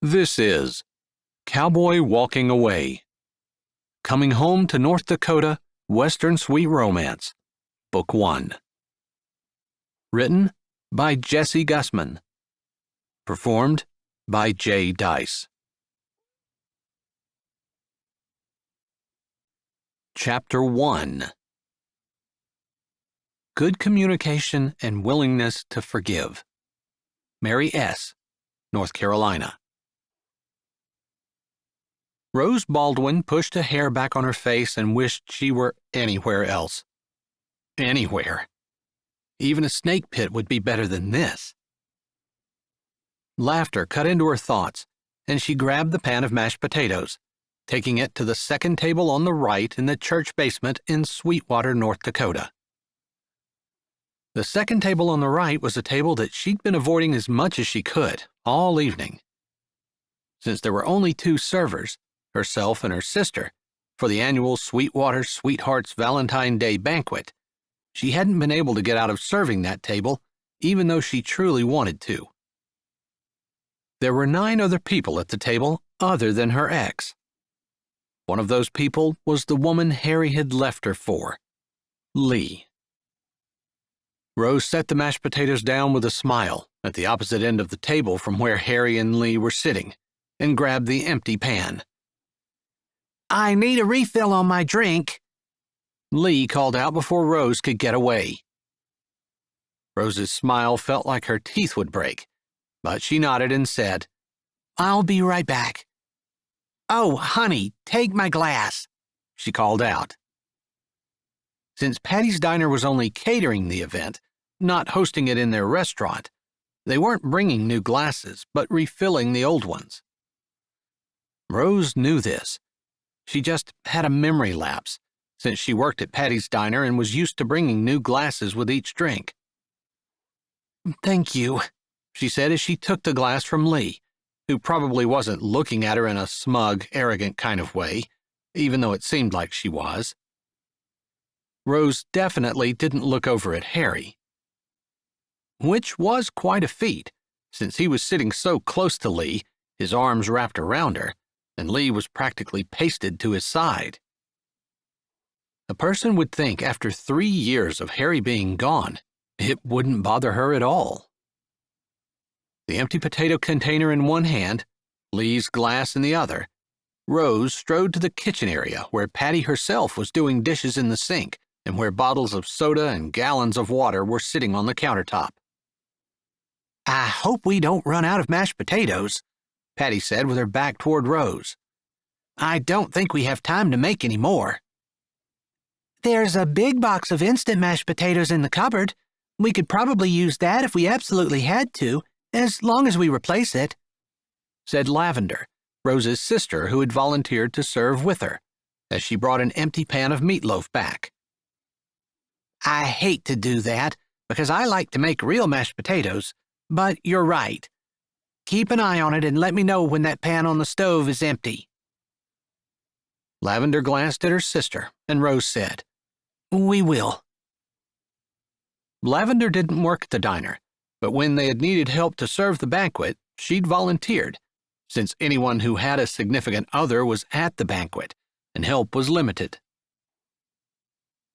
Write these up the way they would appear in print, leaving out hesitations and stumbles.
This is Cowboy Walking Away. Coming Home to North Dakota, Western Sweet Romance, Book 1. Written by Jesse Gussman. Performed by J. Dice. Chapter 1. Good Communication and Willingness to Forgive. Mary S., North Carolina. Rose Baldwin pushed a hair back on her face and wished she were anywhere else. Anywhere. Even a snake pit would be better than this. Laughter cut into her thoughts, and she grabbed the pan of mashed potatoes, taking it to the second table on the right in the church basement in Sweetwater, North Dakota. The second table on the right was a table that she'd been avoiding as much as she could all evening. Since there were only two servers, herself and her sister, for the annual Sweetwater Sweethearts Valentine Day banquet, she hadn't been able to get out of serving that table, even though she truly wanted to. There were 9 other people at the table other than her ex. One of those people was the woman Harry had left her for, Lee. Rose set the mashed potatoes down with a smile at the opposite end of the table from where Harry and Lee were sitting, and grabbed the empty pan. "I need a refill on my drink," Lee called out before Rose could get away. Rose's smile felt like her teeth would break, but she nodded and said, "I'll be right back." "Oh, honey, take my glass," she called out. Since Patty's Diner was only catering the event, not hosting it in their restaurant, they weren't bringing new glasses, but refilling the old ones. Rose knew this. She just had a memory lapse, since she worked at Patty's Diner and was used to bringing new glasses with each drink. "Thank you," she said as she took the glass from Lee, who probably wasn't looking at her in a smug, arrogant kind of way, even though it seemed like she was. Rose definitely didn't look over at Harry, which was quite a feat, since he was sitting so close to Lee, his arms wrapped around her, and Lee was practically pasted to his side. A person would think after 3 years of Harry being gone, it wouldn't bother her at all. The empty potato container in one hand, Lee's glass in the other, Rose strode to the kitchen area where Patty herself was doing dishes in the sink and where bottles of soda and gallons of water were sitting on the countertop. "I hope we don't run out of mashed potatoes," Patty said with her back toward Rose. "I don't think we have time to make any more." "There's a big box of instant mashed potatoes in the cupboard. We could probably use that if we absolutely had to, as long as we replace it," said Lavender, Rose's sister who had volunteered to serve with her, as she brought an empty pan of meatloaf back. "I hate to do that, because I like to make real mashed potatoes, but you're right. Keep an eye on it and let me know when that pan on the stove is empty." Lavender glanced at her sister, and Rose said, "We will." Lavender didn't work at the diner, but when they had needed help to serve the banquet, she'd volunteered, since anyone who had a significant other was at the banquet, and help was limited.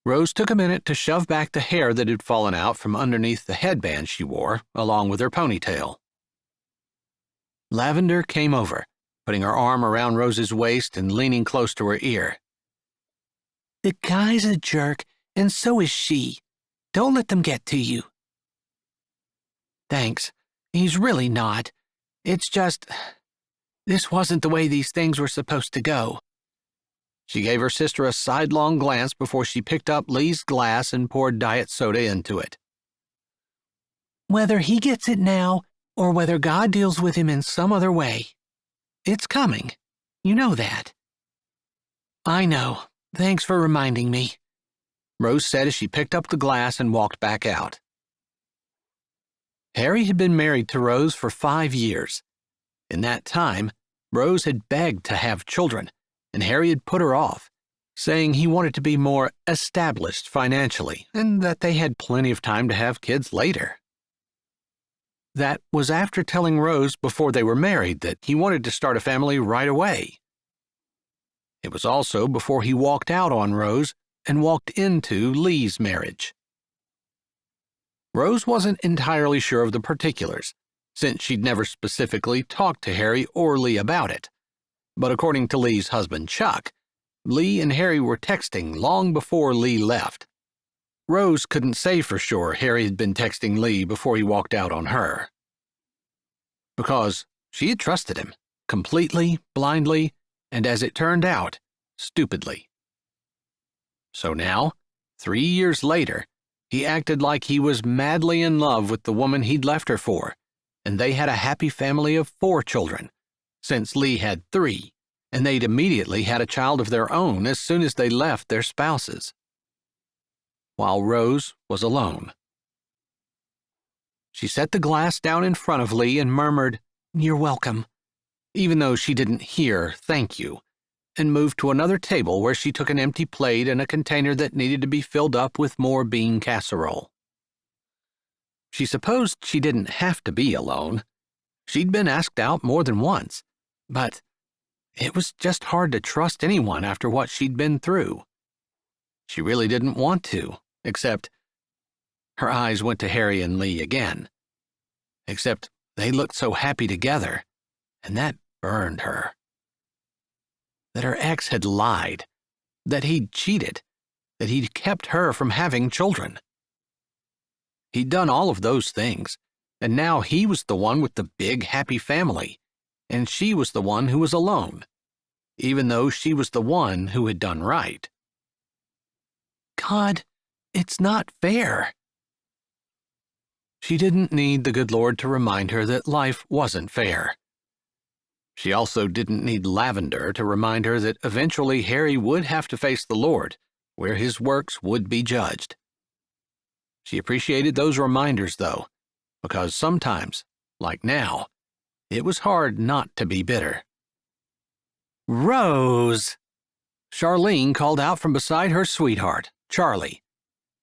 Rose took a minute to shove back the hair that had fallen out from underneath the headband she wore, along with her ponytail. Lavender came over, putting her arm around Rose's waist and leaning close to her ear. "The guy's a jerk, and so is she. Don't let them get to you." "Thanks. He's really not. It's just, this wasn't the way these things were supposed to go." She gave her sister a sidelong glance before she picked up Lee's glass and poured diet soda into it. "Whether he gets it now, or whether God deals with him in some other way, it's coming. You know that." "I know. Thanks for reminding me," Rose said as she picked up the glass and walked back out. Harry had been married to Rose for 5 years. In that time, Rose had begged to have children, and Harry had put her off, saying he wanted to be more established financially and that they had plenty of time to have kids later. That was after telling Rose before they were married that he wanted to start a family right away. It was also before he walked out on Rose and walked into Lee's marriage. Rose wasn't entirely sure of the particulars, since she'd never specifically talked to Harry or Lee about it. But according to Lee's husband Chuck, Lee and Harry were texting long before Lee left. Rose couldn't say for sure Harry had been texting Lee before he walked out on her. Because she had trusted him, completely, blindly, and as it turned out, stupidly. So now, 3 years later, he acted like he was madly in love with the woman he'd left her for, and they had a happy family of 4 children, since Lee had 3, and they'd immediately had a child of their own as soon as they left their spouses. While Rose was alone. She set the glass down in front of Lee and murmured, "You're welcome," even though she didn't hear "thank you," and moved to another table where she took an empty plate and a container that needed to be filled up with more bean casserole. She supposed she didn't have to be alone. She'd been asked out more than once, but it was just hard to trust anyone after what she'd been through. She really didn't want to, except her eyes went to Harry and Lee again. Except they looked so happy together, and that burned her. That her ex had lied, that he'd cheated, that he'd kept her from having children. He'd done all of those things, and now he was the one with the big, happy family, and she was the one who was alone, even though she was the one who had done right. God, it's not fair. She didn't need the good Lord to remind her that life wasn't fair. She also didn't need Lavender to remind her that eventually Harry would have to face the Lord, where his works would be judged. She appreciated those reminders, though, because sometimes, like now, it was hard not to be bitter. "Rose!" Charlene called out from beside her sweetheart, Charlie.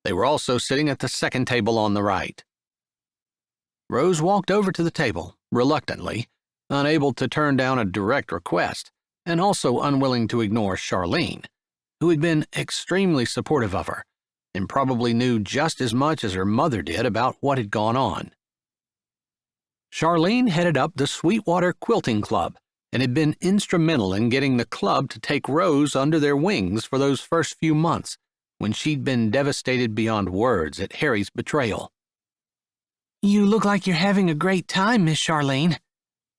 They were also sitting at the second table on the right. Rose walked over to the table, reluctantly, unable to turn down a direct request, and also unwilling to ignore Charlene, who had been extremely supportive of her, and probably knew just as much as her mother did about what had gone on. Charlene headed up the Sweetwater Quilting Club and had been instrumental in getting the club to take Rose under their wings for those first few months, when she'd been devastated beyond words at Harry's betrayal. "You look like you're having a great time, Miss Charlene,"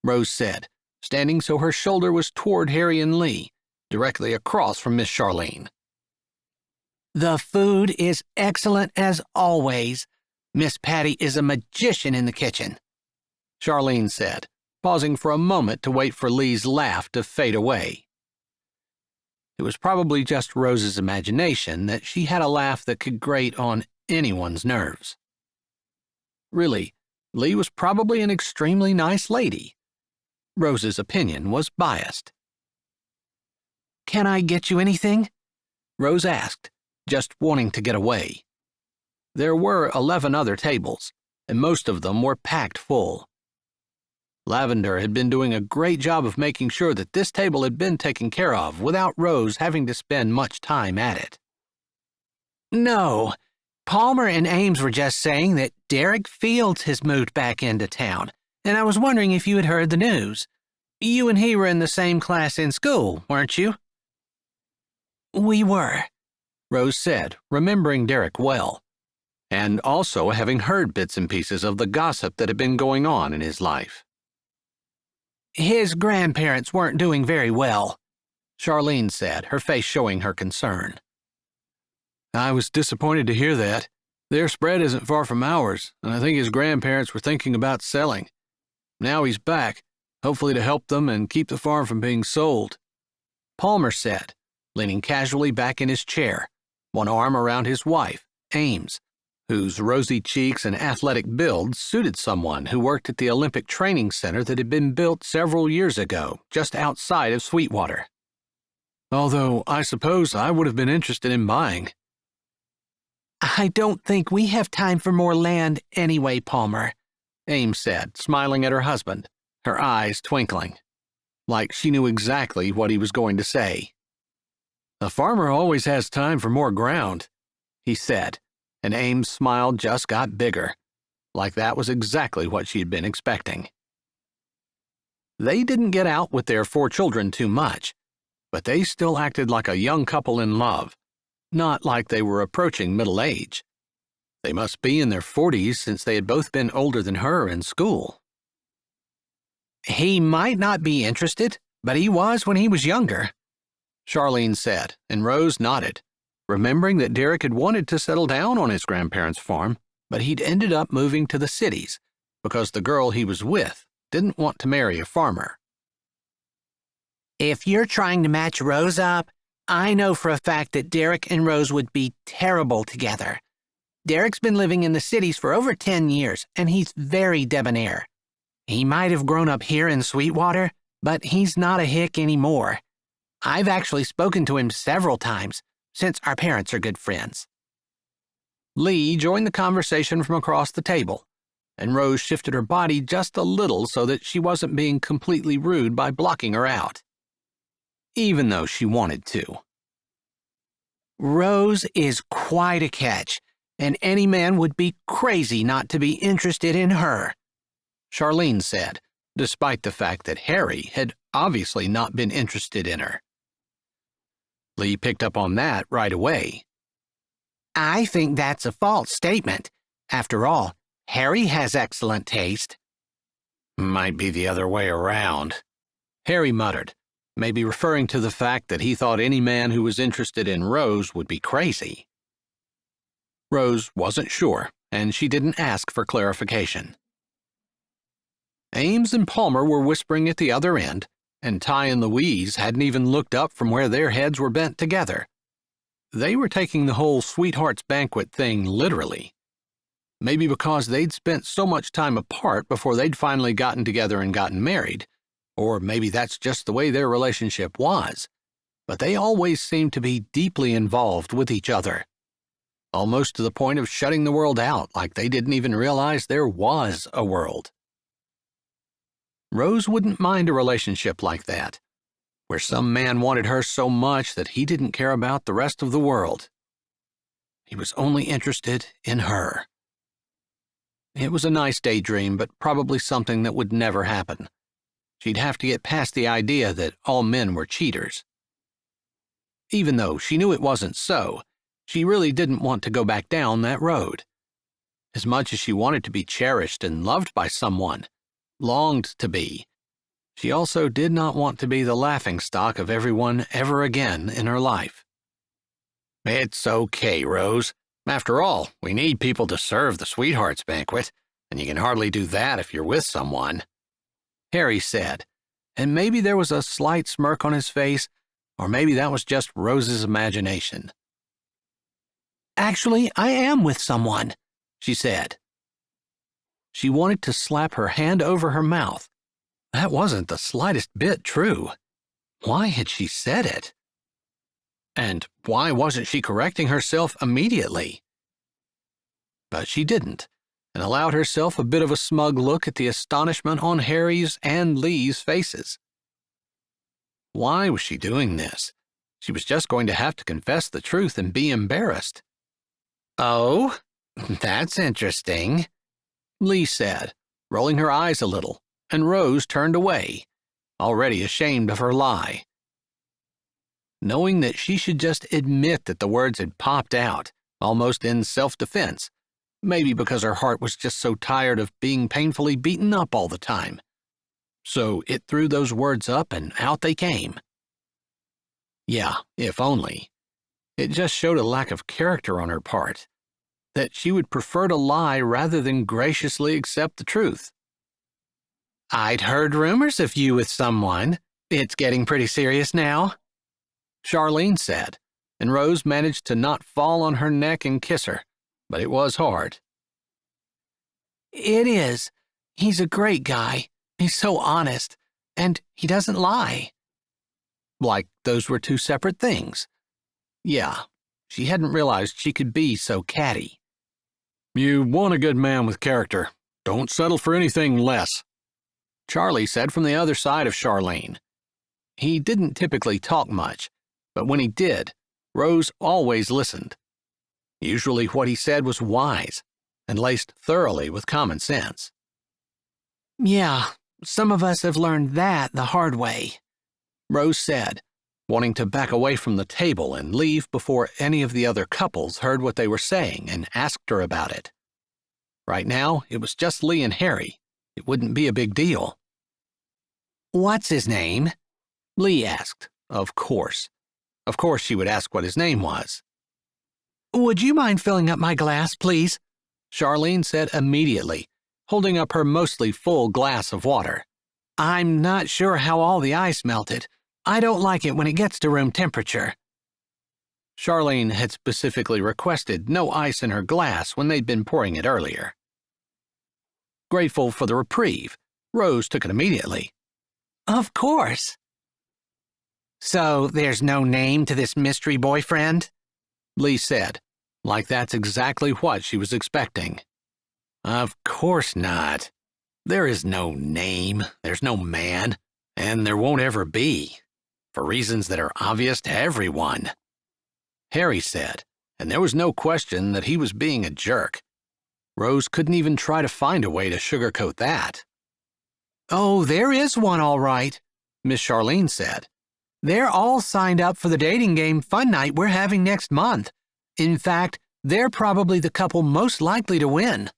Rose said, standing so her shoulder was toward Harry and Lee, directly across from Miss Charlene. "The food is excellent as always. Miss Patty is a magician in the kitchen," Charlene said, pausing for a moment to wait for Lee's laugh to fade away. It was probably just Rose's imagination that she had a laugh that could grate on anyone's nerves. Really, Lee was probably an extremely nice lady. Rose's opinion was biased. "Can I get you anything?" Rose asked, just wanting to get away. There were 11 other tables, and most of them were packed full. Lavender had been doing a great job of making sure that this table had been taken care of without Rose having to spend much time at it. "No, Palmer and Ames were just saying that Derek Fields has moved back into town, and I was wondering if you had heard the news. You and he were in the same class in school, weren't you?" "We were," Rose said, remembering Derek well, and also having heard bits and pieces of the gossip that had been going on in his life. "His grandparents weren't doing very well," Charlene said, her face showing her concern. "I was disappointed to hear that. Their spread isn't far from ours, and I think his grandparents were thinking about selling. Now he's back, hopefully to help them and keep the farm from being sold," Palmer said, leaning casually back in his chair, one arm around his wife, Ames, whose rosy cheeks and athletic build suited someone who worked at the Olympic Training Center that had been built several years ago, just outside of Sweetwater. "Although I suppose I would have been interested in buying." "I don't think we have time for more land anyway, Palmer," Ames said, smiling at her husband, her eyes twinkling, like she knew exactly what he was going to say. "A farmer always has time for more ground," he said, and Ames' smile just got bigger, like that was exactly what she had been expecting. They didn't get out with their 4 children too much, but they still acted like a young couple in love, not like they were approaching middle age. They must be in their 40s since they had both been older than her in school. "He might not be interested, but he was when he was younger," Charlene said, and Rose nodded, remembering that Derek had wanted to settle down on his grandparents' farm, but he'd ended up moving to the cities because the girl he was with didn't want to marry a farmer. "If you're trying to match Rose up, I know for a fact that Derek and Rose would be terrible together. Derek's been living in the cities for over 10 years, and he's very debonair. He might have grown up here in Sweetwater, but he's not a hick anymore. I've actually spoken to him several times, since our parents are good friends." Lee joined the conversation from across the table, and Rose shifted her body just a little so that she wasn't being completely rude by blocking her out, even though she wanted to. "Rose is quite a catch, and any man would be crazy not to be interested in her," Charlene said, despite the fact that Harry had obviously not been interested in her. Lee picked up on that right away. "I think that's a false statement. After all, Harry has excellent taste." "Might be the other way around," Harry muttered, maybe referring to the fact that he thought any man who was interested in Rose would be crazy. Rose wasn't sure, and she didn't ask for clarification. Ames and Palmer were whispering at the other end, and Ty and Louise hadn't even looked up from where their heads were bent together. They were taking the whole sweethearts banquet thing literally. Maybe because they'd spent so much time apart before they'd finally gotten together and gotten married, or maybe that's just the way their relationship was, but they always seemed to be deeply involved with each other, almost to the point of shutting the world out like they didn't even realize there was a world. Rose wouldn't mind a relationship like that, where some man wanted her so much that he didn't care about the rest of the world. He was only interested in her. It was a nice daydream, but probably something that would never happen. She'd have to get past the idea that all men were cheaters. Even though she knew it wasn't so, she really didn't want to go back down that road. As much as she wanted to be cherished and loved by someone, longed to be, she also did not want to be the laughingstock of everyone ever again in her life. "It's okay, Rose. After all, we need people to serve the sweethearts banquet, and you can hardly do that if you're with someone," Harry said, and maybe there was a slight smirk on his face, or maybe that was just Rose's imagination. "Actually, I am with someone," she said. She wanted to slap her hand over her mouth. That wasn't the slightest bit true. Why had she said it? And why wasn't she correcting herself immediately? But she didn't, and allowed herself a bit of a smug look at the astonishment on Harry's and Lee's faces. Why was she doing this? She was just going to have to confess the truth and be embarrassed. "Oh, that's interesting," Lee said, rolling her eyes a little, and Rose turned away, already ashamed of her lie. Knowing that she should just admit that the words had popped out, almost in self-defense, maybe because her heart was just so tired of being painfully beaten up all the time. So it threw those words up and out they came. Yeah, if only. It just showed a lack of character on her part, that she would prefer to lie rather than graciously accept the truth. "I'd heard rumors of you with someone. It's getting pretty serious now," Charlene said, and Rose managed to not fall on her neck and kiss her, but it was hard. "It is. He's a great guy. He's so honest, and he doesn't lie." Like those were two separate things. Yeah, she hadn't realized she could be so catty. "You want a good man with character. Don't settle for anything less, Charlie said from the other side of Charlene. He didn't typically talk much, but when he did, Rose always listened. Usually what he said was wise and laced thoroughly with common sense. Yeah, some of us have learned that the hard way, Rose said, wanting to back away from the table and leave before any of the other couples heard what they were saying and asked her about it. Right now, it was just Lee and Harry. It wouldn't be a big deal. What's his name? Lee asked, of course. Of course she would ask what his name was. Would you mind filling up my glass, please? Charlene said immediately, holding up her mostly full glass of water. I'm not sure how all the ice melted. I don't like it when it gets to room temperature. Charlene had specifically requested no ice in her glass when they'd been pouring it earlier. Grateful for the reprieve, Rose took it immediately. Of course. So there's no name to this mystery boyfriend? Lee said, like that's exactly what she was expecting. Of course not. There is no name, there's no man, and there won't ever be, for reasons that are obvious to everyone, Harry said, and there was no question that he was being a jerk. Rose couldn't even try to find a way to sugarcoat that. Oh, there is one all right, Miss Charlene said. They're all signed up for the dating game fun night we're having next month. In fact, they're probably the couple most likely to win.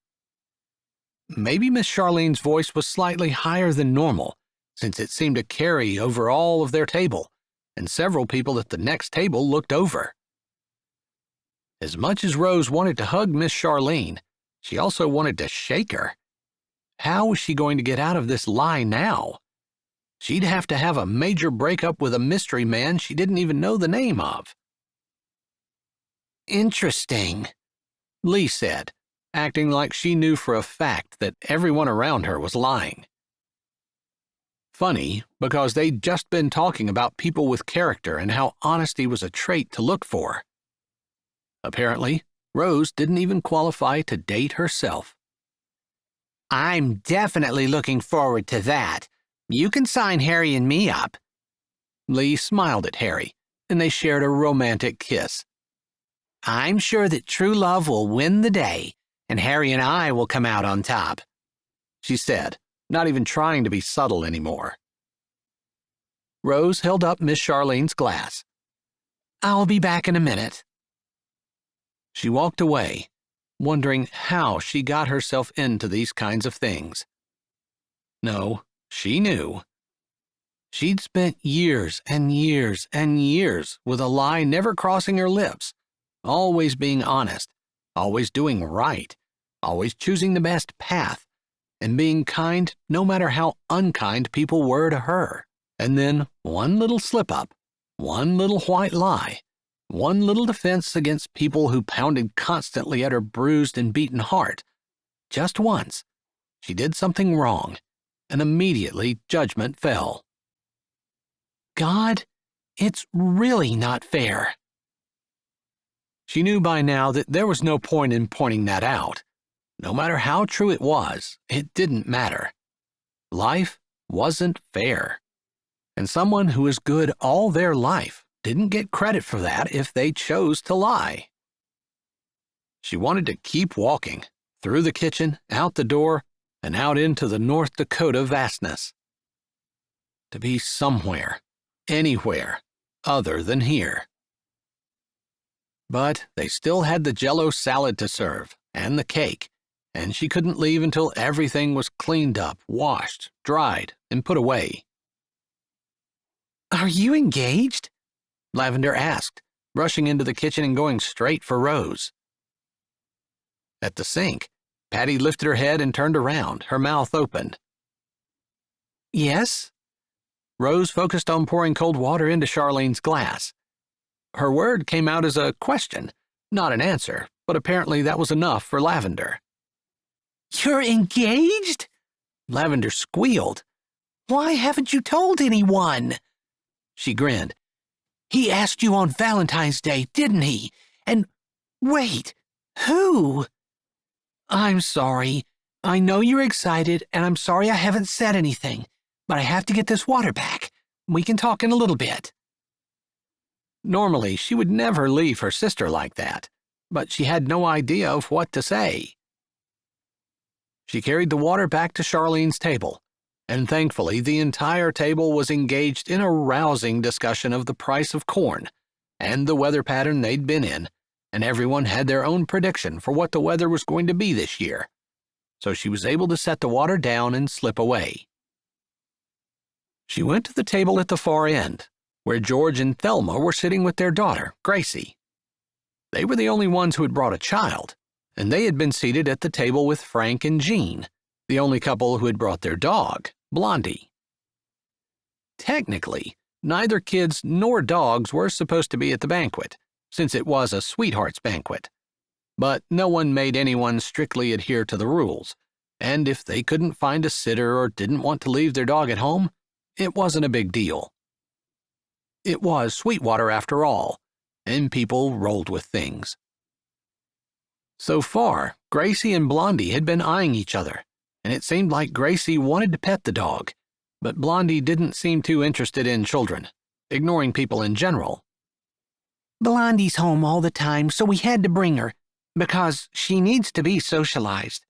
Maybe Miss Charlene's voice was slightly higher than normal, since it seemed to carry over all of their table, and several people at the next table looked over. As much as Rose wanted to hug Miss Charlene, she also wanted to shake her. How was she going to get out of this lie now? She'd have to have a major breakup with a mystery man she didn't even know the name of. Interesting, Lee said, acting like she knew for a fact that everyone around her was lying. Funny, because they'd just been talking about people with character and how honesty was a trait to look for. Apparently, Rose didn't even qualify to date herself. I'm definitely looking forward to that. You can sign Harry and me up. Lee smiled at Harry, and they shared a romantic kiss. I'm sure that true love will win the day, and Harry and I will come out on top, she said, not even trying to be subtle anymore. Rose held up Miss Charlene's glass. I'll be back in a minute. She walked away, wondering how she got herself into these kinds of things. No, she knew. She'd spent years and years and years with a lie never crossing her lips, always being honest, always doing right, always choosing the best path, and being kind no matter how unkind people were to her. And then one little slip-up, one little white lie, one little defense against people who pounded constantly at her bruised and beaten heart. Just once, she did something wrong, and immediately judgment fell. God, it's really not fair. She knew by now that there was no point in pointing that out. No matter how true it was, it didn't matter. Life wasn't fair. And someone who was good all their life didn't get credit for that if they chose to lie. She wanted to keep walking, through the kitchen, out the door, and out into the North Dakota vastness. To be somewhere, anywhere, other than here. But they still had the Jell-O salad to serve, and the cake, and she couldn't leave until everything was cleaned up, washed, dried, and put away. Are you engaged? Lavender asked, rushing into the kitchen and going straight for Rose. At the sink, Patty lifted her head and turned around, her mouth open. Yes? Rose focused on pouring cold water into Charlene's glass. Her word came out as a question, not an answer, but apparently that was enough for Lavender. You're engaged? Lavender squealed. Why haven't you told anyone? She grinned. He asked you on Valentine's Day, didn't he? And wait, who? I'm sorry. I know you're excited, and I'm sorry I haven't said anything, but I have to get this water back. We can talk in a little bit. Normally, she would never leave her sister like that, but she had no idea of what to say. She carried the water back to Charlene's table, and thankfully the entire table was engaged in a rousing discussion of the price of corn and the weather pattern they'd been in, and everyone had their own prediction for what the weather was going to be this year, so she was able to set the water down and slip away. She went to the table at the far end, where George and Thelma were sitting with their daughter, Gracie. They were the only ones who had brought a child, and they had been seated at the table with Frank and Jean, the only couple who had brought their dog, Blondie. Technically, neither kids nor dogs were supposed to be at the banquet, since it was a sweethearts' banquet. But no one made anyone strictly adhere to the rules, and if they couldn't find a sitter or didn't want to leave their dog at home, it wasn't a big deal. It was Sweetwater after all, and people rolled with things. So far, Gracie and Blondie had been eyeing each other, and it seemed like Gracie wanted to pet the dog, but Blondie didn't seem too interested in children, ignoring people in general. Blondie's home all the time, so we had to bring her, because she needs to be socialized.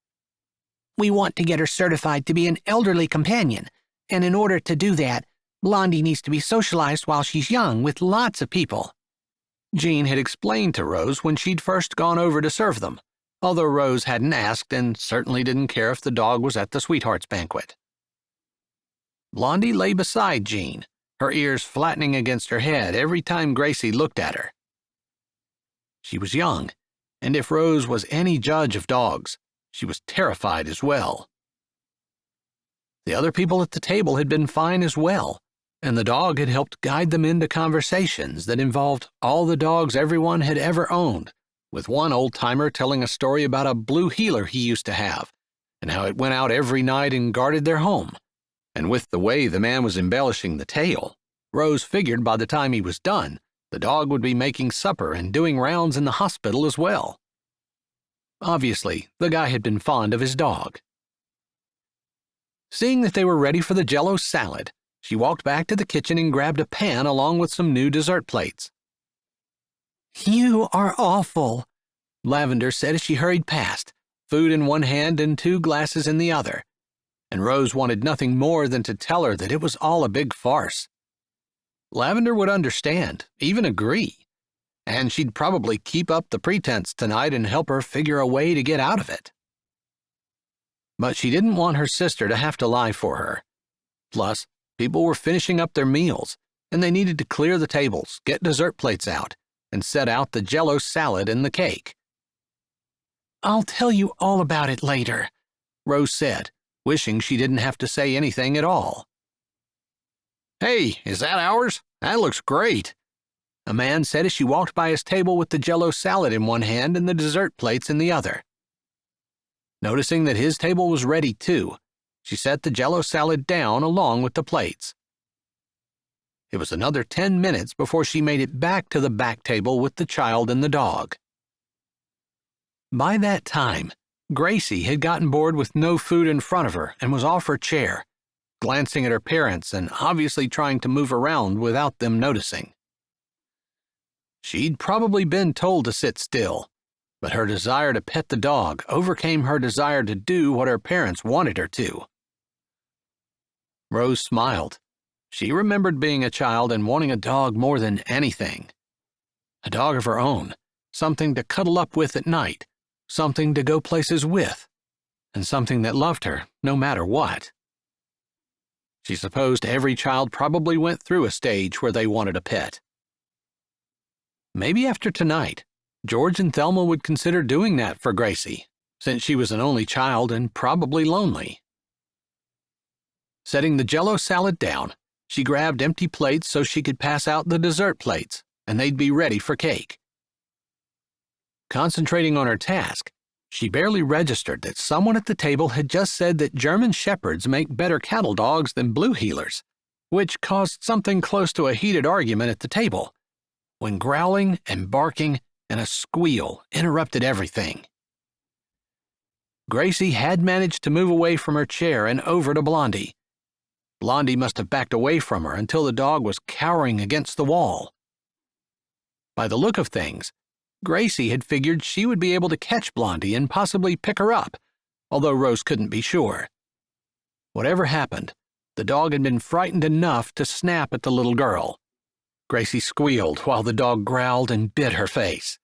We want to get her certified to be an elderly companion, and in order to do that, Blondie needs to be socialized while she's young with lots of people. Jean had explained to Rose when she'd first gone over to serve them, although Rose hadn't asked and certainly didn't care if the dog was at the sweethearts' banquet. Blondie lay beside Jean, her ears flattening against her head every time Gracie looked at her. She was young, and if Rose was any judge of dogs, she was terrified as well. The other people at the table had been fine as well, and the dog had helped guide them into conversations that involved all the dogs everyone had ever owned, with one old-timer telling a story about a blue heeler he used to have, and how it went out every night and guarded their home. And with the way the man was embellishing the tale, Rose figured by the time he was done, the dog would be making supper and doing rounds in the hospital as well. Obviously, the guy had been fond of his dog. Seeing that they were ready for the Jell-O salad, she walked back to the kitchen and grabbed a pan along with some new dessert plates. "You are awful," Lavender said as she hurried past, food in one hand and 2 glasses in the other, and Rose wanted nothing more than to tell her that it was all a big farce. Lavender would understand, even agree, and she'd probably keep up the pretense tonight and help her figure a way to get out of it. But she didn't want her sister to have to lie for her. Plus, people were finishing up their meals, and they needed to clear the tables, get dessert plates out, and set out the Jell-O salad and the cake. "I'll tell you all about it later," Rose said, wishing she didn't have to say anything at all. "Hey, is that ours? That looks great," a man said as she walked by his table with the Jell-O salad in one hand and the dessert plates in the other. Noticing that his table was ready too, she set the Jell-O salad down along with the plates. It was another 10 minutes before she made it back to the back table with the child and the dog. By that time, Gracie had gotten bored with no food in front of her and was off her chair, glancing at her parents and obviously trying to move around without them noticing. She'd probably been told to sit still, but her desire to pet the dog overcame her desire to do what her parents wanted her to. Rose smiled. She remembered being a child and wanting a dog more than anything. A dog of her own, something to cuddle up with at night, something to go places with, and something that loved her no matter what. She supposed every child probably went through a stage where they wanted a pet. Maybe after tonight, George and Thelma would consider doing that for Gracie, since she was an only child and probably lonely. Setting the Jell-O salad down, she grabbed empty plates so she could pass out the dessert plates, and they'd be ready for cake. Concentrating on her task, she barely registered that someone at the table had just said that German Shepherds make better cattle dogs than blue heelers, which caused something close to a heated argument at the table, when growling and barking and a squeal interrupted everything. Gracie had managed to move away from her chair and over to Blondie. Blondie must have backed away from her until the dog was cowering against the wall. By the look of things, Gracie had figured she would be able to catch Blondie and possibly pick her up, although Rose couldn't be sure. Whatever happened, the dog had been frightened enough to snap at the little girl. Gracie squealed while the dog growled and bit her face.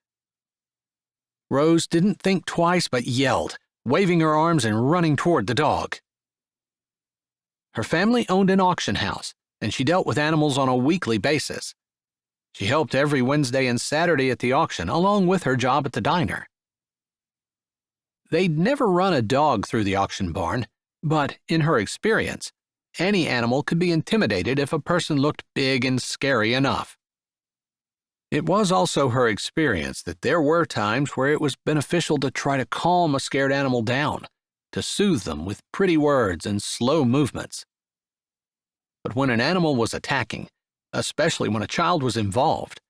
Rose didn't think twice but yelled, waving her arms and running toward the dog. Her family owned an auction house, and she dealt with animals on a weekly basis. She helped every Wednesday and Saturday at the auction, along with her job at the diner. They'd never run a dog through the auction barn, but in her experience, any animal could be intimidated if a person looked big and scary enough. It was also her experience that there were times where it was beneficial to try to calm a scared animal down, to soothe them with pretty words and slow movements. But when an animal was attacking, especially when a child was involved,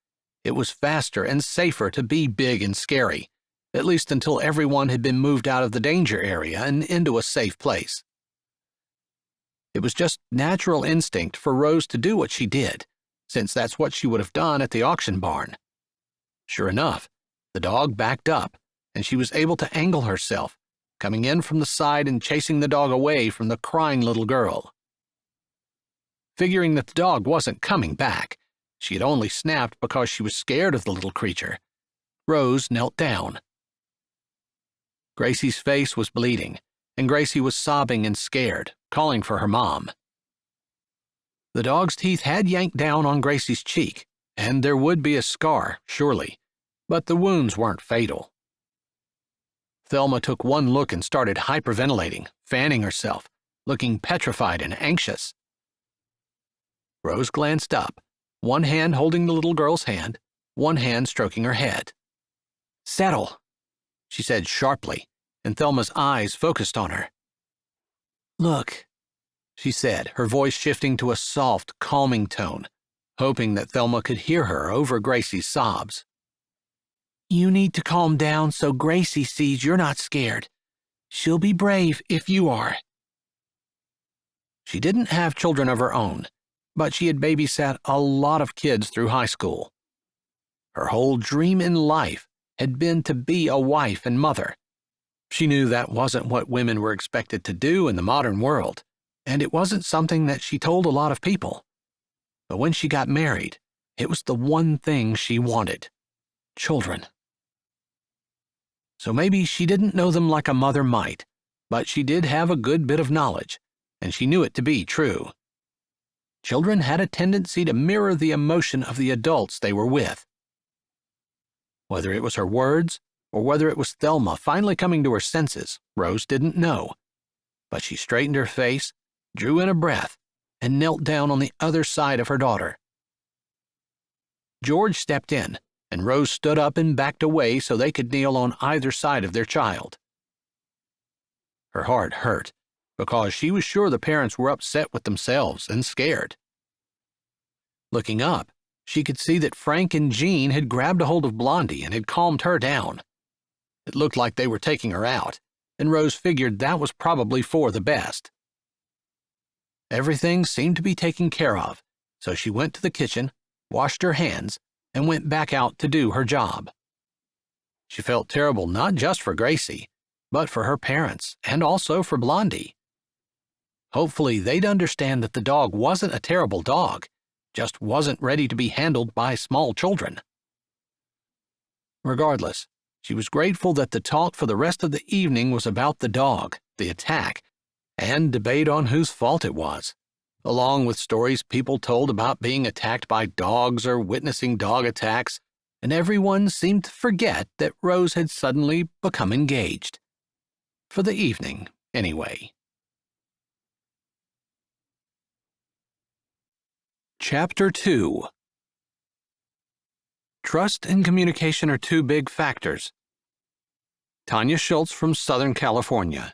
it was faster and safer to be big and scary, at least until everyone had been moved out of the danger area and into a safe place. It was just natural instinct for Rose to do what she did, since that's what she would have done at the auction barn. Sure enough, the dog backed up, and she was able to angle herself, coming in from the side and chasing the dog away from the crying little girl. Figuring that the dog wasn't coming back, she had only snapped because she was scared of the little creature, Rose knelt down. Gracie's face was bleeding, and Gracie was sobbing and scared, calling for her mom. The dog's teeth had yanked down on Gracie's cheek, and there would be a scar, surely, but the wounds weren't fatal. Thelma took one look and started hyperventilating, fanning herself, looking petrified and anxious. Rose glanced up, one hand holding the little girl's hand, one hand stroking her head. "Settle," she said sharply, and Thelma's eyes focused on her. "Look," she said, her voice shifting to a soft, calming tone, hoping that Thelma could hear her over Gracie's sobs. "You need to calm down so Gracie sees you're not scared. She'll be brave if you are." She didn't have children of her own, but she had babysat a lot of kids through high school. Her whole dream in life had been to be a wife and mother. She knew that wasn't what women were expected to do in the modern world, and it wasn't something that she told a lot of people. But when she got married, it was the one thing she wanted: children. So maybe she didn't know them like a mother might, but she did have a good bit of knowledge, and she knew it to be true. Children had a tendency to mirror the emotion of the adults they were with. Whether it was her words, or whether it was Thelma finally coming to her senses, Rose didn't know. But she straightened her face, drew in a breath, and knelt down on the other side of her daughter. George stepped in, and Rose stood up and backed away so they could kneel on either side of their child. Her heart hurt, because she was sure the parents were upset with themselves and scared. Looking up, she could see that Frank and Jean had grabbed a hold of Blondie and had calmed her down. It looked like they were taking her out, and Rose figured that was probably for the best. Everything seemed to be taken care of, so she went to the kitchen, washed her hands, and went back out to do her job. She felt terrible not just for Gracie, but for her parents and also for Blondie. Hopefully they'd understand that the dog wasn't a terrible dog, just wasn't ready to be handled by small children. Regardless, she was grateful that the talk for the rest of the evening was about the dog, the attack, and debate on whose fault it was, along with stories people told about being attacked by dogs or witnessing dog attacks, and everyone seemed to forget that Rose had suddenly become engaged. For the evening, anyway. Chapter 2. Trust and communication are two big factors. Tanya Schultz from Southern California.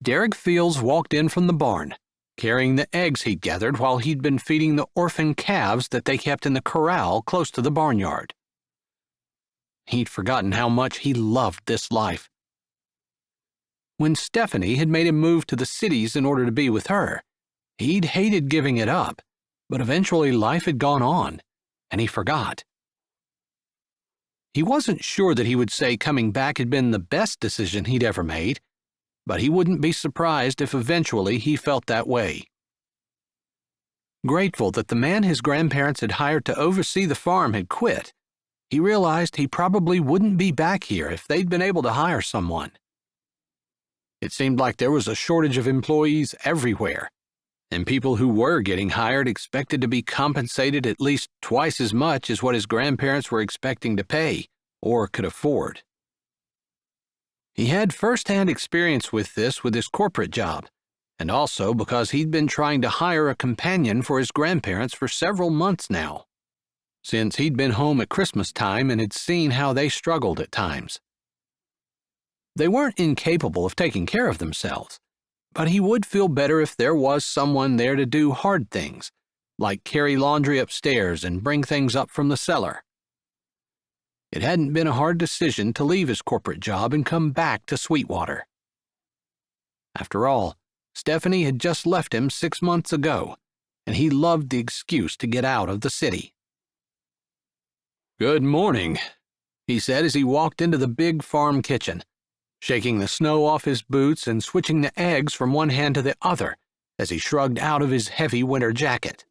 Derek Fields walked in from the barn, carrying the eggs he'd gathered while he'd been feeding the orphan calves that they kept in the corral close to the barnyard. He'd forgotten how much he loved this life. When Stephanie had made him move to the cities in order to be with her, he'd hated giving it up, but eventually life had gone on, and he forgot. He wasn't sure that he would say coming back had been the best decision he'd ever made, but he wouldn't be surprised if eventually he felt that way. Grateful that the man his grandparents had hired to oversee the farm had quit, he realized he probably wouldn't be back here if they'd been able to hire someone. It seemed like there was a shortage of employees everywhere, and people who were getting hired expected to be compensated at least twice as much as what his grandparents were expecting to pay or could afford. He had first-hand experience with this with his corporate job, and also because he'd been trying to hire a companion for his grandparents for several months now, since he'd been home at Christmas time and had seen how they struggled at times. They weren't incapable of taking care of themselves, but he would feel better if there was someone there to do hard things, like carry laundry upstairs and bring things up from the cellar. It hadn't been a hard decision to leave his corporate job and come back to Sweetwater. After all, Stephanie had just left him 6 months ago, and he loved the excuse to get out of the city. "Good morning," he said as he walked into the big farm kitchen, shaking the snow off his boots and switching the eggs from one hand to the other as he shrugged out of his heavy winter jacket.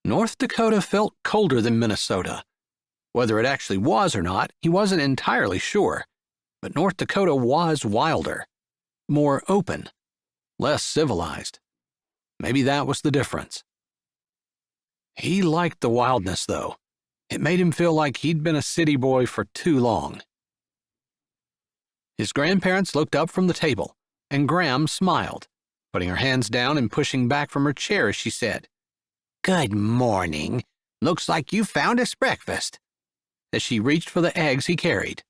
North Dakota felt colder than Minnesota. Whether it actually was or not, he wasn't entirely sure, but North Dakota was wilder, more open, less civilized. Maybe that was the difference. He liked the wildness, though. It made him feel like he'd been a city boy for too long. His grandparents looked up from the table, and Graham smiled, putting her hands down and pushing back from her chair as she said, "Good morning. Looks like you found us breakfast," as she reached for the eggs he carried.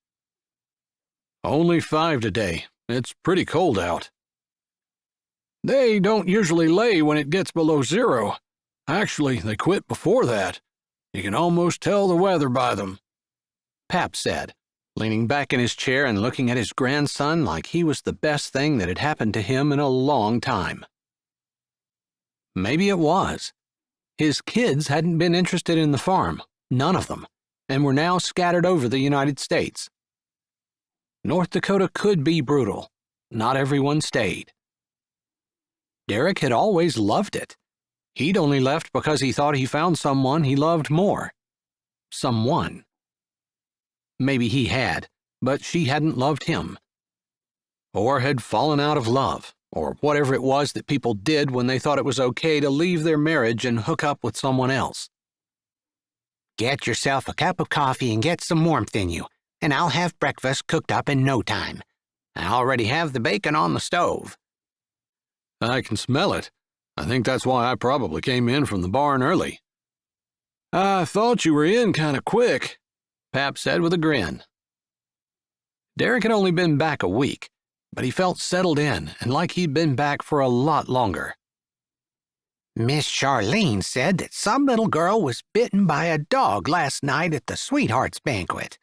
"Only 5 today. It's pretty cold out." "They don't usually lay when it gets below 0. Actually, they quit before that. You can almost tell the weather by them," Pap said, leaning back in his chair and looking at his grandson like he was the best thing that had happened to him in a long time. Maybe it was. His kids hadn't been interested in the farm, none of them, and were now scattered over the United States. North Dakota could be brutal. Not everyone stayed. Derek had always loved it. He'd only left because he thought he found someone he loved more. Someone. Maybe he had, but she hadn't loved him. Or had fallen out of love, or whatever it was that people did when they thought it was okay to leave their marriage and hook up with someone else. "Get yourself a cup of coffee and get some warmth in you, and I'll have breakfast cooked up in no time. I already have the bacon on the stove." "I can smell it. I think that's why I probably came in from the barn early." "I thought you were in kind of quick," Pap said with a grin. Derek had only been back a week, but he felt settled in and like he'd been back for a lot longer. "Miss Charlene said that some little girl was bitten by a dog last night at the Sweethearts banquet,"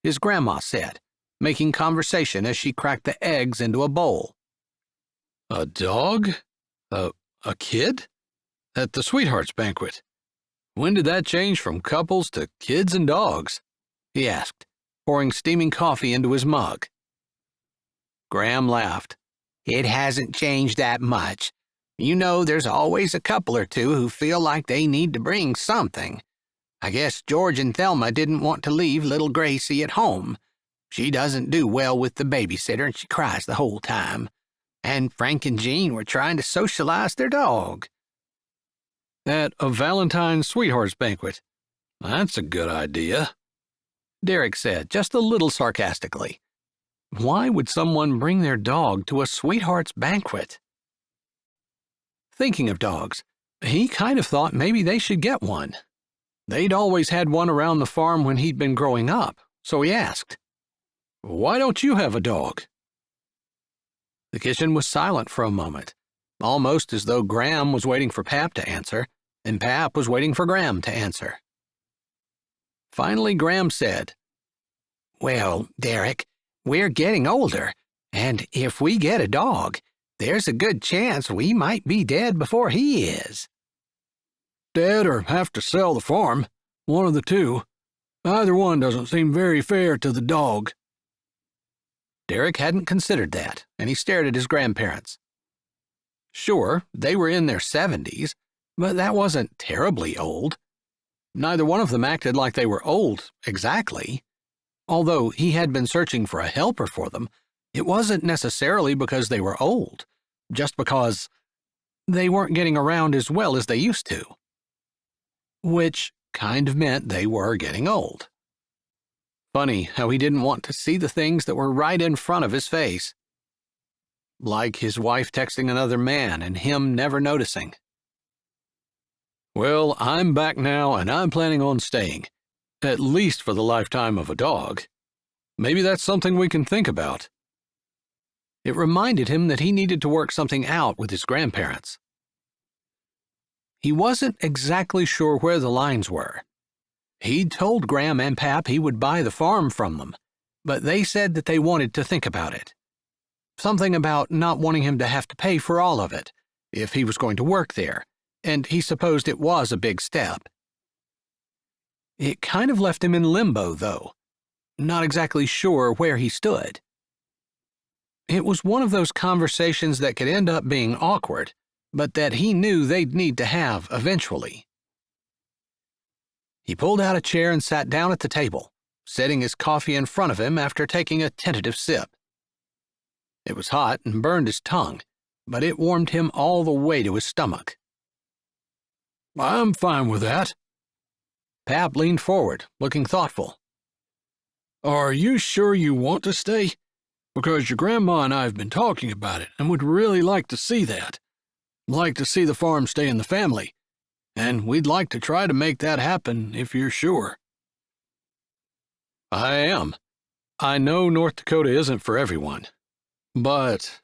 his grandma said, making conversation as she cracked the eggs into a bowl. "A dog? A kid? At the Sweethearts banquet? When did that change from couples to kids and dogs?" he asked, pouring steaming coffee into his mug. Graham laughed. "It hasn't changed that much. You know, there's always a couple or two who feel like they need to bring something. I guess George and Thelma didn't want to leave little Gracie at home. She doesn't do well with the babysitter and she cries the whole time. And Frank and Jean were trying to socialize their dog." "At a Valentine's Sweethearts banquet. That's a good idea," Derek said, just a little sarcastically. Why would someone bring their dog to a Sweethearts banquet? Thinking of dogs, he kind of thought maybe they should get one. They'd always had one around the farm when he'd been growing up, so he asked, "Why don't you have a dog?" The kitchen was silent for a moment, almost as though Graham was waiting for Pap to answer, and Pap was waiting for Graham to answer. Finally, Graham said, "Well, Derek, we're getting older, and if we get a dog, there's a good chance we might be dead before he is." "Dead or have to sell the farm. One of the two. Either one doesn't seem very fair to the dog." Derek hadn't considered that, and he stared at his grandparents. Sure, they were in their 70s, but that wasn't terribly old. Neither one of them acted like they were old, exactly. Although he had been searching for a helper for them, it wasn't necessarily because they were old, just because they weren't getting around as well as they used to. Which kind of meant they were getting old. Funny how he didn't want to see the things that were right in front of his face. Like his wife texting another man and him never noticing. "Well, I'm back now and I'm planning on staying, at least for the lifetime of a dog. Maybe that's something we can think about." It reminded him that he needed to work something out with his grandparents. He wasn't exactly sure where the lines were. He'd told Graham and Pap he would buy the farm from them, but they said that they wanted to think about it. Something about not wanting him to have to pay for all of it, if he was going to work there, and he supposed it was a big step. It kind of left him in limbo, though, not exactly sure where he stood. It was one of those conversations that could end up being awkward, but that he knew they'd need to have eventually. He pulled out a chair and sat down at the table, setting his coffee in front of him after taking a tentative sip. It was hot and burned his tongue, but it warmed him all the way to his stomach. "I'm fine with that." Pap leaned forward, looking thoughtful. "Are you sure you want to stay? Because your grandma and I have been talking about it and would really like to see that. Like to see the farm stay in the family. And we'd like to try to make that happen if you're sure." "I am. I know North Dakota isn't for everyone. But..."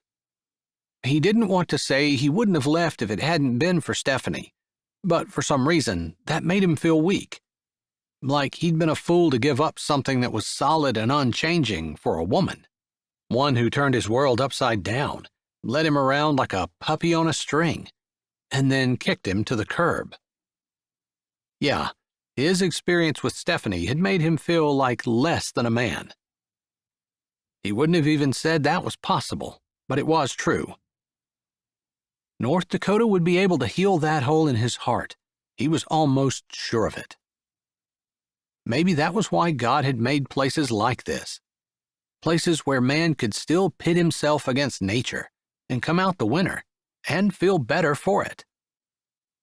He didn't want to say he wouldn't have left if it hadn't been for Stephanie, but for some reason, that made him feel weak. Like he'd been a fool to give up something that was solid and unchanging for a woman. One who turned his world upside down, led him around like a puppy on a string, and then kicked him to the curb. Yeah, his experience with Stephanie had made him feel like less than a man. He wouldn't have even said that was possible, but it was true. North Dakota would be able to heal that hole in his heart. He was almost sure of it. Maybe that was why God had made places like this. Places where man could still pit himself against nature and come out the winner and feel better for it.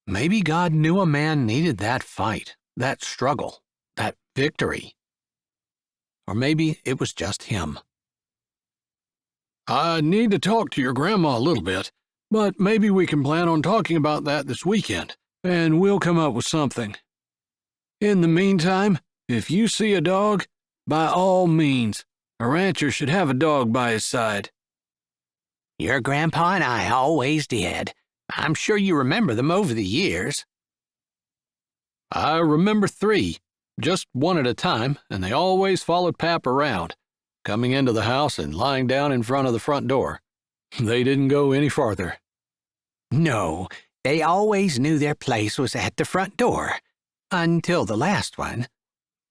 Maybe God knew a man needed that fight, that struggle, that victory. Or maybe it was just him. "I need to talk to your grandma a little bit, but maybe we can plan on talking about that this weekend, and we'll come up with something. In the meantime, if you see a dog, by all means, a rancher should have a dog by his side." "Your grandpa and I always did. I'm sure you remember them over the years." "I remember 3, just one at a time, and they always followed Pap around, coming into the house and lying down in front of the front door. They didn't go any farther." "No, they always knew their place was at the front door. Until the last one.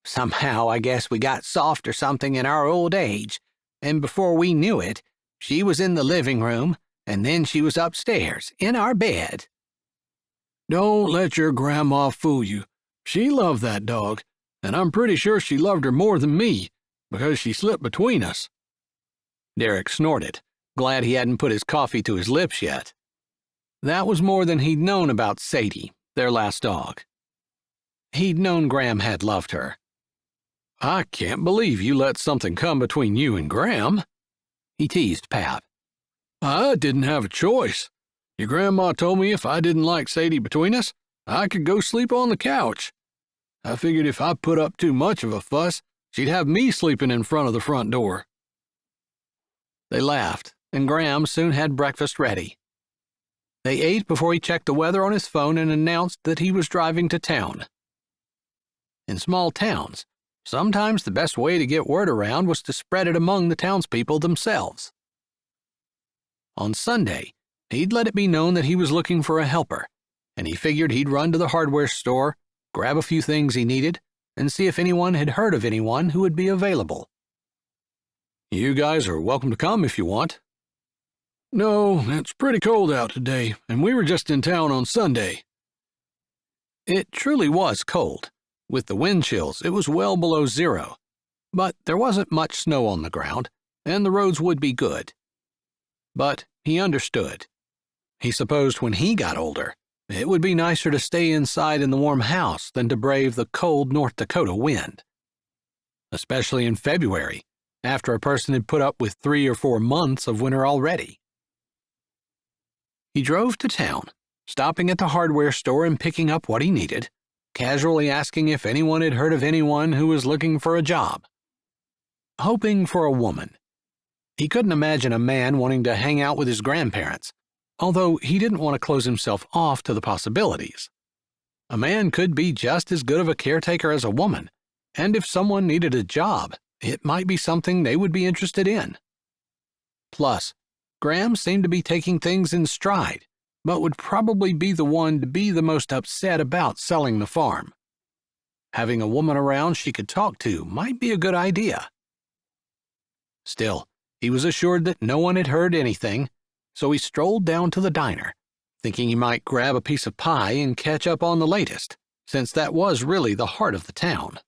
Somehow I guess we got soft or something in our old age, and before we knew it, she was in the living room, and then she was upstairs, in our bed." "Don't let your grandma fool you. She loved that dog, and I'm pretty sure she loved her more than me, because she slipped between us." Derek snorted, glad he hadn't put his coffee to his lips yet. That was more than he'd known about Sadie, their last dog. He'd known Graham had loved her. "I can't believe you let something come between you and Graham," he teased Pap. "I didn't have a choice. Your grandma told me if I didn't like Sadie between us, I could go sleep on the couch. I figured if I put up too much of a fuss, she'd have me sleeping in front of the front door." They laughed, and Graham soon had breakfast ready. They ate before he checked the weather on his phone and announced that he was driving to town. In small towns, sometimes the best way to get word around was to spread it among the townspeople themselves. On Sunday, he'd let it be known that he was looking for a helper, and he figured he'd run to the hardware store, grab a few things he needed, and see if anyone had heard of anyone who would be available. "You guys are welcome to come if you want." "No, it's pretty cold out today, and we were just in town on Sunday." It truly was cold. With the wind chills, it was well below zero, but there wasn't much snow on the ground, and the roads would be good. But he understood. He supposed when he got older, it would be nicer to stay inside in the warm house than to brave the cold North Dakota wind. Especially in February, after a person had put up with 3 or 4 months of winter already. He drove to town, stopping at the hardware store and picking up what he needed, casually asking if anyone had heard of anyone who was looking for a job. Hoping for a woman. He couldn't imagine a man wanting to hang out with his grandparents, although he didn't want to close himself off to the possibilities. A man could be just as good of a caretaker as a woman, and if someone needed a job, it might be something they would be interested in. Plus, Graham seemed to be taking things in stride, but would probably be the one to be the most upset about selling the farm. Having a woman around she could talk to might be a good idea. Still, he was assured that no one had heard anything, so he strolled down to the diner, thinking he might grab a piece of pie and catch up on the latest, since that was really the heart of the town.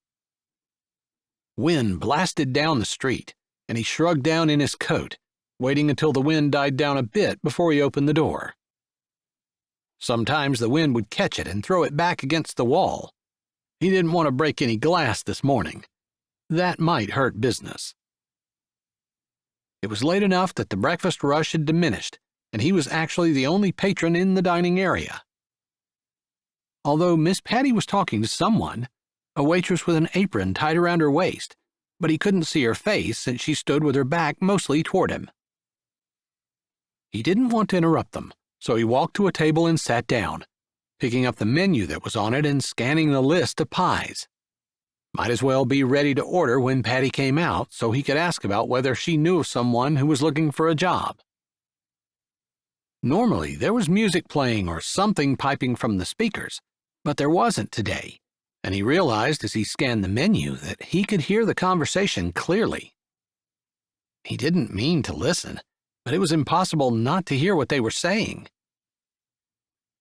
Wind blasted down the street, and he shrugged down in his coat, waiting until the wind died down a bit before he opened the door. Sometimes the wind would catch it and throw it back against the wall. He didn't want to break any glass this morning. That might hurt business. It was late enough that the breakfast rush had diminished, and he was actually the only patron in the dining area. Although Miss Patty was talking to someone, a waitress with an apron tied around her waist, but he couldn't see her face since she stood with her back mostly toward him. He didn't want to interrupt them, so he walked to a table and sat down, picking up the menu that was on it and scanning the list of pies. Might as well be ready to order when Patty came out so he could ask about whether she knew of someone who was looking for a job. Normally, there was music playing or something piping from the speakers, but there wasn't today, and he realized as he scanned the menu that he could hear the conversation clearly. He didn't mean to listen, but it was impossible not to hear what they were saying.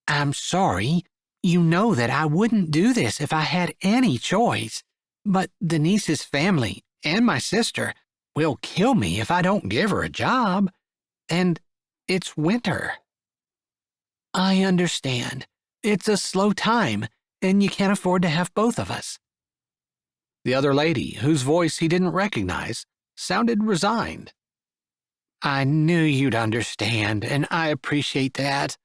"I'm sorry. You know that I wouldn't do this if I had any choice. But Denise's family and my sister will kill me if I don't give her a job. And it's winter." "I understand. It's a slow time, and you can't afford to have both of us." The other lady, whose voice he didn't recognize, sounded resigned. "I knew you'd understand, and I appreciate that."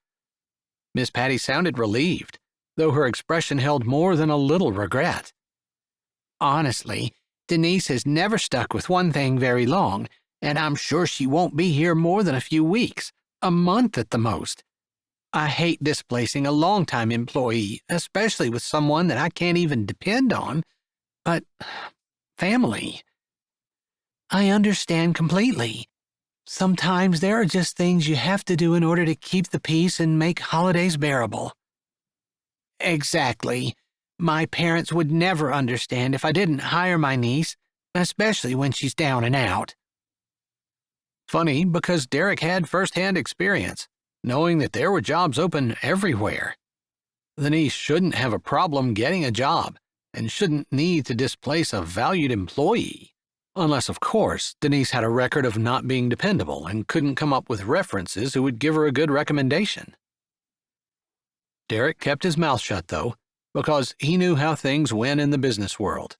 Miss Patty sounded relieved, though her expression held more than a little regret. "Honestly, Denise has never stuck with one thing very long, and I'm sure she won't be here more than a few weeks, a month at the most. I hate displacing a long-time employee, especially with someone that I can't even depend on, but family. I understand completely. Sometimes there are just things you have to do in order to keep the peace and make holidays bearable." "Exactly. My parents would never understand if I didn't hire my niece, especially when she's down and out." Funny, because Derek had first-hand experience, knowing that there were jobs open everywhere. The niece shouldn't have a problem getting a job and shouldn't need to displace a valued employee. Unless, of course, Denise had a record of not being dependable and couldn't come up with references who would give her a good recommendation. Derek kept his mouth shut, though, because he knew how things went in the business world.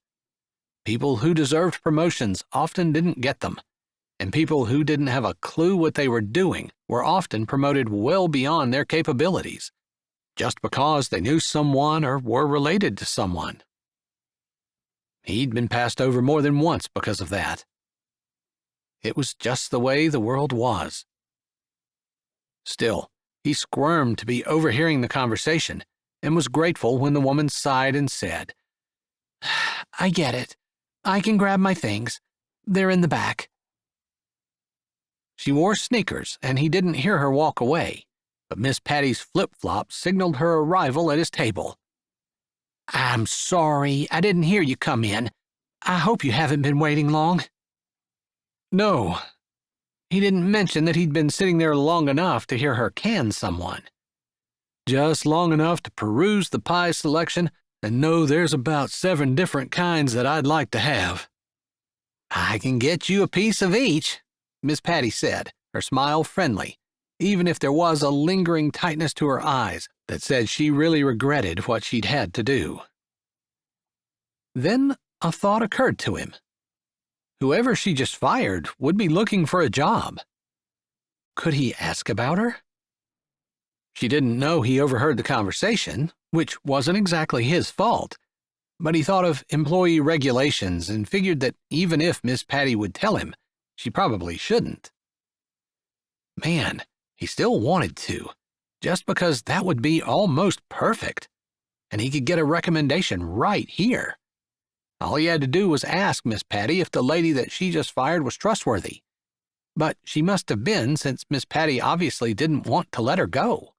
People who deserved promotions often didn't get them, and people who didn't have a clue what they were doing were often promoted well beyond their capabilities, just because they knew someone or were related to someone. He'd been passed over more than once because of that. It was just the way the world was. Still, he squirmed to be overhearing the conversation and was grateful when the woman sighed and said, I get it. I can grab my things. They're in the back. She wore sneakers, and he didn't hear her walk away, but Miss Patty's flip-flops signaled her arrival at his table. I'm sorry, I didn't hear you come in. I hope you haven't been waiting long. No. He didn't mention that he'd been sitting there long enough to hear her can someone. Just long enough to peruse the pie selection and know there's about 7 different kinds that I'd like to have. I can get you a piece of each, Miss Patty said, her smile friendly, even if there was a lingering tightness to her eyes that said she really regretted what she'd had to do. Then a thought occurred to him. Whoever she just fired would be looking for a job. Could he ask about her? She didn't know he overheard the conversation, which wasn't exactly his fault, but he thought of employee regulations and figured that even if Miss Patty would tell him, she probably shouldn't. Man, he still wanted to, just because that would be almost perfect, and he could get a recommendation right here. All he had to do was ask Miss Patty if the lady that she just fired was trustworthy. But she must have been, since Miss Patty obviously didn't want to let her go.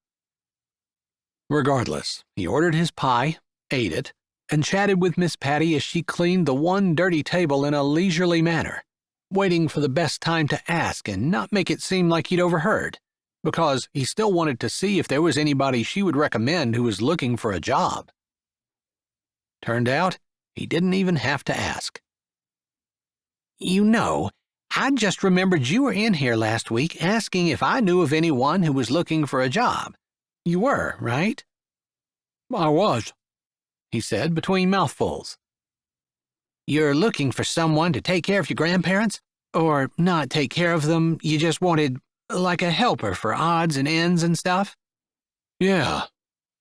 Regardless, he ordered his pie, ate it, and chatted with Miss Patty as she cleaned the one dirty table in a leisurely manner, waiting for the best time to ask and not make it seem like he'd overheard, because he still wanted to see if there was anybody she would recommend who was looking for a job. Turned out, he didn't even have to ask. You know, I just remembered you were in here last week asking if I knew of anyone who was looking for a job. You were, right? I was, he said between mouthfuls. You're looking for someone to take care of your grandparents? Or not take care of them, you just wanted, like a helper for odds and ends and stuff? Yeah.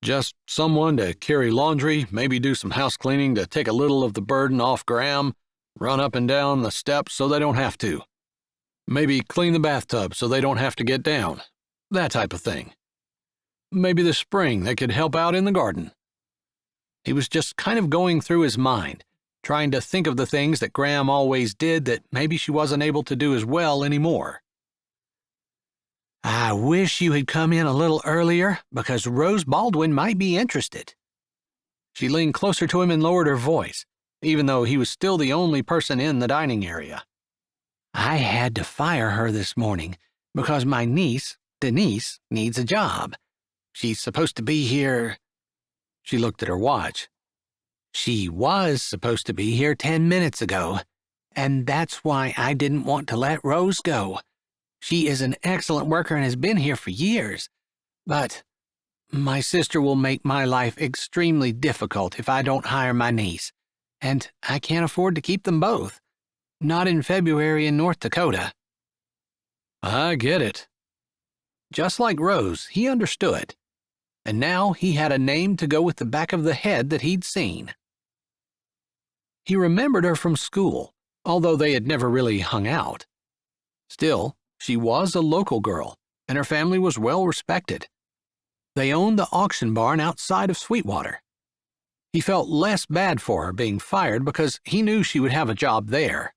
Just someone to carry laundry, maybe do some house cleaning to take a little of the burden off Graham, run up and down the steps so they don't have to. Maybe clean the bathtub so they don't have to get down. That type of thing. Maybe this spring they could help out in the garden. He was just kind of going through his mind, trying to think of the things that Graham always did that maybe she wasn't able to do as well anymore. I wish you had come in a little earlier, because Rose Baldwin might be interested. She leaned closer to him and lowered her voice, even though he was still the only person in the dining area. I had to fire her this morning because my niece, Denise, needs a job. She's supposed to be here. She looked at her watch. She was supposed to be here 10 minutes ago, and that's why I didn't want to let Rose go. She is an excellent worker and has been here for years, but my sister will make my life extremely difficult if I don't hire my niece, and I can't afford to keep them both. Not in February in North Dakota. I get it. Just like Rose, he understood, and now he had a name to go with the back of the head that he'd seen. He remembered her from school, although they had never really hung out. Still, she was a local girl, and her family was well respected. They owned the auction barn outside of Sweetwater. He felt less bad for her being fired because he knew she would have a job there.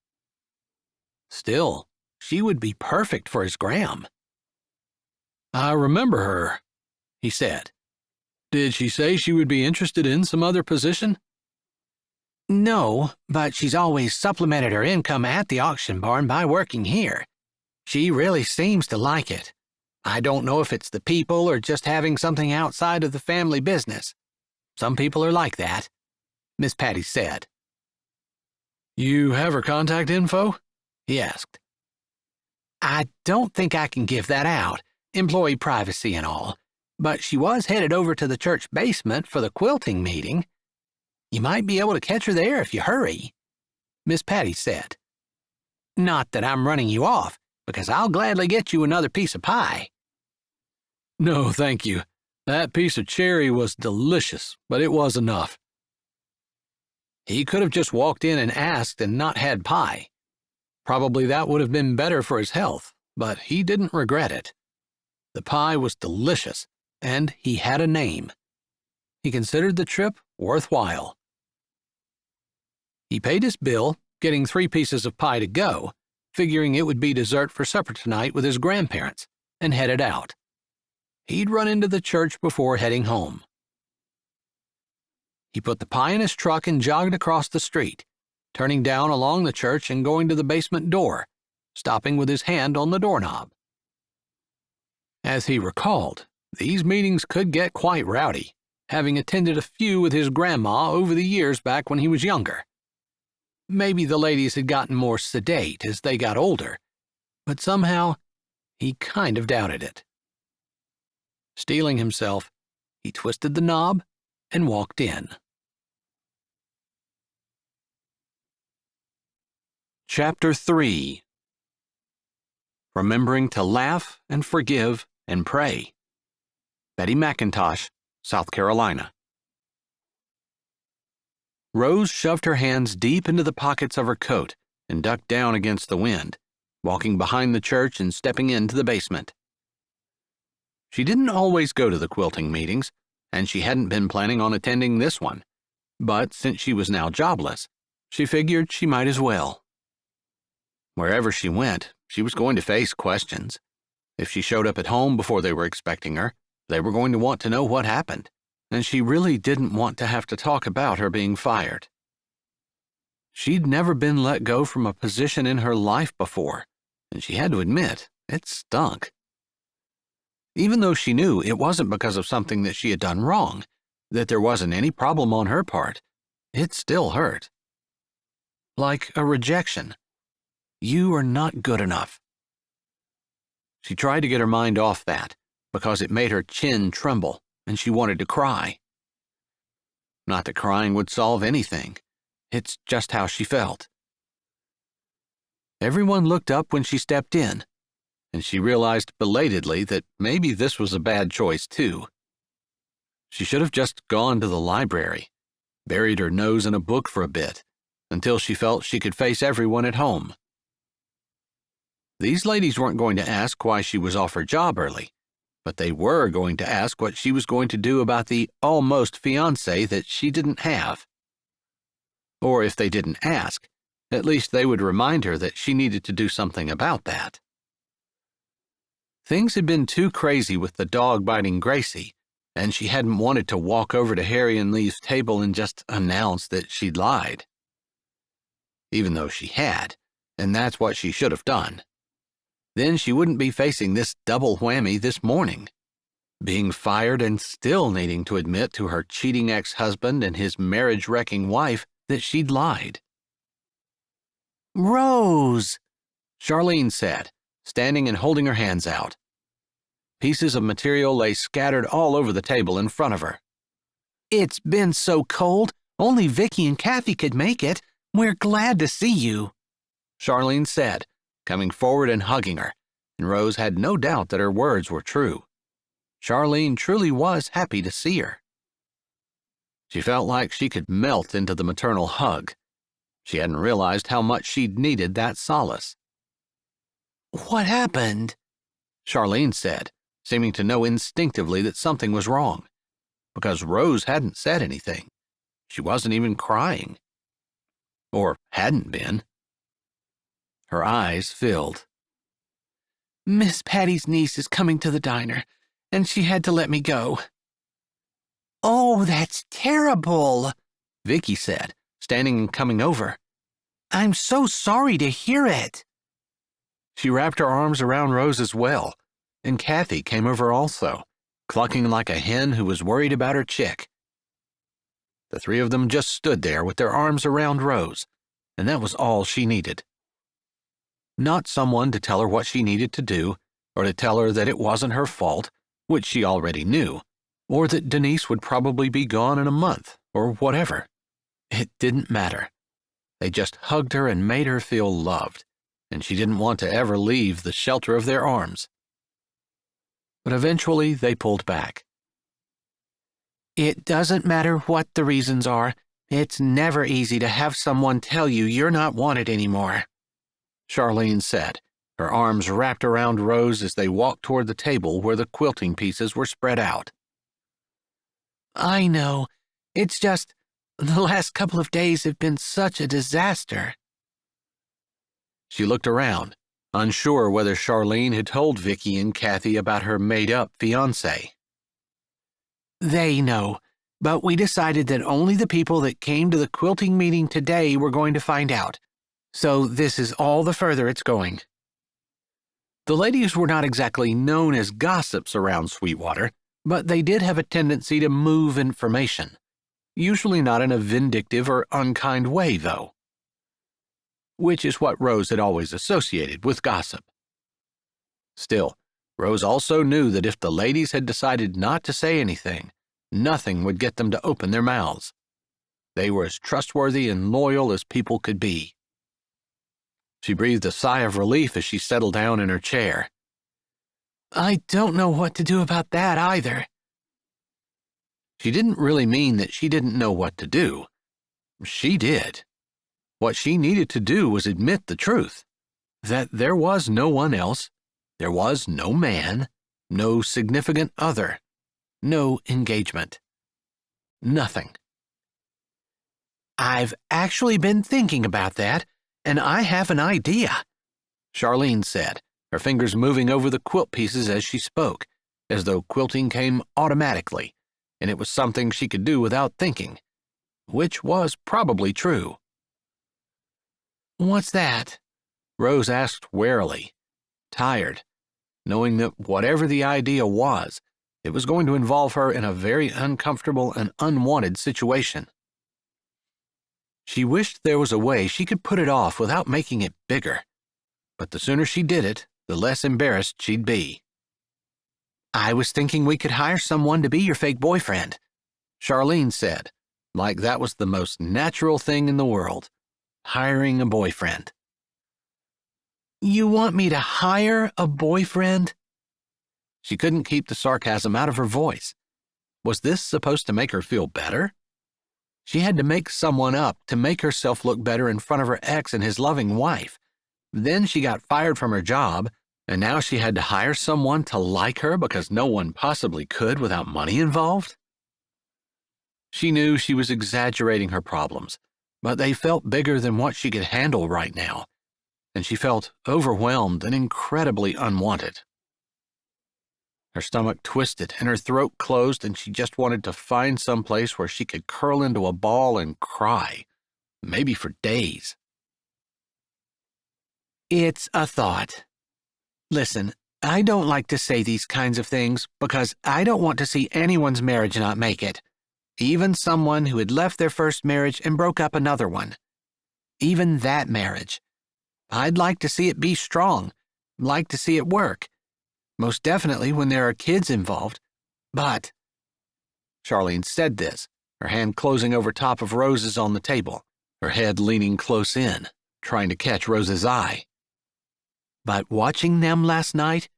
Still, she would be perfect for his Graham. I remember her, he said. Did she say she would be interested in some other position? No, but she's always supplemented her income at the auction barn by working here. She really seems to like it. I don't know if it's the people or just having something outside of the family business. Some people are like that, Miss Patty said. You have her contact info? He asked. I don't think I can give that out, employee privacy and all, but she was headed over to the church basement for the quilting meeting. You might be able to catch her there if you hurry, Miss Patty said. Not that I'm running you off, because I'll gladly get you another piece of pie. No, thank you. That piece of cherry was delicious, but it was enough. He could have just walked in and asked and not had pie. Probably that would have been better for his health, but he didn't regret it. The pie was delicious, and he had a name. He considered the trip worthwhile. He paid his bill, getting 3 pieces of pie to go, figuring it would be dessert for supper tonight with his grandparents, and headed out. He'd run into the church before heading home. He put the pie in his truck and jogged across the street, turning down along the church and going to the basement door, stopping with his hand on the doorknob. As he recalled, these meetings could get quite rowdy, having attended a few with his grandma over the years back when he was younger. Maybe the ladies had gotten more sedate as they got older, but somehow he kind of doubted it. Steeling himself, he twisted the knob and walked in. Chapter 3. Remembering to laugh and forgive and pray. Betty McIntosh, South Carolina. Rose shoved her hands deep into the pockets of her coat and ducked down against the wind, walking behind the church and stepping into the basement. She didn't always go to the quilting meetings, and she hadn't been planning on attending this one, but since she was now jobless, she figured she might as well. Wherever she went, she was going to face questions. If she showed up at home before they were expecting her, they were going to want to know what happened, and she really didn't want to have to talk about her being fired. She'd never been let go from a position in her life before, and she had to admit, it stunk. Even though she knew it wasn't because of something that she had done wrong, that there wasn't any problem on her part, it still hurt. Like a rejection. You are not good enough. She tried to get her mind off that, because it made her chin tremble, and she wanted to cry. Not that crying would solve anything. It's just how she felt. Everyone looked up when she stepped in, and she realized belatedly that maybe this was a bad choice too. She should have just gone to the library, buried her nose in a book for a bit, until she felt she could face everyone at home. These ladies weren't going to ask why she was off her job early, but they were going to ask what she was going to do about the almost fiancé that she didn't have. Or if they didn't ask, at least they would remind her that she needed to do something about that. Things had been too crazy with the dog biting Gracie, and she hadn't wanted to walk over to Harry and Lee's table and just announce that she'd lied. Even though she had, and that's what she should have done. Then she wouldn't be facing this double whammy this morning, being fired and still needing to admit to her cheating ex-husband and his marriage-wrecking wife that she'd lied. Rose, Charlene said, standing and holding her hands out. Pieces of material lay scattered all over the table in front of her. it's been so cold, only Vicky and Kathy could make it. We're glad to see you, Charlene said, coming forward and hugging her, and Rose had no doubt that her words were true. Charlene truly was happy to see her. She felt like she could melt into the maternal hug. She hadn't realized how much she'd needed that solace. What happened? Charlene said, seeming to know instinctively that something was wrong, because Rose hadn't said anything. She wasn't even crying. Or hadn't been. Her eyes filled. Miss Patty's niece is coming to the diner, and she had to let me go. Oh, that's terrible, Vicky said, standing and coming over. I'm so sorry to hear it. She wrapped her arms around Rose as well, and Kathy came over also, clucking like a hen who was worried about her chick. The three of them just stood there with their arms around Rose, and that was all she needed. Not someone to tell her what she needed to do, or to tell her that it wasn't her fault, which she already knew, or that Denise would probably be gone in a month, or whatever. It didn't matter. They just hugged her and made her feel loved, and she didn't want to ever leave the shelter of their arms. But eventually they pulled back. It doesn't matter what the reasons are. It's never easy to have someone tell you you're not wanted anymore, Charlene said, her arms wrapped around Rose as they walked toward the table where the quilting pieces were spread out. I know. It's just, The last couple of days have been such a disaster. She looked around, unsure whether Charlene had told Vicky and Kathy about her made-up fiancé. They know, but we decided that only the people that came to the quilting meeting today were going to find out. So this is all the further it's going. The ladies were not exactly known as gossips around Sweetwater, but they did have a tendency to move information. Usually not in a vindictive or unkind way, though. Which is what Rose had always associated with gossip. Still, Rose also knew that if the ladies had decided not to say anything, nothing would get them to open their mouths. They were as trustworthy and loyal as people could be. She breathed a sigh of relief as she settled down in her chair. I don't know what to do about that either. She didn't really mean that she didn't know what to do. She did. What she needed to do was admit the truth, that there was no one else, there was no man, no significant other, no engagement. Nothing. I've actually been thinking about that, and I have an idea, Charlene said, her fingers moving over the quilt pieces as she spoke, as though quilting came automatically, and it was something she could do without thinking, which was probably true. What's that? Rose asked warily, tired, knowing that whatever the idea was, it was going to involve her in a very uncomfortable and unwanted situation. She wished there was a way she could put it off without making it bigger, but the sooner she did it, the less embarrassed she'd be. I was thinking we could hire someone to be your fake boyfriend, Charlene said, like that was the most natural thing in the world, hiring a boyfriend. You want me to hire a boyfriend? She couldn't keep the sarcasm out of her voice. Was this supposed to make her feel better? She had to make someone up to make herself look better in front of her ex and his loving wife. Then she got fired from her job, and now she had to hire someone to like her because no one possibly could without money involved? She knew she was exaggerating her problems, but they felt bigger than what she could handle right now, and she felt overwhelmed and incredibly unwanted. Her stomach twisted and her throat closed, and she just wanted to find some place where she could curl into a ball and cry, maybe for days. It's a thought. Listen, I don't like to say these kinds of things because I don't want to see anyone's marriage not make it, even someone who had left their first marriage and broke up another one. Even that marriage. I'd like to see it be strong, like to see it work. Most definitely when there are kids involved. But, Charlene said this, her hand closing over top of Rose's on the table, her head leaning close in, trying to catch Rose's eye. But watching them last night,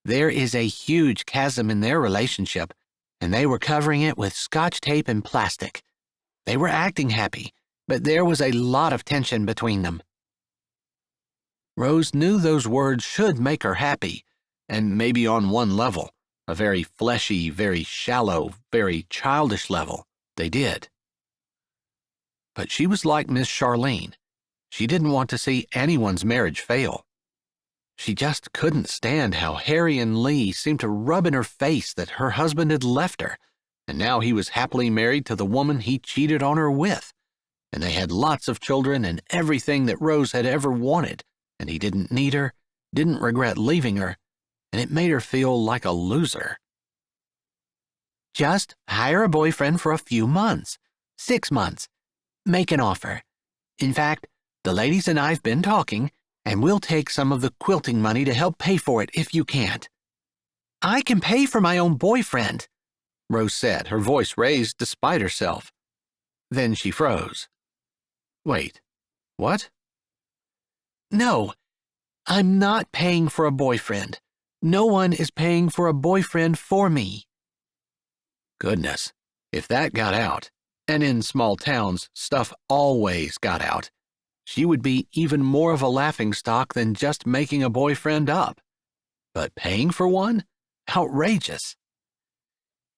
there is a huge chasm in their relationship, and they were covering it with Scotch tape and plastic. They were acting happy, but there was a lot of tension between them. Rose knew those words should make her happy, and maybe on one level, a very fleshy, very shallow, very childish level, they did. But she was like Miss Charlene. She didn't want to see anyone's marriage fail. She just couldn't stand how Harry and Lee seemed to rub in her face that her husband had left her, and now he was happily married to the woman he cheated on her with, and they had lots of children and everything that Rose had ever wanted, and he didn't need her, didn't regret leaving her, and it made her feel like a loser. Just hire a boyfriend for a few months, 6 months. Make an offer. In fact, the ladies and I've been talking, and we'll take some of the quilting money to help pay for it if you can't. I can pay for my own boyfriend, Rose said, her voice raised despite herself. Then she froze. Wait, what? No, I'm not paying for a boyfriend. No one is paying for a boyfriend for me. Goodness, if that got out, and in small towns, stuff always got out, she would be even more of a laughingstock than just making a boyfriend up. But paying for one? Outrageous.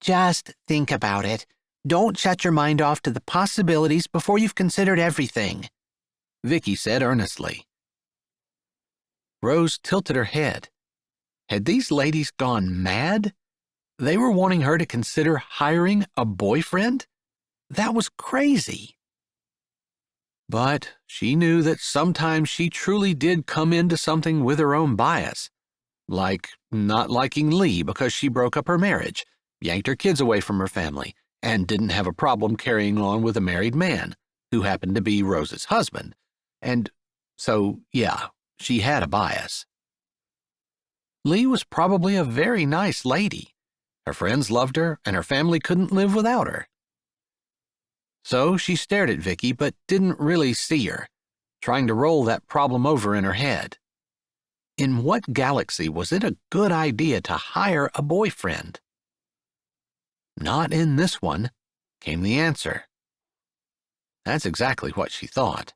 Just think about it. Don't shut your mind off to the possibilities before you've considered everything," Vicky said earnestly. Rose tilted her head. Had these ladies gone mad? They were wanting her to consider hiring a boyfriend? That was crazy. But she knew that sometimes she truly did come into something with her own bias, like not liking Lee because she broke up her marriage, yanked her kids away from her family, and didn't have a problem carrying on with a married man, who happened to be Rose's husband. And so, yeah, she had a bias. Lee was probably a very nice lady. Her friends loved her, and her family couldn't live without her. So she stared at Vicky but didn't really see her, trying to roll that problem over in her head. In what galaxy was it a good idea to hire a boyfriend? Not in this one, came the answer. That's exactly what she thought.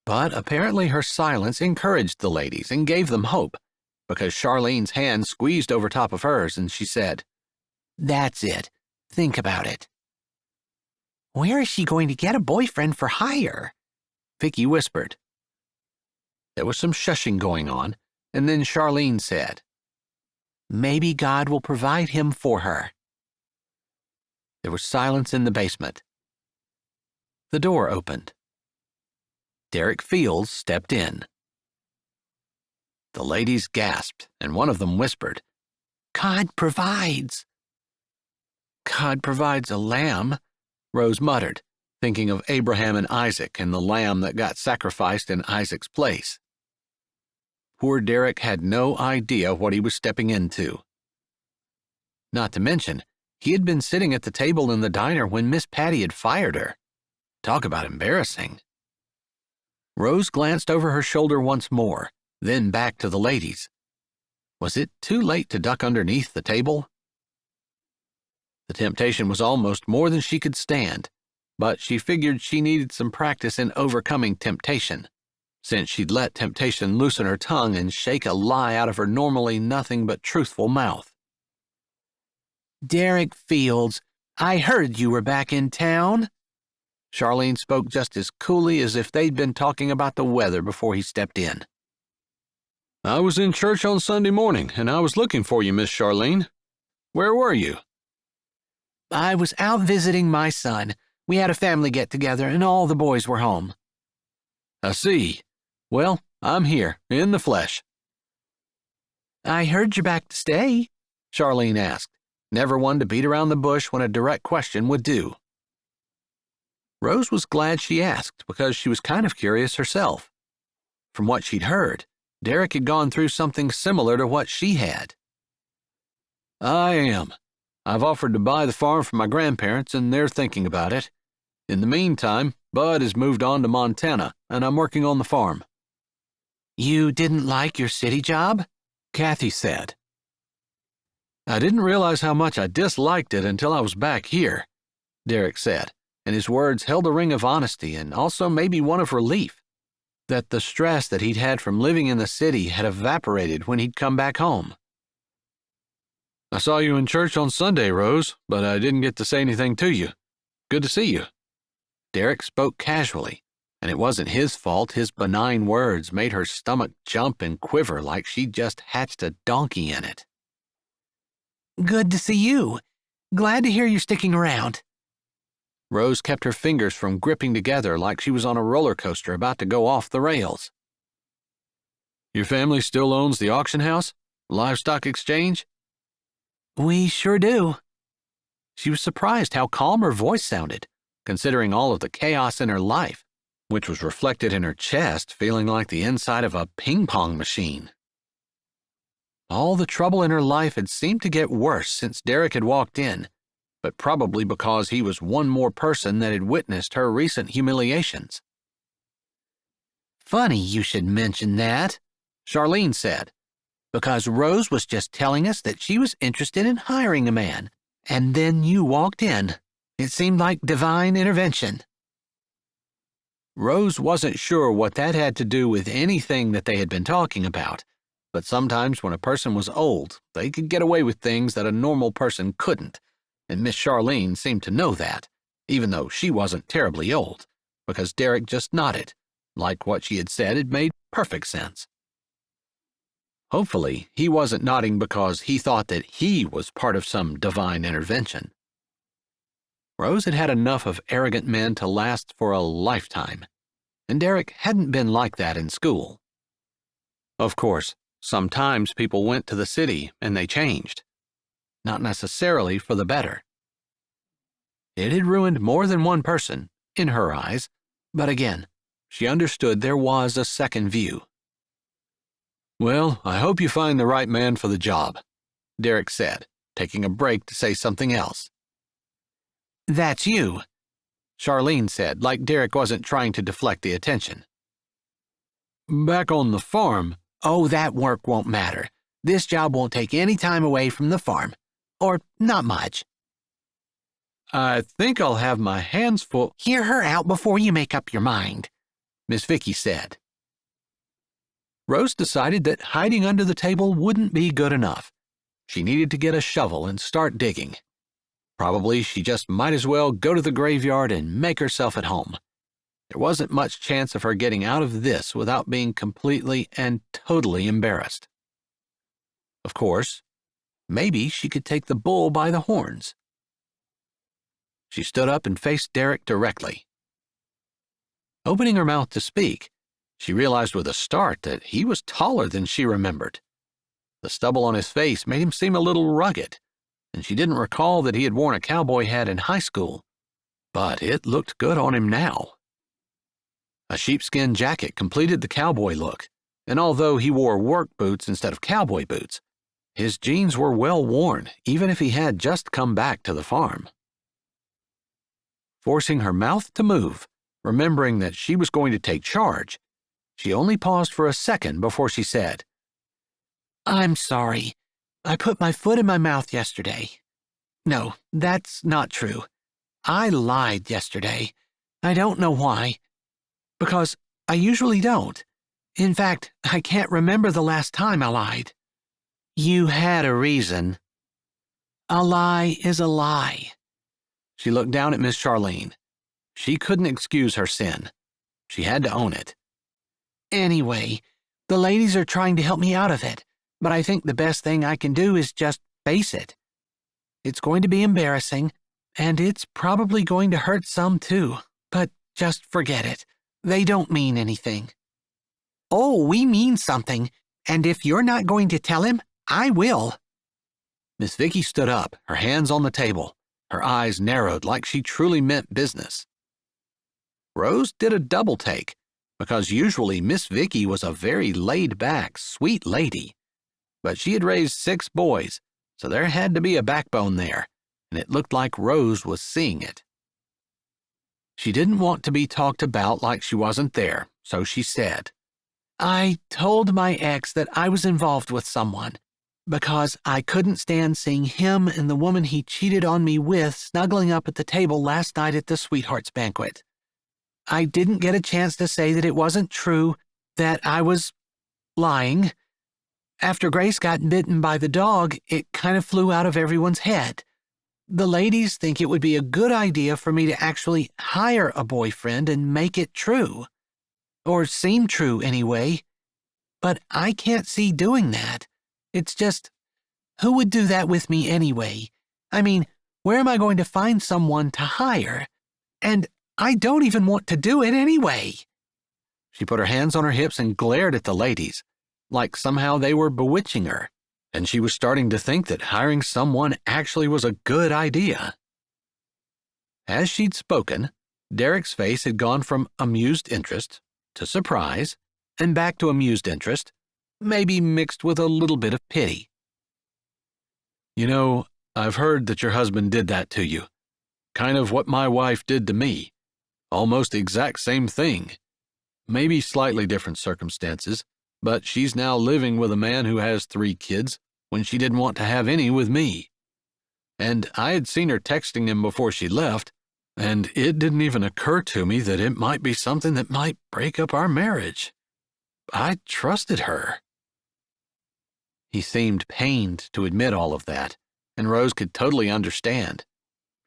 But apparently her silence encouraged the ladies and gave them hope, because Charlene's hand squeezed over top of hers and she said, "That's it. Think about it." "Where is she going to get a boyfriend for hire?" Vicky whispered. There was some shushing going on, and then Charlene said, "Maybe God will provide him for her." There was silence in the basement. The door opened. Derek Fields stepped in. The ladies gasped, and one of them whispered, "God provides." "God provides a lamb," Rose muttered, thinking of Abraham and Isaac and the lamb that got sacrificed in Isaac's place. Poor Derek had no idea what he was stepping into. Not to mention, he had been sitting at the table in the diner when Miss Patty had fired her. Talk about embarrassing. Rose glanced over her shoulder once more, then back to the ladies. Was it too late to duck underneath the table? The temptation was almost more than she could stand, but she figured she needed some practice in overcoming temptation, since she'd let temptation loosen her tongue and shake a lie out of her normally nothing but truthful mouth. "Derek Fields, I heard you were back in town." Charlene spoke just as coolly as if they'd been talking about the weather before he stepped in. "I was in church on Sunday morning, and I was looking for you, Miss Charlene. Where were you?" "I was out visiting my son. We had a family get-together, and all the boys were home." "I see. Well, I'm here, in the flesh." "I heard you're back to stay," Charlene asked, never one to beat around the bush when a direct question would do. Rose was glad she asked because she was kind of curious herself. From what she'd heard, Derek had gone through something similar to what she had. "I am. I've offered to buy the farm from my grandparents, and they're thinking about it. In the meantime, Bud has moved on to Montana, and I'm working on the farm." "You didn't like your city job?" Kathy said. "I didn't realize how much I disliked it until I was back here," Derek said, and his words held a ring of honesty and also maybe one of relief, that the stress that he'd had from living in the city had evaporated when he'd come back home. "I saw you in church on Sunday, Rose, but I didn't get to say anything to you. Good to see you." Derek spoke casually, and it wasn't his fault his benign words made her stomach jump and quiver like she'd just hatched a donkey in it. "Good to see you. Glad to hear you're sticking around." Rose kept her fingers from gripping together like she was on a roller coaster about to go off the rails. "Your family still owns the auction house? Livestock exchange?" "We sure do." She was surprised how calm her voice sounded, considering all of the chaos in her life, which was reflected in her chest feeling like the inside of a ping-pong machine. All the trouble in her life had seemed to get worse since Derek had walked in, but probably because he was one more person that had witnessed her recent humiliations. "Funny you should mention that," Charlene said. "because Rose was just telling us that she was interested in hiring a man, and then you walked in. It seemed like divine intervention." Rose wasn't sure what that had to do with anything that they had been talking about, but sometimes when a person was old, they could get away with things that a normal person couldn't, and Miss Charlene seemed to know that, even though she wasn't terribly old, because Derek just nodded, like what she had said had made perfect sense. Hopefully, he wasn't nodding because he thought that he was part of some divine intervention. Rose had had enough of arrogant men to last for a lifetime, and Derek hadn't been like that in school. Of course, sometimes people went to the city and they changed, not necessarily for the better. It had ruined more than one person, in her eyes, but again, she understood there was a second view. "Well, I hope you find the right man for the job," Derek said, taking a break to say something else. "That's you," Charlene said, like Derek wasn't trying to deflect the attention. "Back on the farm." "Oh, that work won't matter. This job won't take any time away from the farm. Or not much." "I think I'll have my hands full." "Hear her out before you make up your mind," Miss Vicky said. Rose decided that hiding under the table wouldn't be good enough. She needed to get a shovel and start digging. Probably she just might as well go to the graveyard and make herself at home. There wasn't much chance of her getting out of this without being completely and totally embarrassed. Of course, maybe she could take the bull by the horns. She stood up and faced Derek directly. Opening her mouth to speak, she realized with a start that he was taller than she remembered. The stubble on his face made him seem a little rugged, and she didn't recall that he had worn a cowboy hat in high school, but it looked good on him now. A sheepskin jacket completed the cowboy look, and although he wore work boots instead of cowboy boots, his jeans were well worn even if he had just come back to the farm. Forcing her mouth to move, remembering that she was going to take charge, she only paused for a second before she said, "I'm sorry. I put my foot in my mouth yesterday. No, that's not true. I lied yesterday. I don't know why. Because I usually don't. In fact, I can't remember the last time I lied." "You had a reason." "A lie is a lie." She looked down at Miss Charlene. She couldn't excuse her sin. She had to own it. "Anyway, the ladies are trying to help me out of it, but I think the best thing I can do is just face it. It's going to be embarrassing, and it's probably going to hurt some too, but just forget it. They don't mean anything." "Oh, we mean something, and if you're not going to tell him, I will." Miss Vicky stood up, her hands on the table, her eyes narrowed like she truly meant business. Rose did a double take, because usually Miss Vicky was a very laid-back, sweet lady. But she had raised 6 boys, so there had to be a backbone there, and it looked like Rose was seeing it. She didn't want to be talked about like she wasn't there, so she said, "I told my ex that I was involved with someone, because I couldn't stand seeing him and the woman he cheated on me with snuggling up at the table last night at the Sweethearts Banquet. I didn't get a chance to say that it wasn't true, that I was lying. After Grace got bitten by the dog, it kind of flew out of everyone's head. The ladies think it would be a good idea for me to actually hire a boyfriend and make it true. Or seem true, anyway. But I can't see doing that. It's just, who would do that with me anyway? I mean, where am I going to find someone to hire? And I don't even want to do it anyway." She put her hands on her hips and glared at the ladies, like somehow they were bewitching her, and she was starting to think that hiring someone actually was a good idea. As she'd spoken, Derek's face had gone from amused interest to surprise, and back to amused interest, maybe mixed with a little bit of pity. "You know, I've heard that your husband did that to you. Kind of what my wife did to me. Almost the exact same thing. Maybe slightly different circumstances, but she's now living with a man who has 3 kids when she didn't want to have any with me. And I had seen her texting him before she left, and it didn't even occur to me that it might be something that might break up our marriage. I trusted her." He seemed pained to admit all of that, and Rose could totally understand.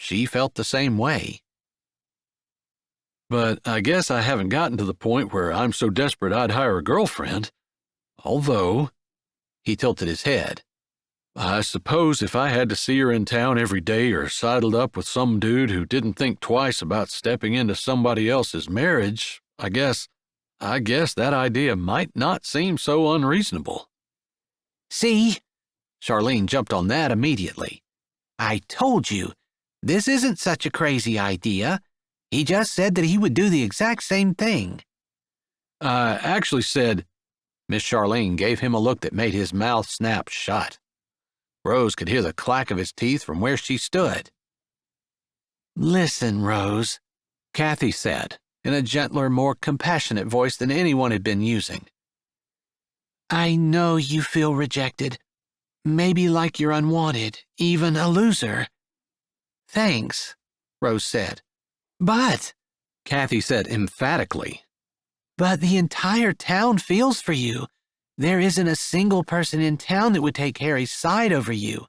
She felt the same way. But I guess I haven't gotten to the point where I'm so desperate I'd hire a girlfriend. Although, he tilted his head, I suppose if I had to see her in town every day or sidled up with some dude who didn't think twice about stepping into somebody else's marriage, I guess that idea might not seem so unreasonable. See? Charlene jumped on that immediately. I told you, this isn't such a crazy idea. He just said that he would do the exact same thing. I actually said, Miss Charlene gave him a look that made his mouth snap shut. Rose could hear the clack of his teeth from where she stood. Listen, Rose, Kathy said, in a gentler, more compassionate voice than anyone had been using. I know you feel rejected. Maybe like you're unwanted, even a loser. Thanks, Rose said. But, Kathy said emphatically, but the entire town feels for you. There isn't a single person in town that would take Harry's side over you.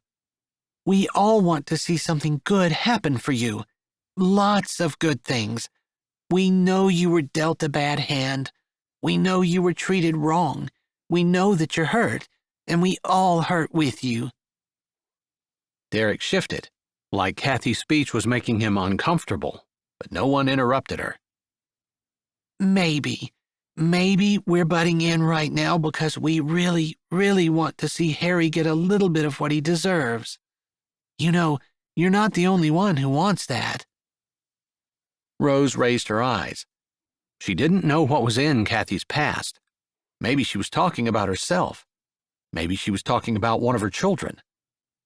We all want to see something good happen for you. Lots of good things. We know you were dealt a bad hand. We know you were treated wrong. We know that you're hurt, and we all hurt with you. Derek shifted, like Kathy's speech was making him uncomfortable, but no one interrupted her. Maybe we're butting in right now because we really, really want to see Harry get a little bit of what he deserves. You know, you're not the only one who wants that. Rose raised her eyes. She didn't know what was in Kathy's past. Maybe she was talking about herself. Maybe she was talking about one of her children.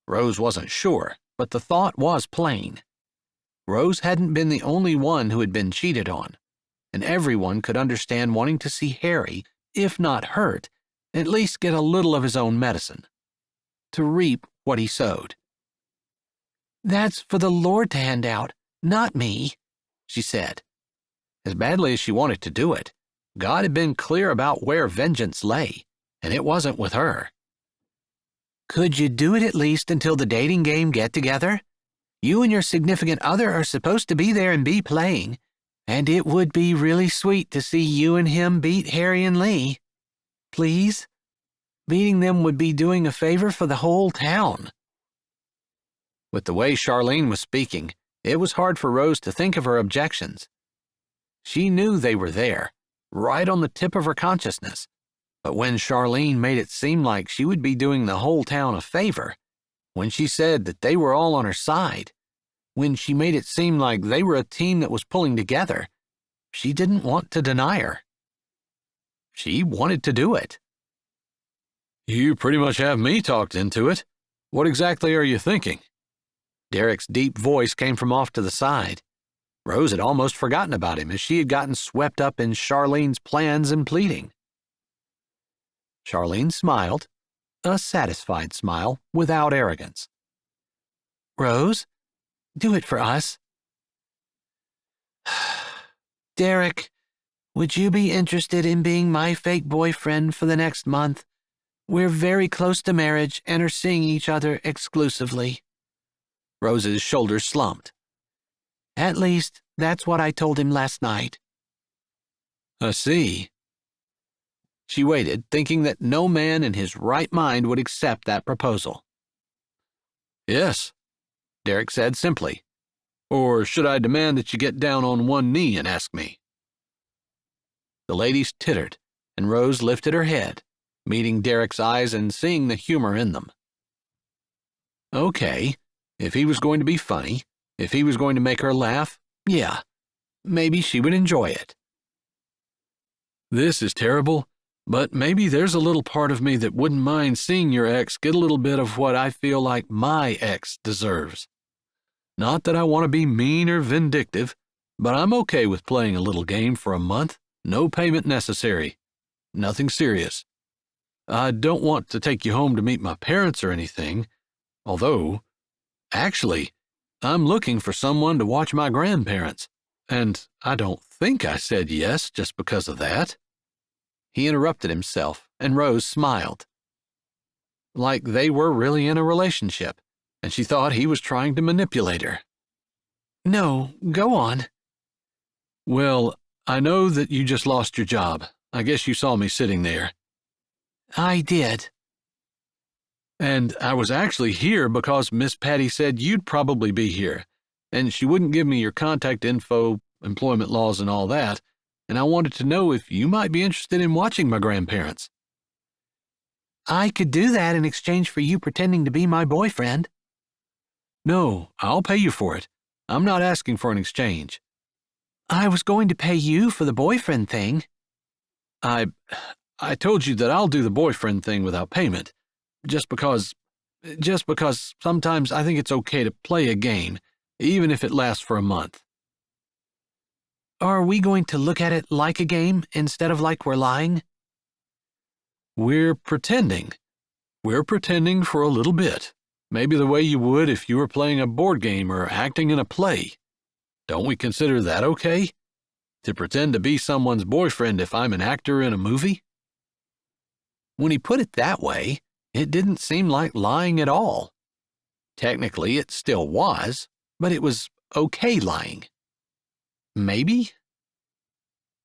Rose wasn't sure, but the thought was plain. Rose hadn't been the only one who had been cheated on, and everyone could understand wanting to see Harry, if not hurt, at least get a little of his own medicine, to reap what he sowed. That's for the Lord to hand out, not me, she said. As badly as she wanted to do it, God had been clear about where vengeance lay, and it wasn't with her. Could you do it at least until the dating game get-together? You and your significant other are supposed to be there and be playing, and it would be really sweet to see you and him beat Harry and Lee. Please? Beating them would be doing a favor for the whole town. With the way Charlene was speaking, it was hard for Rose to think of her objections. She knew they were there, right on the tip of her consciousness, but when Charlene made it seem like she would be doing the whole town a favor, when she said that they were all on her side, when she made it seem like they were a team that was pulling together, she didn't want to deny her. She wanted to do it. You pretty much have me talked into it. What exactly are you thinking? Derek's deep voice came from off to the side. Rose had almost forgotten about him as she had gotten swept up in Charlene's plans and pleading. Charlene smiled, a satisfied smile without arrogance. Rose, do it for us. Derek, would you be interested in being my fake boyfriend for the next month? We're very close to marriage and are seeing each other exclusively. Rose's shoulders slumped. At least, that's what I told him last night. I see. She waited, thinking that no man in his right mind would accept that proposal. Yes, Derek said simply. Or should I demand that you get down on one knee and ask me? The ladies tittered, and Rose lifted her head, meeting Derek's eyes and seeing the humor in them. Okay, if he was going to be funny, if he was going to make her laugh, yeah, maybe she would enjoy it. This is terrible, but maybe there's a little part of me that wouldn't mind seeing your ex get a little bit of what I feel like my ex deserves. Not that I want to be mean or vindictive, but I'm okay with playing a little game for a month, no payment necessary. Nothing serious. I don't want to take you home to meet my parents or anything, although, actually, I'm looking for someone to watch my grandparents, and I don't think I said yes just because of that. He interrupted himself, and Rose smiled. Like they were really in a relationship, and she thought he was trying to manipulate her. No, go on. Well, I know that you just lost your job. I guess you saw me sitting there. I did. And I was actually here because Miss Patty said you'd probably be here, and she wouldn't give me your contact info, employment laws, and all that, and I wanted to know if you might be interested in watching my grandparents. I could do that in exchange for you pretending to be my boyfriend. No, I'll pay you for it. I'm not asking for an exchange. I was going to pay you for the boyfriend thing. I told you that I'll do the boyfriend thing without payment, just because sometimes I think it's okay to play a game, even if it lasts for a month. Are we going to look at it like a game instead of like we're lying? We're pretending. We're pretending for a little bit, maybe the way you would if you were playing a board game or acting in a play. Don't we consider that okay? To pretend to be someone's boyfriend if I'm an actor in a movie? When he put it that way, it didn't seem like lying at all. Technically, it still was, but it was okay lying. Maybe?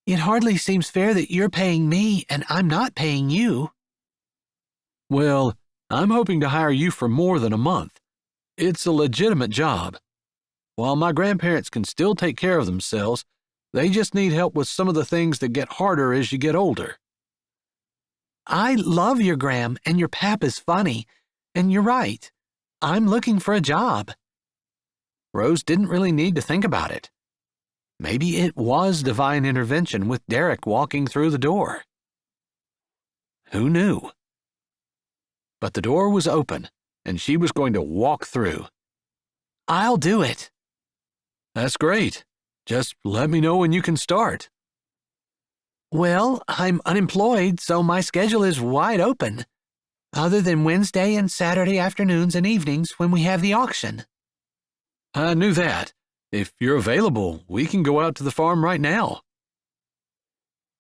It hardly seems fair that you're paying me and I'm not paying you. Well, I'm hoping to hire you for more than a month. It's a legitimate job. While my grandparents can still take care of themselves, they just need help with some of the things that get harder as you get older. I love your Gram, and your pap is funny. And you're right. I'm looking for a job. Rose didn't really need to think about it. Maybe it was divine intervention with Derek walking through the door. Who knew? But the door was open, and she was going to walk through. I'll do it. That's great. Just let me know when you can start. Well, I'm unemployed, so my schedule is wide open, other than Wednesday and Saturday afternoons and evenings when we have the auction. I knew that. If you're available, we can go out to the farm right now.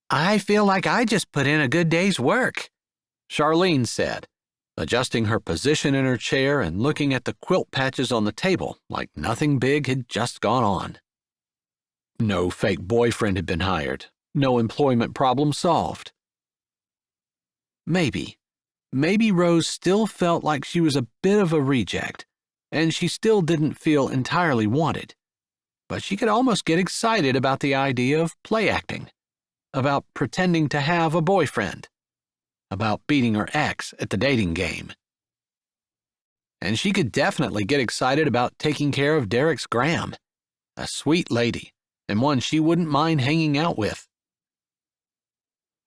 I feel like I just put in a good day's work, Charlene said, adjusting her position in her chair and looking at the quilt patches on the table like nothing big had just gone on. No fake boyfriend had been hired. No employment problem solved. Maybe Rose still felt like she was a bit of a reject, and she still didn't feel entirely wanted. But she could almost get excited about the idea of play acting, about pretending to have a boyfriend, about beating her ex at the dating game. And she could definitely get excited about taking care of Derek's Gram, a sweet lady, and one she wouldn't mind hanging out with.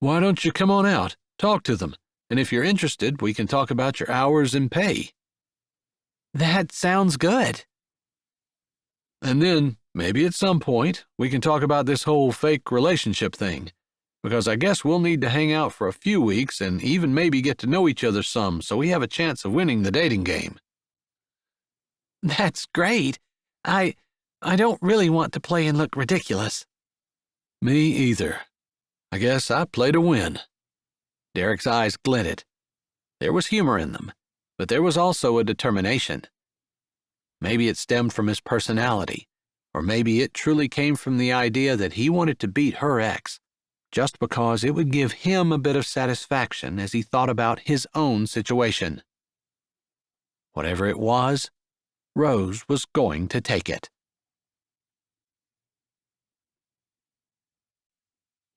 Why don't you come on out, talk to them, and if you're interested, we can talk about your hours and pay. That sounds good. And then, maybe at some point, we can talk about this whole fake relationship thing, because I guess we'll need to hang out for a few weeks and even maybe get to know each other some so we have a chance of winning the dating game. That's great. I don't really want to play and look ridiculous. Me either. I guess I play to win. Derek's eyes glinted. There was humor in them, but there was also a determination. Maybe it stemmed from his personality, or maybe it truly came from the idea that he wanted to beat her ex, just because it would give him a bit of satisfaction as he thought about his own situation. Whatever it was, Rose was going to take it.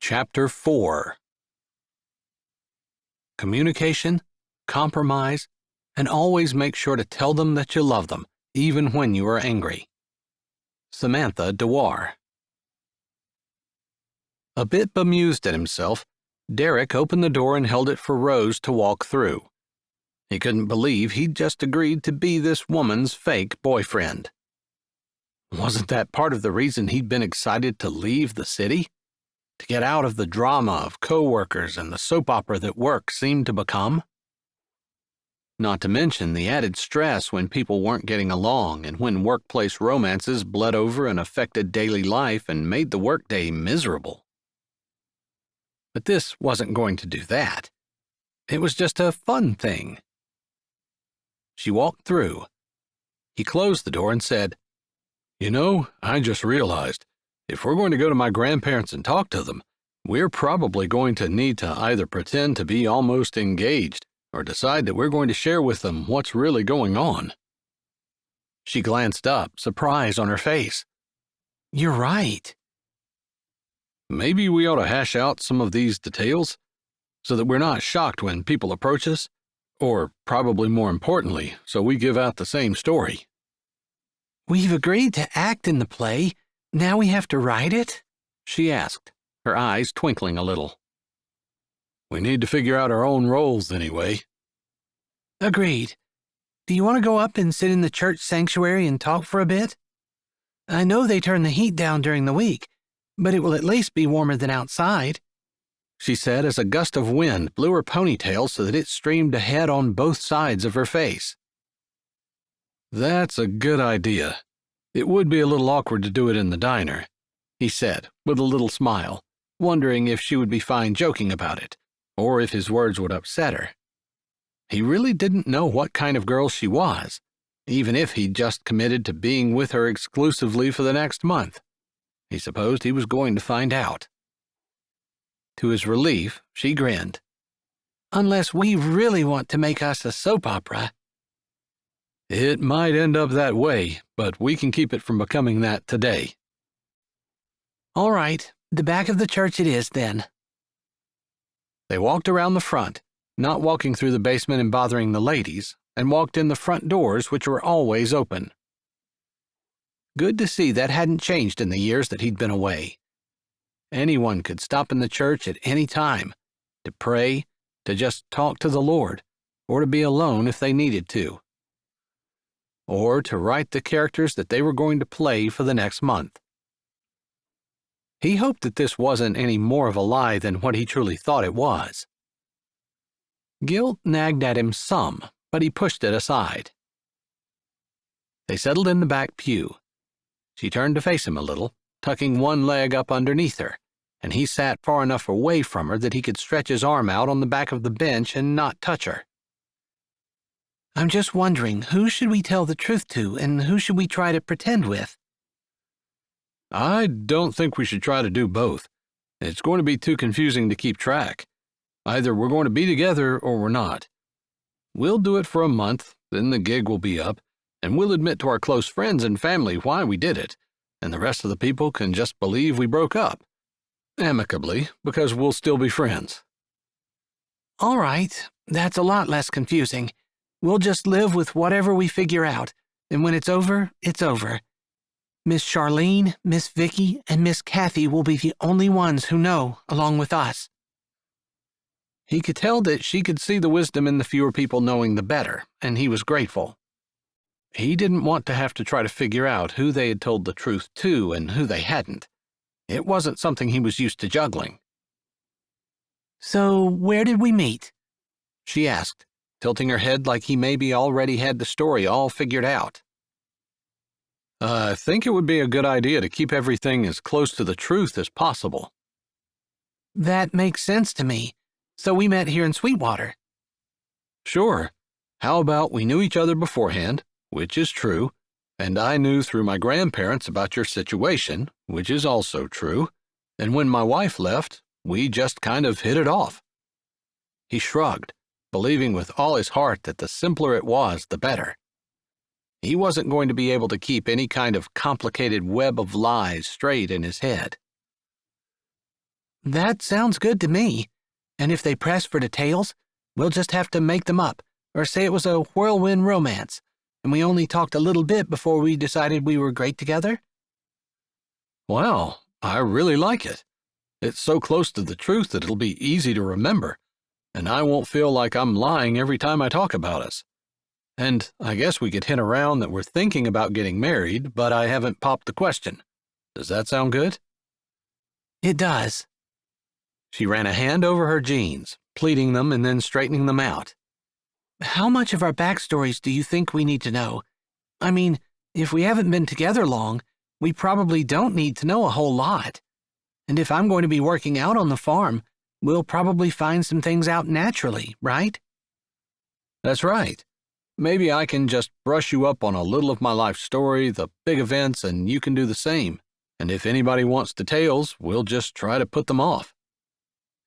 Chapter 4. Communication, compromise, and always make sure to tell them that you love them, even when you are angry. Samantha Dewar. A bit bemused at himself, Derek opened the door and held it for Rose to walk through. He couldn't believe he'd just agreed to be this woman's fake boyfriend. Wasn't that part of the reason he'd been excited to leave the city? To get out of the drama of coworkers and the soap opera that work seemed to become? Not to mention the added stress when people weren't getting along and when workplace romances bled over and affected daily life and made the workday miserable. But this wasn't going to do that. It was just a fun thing. She walked through. He closed the door and said, You know, I just realized, if we're going to go to my grandparents and talk to them, we're probably going to need to either pretend to be almost engaged or decide that we're going to share with them what's really going on. She glanced up, surprise on her face. You're right. Maybe we ought to hash out some of these details so that we're not shocked when people approach us, or probably more importantly, so we give out the same story. We've agreed to act in the play. Now we have to write it? She asked, her eyes twinkling a little. We need to figure out our own roles anyway. Agreed. Do you want to go up and sit in the church sanctuary and talk for a bit? I know they turn the heat down during the week, but it will at least be warmer than outside, she said as a gust of wind blew her ponytail so that it streamed ahead on both sides of her face. That's a good idea. It would be a little awkward to do it in the diner, he said, with a little smile, wondering if she would be fine joking about it, or if his words would upset her. He really didn't know what kind of girl she was, even if he'd just committed to being with her exclusively for the next month. He supposed he was going to find out. To his relief, she grinned. Unless we really want to make us a soap opera. It might end up that way, but we can keep it from becoming that today. All right, the back of the church it is then. They walked around the front, not walking through the basement and bothering the ladies, and walked in the front doors, which were always open. Good to see that hadn't changed in the years that he'd been away. Anyone could stop in the church at any time, to pray, to just talk to the Lord, or to be alone if they needed to, or to write the characters that they were going to play for the next month. He hoped that this wasn't any more of a lie than what he truly thought it was. Guilt nagged at him some, but he pushed it aside. They settled in the back pew. She turned to face him a little, tucking one leg up underneath her, and he sat far enough away from her that he could stretch his arm out on the back of the bench and not touch her. I'm just wondering, who should we tell the truth to and who should we try to pretend with? I don't think we should try to do both. It's going to be too confusing to keep track. Either we're going to be together or we're not. We'll do it for a month, then the gig will be up, and we'll admit to our close friends and family why we did it, and the rest of the people can just believe we broke up. Amicably, because we'll still be friends. All right, that's a lot less confusing. We'll just live with whatever we figure out, and when it's over, it's over. Miss Charlene, Miss Vicky, and Miss Kathy will be the only ones who know, along with us. He could tell that she could see the wisdom in the fewer people knowing the better, and he was grateful. He didn't want to have to try to figure out who they had told the truth to and who they hadn't. It wasn't something he was used to juggling. So, where did we meet? She asked, tilting her head like he maybe already had the story all figured out. I think it would be a good idea to keep everything as close to the truth as possible. That makes sense to me. So we met here in Sweetwater. Sure. How about we knew each other beforehand, which is true, and I knew through my grandparents about your situation, which is also true, and when my wife left, we just kind of hit it off. He shrugged, believing with all his heart that the simpler it was, the better. He wasn't going to be able to keep any kind of complicated web of lies straight in his head. That sounds good to me. And if they press for details, we'll just have to make them up, or say it was a whirlwind romance, and we only talked a little bit before we decided we were great together? Well, I really like it. It's so close to the truth that it'll be easy to remember, and I won't feel like I'm lying every time I talk about us. And I guess we could hint around that we're thinking about getting married, but I haven't popped the question. Does that sound good? It does. She ran a hand over her jeans, pleating them and then straightening them out. How much of our backstories do you think we need to know? I mean, if we haven't been together long, we probably don't need to know a whole lot. And if I'm going to be working out on the farm, we'll probably find some things out naturally, right? That's right. Maybe I can just brush you up on a little of my life story, the big events, and you can do the same. And if anybody wants details, we'll just try to put them off.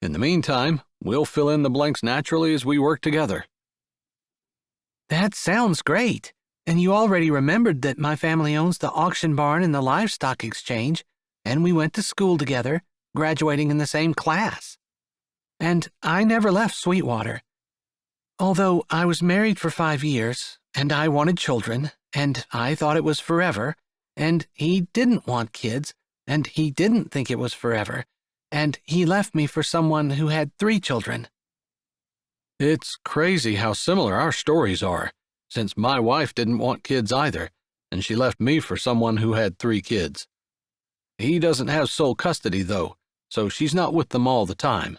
In the meantime, we'll fill in the blanks naturally as we work together." That sounds great. And you already remembered that my family owns the auction barn and the livestock exchange, and we went to school together, graduating in the same class. And I never left Sweetwater. Although I was married for 5 years, and I wanted children, and I thought it was forever, and he didn't want kids, and he didn't think it was forever, and he left me for someone who had 3 children. It's crazy how similar our stories are, since my wife didn't want kids either, and she left me for someone who had 3 kids. He doesn't have sole custody, though, so she's not with them all the time.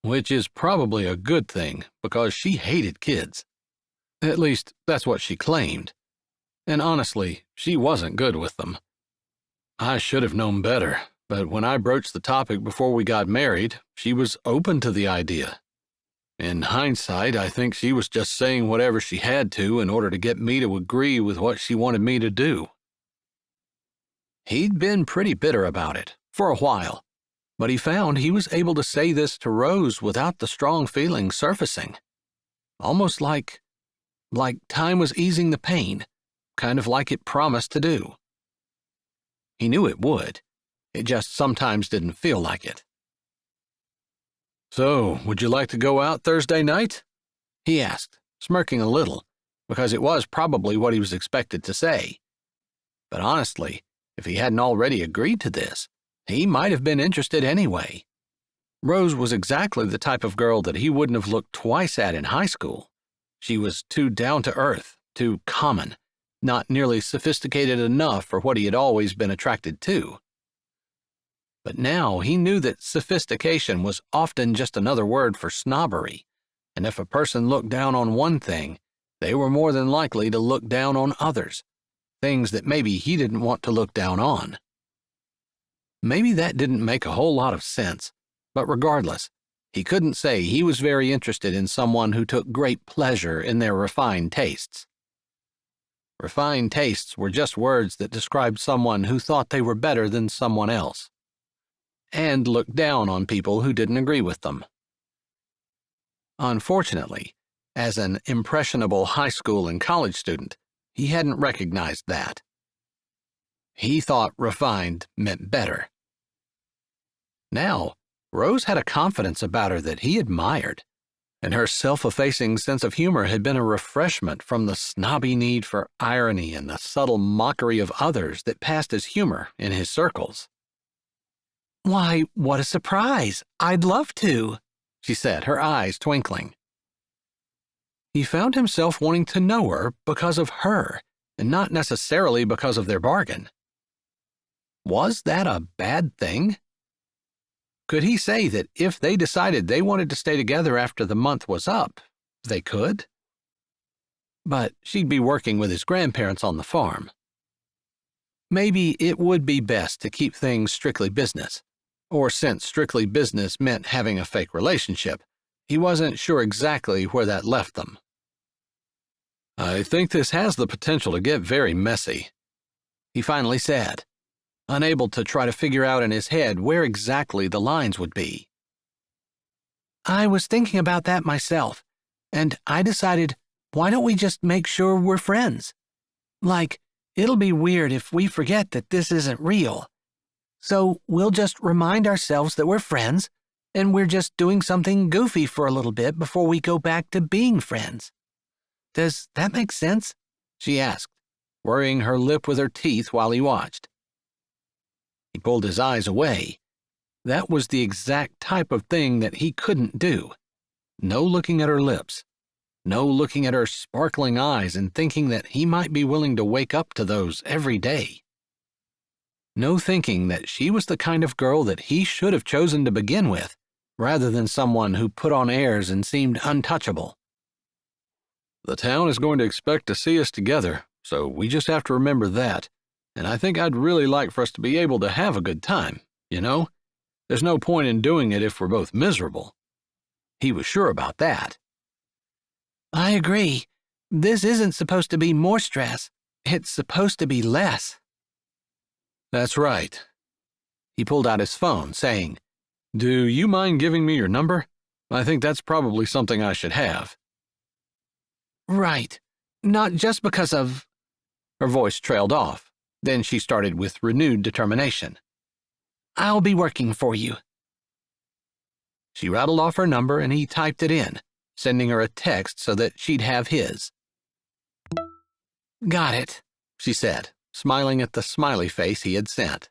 Which is probably a good thing, because she hated kids. At least, that's what she claimed. And honestly, she wasn't good with them. I should have known better, but when I broached the topic before we got married, she was open to the idea. In hindsight, I think she was just saying whatever she had to in order to get me to agree with what she wanted me to do. He'd been pretty bitter about it, for a while, but he found he was able to say this to Rose without the strong feeling surfacing. Almost like time was easing the pain, kind of like it promised to do. He knew it would. It just sometimes didn't feel like it. "So, would you like to go out Thursday night?" he asked, smirking a little, because it was probably what he was expected to say. But honestly, if he hadn't already agreed to this, he might have been interested anyway. Rose was exactly the type of girl that he wouldn't have looked twice at in high school. She was too down-to-earth, too common, not nearly sophisticated enough for what he had always been attracted to. But now he knew that sophistication was often just another word for snobbery, and if a person looked down on one thing, they were more than likely to look down on others, things that maybe he didn't want to look down on. Maybe that didn't make a whole lot of sense, but regardless, he couldn't say he was very interested in someone who took great pleasure in their refined tastes. Refined tastes were just words that described someone who thought they were better than someone else, and looked down on people who didn't agree with them. Unfortunately, as an impressionable high school and college student, he hadn't recognized that. He thought refined meant better. Now, Rose had a confidence about her that he admired, and her self-effacing sense of humor had been a refreshment from the snobby need for irony and the subtle mockery of others that passed as humor in his circles. "Why, what a surprise! I'd love to," she said, her eyes twinkling. He found himself wanting to know her because of her, and not necessarily because of their bargain. Was that a bad thing? Could he say that if they decided they wanted to stay together after the month was up, they could? But she'd be working with his grandparents on the farm. Maybe it would be best to keep things strictly business, or since strictly business meant having a fake relationship, he wasn't sure exactly where that left them. "I think this has the potential to get very messy," he finally said, unable to try to figure out in his head where exactly the lines would be. "I was thinking about that myself, and I decided, why don't we just make sure we're friends? Like, it'll be weird if we forget that this isn't real. So we'll just remind ourselves that we're friends, and we're just doing something goofy for a little bit before we go back to being friends. Does that make sense?" she asked, worrying her lip with her teeth while he watched. He pulled his eyes away. That was the exact type of thing that he couldn't do. No looking at her lips. No looking at her sparkling eyes and thinking that he might be willing to wake up to those every day. No thinking that she was the kind of girl that he should have chosen to begin with, rather than someone who put on airs and seemed untouchable. "The town is going to expect to see us together, so we just have to remember that. And I think I'd really like for us to be able to have a good time, you know? There's no point in doing it if we're both miserable." He was sure about that. "I agree, This isn't supposed to be more stress. It's supposed to be less. That's right. He pulled out his phone, saying, "Do you mind giving me your number? I think that's probably something I should have." Right. Not just because of... Her voice trailed off. Then she started with renewed determination. I'll be working for you. She rattled off her number and he typed it in, sending her a text so that she'd have his. Got it, she said, smiling at the smiley face he had sent.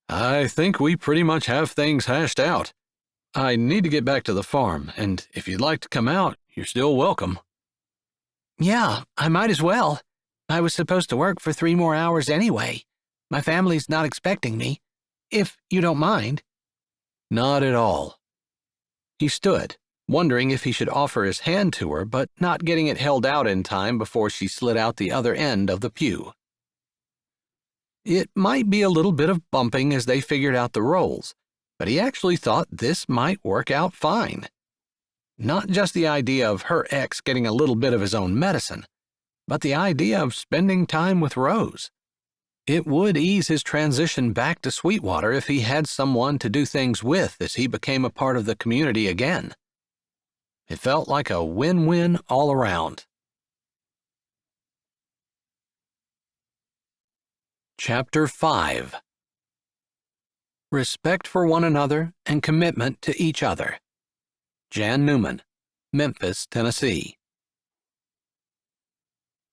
I think we pretty much have things hashed out. I need to get back to the farm, and if you'd like to come out, you're still welcome. Yeah, I might as well. I was supposed to work for 3 more hours anyway. My family's not expecting me, if you don't mind. Not at all. He stood, wondering if he should offer his hand to her, but not getting it held out in time before she slid out the other end of the pew. It might be a little bit of bumping as they figured out the roles, but he actually thought this might work out fine. Not just the idea of her ex getting a little bit of his own medicine, but the idea of spending time with Rose. It would ease his transition back to Sweetwater if he had someone to do things with as he became a part of the community again. It felt like a win-win all around. Chapter 5. Respect for one another and commitment to each other. Jan Newman, Memphis, Tennessee.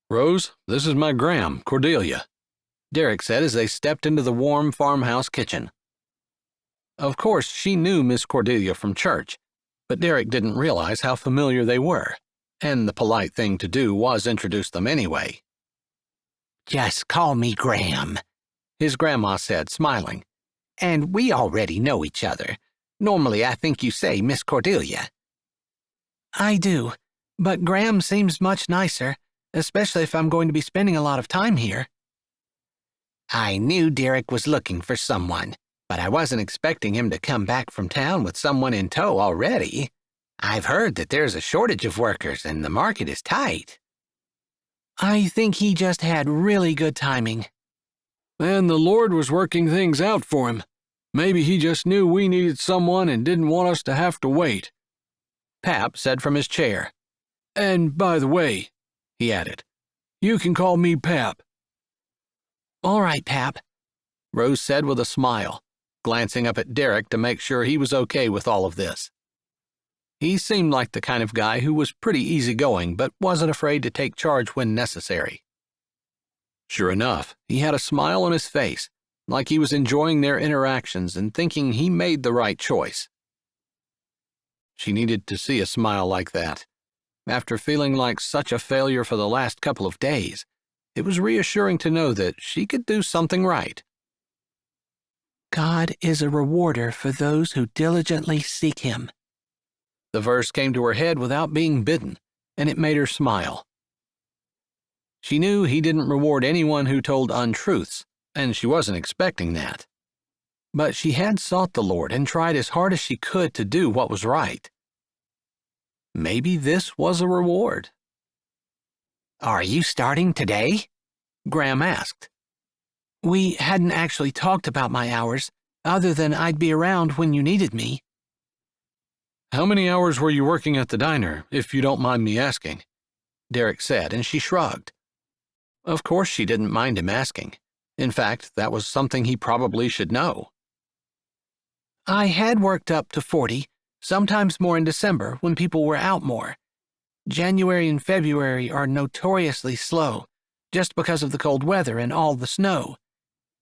Rose, this is my gram, Cordelia, Derek said as they stepped into the warm farmhouse kitchen. Of course, she knew Miss Cordelia from church, but Derek didn't realize how familiar they were, and the polite thing to do was introduce them anyway. Just call me Graham, his grandma said, smiling. And we already know each other. Normally I think you say Miss Cordelia. I do, but Graham seems much nicer, especially if I'm going to be spending a lot of time here. I knew Derek was looking for someone, but I wasn't expecting him to come back from town with someone in tow already. I've heard that there's a shortage of workers and the market is tight. I think he just had really good timing. And the Lord was working things out for him. Maybe he just knew we needed someone and didn't want us to have to wait, Pap said from his chair. And by the way, he added, you can call me Pap. All right, Pap, Rose said with a smile, glancing up at Derek to make sure he was okay with all of this. He seemed like the kind of guy who was pretty easygoing but wasn't afraid to take charge when necessary. Sure enough, he had a smile on his face, like he was enjoying their interactions and thinking he made the right choice. She needed to see a smile like that. After feeling like such a failure for the last couple of days, it was reassuring to know that she could do something right. God is a rewarder for those who diligently seek him. The verse came to her head without being bidden, and it made her smile. She knew he didn't reward anyone who told untruths, and she wasn't expecting that. But she had sought the Lord and tried as hard as she could to do what was right. Maybe this was a reward. Are you starting today? Graham asked. We hadn't actually talked about my hours, other than I'd be around when you needed me. How many hours were you working at the diner, if you don't mind me asking? Derek said, and she shrugged. Of course she didn't mind him asking. In fact, that was something he probably should know. I had worked up to 40, sometimes more in December when people were out more. January and February are notoriously slow, just because of the cold weather and all the snow.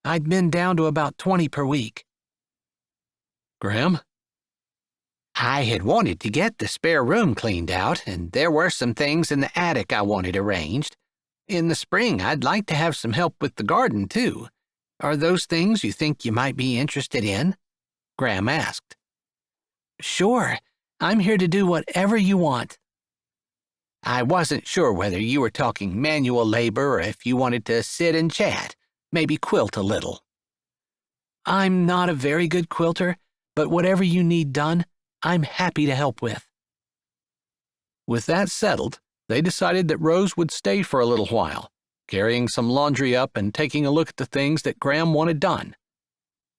I'd been down to about 20 per week. Graham? I had wanted to get the spare room cleaned out, and there were some things in the attic I wanted arranged. In the spring, I'd like to have some help with the garden, too. Are those things you think you might be interested in? Graham asked. Sure, I'm here to do whatever you want. I wasn't sure whether you were talking manual labor or if you wanted to sit and chat, maybe quilt a little. I'm not a very good quilter, but whatever you need done, I'm happy to help with. With that settled, they decided that Rose would stay for a little while, carrying some laundry up and taking a look at the things that Graham wanted done.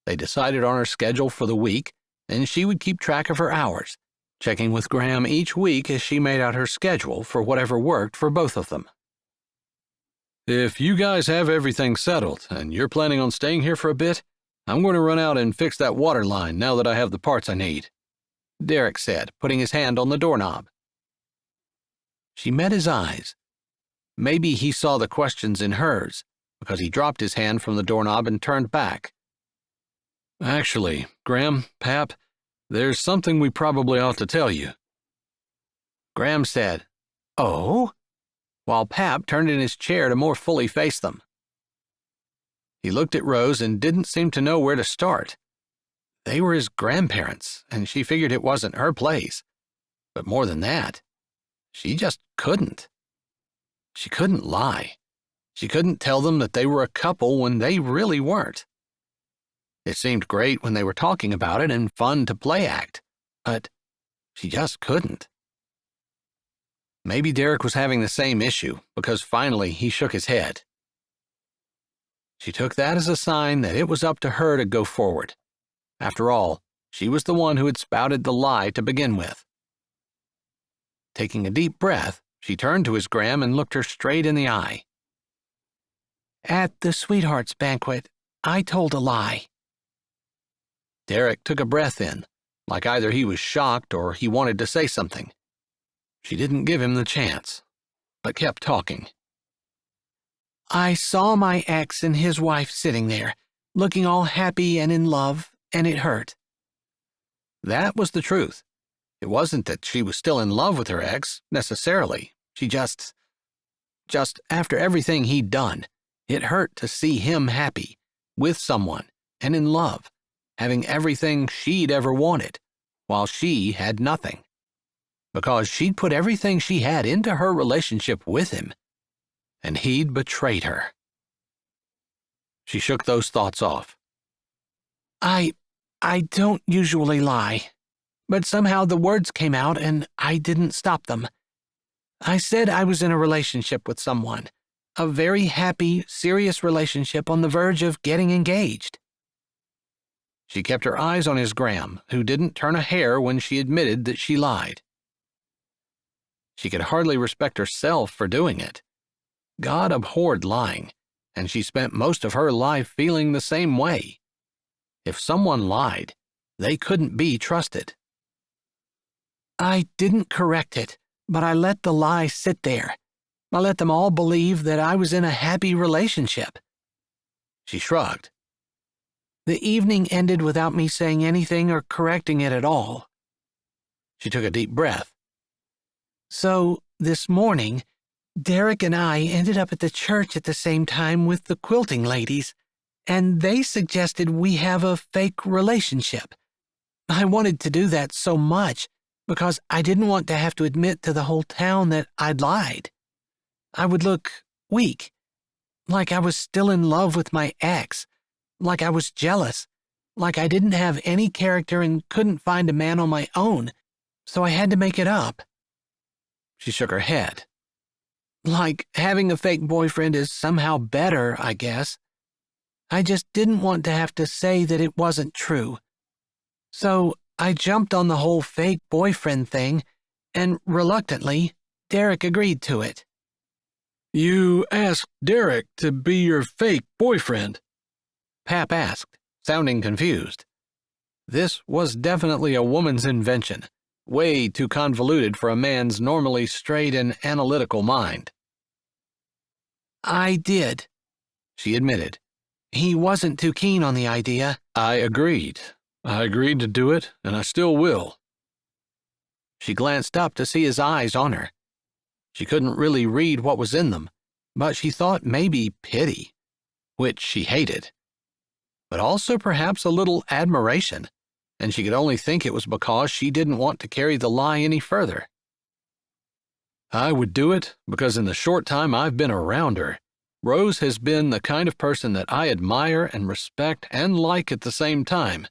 They decided on her schedule for the week, and she would keep track of her hours, checking with Graham each week as she made out her schedule for whatever worked for both of them. "If you guys have everything settled and you're planning on staying here for a bit, I'm going to run out and fix that water line now that I have the parts I need," Derek said, putting his hand on the doorknob. She met his eyes. Maybe he saw the questions in hers, because he dropped his hand from the doorknob and turned back. "Actually, Graham, Pap, there's something we probably ought to tell you." Graham said, "Oh?" while Pap turned in his chair to more fully face them. He looked at Rose and didn't seem to know where to start. They were his grandparents, and she figured it wasn't her place. But more than that, she just couldn't. She couldn't lie. She couldn't tell them that they were a couple when they really weren't. It seemed great when they were talking about it and fun to play act, but she just couldn't. Maybe Derek was having the same issue, because finally he shook his head. She took that as a sign that it was up to her to go forward. After all, she was the one who had spouted the lie to begin with. Taking a deep breath, she turned to his Graham and looked her straight in the eye. "At the Sweethearts Banquet, I told a lie." Derek took a breath in, like either he was shocked or he wanted to say something. She didn't give him the chance, but kept talking. "I saw my ex and his wife sitting there, looking all happy and in love, and it hurt." That was the truth. It wasn't that she was still in love with her ex, necessarily. She just after everything he'd done, it hurt to see him happy, with someone, and in love, having everything she'd ever wanted, while she had nothing. Because she'd put everything she had into her relationship with him, and he'd betrayed her. She shook those thoughts off. I don't usually lie, but somehow the words came out and I didn't stop them. I said I was in a relationship with someone, a very happy, serious relationship on the verge of getting engaged." She kept her eyes on his Graham, who didn't turn a hair when she admitted that she lied. She could hardly respect herself for doing it. God abhorred lying, and she spent most of her life feeling the same way. If someone lied, they couldn't be trusted. "I didn't correct it, but I let the lie sit there. I let them all believe that I was in a happy relationship." She shrugged. "The evening ended without me saying anything or correcting it at all." She took a deep breath. "So, this morning, Derek and I ended up at the church at the same time with the quilting ladies, and they suggested we have a fake relationship. I wanted to do that so much because I didn't want to have to admit to the whole town that I'd lied. I would look weak, like I was still in love with my ex, like I was jealous, like I didn't have any character and couldn't find a man on my own, so I had to make it up." She shook her head. "Like having a fake boyfriend is somehow better, I guess. I just didn't want to have to say that it wasn't true. So I jumped on the whole fake boyfriend thing, and reluctantly, Derek agreed to it." "You asked Derek to be your fake boyfriend?" Pap asked, sounding confused. This was definitely a woman's invention, way too convoluted for a man's normally straight and analytical mind. "I did," she admitted. "He wasn't too keen on the idea." I agreed to do it, and I still will." She glanced up to see his eyes on her. She couldn't really read what was in them, but she thought maybe pity, which she hated, but also perhaps a little admiration, and she could only think it was because she didn't want to carry the lie any further. "I would do it because in the short time I've been around her, Rose has been the kind of person that I admire and respect and like at the same time,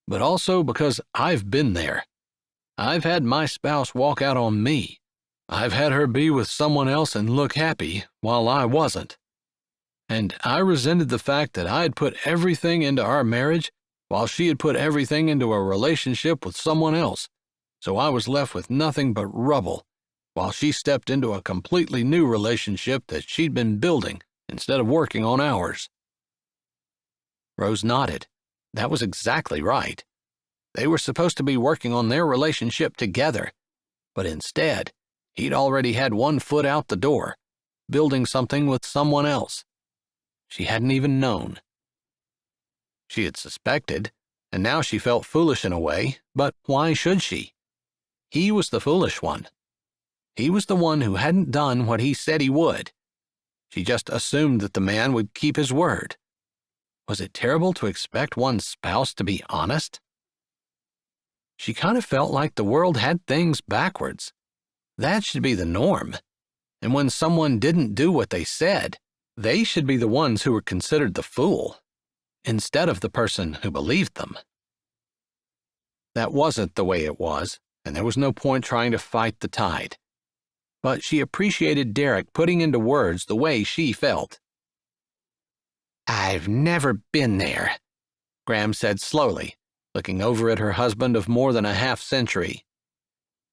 but also because I've been there. I've had my spouse walk out on me. I've had her be with someone else and look happy while I wasn't. And I resented the fact that I had put everything into our marriage while she had put everything into a relationship with someone else, so I was left with nothing but rubble, while she stepped into a completely new relationship that she'd been building instead of working on ours. Rose nodded. That was exactly right. They were supposed to be working on their relationship together, but instead, he'd already had one foot out the door, building something with someone else. She hadn't even known. She had suspected, and now she felt foolish in a way, but why should she? He was the foolish one. He was the one who hadn't done what he said he would. She just assumed that the man would keep his word. Was it terrible to expect one's spouse to be honest? She kind of felt like the world had things backwards. That should be the norm. And when someone didn't do what they said, they should be the ones who were considered the fool, instead of the person who believed them. That wasn't the way it was, and there was no point trying to fight the tide. But she appreciated Derek putting into words the way she felt. "I've never been there," Graham said slowly, looking over at her husband of more than a half-century.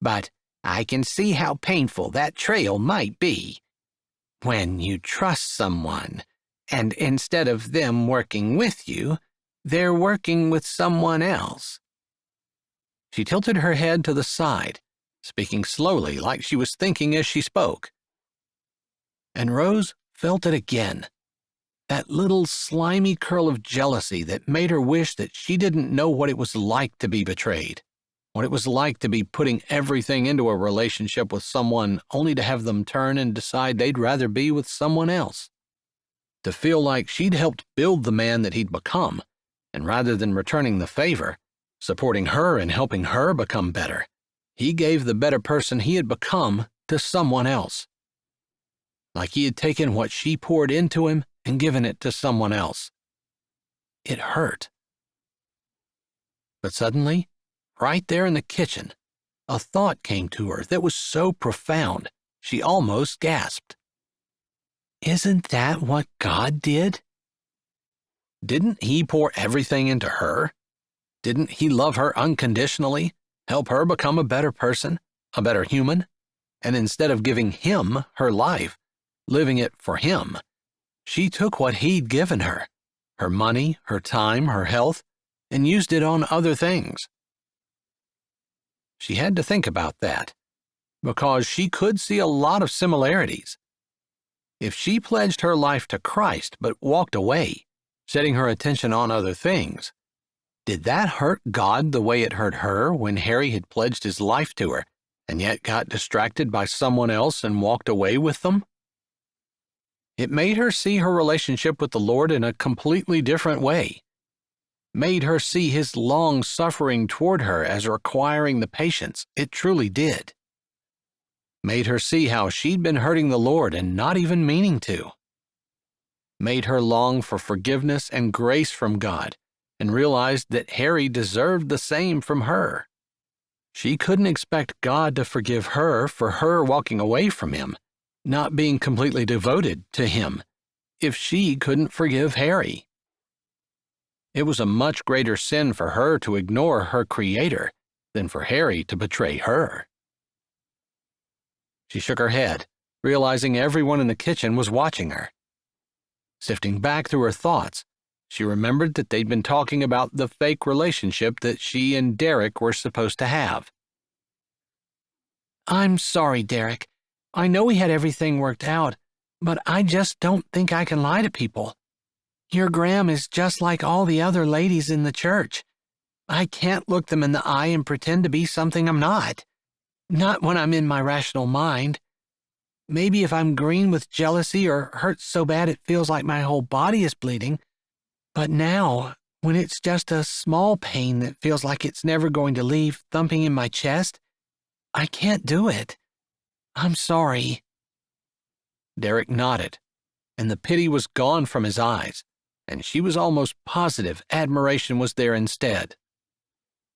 "But I can see how painful that trail might be. When you trust someone, and instead of them working with you, they're working with someone else." She tilted her head to the side, speaking slowly like she was thinking as she spoke. And Rose felt it again. That little slimy curl of jealousy that made her wish that she didn't know what it was like to be betrayed, what it was like to be putting everything into a relationship with someone only to have them turn and decide they'd rather be with someone else. To feel like she'd helped build the man that he'd become, and rather than returning the favor, supporting her and helping her become better, he gave the better person he had become to someone else. Like he had taken what she poured into him and given it to someone else. It hurt. But suddenly, right there in the kitchen, a thought came to her that was so profound, she almost gasped. Isn't that what God did? Didn't he pour everything into her? Didn't he love her unconditionally, help her become a better person, a better human? And instead of giving him her life, living it for him, she took what he'd given her, her money, her time, her health, and used it on other things. She had to think about that, because she could see a lot of similarities. If she pledged her life to Christ but walked away, setting her attention on other things, did that hurt God the way it hurt her when Harry had pledged his life to her and yet got distracted by someone else and walked away with them? It made her see her relationship with the Lord in a completely different way. Made her see his long suffering toward her as requiring the patience it truly did. Made her see how she'd been hurting the Lord and not even meaning to. Made her long for forgiveness and grace from God and realized that Harry deserved the same from her. She couldn't expect God to forgive her for her walking away from him, not being completely devoted to him, if she couldn't forgive Harry. It was a much greater sin for her to ignore her Creator than for Harry to betray her. She shook her head, realizing everyone in the kitchen was watching her. Sifting back through her thoughts, she remembered that they'd been talking about the fake relationship that she and Derek were supposed to have. "I'm sorry, Derek. I know we had everything worked out, but I just don't think I can lie to people. Your Graham is just like all the other ladies in the church. I can't look them in the eye and pretend to be something I'm not. Not when I'm in my rational mind. Maybe if I'm green with jealousy or hurt so bad it feels like my whole body is bleeding. But now, when it's just a small pain that feels like it's never going to leave thumping in my chest, I can't do it. I'm sorry." Derek nodded, and the pity was gone from his eyes, and she was almost positive admiration was there instead.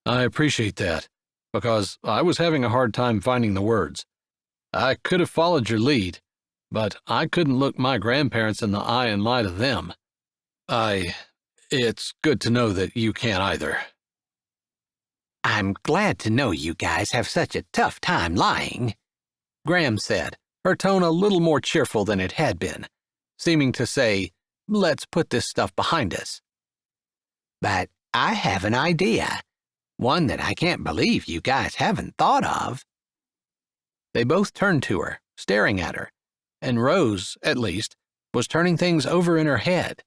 "I appreciate that, because I was having a hard time finding the words. I could have followed your lead, but I couldn't look my grandparents in the eye and lie to them. It's good to know that you can't either. I'm glad to know you guys have such a tough time lying, Graham said, her tone a little more cheerful than it had been, seeming to say, let's put this stuff behind us. But I have an idea, one that I can't believe you guys haven't thought of. They both turned to her, staring at her, and Rose, at least, was turning things over in her head,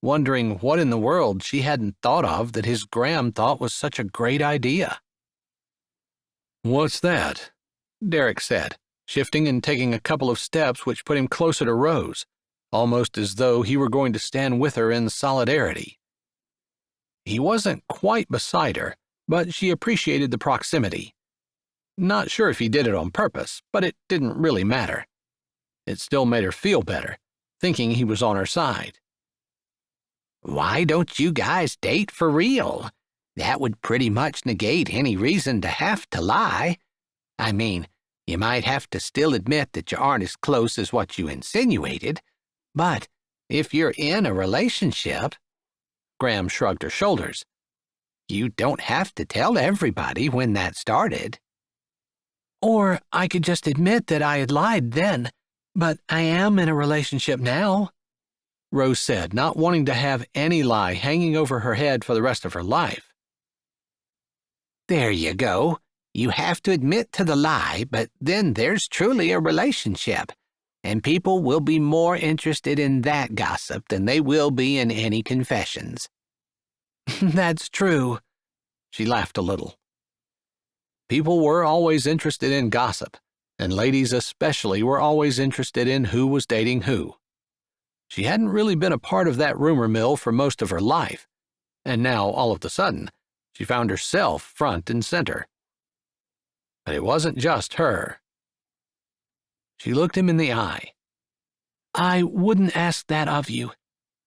wondering what in the world she hadn't thought of that his Graham thought was such a great idea. What's that? Derek said, shifting and taking a couple of steps which put him closer to Rose, almost as though he were going to stand with her in solidarity. He wasn't quite beside her, but she appreciated the proximity. Not sure if he did it on purpose, but it didn't really matter. It still made her feel better, thinking he was on her side. Why don't you guys date for real? That would pretty much negate any reason to have to lie. I mean, you might have to still admit that you aren't as close as what you insinuated, but if you're in a relationship, Graham shrugged her shoulders, you don't have to tell everybody when that started. Or I could just admit that I had lied then, but I am in a relationship now, Rose said, not wanting to have any lie hanging over her head for the rest of her life. There you go. You have to admit to the lie, but then there's truly a relationship, and people will be more interested in that gossip than they will be in any confessions. That's true. She laughed a little. People were always interested in gossip, and ladies especially were always interested in who was dating who. She hadn't really been a part of that rumor mill for most of her life, and now, all of a sudden, she found herself front and center. But it wasn't just her. She looked him in the eye. I wouldn't ask that of you.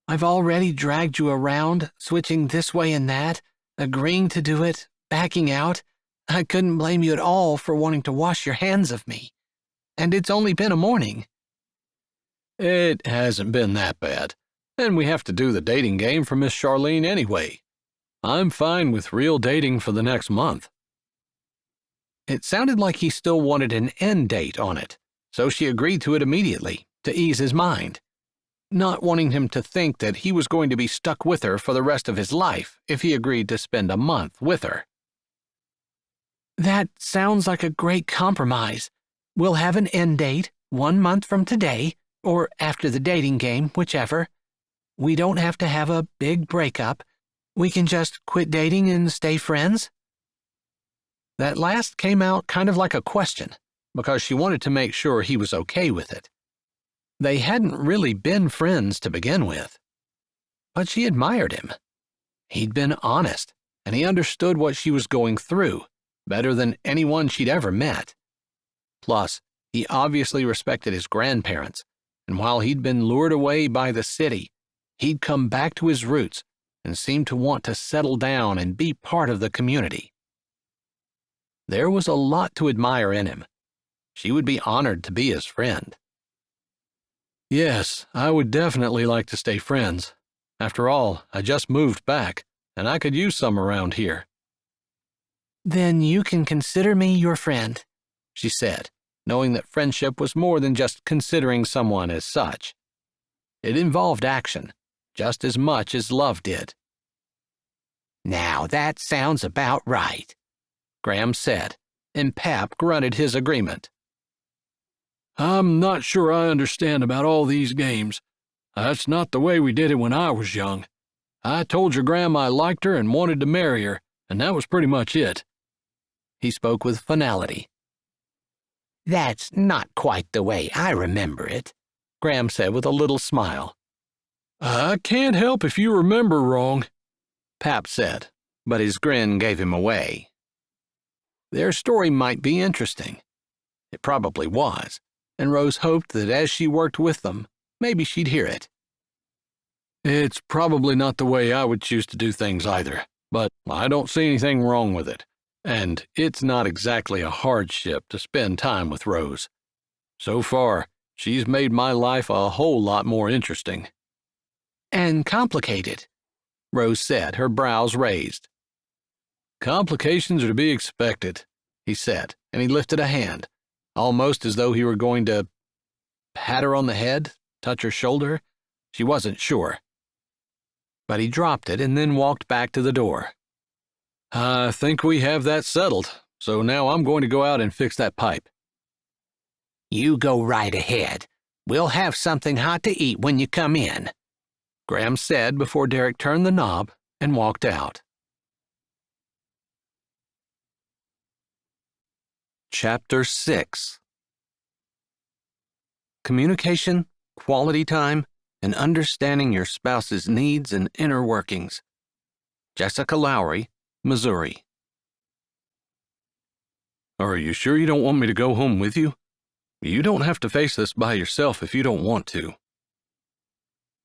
I've already dragged you around, switching this way and that, agreeing to do it, backing out. I couldn't blame you at all for wanting to wash your hands of me. And it's only been a morning. It hasn't been that bad, and we have to do the dating game for Miss Charlene anyway. I'm fine with real dating for the next month. It sounded like he still wanted an end date on it, so she agreed to it immediately, to ease his mind, not wanting him to think that he was going to be stuck with her for the rest of his life if he agreed to spend a month with her. That sounds like a great compromise. We'll have an end date 1 month from today, or after the dating game, whichever. We don't have to have a big breakup. We can just quit dating and stay friends. That last came out kind of like a question, because she wanted to make sure he was okay with it. They hadn't really been friends to begin with. But she admired him. He'd been honest, and he understood what she was going through, better than anyone she'd ever met. Plus, he obviously respected his grandparents, and while he'd been lured away by the city, he'd come back to his roots and seemed to want to settle down and be part of the community. There was a lot to admire in him. She would be honored to be his friend. Yes, I would definitely like to stay friends. After all, I just moved back, and I could use some around here. Then you can consider me your friend, she said, knowing that friendship was more than just considering someone as such. It involved action, just as much as love did. Now that sounds about right, Graham said, and Pap grunted his agreement. I'm not sure I understand about all these games. That's not the way we did it when I was young. I told your grandma I liked her and wanted to marry her, and that was pretty much it. He spoke with finality. That's not quite the way I remember it, Graham said with a little smile. I can't help if you remember wrong, Pap said, but his grin gave him away. Their story might be interesting. It probably was, and Rose hoped that as she worked with them, maybe she'd hear it. It's probably not the way I would choose to do things either, but I don't see anything wrong with it, and it's not exactly a hardship to spend time with Rose. So far, she's made my life a whole lot more interesting. And complicated, Rose said, her brows raised. Complications are to be expected, he said, and he lifted a hand, almost as though he were going to pat her on the head, touch her shoulder. She wasn't sure. But he dropped it and then walked back to the door. I think we have that settled, so now I'm going to go out and fix that pipe. You go right ahead. We'll have something hot to eat when you come in, Graham said before Derek turned the knob and walked out. Chapter 6. Communication, quality time, and understanding your spouse's needs and inner workings. Jessica Lowry, Missouri. Are you sure you don't want me to go home with you? You don't have to face this by yourself if you don't want to.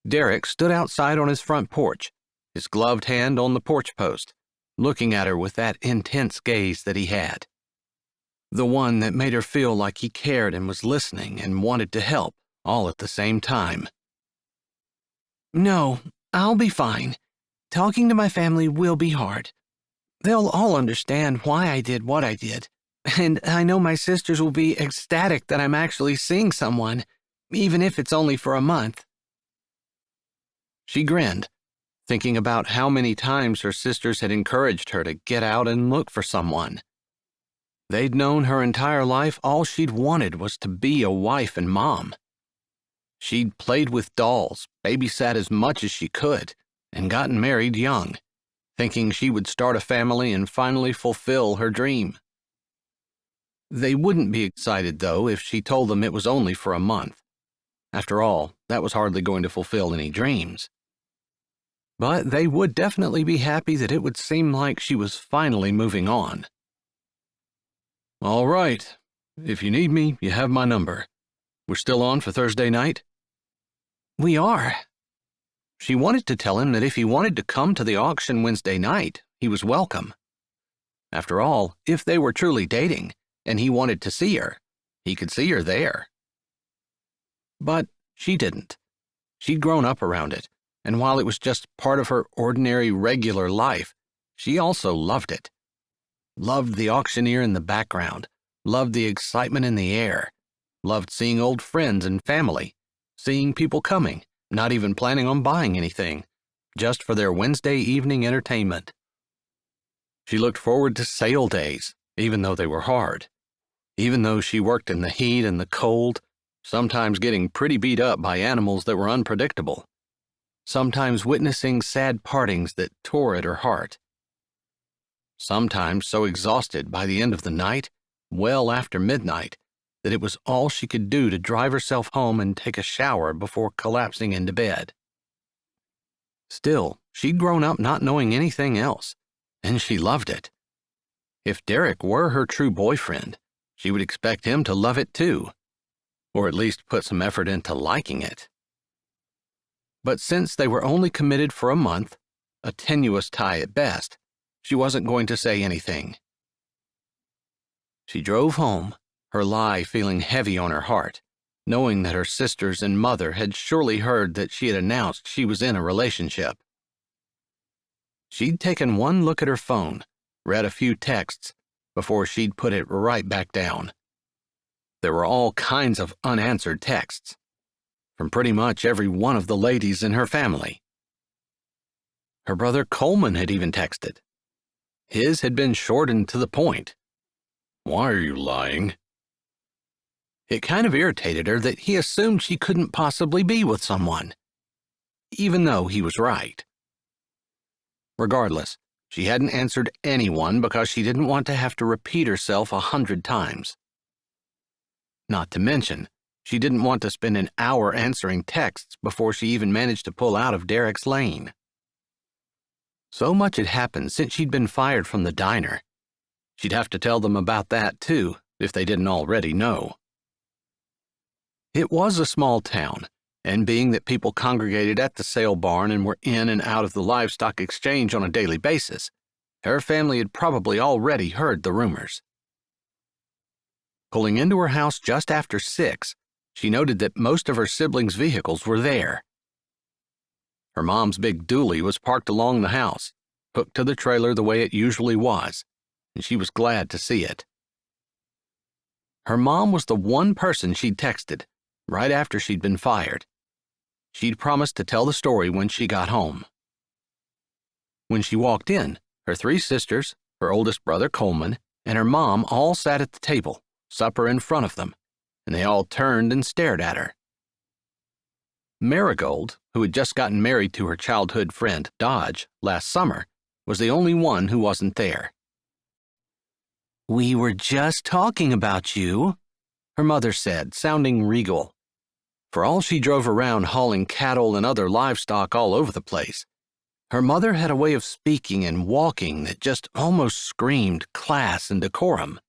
Derek stood outside on his front porch, his gloved hand on the porch post, looking at her with that intense gaze that he had. The one that made her feel like he cared and was listening and wanted to help, all at the same time. No, I'll be fine. Talking to my family will be hard. They'll all understand why I did what I did, and I know my sisters will be ecstatic that I'm actually seeing someone, even if it's only for a month. She grinned, thinking about how many times her sisters had encouraged her to get out and look for someone. They'd known her entire life all she'd wanted was to be a wife and mom. She'd played with dolls, babysat as much as she could, and gotten married young, thinking she would start a family and finally fulfill her dream. They wouldn't be excited, though, if she told them it was only for a month. After all, that was hardly going to fulfill any dreams. But they would definitely be happy that it would seem like she was finally moving on. All right. If you need me, you have my number. We're still on for Thursday night? We are. She wanted to tell him that if he wanted to come to the auction Wednesday night, he was welcome. After all, if they were truly dating, and he wanted to see her, he could see her there. But she didn't. She'd grown up around it, and while it was just part of her ordinary, regular life, she also loved it. Loved the auctioneer in the background, loved the excitement in the air, loved seeing old friends and family, seeing people coming, not even planning on buying anything, just for their Wednesday evening entertainment. She looked forward to sale days, even though they were hard. Even though she worked in the heat and the cold, sometimes getting pretty beat up by animals that were unpredictable, sometimes witnessing sad partings that tore at her heart. Sometimes so exhausted by the end of the night, well after midnight, that it was all she could do to drive herself home and take a shower before collapsing into bed. Still, she'd grown up not knowing anything else, and she loved it. If Derek were her true boyfriend, she would expect him to love it too, or at least put some effort into liking it. But since they were only committed for a month, a tenuous tie at best, she wasn't going to say anything. She drove home, her lie feeling heavy on her heart, knowing that her sisters and mother had surely heard that she had announced she was in a relationship. She'd taken one look at her phone, read a few texts, before she'd put it right back down. There were all kinds of unanswered texts, from pretty much every one of the ladies in her family. Her brother Coleman had even texted. His had been short and to the point. Why are you lying? It kind of irritated her that he assumed she couldn't possibly be with someone, even though he was right. Regardless, she hadn't answered anyone because she didn't want to have to repeat herself 100 times. Not to mention, she didn't want to spend an hour answering texts before she even managed to pull out of Derek's lane. So much had happened since she'd been fired from the diner. She'd have to tell them about that too, if they didn't already know. It was a small town, and being that people congregated at the sale barn and were in and out of the livestock exchange on a daily basis, her family had probably already heard the rumors. Pulling into her house just after 6, she noted that most of her siblings' vehicles were there. Her mom's big dually was parked along the house, hooked to the trailer the way it usually was, and she was glad to see it. Her mom was the one person she'd texted right after she'd been fired. She'd promised to tell the story when she got home. When she walked in, her 3 sisters, her oldest brother Coleman, and her mom all sat at the table, supper in front of them, and they all turned and stared at her. Marigold, who had just gotten married to her childhood friend, Dodge, last summer, was the only one who wasn't there. "We were just talking about you," her mother said, sounding regal. For all she drove around hauling cattle and other livestock all over the place, her mother had a way of speaking and walking that just almost screamed class and decorum.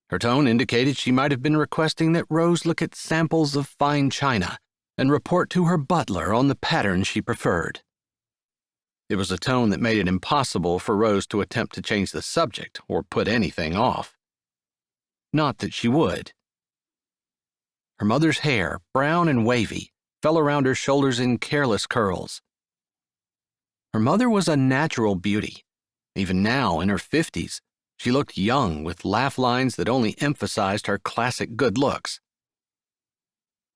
Her tone indicated she might have been requesting that Rose look at samples of fine china and report to her butler on the pattern she preferred. It was a tone that made it impossible for Rose to attempt to change the subject or put anything off. Not that she would. Her mother's hair, brown and wavy, fell around her shoulders in careless curls. Her mother was a natural beauty. Even now, in her 50s, she looked young with laugh lines that only emphasized her classic good looks.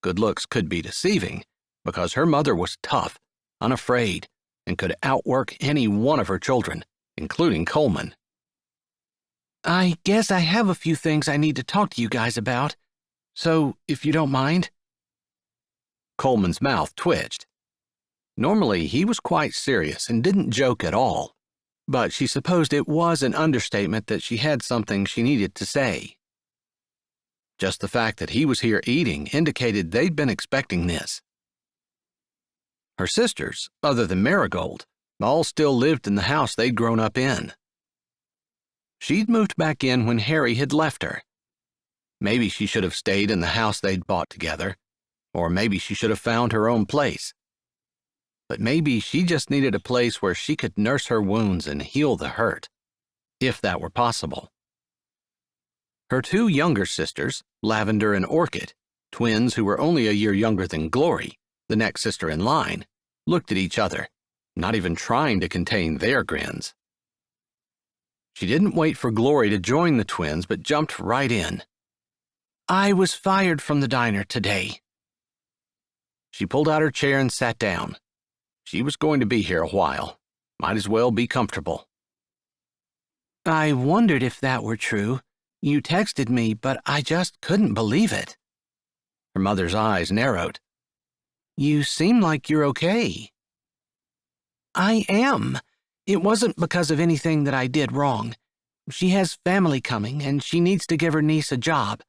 Good looks could be deceiving because her mother was tough, unafraid, and could outwork any one of her children, including Coleman. "I guess I have a few things I need to talk to you guys about, so if you don't mind." Coleman's mouth twitched. Normally, he was quite serious and didn't joke at all, but she supposed it was an understatement that she had something she needed to say. Just the fact that he was here eating indicated they'd been expecting this. Her sisters, other than Marigold, all still lived in the house they'd grown up in. She'd moved back in when Harry had left her. Maybe she should have stayed in the house they'd bought together, or maybe she should have found her own place. But maybe she just needed a place where she could nurse her wounds and heal the hurt, if that were possible. Her 2 younger sisters, Lavender and Orchid, twins who were only a year younger than Glory, the next sister in line, looked at each other, not even trying to contain their grins. She didn't wait for Glory to join the twins, but jumped right in. "I was fired from the diner today." She pulled out her chair and sat down. She was going to be here a while. Might as well be comfortable. "I wondered if that were true. You texted me, but I just couldn't believe it." Her mother's eyes narrowed. "You seem like you're okay." "I am. It wasn't because of anything that I did wrong. She has family coming, and she needs to give her niece a job,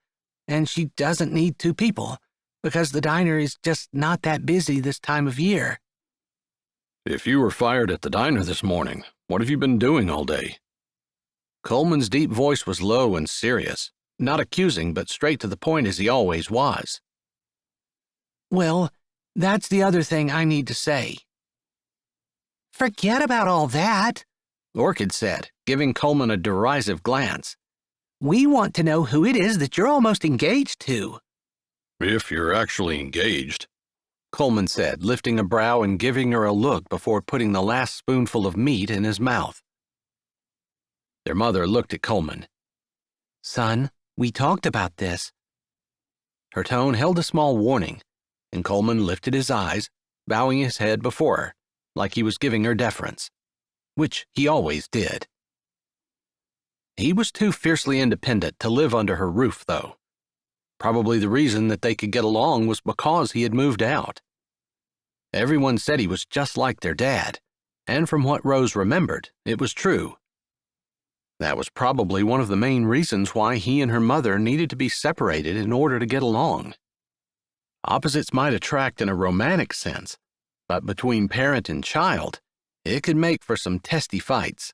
and she doesn't need 2 people, because the diner is just not that busy this time of year." "If you were fired at the diner this morning, what have you been doing all day?" Coleman's deep voice was low and serious, not accusing but straight to the point as he always was. "Well, that's the other thing I need to say." "Forget about all that," Orchid said, giving Coleman a derisive glance. "We want to know who it is that you're almost engaged to." "If you're actually engaged," Coleman said, lifting a brow and giving her a look before putting the last spoonful of meat in his mouth. Their mother looked at Coleman. "Son, we talked about this." Her tone held a small warning, and Coleman lifted his eyes, bowing his head before her, like he was giving her deference, which he always did. He was too fiercely independent to live under her roof, though. Probably the reason that they could get along was because he had moved out. Everyone said he was just like their dad, and from what Rose remembered, it was true. That was probably one of the main reasons why he and her mother needed to be separated in order to get along. Opposites might attract in a romantic sense, but between parent and child, it could make for some testy fights.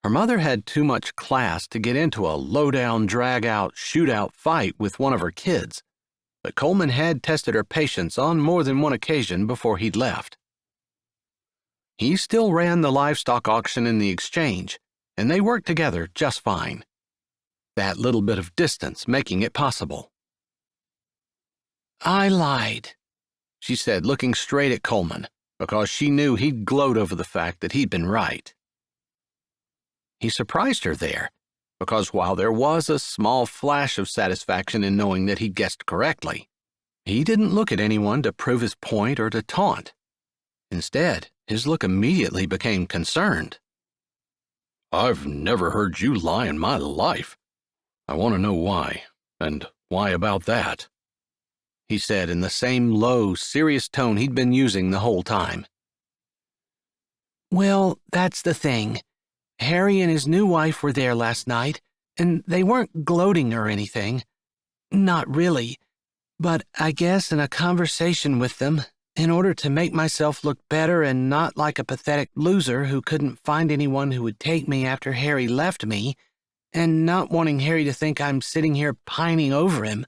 Her mother had too much class to get into a low-down, drag-out, shootout fight with one of her kids, but Coleman had tested her patience on more than one occasion before he'd left. He still ran the livestock auction in the exchange, and they worked together just fine. that little bit of distance making it possible. I lied, she said, looking straight at Coleman, because she knew he'd gloat over the fact that he'd been right. He surprised her there, because while there was a small flash of satisfaction in knowing that he'd guessed correctly, he didn't look at anyone to prove his point or to taunt. Instead, his look immediately became concerned. "I've never heard you lie in my life. I want to know why, and why about that?" he said in the same low, serious tone he'd been using the whole time. Well, that's the thing. Harry and his new wife were there last night, and they weren't gloating or anything. Not really. But I guess in a conversation with them, in order to make myself look better and not like a pathetic loser who couldn't find anyone who would take me after Harry left me, and not wanting Harry to think I'm sitting here pining over him,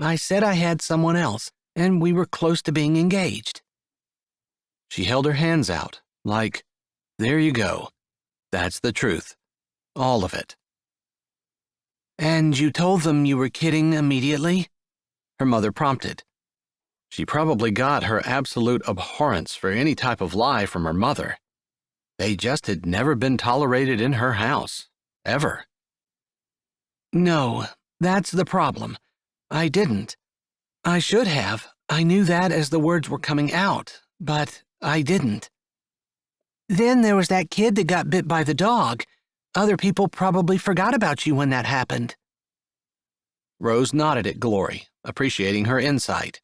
I said I had someone else, and we were close to being engaged. She held her hands out, like, "There you go. That's the truth. All of it." And you told them you were kidding immediately? Her mother prompted. She probably got her absolute abhorrence for any type of lie from her mother. They just had never been tolerated in her house, ever. No, that's the problem. I didn't. I should have. I knew that as the words were coming out, but I didn't. Then there was that kid that got bit by the dog. Other people probably forgot about you when that happened. Rose nodded at Glory, appreciating her insight.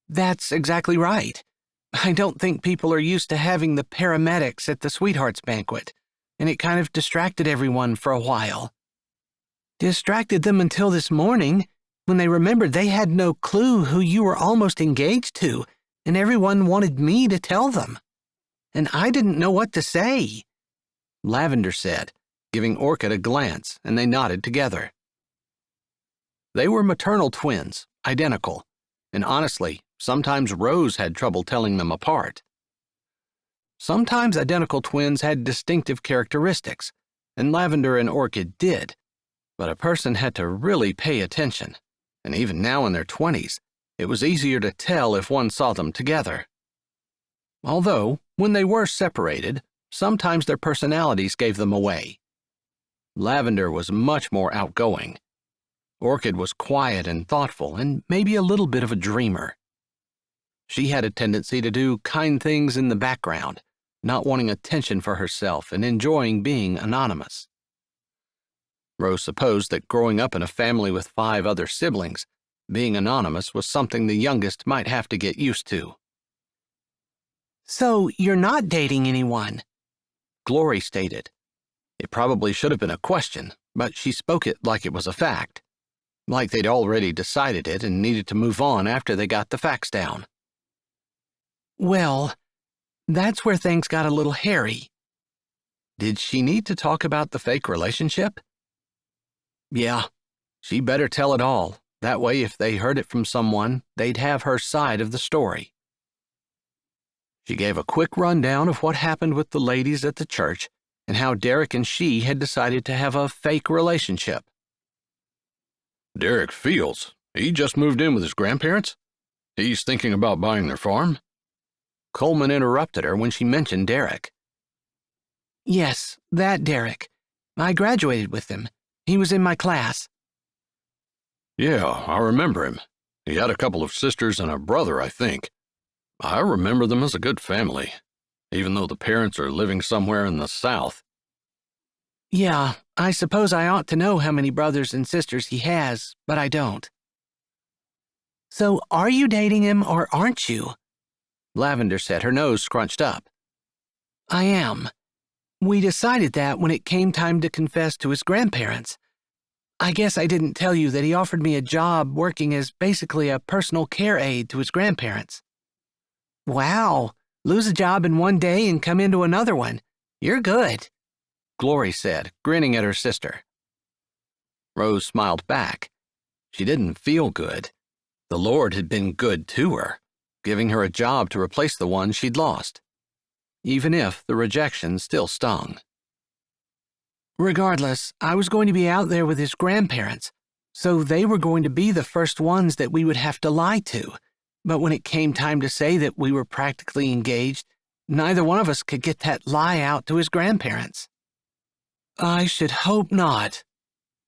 That's exactly right. I don't think people are used to having the paramedics at the Sweethearts banquet, and it kind of distracted everyone for a while. Distracted them until this morning, when they remembered they had no clue who you were almost engaged to, and everyone wanted me to tell them. And I didn't know what to say, Lavender said, giving Orchid a glance, and they nodded together. They were maternal twins, identical, and honestly, sometimes Rose had trouble telling them apart. Sometimes identical twins had distinctive characteristics, and Lavender and Orchid did, but a person had to really pay attention, and even now in their 20s, it was easier to tell if one saw them together. Although, when they were separated, sometimes their personalities gave them away. Lavender was much more outgoing. Orchid was quiet and thoughtful and maybe a little bit of a dreamer. She had a tendency to do kind things in the background, not wanting attention for herself and enjoying being anonymous. Rose supposed that growing up in a family with 5 other siblings, being anonymous was something the youngest might have to get used to. So you're not dating anyone? Glory stated. It probably should have been a question, but she spoke it like it was a fact, like they'd already decided it and needed to move on after they got the facts down. Well, that's where things got a little hairy. Did she need to talk about the fake relationship? Yeah, she better tell it all. That way, if they heard it from someone, they'd have her side of the story. She gave a quick rundown of what happened with the ladies at the church and how Derek and she had decided to have a fake relationship. Derek Fields, he just moved in with his grandparents? He's thinking about buying their farm? Coleman interrupted her when she mentioned Derek. Yes, that Derek. I graduated with him. He was in my class. Yeah, I remember him. He had a couple of sisters and a brother, I think. I remember them as a good family, even though the parents are living somewhere in the South. Yeah, I suppose I ought to know how many brothers and sisters he has, but I don't. So are you dating him or aren't you? Lavender said, her nose scrunched up. I am. We decided that when it came time to confess to his grandparents. I guess I didn't tell you that he offered me a job working as basically a personal care aide to his grandparents. Wow, lose a job in one day and come into another one. You're good, Glory said, grinning at her sister. Rose smiled back. She didn't feel good. The Lord had been good to her, giving her a job to replace the one she'd lost, even if the rejection still stung. Regardless, I was going to be out there with his grandparents, so they were going to be the first ones that we would have to lie to. But when it came time to say that we were practically engaged, neither one of us could get that lie out to his grandparents. I should hope not,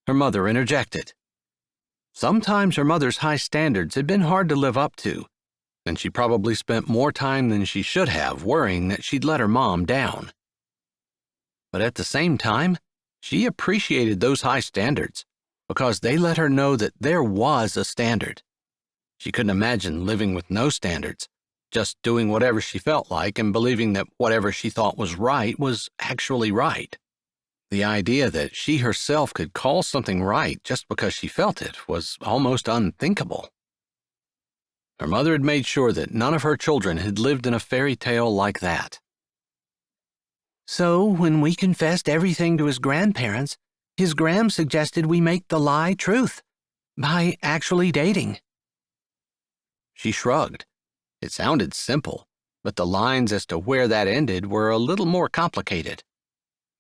her mother interjected. Sometimes her mother's high standards had been hard to live up to, and she probably spent more time than she should have worrying that she'd let her mom down. But at the same time, she appreciated those high standards because they let her know that there was a standard. She couldn't imagine living with no standards, just doing whatever she felt like and believing that whatever she thought was right was actually right. The idea that she herself could call something right just because she felt it was almost unthinkable. Her mother had made sure that none of her children had lived in a fairy tale like that. So, when we confessed everything to his grandparents, his gram suggested we make the lie truth by actually dating. She shrugged. It sounded simple, but the lines as to where that ended were a little more complicated,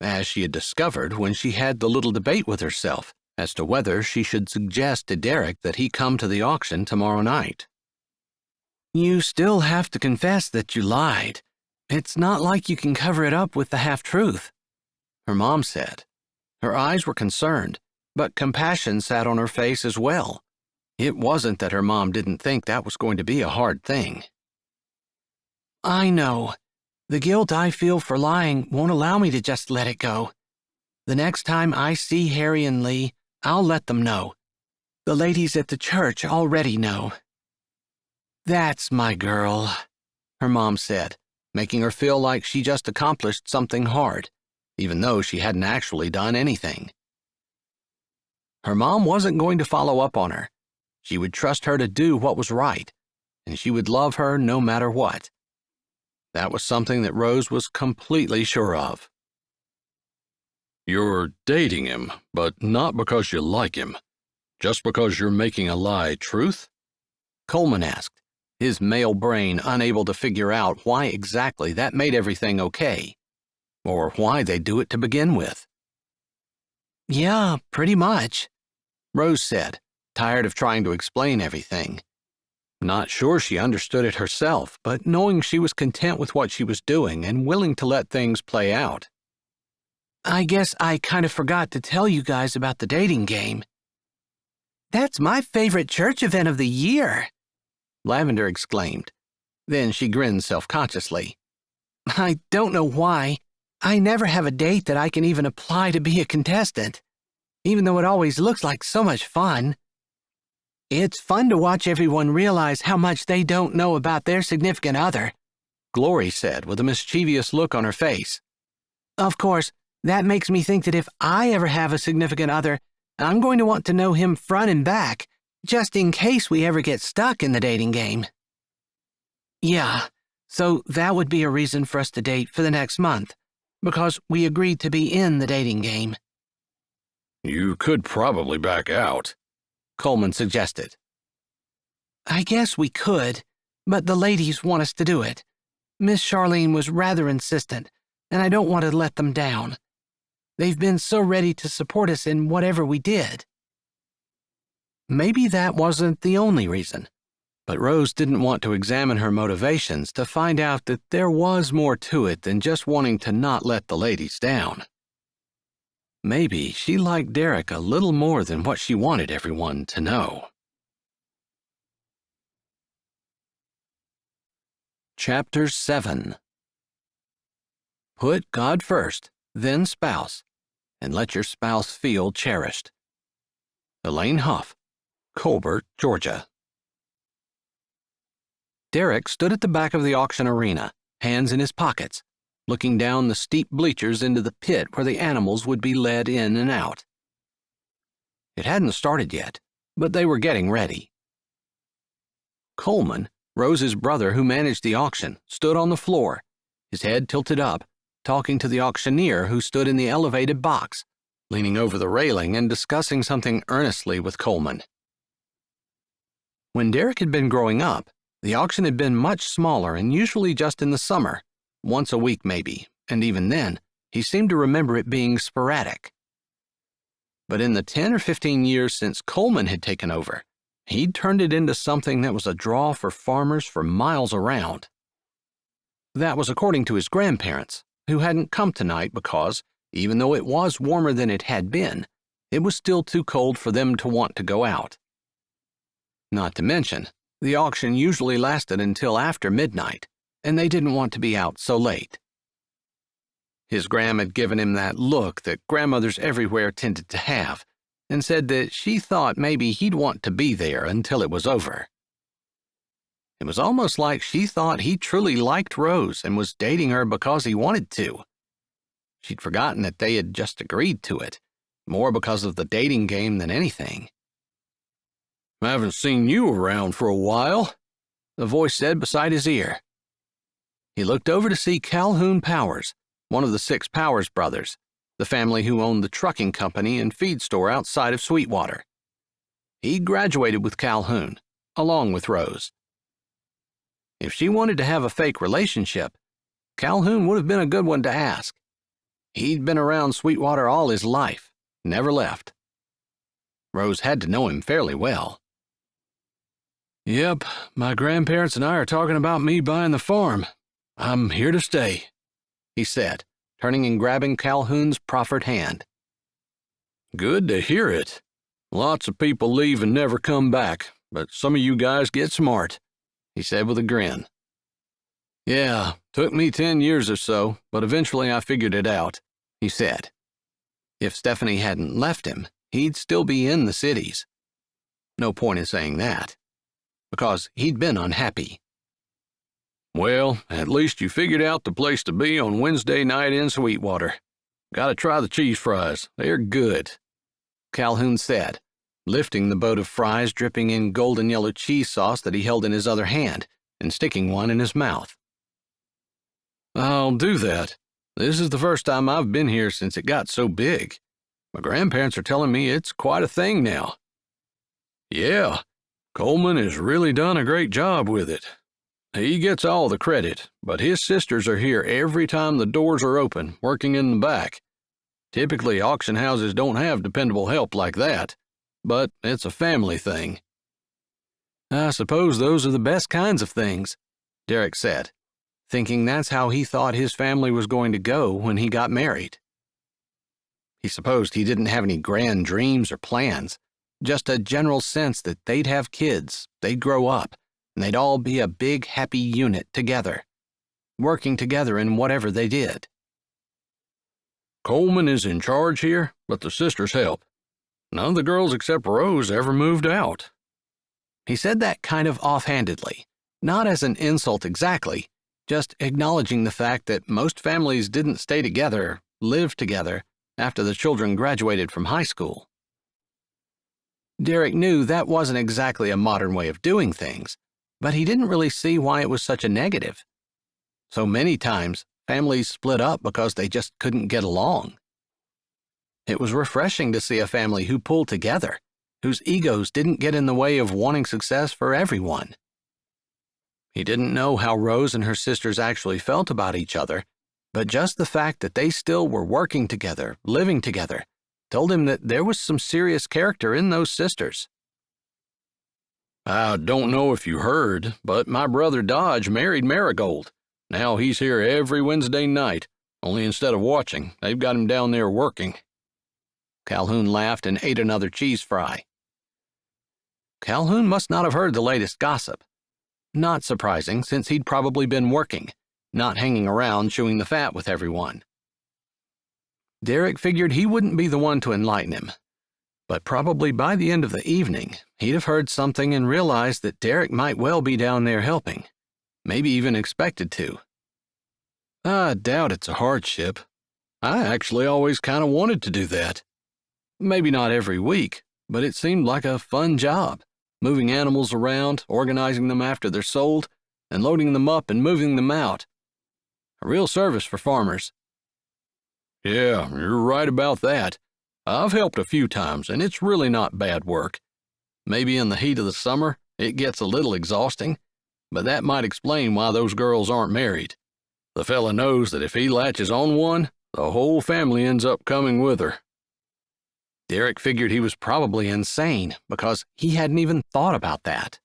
as she had discovered when she had the little debate with herself as to whether she should suggest to Derek that he come to the auction tomorrow night. You still have to confess that you lied. It's not like you can cover it up with the half-truth, her mom said. Her eyes were concerned, but compassion sat on her face as well. It wasn't that her mom didn't think that was going to be a hard thing. I know. The guilt I feel for lying won't allow me to just let it go. The next time I see Harry and Lee, I'll let them know. The ladies at the church already know. That's my girl, her mom said, making her feel like she just accomplished something hard, even though she hadn't actually done anything. Her mom wasn't going to follow up on her. She would trust her to do what was right, and she would love her no matter what. That was something that Rose was completely sure of. You're dating him, but not because you like him. Just because you're making a lie truth? Coleman asked, his male brain unable to figure out why exactly that made everything okay, or why they'd do it to begin with. Yeah, pretty much, Rose said, tired of trying to explain everything. Not sure she understood it herself, but knowing she was content with what she was doing and willing to let things play out. I guess I kind of forgot to tell you guys about the dating game. That's my favorite church event of the year, Lavender exclaimed. Then she grinned self-consciously. I don't know why. I never have a date that I can even apply to be a contestant, even though it always looks like so much fun. It's fun to watch everyone realize how much they don't know about their significant other, Glory said with a mischievous look on her face. Of course, that makes me think that if I ever have a significant other, I'm going to want to know him front and back, just in case we ever get stuck in the dating game. Yeah, so that would be a reason for us to date for the next month, because we agreed to be in the dating game. You could probably back out, Coleman suggested. I guess we could, but the ladies want us to do it. Miss Charlene was rather insistent, and I don't want to let them down. They've been so ready to support us in whatever we did. Maybe that wasn't the only reason, but Rose didn't want to examine her motivations to find out that there was more to it than just wanting to not let the ladies down. Maybe she liked Derek a little more than what she wanted everyone to know. Chapter 7. Put God first, then spouse, and let your spouse feel cherished. Elaine Huff, Colbert, Georgia. Derek stood at the back of the auction arena, hands in his pockets, looking down the steep bleachers into the pit where the animals would be led in and out. It hadn't started yet, but they were getting ready. Coleman, Rose's brother who managed the auction, stood on the floor, his head tilted up, talking to the auctioneer who stood in the elevated box, leaning over the railing and discussing something earnestly with Coleman. When Derek had been growing up, the auction had been much smaller and usually just in the summer, once a week maybe, and even then, he seemed to remember it being sporadic. but in the 10 or 15 years since Coleman had taken over, he'd turned it into something that was a draw for farmers for miles around. That was according to his grandparents, who hadn't come tonight because, even though it was warmer than it had been, it was still too cold for them to want to go out. Not to mention, the auction usually lasted until after midnight, and they didn't want to be out so late. His gram had given him that look that grandmothers everywhere tended to have, and said that she thought maybe he'd want to be there until it was over. It was almost like she thought he truly liked Rose and was dating her because he wanted to. She'd forgotten that they had just agreed to it, more because of the dating game than anything. "I haven't seen you around for a while," the voice said beside his ear. He looked over to see Calhoun Powers, one of the 6 Powers brothers, the family who owned the trucking company and feed store outside of Sweetwater. He graduated with Calhoun, along with Rose. If she wanted to have a fake relationship, Calhoun would have been a good one to ask. He'd been around Sweetwater all his life, never left. Rose had to know him fairly well. "Yep, my grandparents and I are talking about me buying the farm. I'm here to stay," he said, turning and grabbing Calhoun's proffered hand. "Good to hear it. Lots of people leave and never come back, but some of you guys get smart," he said with a grin. "Yeah, took me 10 years or so, but eventually I figured it out," he said. If Stephanie hadn't left him, he'd still be in the cities. No point in saying that, because he'd been unhappy. "Well, at least you figured out the place to be on Wednesday night in Sweetwater. Gotta try the cheese fries. They're good," Calhoun said, lifting the boat of fries dripping in golden yellow cheese sauce that he held in his other hand and sticking one in his mouth. "I'll do that. This is the first time I've been here since it got so big. My grandparents are telling me it's quite a thing now." "Yeah, Coleman has really done a great job with it. He gets all the credit, but his sisters are here every time the doors are open, working in the back. Typically, auction houses don't have dependable help like that, but it's a family thing." "I suppose those are the best kinds of things," Derek said, thinking that's how he thought his family was going to go when he got married. He supposed he didn't have any grand dreams or plans, just a general sense that they'd have kids, they'd grow up, and they'd all be a big happy unit together, working together in whatever they did. "Coleman is in charge here, but the sisters help. None of the girls except Rose ever moved out." He said that kind of offhandedly, not as an insult exactly, just acknowledging the fact that most families didn't stay together, live together, after the children graduated from high school. Derek knew that wasn't exactly a modern way of doing things, but he didn't really see why it was such a negative. So many times, families split up because they just couldn't get along. It was refreshing to see a family who pulled together, whose egos didn't get in the way of wanting success for everyone. He didn't know how Rose and her sisters actually felt about each other, but just the fact that they still were working together, living together, told him that there was some serious character in those sisters. "I don't know if you heard, but my brother Dodge married Marigold. Now he's here every Wednesday night, only instead of watching, they've got him down there working." Calhoun laughed and ate another cheese fry. Calhoun must not have heard the latest gossip. Not surprising, since he'd probably been working, not hanging around chewing the fat with everyone. Derek figured he wouldn't be the one to enlighten him, but probably by the end of the evening, he'd have heard something and realized that Derek might well be down there helping, maybe even expected to. "I doubt it's a hardship. I actually always kind of wanted to do that. Maybe not every week, but it seemed like a fun job. Moving animals around, organizing them after they're sold, and loading them up and moving them out. A real service for farmers." "Yeah, you're right about that. I've helped a few times, and it's really not bad work. Maybe in the heat of the summer, it gets a little exhausting, but that might explain why those girls aren't married. The fella knows that if he latches on one, the whole family ends up coming with her." Derek figured he was probably insane because he hadn't even thought about that.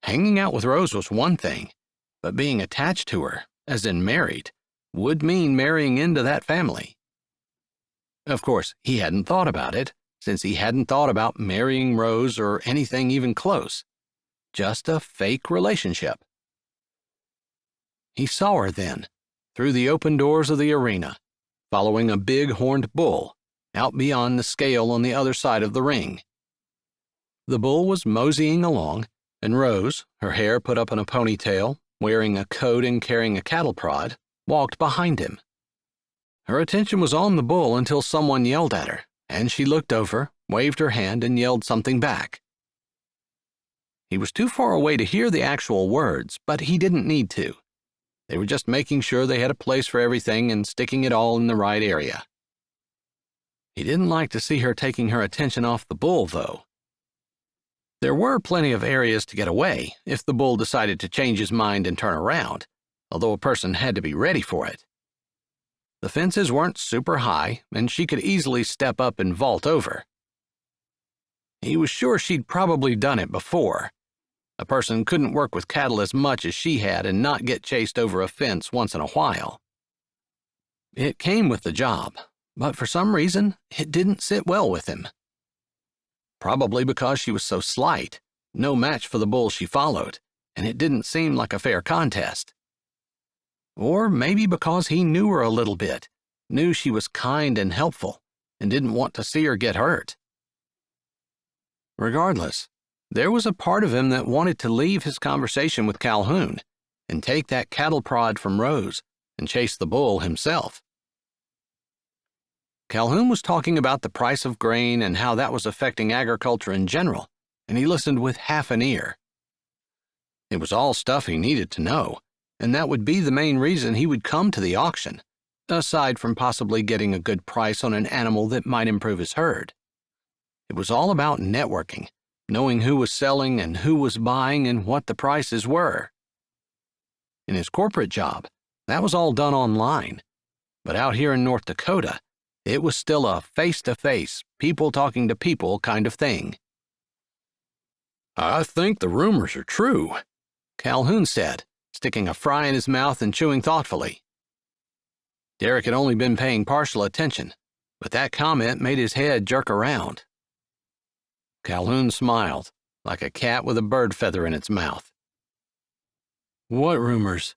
Hanging out with Rose was one thing, but being attached to her, as in married, would mean marrying into that family. Of course, he hadn't thought about it, since he hadn't thought about marrying Rose or anything even close. Just a fake relationship. He saw her then, through the open doors of the arena, following a big horned bull, out beyond the scale on the other side of the ring. The bull was moseying along, and Rose, her hair put up in a ponytail, wearing a coat and carrying a cattle prod, walked behind him. Her attention was on the bull until someone yelled at her, and she looked over, waved her hand, and yelled something back. He was too far away to hear the actual words, but he didn't need to. They were just making sure they had a place for everything and sticking it all in the right area. He didn't like to see her taking her attention off the bull, though. There were plenty of areas to get away if the bull decided to change his mind and turn around, although a person had to be ready for it. The fences weren't super high, and she could easily step up and vault over. He was sure she'd probably done it before. A person couldn't work with cattle as much as she had and not get chased over a fence once in a while. It came with the job, but for some reason, it didn't sit well with him. Probably because she was so slight, no match for the bull she followed, and it didn't seem like a fair contest. Or maybe because he knew her a little bit, knew she was kind and helpful, and didn't want to see her get hurt. Regardless, there was a part of him that wanted to leave his conversation with Calhoun and take that cattle prod from Rose and chase the bull himself. Calhoun was talking about the price of grain and how that was affecting agriculture in general, and he listened with half an ear. It was all stuff he needed to know, and that would be the main reason he would come to the auction, aside from possibly getting a good price on an animal that might improve his herd. It was all about networking, knowing who was selling and who was buying and what the prices were. In his corporate job, that was all done online, but out here in North Dakota, it was still a face-to-face, people talking to people kind of thing. "I think the rumors are true," Calhoun said, sticking a fry in his mouth and chewing thoughtfully. Derek had only been paying partial attention, but that comment made his head jerk around. Calhoun smiled, like a cat with a bird feather in its mouth. "What rumors?"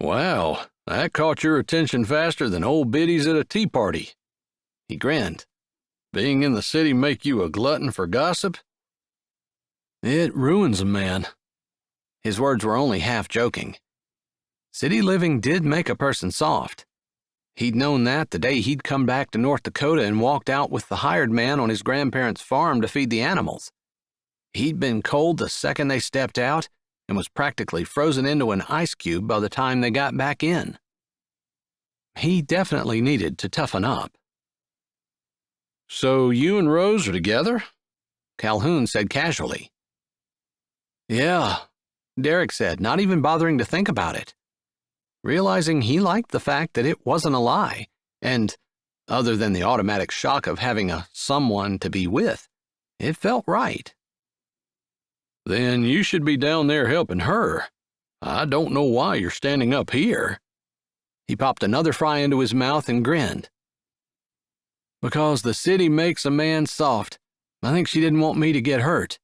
"Well, that caught your attention faster than old biddies at a tea party." He grinned. "Being in the city make you a glutton for gossip?" "It ruins a man." His words were only half joking. City living did make a person soft. He'd known that the day he'd come back to North Dakota and walked out with the hired man on his grandparents' farm to feed the animals. He'd been cold the second they stepped out and was practically frozen into an ice cube by the time they got back in. He definitely needed to toughen up. "So you and Rose are together?" Calhoun said casually. "Yeah," Derek said, not even bothering to think about it, realizing he liked the fact that it wasn't a lie, and, other than the automatic shock of having a someone to be with, it felt right. "Then you should be down there helping her. I don't know why you're standing up here." He popped another fry into his mouth and grinned. "Because the city makes a man soft. I think she didn't want me to get hurt."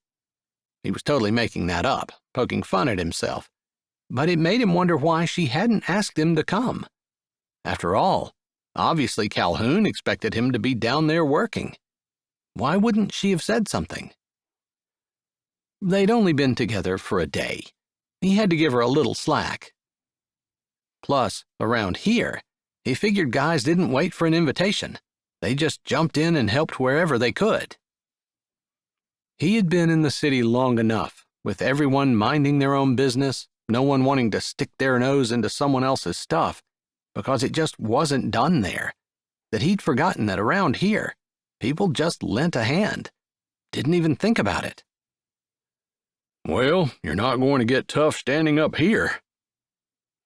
He was totally making that up, poking fun at himself, but it made him wonder why she hadn't asked him to come. After all, obviously Calhoun expected him to be down there working. Why wouldn't she have said something? They'd only been together for a day. He had to give her a little slack. Plus, around here, he figured guys didn't wait for an invitation. They just jumped in and helped wherever they could. He had been in the city long enough, with everyone minding their own business, no one wanting to stick their nose into someone else's stuff, because it just wasn't done there, that he'd forgotten that around here, people just lent a hand, didn't even think about it. "Well, you're not going to get tough standing up here."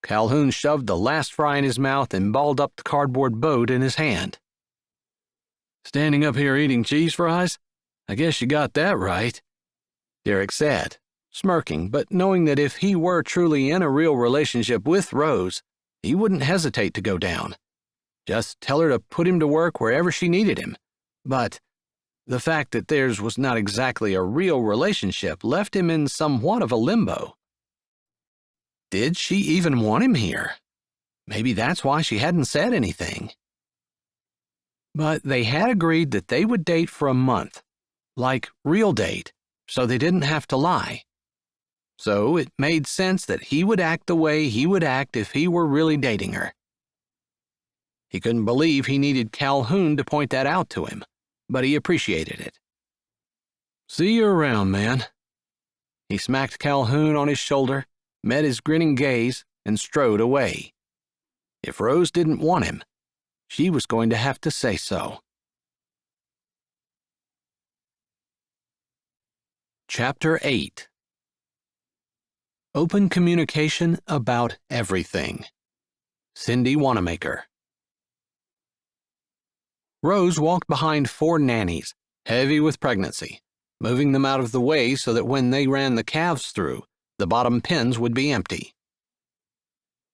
Calhoun shoved the last fry in his mouth and balled up the cardboard boat in his hand. Standing up here eating cheese fries? I guess you got that right, Derek said, smirking, but knowing that if he were truly in a real relationship with Rose, he wouldn't hesitate to go down. Just tell her to put him to work wherever she needed him. But the fact that theirs was not exactly a real relationship left him in somewhat of a limbo. Did she even want him here? Maybe that's why she hadn't said anything. But they had agreed that they would date for a month, like real date, so they didn't have to lie. So it made sense that he would act the way he would act if he were really dating her. He couldn't believe he needed Calhoun to point that out to him, but he appreciated it. See you around, man. He smacked Calhoun on his shoulder, met his grinning gaze, and strode away. If Rose didn't want him, she was going to have to say so. Chapter 8. Open communication about everything. Cindy Wanamaker. Rose walked behind 4 nannies, heavy with pregnancy, moving them out of the way so that when they ran the calves through, the bottom pens would be empty.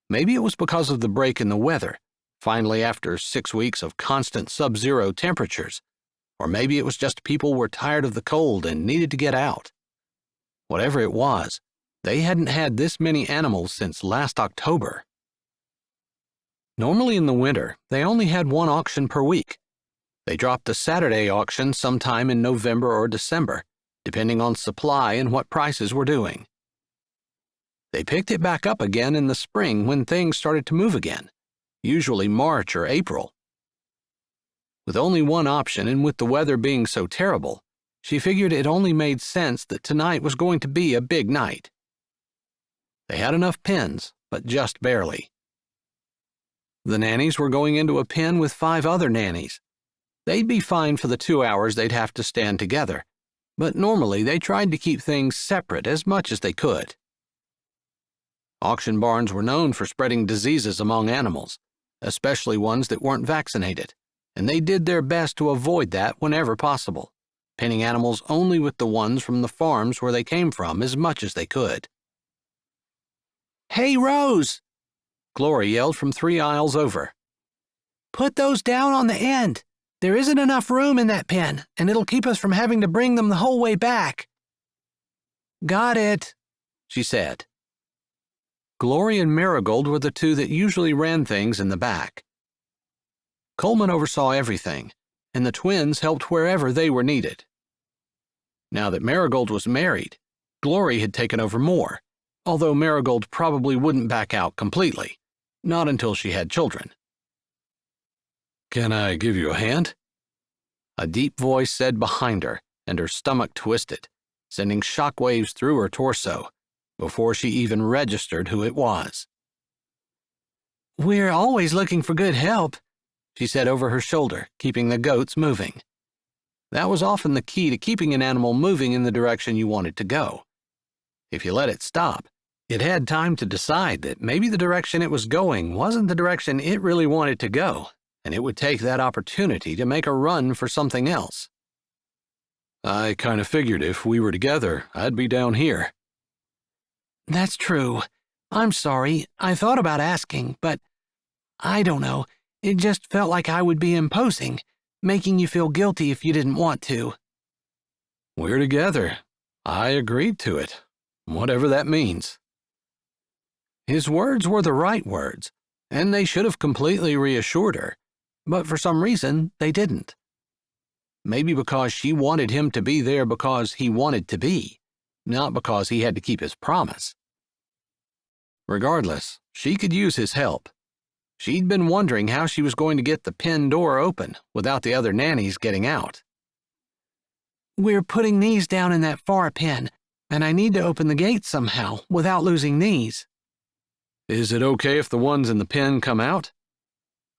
Maybe it was because of the break in the weather, finally after 6 weeks of constant sub-zero temperatures, or maybe it was just people were tired of the cold and needed to get out. Whatever it was, they hadn't had this many animals since last October. Normally in the winter, they only had 1 auction per week. They dropped the Saturday auction sometime in November or December, depending on supply and what prices were doing. They picked it back up again in the spring when things started to move again, usually March or April. With only 1 option and with the weather being so terrible, she figured it only made sense that tonight was going to be a big night. They had enough pens, but just barely. The nannies were going into a pen with 5 other nannies. They'd be fine for the 2 hours they'd have to stand together, but normally they tried to keep things separate as much as they could. Auction barns were known for spreading diseases among animals, especially ones that weren't vaccinated, and they did their best to avoid that whenever possible, penning animals only with the ones from the farms where they came from as much as they could. "Hey, Rose!" Glory yelled from 3 aisles over. "Put those down on the end. There isn't enough room in that pen, and it'll keep us from having to bring them the whole way back." "Got it," she said. Glory and Marigold were the 2 that usually ran things in the back. Coleman oversaw everything, and the twins helped wherever they were needed. Now that Marigold was married, Glory had taken over more, although Marigold probably wouldn't back out completely, not until she had children. "Can I give you a hand?" A deep voice said behind her, and her stomach twisted, sending shockwaves through her torso, before she even registered who it was. "We're always looking for good help," she said over her shoulder, keeping the goats moving. That was often the key to keeping an animal moving in the direction you wanted to go. If you let it stop, it had time to decide that maybe the direction it was going wasn't the direction it really wanted to go, and it would take that opportunity to make a run for something else. "I kind of figured if we were together, I'd be down here." "That's true. I'm sorry. I thought about asking, but I don't know. It just felt like I would be imposing, making you feel guilty if you didn't want to." "We're together. I agreed to it, whatever that means." His words were the right words, and they should have completely reassured her, but for some reason they didn't. Maybe because she wanted him to be there because he wanted to be, not because he had to keep his promise. Regardless, she could use his help. She'd been wondering how she was going to get the pen door open without the other nannies getting out. "We're putting these down in that far pen, and I need to open the gate somehow without losing these." "Is it okay if the ones in the pen come out?"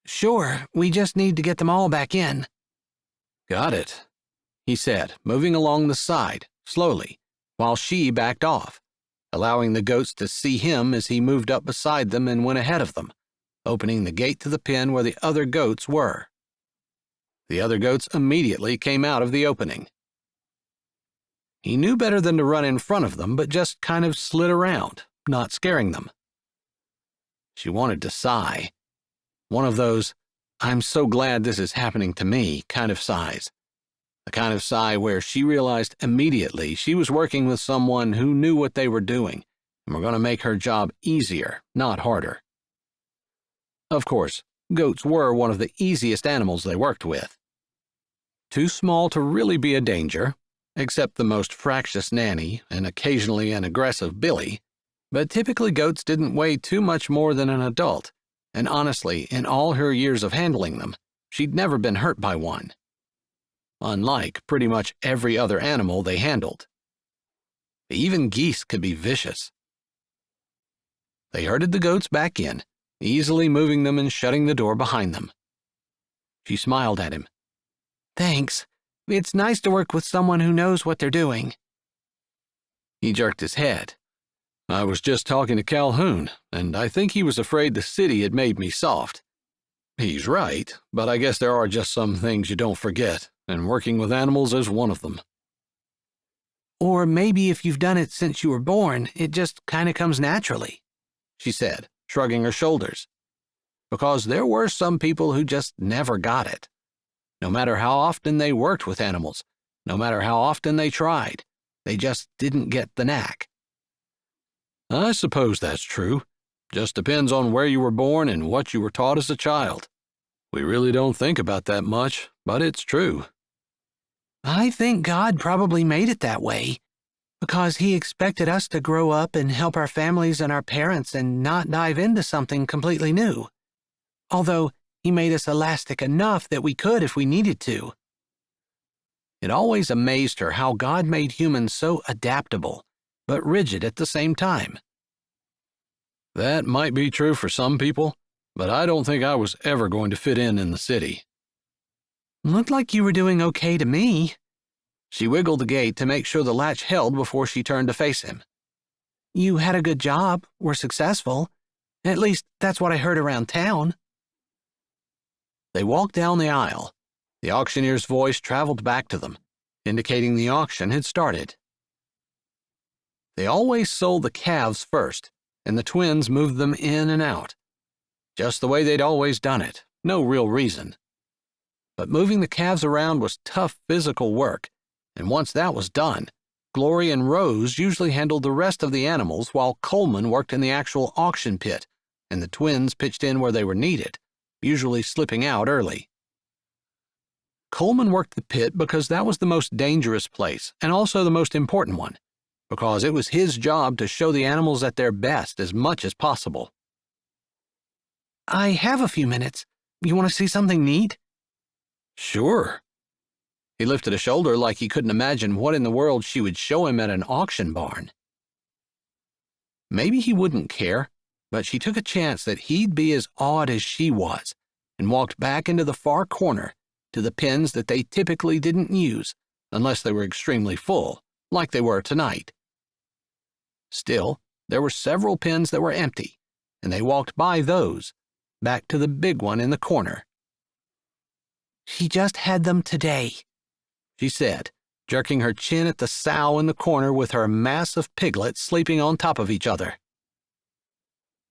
"Sure, we just need to get them all back in." "Got it," he said, moving along the side, slowly, while she backed off, allowing the goats to see him as he moved up beside them and went ahead of them, opening the gate to the pen where the other goats were. The other goats immediately came out of the opening. He knew better than to run in front of them, but just kind of slid around, not scaring them. She wanted to sigh. One of those, "I'm so glad this is happening to me" kind of sighs. The kind of sigh where she realized immediately she was working with someone who knew what they were doing and were going to make her job easier, not harder. Of course, goats were one of the easiest animals they worked with. Too small to really be a danger, except the most fractious Nanny and occasionally an aggressive Billy, but typically goats didn't weigh too much more than an adult, and honestly, in all her years of handling them, she'd never been hurt by one. Unlike pretty much every other animal they handled. Even geese could be vicious. They herded the goats back in, easily moving them and shutting the door behind them. She smiled at him. "Thanks. It's nice to work with someone who knows what they're doing." He jerked his head. "I was just talking to Calhoun, and I think he was afraid the city had made me soft. He's right, but I guess there are just some things you don't forget, and working with animals is one of them." "Or maybe if you've done it since you were born, it just kind of comes naturally," she said, shrugging her shoulders. Because there were some people who just never got it. No matter how often they worked with animals, no matter how often they tried, they just didn't get the knack. "I suppose that's true. Just depends on where you were born and what you were taught as a child. We really don't think about that much, but it's true." "I think God probably made it that way, because He expected us to grow up and help our families and our parents and not dive into something completely new. Although He made us elastic enough that we could if we needed to." It always amazed her how God made humans so adaptable, but rigid at the same time. "That might be true for some people, but I don't think I was ever going to fit in the city." "Looked like you were doing okay to me." She wiggled the gate to make sure the latch held before she turned to face him. "You had a good job, were successful. At least that's what I heard around town." They walked down the aisle. The auctioneer's voice traveled back to them, indicating the auction had started. They always sold the calves first, and the twins moved them in and out. Just the way they'd always done it, no real reason. But moving the calves around was tough physical work, and once that was done, Glory and Rose usually handled the rest of the animals while Coleman worked in the actual auction pit, and the twins pitched in where they were needed, usually slipping out early. Coleman worked the pit because that was the most dangerous place and also the most important one, because it was his job to show the animals at their best as much as possible. "I have a few minutes. You want to see something neat?" "Sure." He lifted a shoulder like he couldn't imagine what in the world she would show him at an auction barn. Maybe he wouldn't care, but she took a chance that he'd be as awed as she was and walked back into the far corner to the pens that they typically didn't use unless they were extremely full, like they were tonight. Still, there were several pens that were empty, and they walked by those, back to the big one in the corner. "She just had them today," she said, jerking her chin at the sow in the corner with her mass of piglets sleeping on top of each other.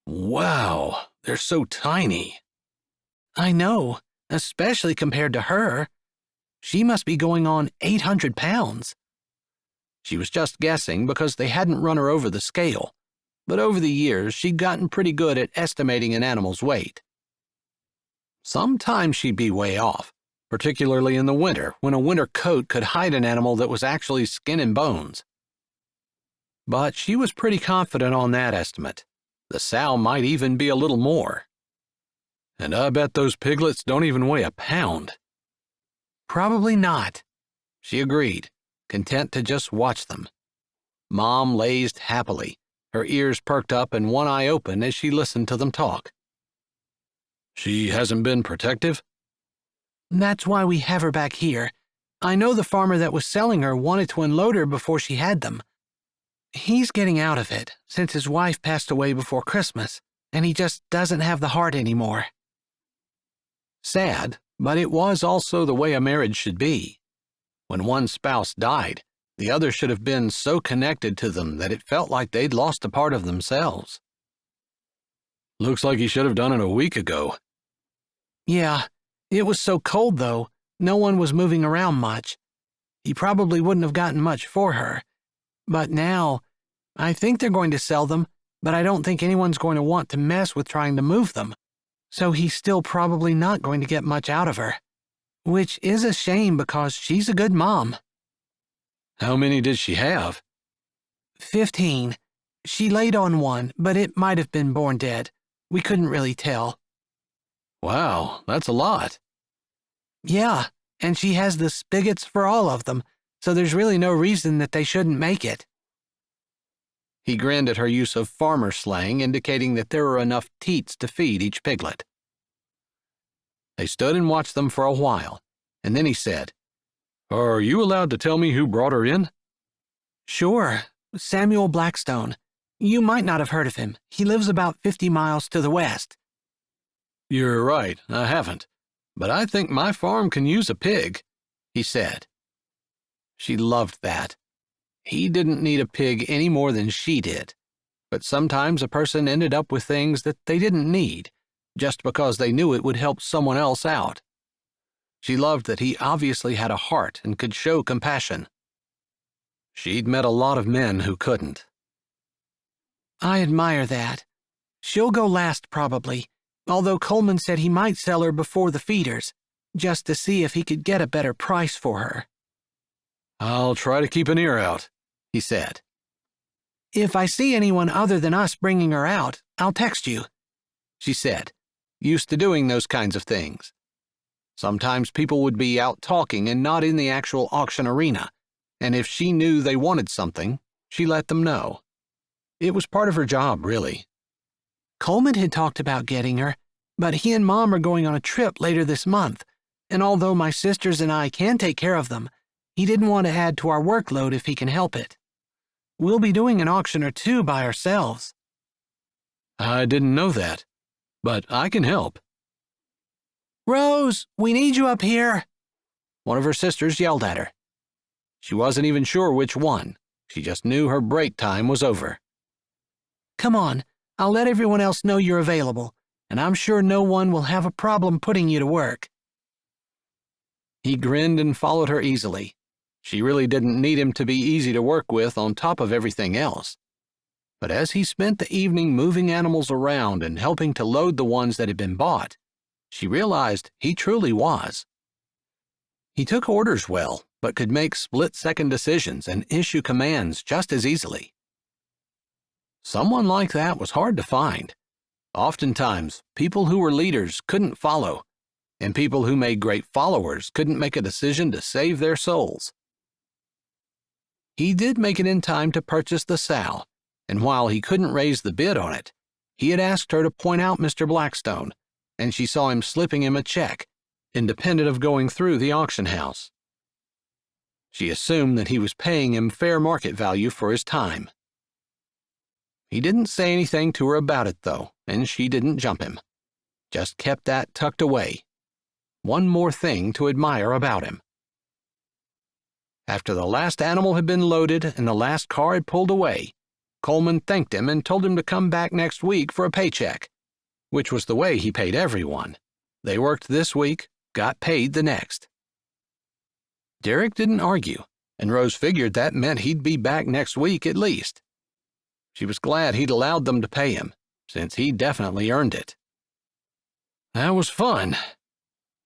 "Wow, they're so tiny." "I know, especially compared to her. She must be going on 800 pounds. She was just guessing because they hadn't run her over the scale, but over the years she'd gotten pretty good at estimating an animal's weight. Sometimes she'd be way off, particularly in the winter when a winter coat could hide an animal that was actually skin and bones. But she was pretty confident on that estimate. The sow might even be a little more. "And I bet those piglets don't even weigh a pound." "Probably not," she agreed, content to just watch them. Mom lazed happily, her ears perked up and one eye open as she listened to them talk. "She hasn't been protective?" "That's why we have her back here. I know the farmer that was selling her wanted to unload her before she had them. He's getting out of it since his wife passed away before Christmas, and he just doesn't have the heart anymore." Sad, But it was also the way a marriage should be. When one spouse died, the other should have been so connected to them that it felt like they'd lost a part of themselves. Looks like he should have done it a week ago. Yeah, it was so cold though, no one was moving around much. He probably wouldn't have gotten much for her. But now, I think they're going to sell them, but I don't think anyone's going to want to mess with trying to move them. So he's still probably not going to get much out of her. Which is a shame because she's a good mom. How many did she have? 15. She laid on one, but it might have been born dead. We couldn't really tell. Wow, that's a lot. Yeah, and she has the spigots for all of them, so there's really no reason that they shouldn't make it. He grinned at her use of farmer slang, indicating that there were enough teats to feed each piglet. They stood and watched them for a while, and then he said, "Are you allowed to tell me who brought her in?" Sure, Samuel Blackstone. You might not have heard of him. He lives about 50 miles to the west. You're right, I haven't. But I think my farm can use a pig, he said. She loved that. He didn't need a pig any more than she did. But sometimes a person ended up with things that they didn't need, just because they knew it would help someone else out. She loved that he obviously had a heart and could show compassion. She'd met a lot of men who couldn't. I admire that. She'll go last probably, although Coleman said he might sell her before the feeders, just to see if he could get a better price for her. I'll try to keep an ear out, he said. If I see anyone other than us bringing her out, I'll text you, she said, used to doing those kinds of things. Sometimes people would be out talking and not in the actual auction arena, and if she knew they wanted something, she let them know. It was part of her job, really. Coleman had talked about getting her, but he and Mom are going on a trip later this month, and although my sisters and I can take care of them, he didn't want to add to our workload if he can help it. We'll be doing an auction or two by ourselves. I didn't know that, but I can help. Rose, we need you up here, one of her sisters yelled at her. She wasn't even sure which one. She just knew her break time was over. Come on, I'll let everyone else know you're available, and I'm sure no one will have a problem putting you to work. He grinned and followed her easily. She really didn't need him to be easy to work with on top of everything else. But as he spent the evening moving animals around and helping to load the ones that had been bought, she realized he truly was. He took orders well, but could make split-second decisions and issue commands just as easily. Someone like that was hard to find. Oftentimes, people who were leaders couldn't follow, and people who made great followers couldn't make a decision to save their souls. He did make it in time to purchase the sow, and while he couldn't raise the bid on it, he had asked her to point out Mr. Blackstone, and she saw him slipping him a check, independent of going through the auction house. She assumed that he was paying him fair market value for his time. He didn't say anything to her about it, though, and she didn't jump him. Just kept that tucked away. One more thing to admire about him. After the last animal had been loaded and the last car had pulled away, Coleman thanked him and told him to come back next week for a paycheck, which was the way he paid everyone. They worked this week, got paid the next. Derek didn't argue, and Rose figured that meant he'd be back next week at least. She was glad he'd allowed them to pay him, since he definitely earned it. That was fun,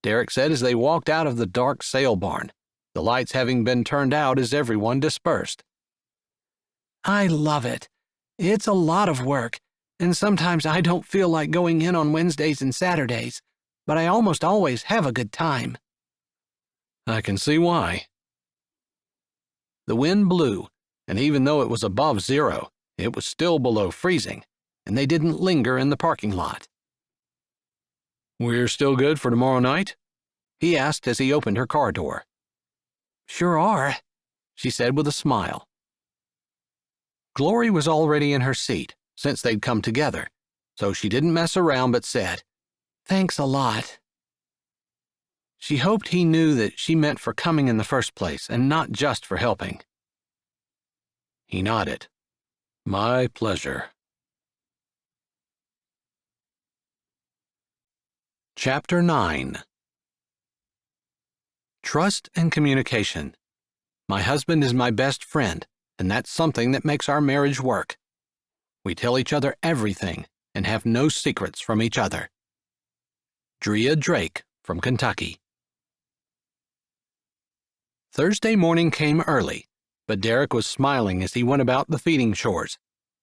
Derek said as they walked out of the dark sale barn, the lights having been turned out as everyone dispersed. I love it. It's a lot of work, and sometimes I don't feel like going in on Wednesdays and Saturdays, but I almost always have a good time. I can see why. The wind blew, and even though it was above zero, it was still below freezing, and they didn't linger in the parking lot. We're still good for tomorrow night? He asked as he opened her car door. Sure are, she said with a smile. Glory was already in her seat, since they'd come together, so she didn't mess around but said, Thanks a lot. She hoped he knew that she meant for coming in the first place and not just for helping. He nodded. My pleasure. Chapter 9. Trust and communication. My husband is my best friend, and that's something that makes our marriage work. We tell each other everything and have no secrets from each other. Drea Drake from Kentucky. Thursday morning came early, but Derek was smiling as he went about the feeding chores,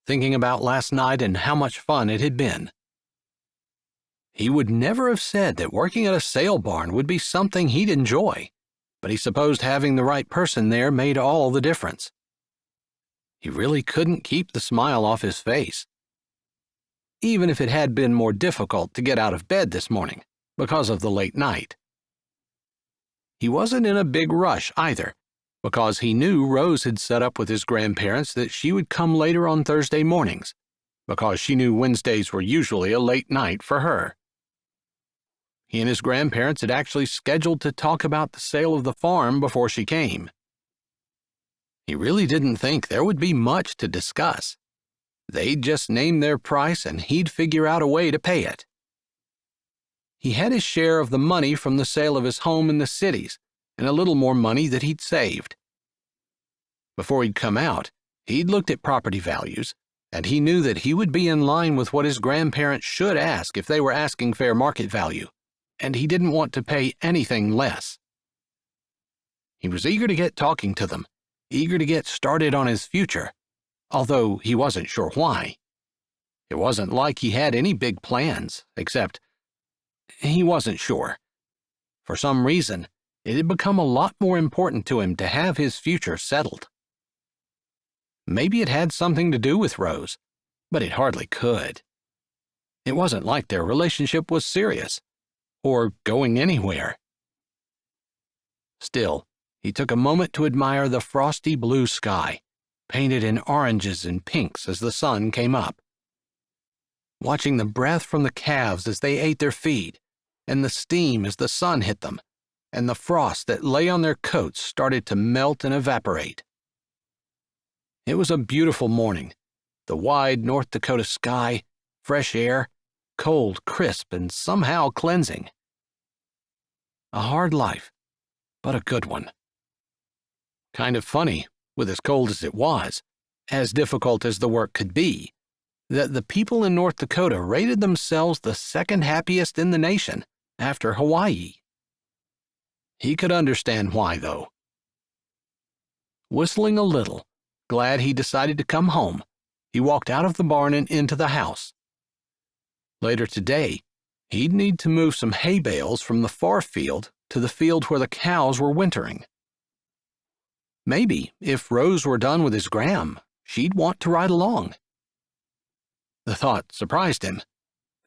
thinking about last night and how much fun it had been. He would never have said that working at a sale barn would be something he'd enjoy, but he supposed having the right person there made all the difference. He really couldn't keep the smile off his face, even if it had been more difficult to get out of bed this morning because of the late night. He wasn't in a big rush either, because he knew Rose had set up with his grandparents that she would come later on Thursday mornings, because she knew Wednesdays were usually a late night for her. He and his grandparents had actually scheduled to talk about the sale of the farm before she came. He really didn't think there would be much to discuss. They'd just name their price and he'd figure out a way to pay it. He had his share of the money from the sale of his home in the cities and a little more money that he'd saved. Before he'd come out, he'd looked at property values, and he knew that he would be in line with what his grandparents should ask if they were asking fair market value, and he didn't want to pay anything less. He was eager to get talking to them, eager to get started on his future, although he wasn't sure why. It wasn't like he had any big plans, except he wasn't sure. For some reason, it had become a lot more important to him to have his future settled. Maybe it had something to do with Rose, but it hardly could. It wasn't like their relationship was serious, or going anywhere. Still, he took a moment to admire the frosty blue sky, painted in oranges and pinks as the sun came up. Watching the breath from the calves as they ate their feed, and the steam as the sun hit them, and the frost that lay on their coats started to melt and evaporate. It was a beautiful morning. The wide North Dakota sky, fresh air, cold, crisp, and somehow cleansing. A hard life, but a good one. Kind of funny, with as cold as it was, as difficult as the work could be, that the people in North Dakota rated themselves the second happiest in the nation, after Hawaii. He could understand why, though. Whistling a little, glad he decided to come home, he walked out of the barn and into the house. Later today, he'd need to move some hay bales from the far field to the field where the cows were wintering. Maybe, if Rose were done with his gram, she'd want to ride along. The thought surprised him.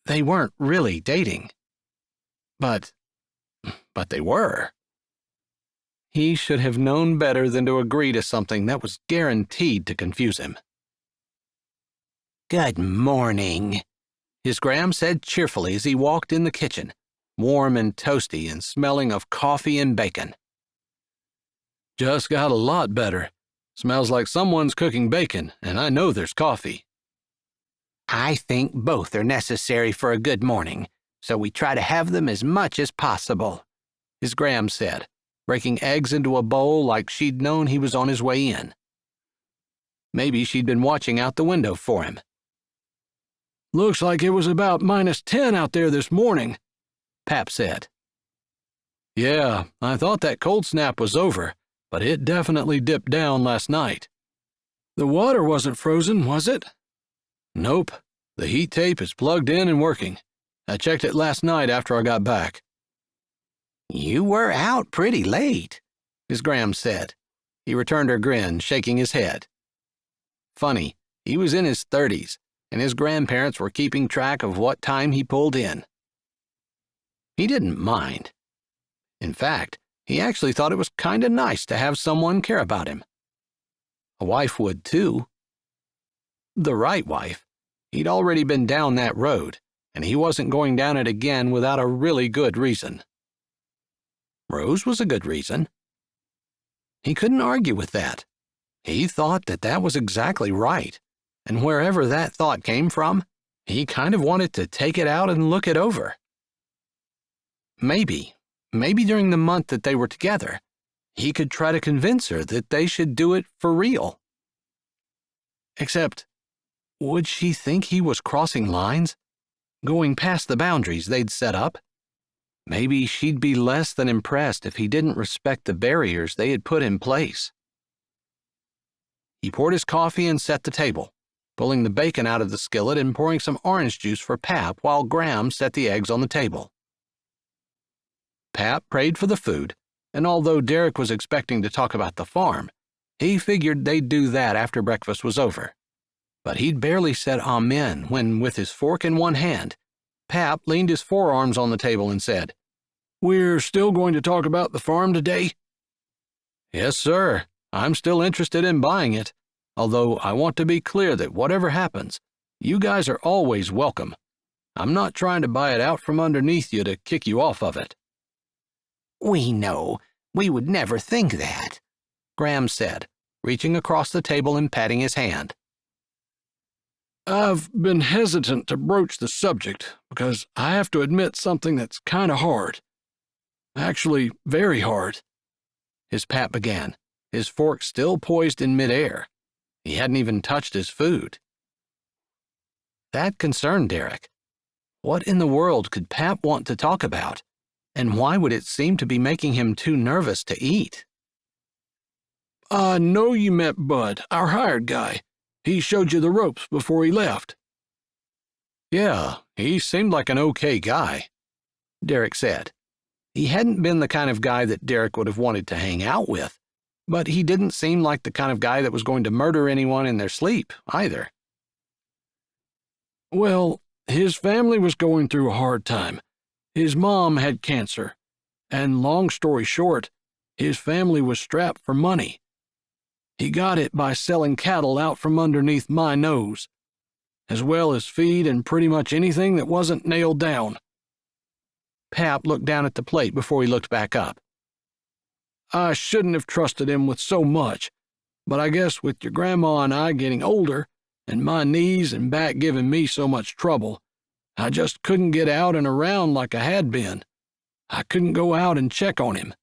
They weren't really dating. But they were. He should have known better than to agree to something that was guaranteed to confuse him. "Good morning," his gram said cheerfully as he walked in the kitchen, warm and toasty and smelling of coffee and bacon. "Just got a lot better. Smells like someone's cooking bacon, and I know there's coffee." "I think both are necessary for a good morning, so we try to have them as much as possible," his gram said, breaking eggs into a bowl like she'd known he was on his way in. Maybe she'd been watching out the window for him. "Looks like it was about -10 out there this morning," Pap said. "Yeah, I thought that cold snap was over, but it definitely dipped down last night." "The water wasn't frozen, was it?" "Nope. The heat tape is plugged in and working. I checked it last night after I got back." "You were out pretty late," his gram said. He returned her grin, shaking his head. Funny, he was in his 30s, and his grandparents were keeping track of what time he pulled in. He didn't mind. In fact, he actually thought it was kinda nice to have someone care about him. A wife would, too. The right wife. He'd already been down that road, and he wasn't going down it again without a really good reason. Rose was a good reason. He couldn't argue with that. He thought that that was exactly right, and wherever that thought came from, he kind of wanted to take it out and look it over. Maybe during the month that they were together, he could try to convince her that they should do it for real. Except, would she think he was crossing lines, going past the boundaries they'd set up? Maybe she'd be less than impressed if he didn't respect the barriers they had put in place. He poured his coffee and set the table, pulling the bacon out of the skillet and pouring some orange juice for Pap while Graham set the eggs on the table. Pap prayed for the food, and although Derek was expecting to talk about the farm, he figured they'd do that after breakfast was over. But he'd barely said amen when, with his fork in one hand, Pap leaned his forearms on the table and said, "We're still going to talk about the farm today?" "Yes, sir. I'm still interested in buying it, although I want to be clear that whatever happens, you guys are always welcome. I'm not trying to buy it out from underneath you to kick you off of it." "We know. We would never think that," Graham said, reaching across the table and patting his hand. "I've been hesitant to broach the subject because I have to admit something that's kind of hard. Actually, very hard," his Pap began, his fork still poised in midair. He hadn't even touched his food. That concerned Derek. What in the world could Pap want to talk about, and why would it seem to be making him too nervous to eat? "I know you met Bud, our hired guy. He showed you the ropes before he left." "Yeah, he seemed like an okay guy," Derek said. He hadn't been the kind of guy that Derek would have wanted to hang out with, but he didn't seem like the kind of guy that was going to murder anyone in their sleep, either. "Well, his family was going through a hard time. His mom had cancer, and long story short, his family was strapped for money. He got it by selling cattle out from underneath my nose, as well as feed and pretty much anything that wasn't nailed down." Pap looked down at the plate before he looked back up. "I shouldn't have trusted him with so much, but I guess with your grandma and I getting older, and my knees and back giving me so much trouble, I just couldn't get out and around like I had been. I couldn't go out and check on him."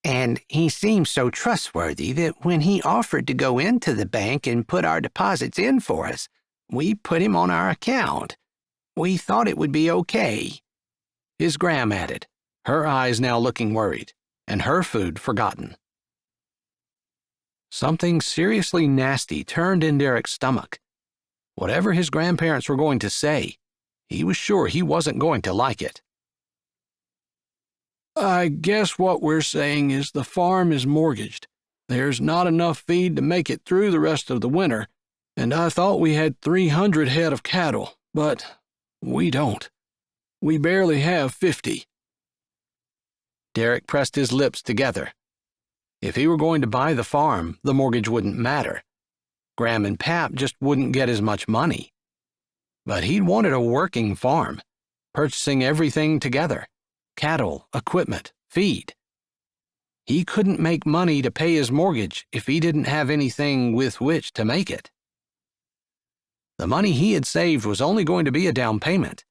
"And he seemed so trustworthy that when he offered to go into the bank and put our deposits in for us, we put him on our account. We thought it would be okay," his Gram added, her eyes now looking worried, and her food forgotten. Something seriously nasty turned in Derek's stomach. Whatever his grandparents were going to say, he was sure he wasn't going to like it. "I guess what we're saying is the farm is mortgaged. There's not enough feed to make it through the rest of the winter, and I thought we had 300 head of cattle, but we don't. We barely have 50. Derek pressed his lips together. If he were going to buy the farm, the mortgage wouldn't matter. Graham and Pap just wouldn't get as much money. But he'd wanted a working farm, purchasing everything together: cattle, equipment, feed. He couldn't make money to pay his mortgage if he didn't have anything with which to make it. The money he had saved was only going to be a down payment.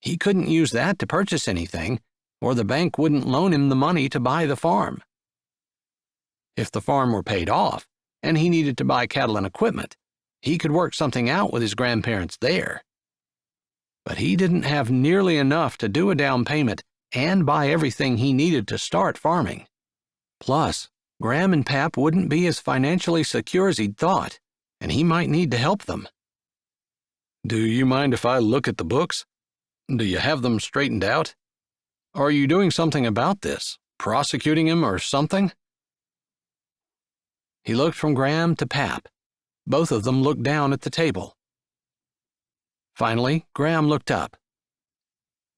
He couldn't use that to purchase anything, or the bank wouldn't loan him the money to buy the farm. If the farm were paid off, and he needed to buy cattle and equipment, he could work something out with his grandparents there. But he didn't have nearly enough to do a down payment and buy everything he needed to start farming. Plus, Graham and Pap wouldn't be as financially secure as he'd thought, and he might need to help them. "Do you mind if I look at the books? Do you have them straightened out? Are you doing something about this, prosecuting him or something?" He looked from Graham to Pap. Both of them looked down at the table. Finally, Graham looked up.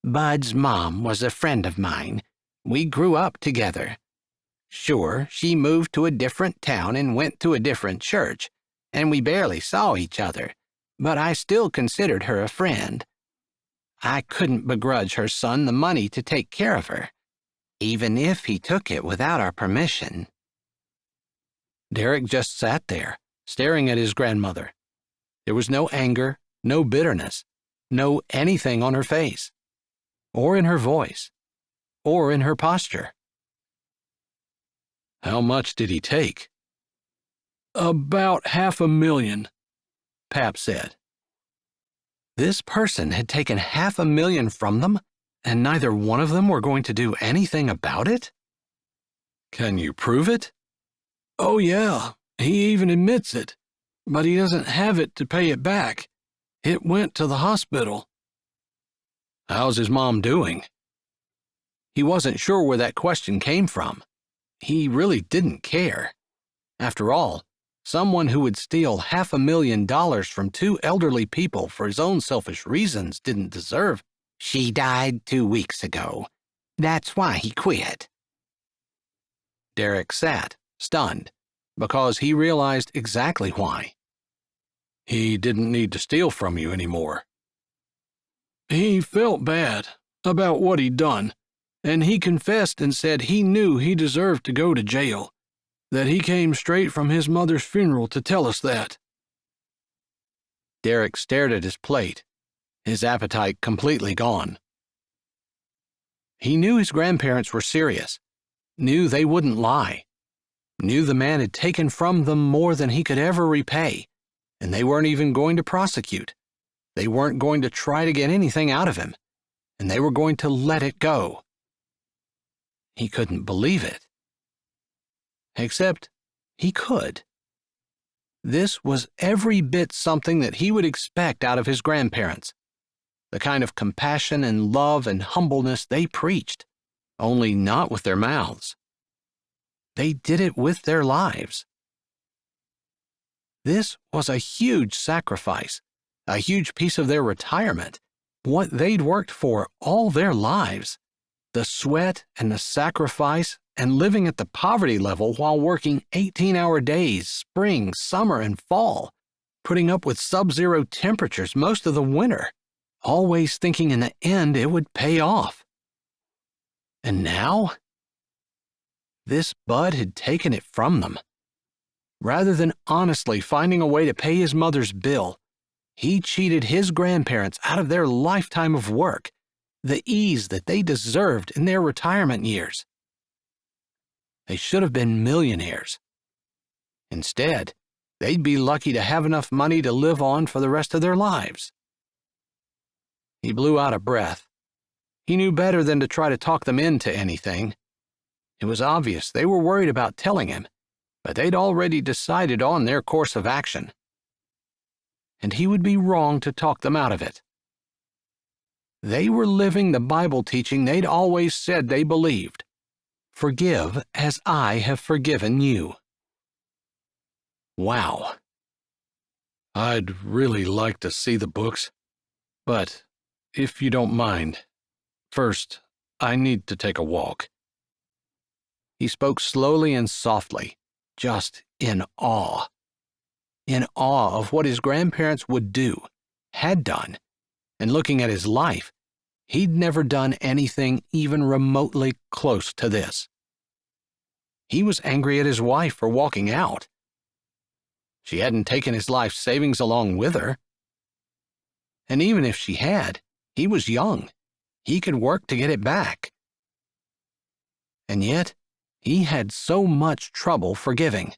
"Bud's mom was a friend of mine. We grew up together. Sure, she moved to a different town and went to a different church, and we barely saw each other, but I still considered her a friend. I couldn't begrudge her son the money to take care of her. even if he took it without our permission. Derek just sat there, staring at his grandmother. There was no anger, no bitterness, no anything on her face, or in her voice, or in her posture. How much did he take? About $500,000, Pap said. This person had taken $500,000 from them, and neither one of them were going to do anything about it? Can you prove it? Oh yeah, he even admits it, but he doesn't have it to pay it back. It went to the hospital. How's his mom doing? He wasn't sure where that question came from. He really didn't care. After all, someone who would steal $500,000 from two elderly people for his own selfish reasons didn't deserve. She died 2 weeks ago. That's why he quit. Derek sat, stunned, because he realized exactly why. He didn't need to steal from you anymore. He felt bad about what he'd done, and he confessed and said he knew he deserved to go to jail, that he came straight from his mother's funeral to tell us that. Derek stared at his plate, his appetite completely gone. He knew his grandparents were serious, knew they wouldn't lie, knew the man had taken from them more than he could ever repay, and they weren't even going to prosecute. They weren't going to try to get anything out of him, and they were going to let it go. He couldn't believe it. Except he could. This was every bit something that he would expect out of his grandparents, the kind of compassion and love and humbleness they preached, only not with their mouths. They did it with their lives. This was a huge sacrifice, a huge piece of their retirement, what they'd worked for all their lives, the sweat and the sacrifice and living at the poverty level while working 18-hour days, spring, summer, and fall, putting up with sub-zero temperatures most of the winter, always thinking in the end it would pay off. And now? This Bud had taken it from them. Rather than honestly finding a way to pay his mother's bill, he cheated his grandparents out of their lifetime of work, the ease that they deserved in their retirement years. They should have been millionaires. Instead, they'd be lucky to have enough money to live on for the rest of their lives. He blew out a breath. He knew better than to try to talk them into anything. It was obvious they were worried about telling him, but they'd already decided on their course of action. And he would be wrong to talk them out of it. They were living the Bible teaching they'd always said they believed. Forgive as I have forgiven you. Wow. I'd really like to see the books, but if you don't mind, first, I need to take a walk. He spoke slowly and softly, just in awe. In awe of what his grandparents would do, had done, and looking at his life, he'd never done anything even remotely close to this. He was angry at his wife for walking out. She hadn't taken his life savings along with her. And even if she had, he was young. He could work to get it back. And yet, he had so much trouble forgiving.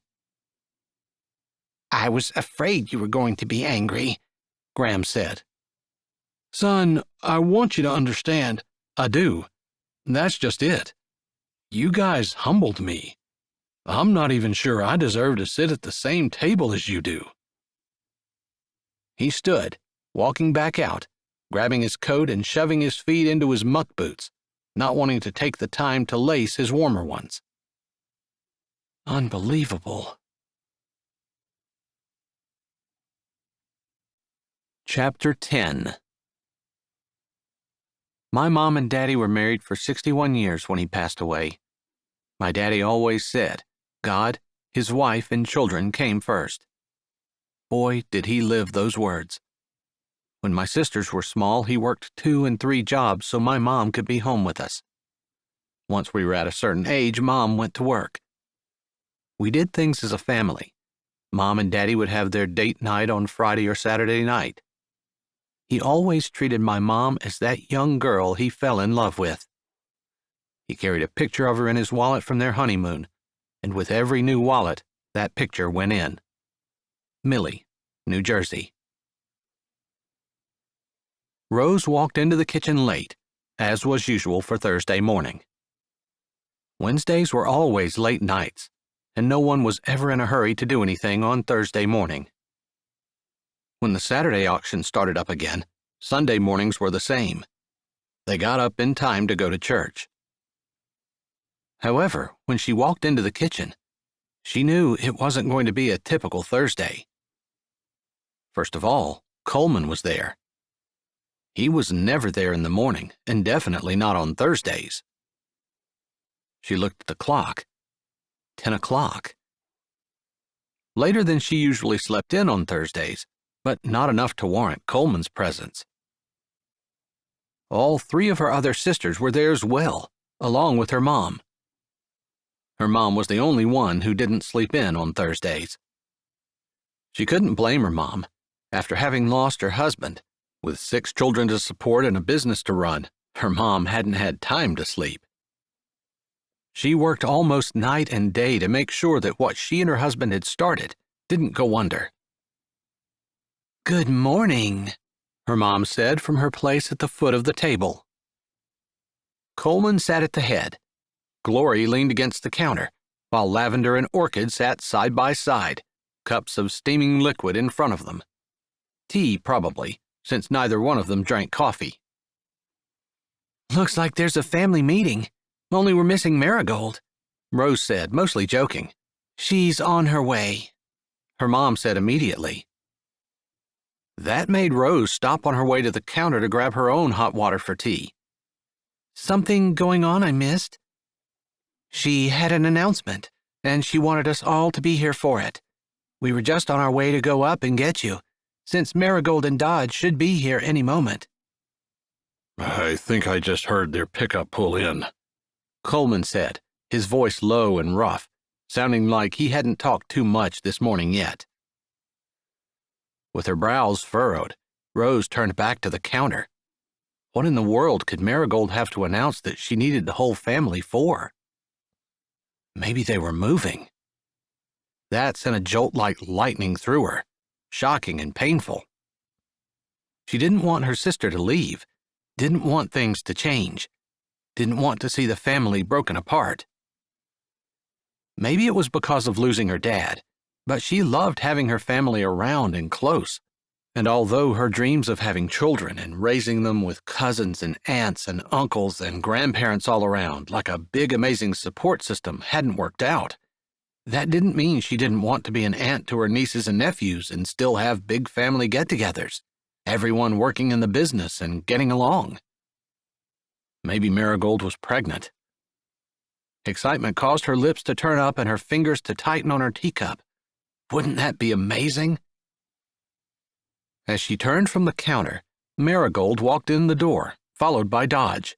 I was afraid you were going to be angry, Graham said. Son, I want you to understand. I do. That's just it. You guys humbled me. I'm not even sure I deserve to sit at the same table as you do. He stood, walking back out, grabbing his coat and shoving his feet into his muck boots, not wanting to take the time to lace his warmer ones. Unbelievable. Chapter 10. My mom and daddy were married for 61 years when he passed away. My daddy always said, God, his wife, and children came first. Boy, did he live those words. When my sisters were small, he worked 2 and 3 jobs so my mom could be home with us. Once we were at a certain age, Mom went to work. We did things as a family. Mom and Daddy would have their date night on Friday or Saturday night. He always treated my mom as that young girl he fell in love with. He carried a picture of her in his wallet from their honeymoon, and with every new wallet, that picture went in. Millie, New Jersey. Rose walked into the kitchen late, as was usual for Thursday morning. Wednesdays were always late nights, and no one was ever in a hurry to do anything on Thursday morning. When the Saturday auction started up again, Sunday mornings were the same. They got up in time to go to church. However, when she walked into the kitchen, she knew it wasn't going to be a typical Thursday. First of all, Coleman was there. He was never there in the morning, and definitely not on Thursdays. She looked at the clock. 10 o'clock. Later than she usually slept in on Thursdays, but not enough to warrant Coleman's presence. All three of her other sisters were there as well, along with her mom. Her mom was the only one who didn't sleep in on Thursdays. She couldn't blame her mom. After having lost her husband, with 6 children to support and a business to run, her mom hadn't had time to sleep. She worked almost night and day to make sure that what she and her husband had started didn't go under. "Good morning," her mom said from her place at the foot of the table. Coleman sat at the head. Glory leaned against the counter, while Lavender and Orchid sat side by side, cups of steaming liquid in front of them. Tea, probably, since neither one of them drank coffee. "Looks like there's a family meeting, only we're missing Marigold," Rose said, mostly joking. "She's on her way," her mom said immediately. That made Rose stop on her way to the counter to grab her own hot water for tea. "Something going on I missed?" "She had an announcement, and she wanted us all to be here for it. We were just on our way to go up and get you, since Marigold and Dodge should be here any moment." "I think I just heard their pickup pull in," Coleman said, his voice low and rough, sounding like he hadn't talked too much this morning yet. With her brows furrowed, Rose turned back to the counter. What in the world could Marigold have to announce that she needed the whole family for? Maybe they were moving. That sent a jolt like lightning through her, shocking and painful. She didn't want her sister to leave, didn't want things to change, didn't want to see the family broken apart. Maybe it was because of losing her dad, but she loved having her family around and close. And although her dreams of having children and raising them with cousins and aunts and uncles and grandparents all around like a big amazing support system hadn't worked out, that didn't mean she didn't want to be an aunt to her nieces and nephews and still have big family get-togethers, everyone working in the business and getting along. Maybe Marigold was pregnant. Excitement caused her lips to turn up and her fingers to tighten on her teacup. Wouldn't that be amazing? As she turned from the counter, Marigold walked in the door, followed by Dodge.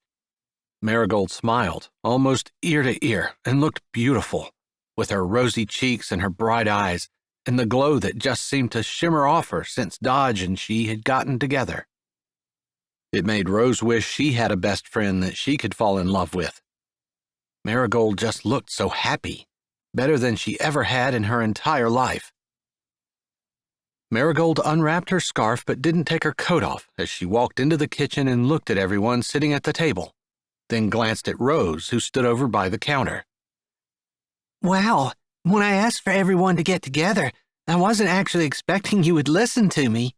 Marigold smiled, almost ear to ear, and looked beautiful, with her rosy cheeks and her bright eyes, and the glow that just seemed to shimmer off her since Dodge and she had gotten together. It made Rose wish she had a best friend that she could fall in love with. Marigold just looked so happy, better than she ever had in her entire life. Marigold unwrapped her scarf but didn't take her coat off as she walked into the kitchen and looked at everyone sitting at the table, then glanced at Rose, who stood over by the counter. "Wow, when I asked for everyone to get together, I wasn't actually expecting you would listen to me."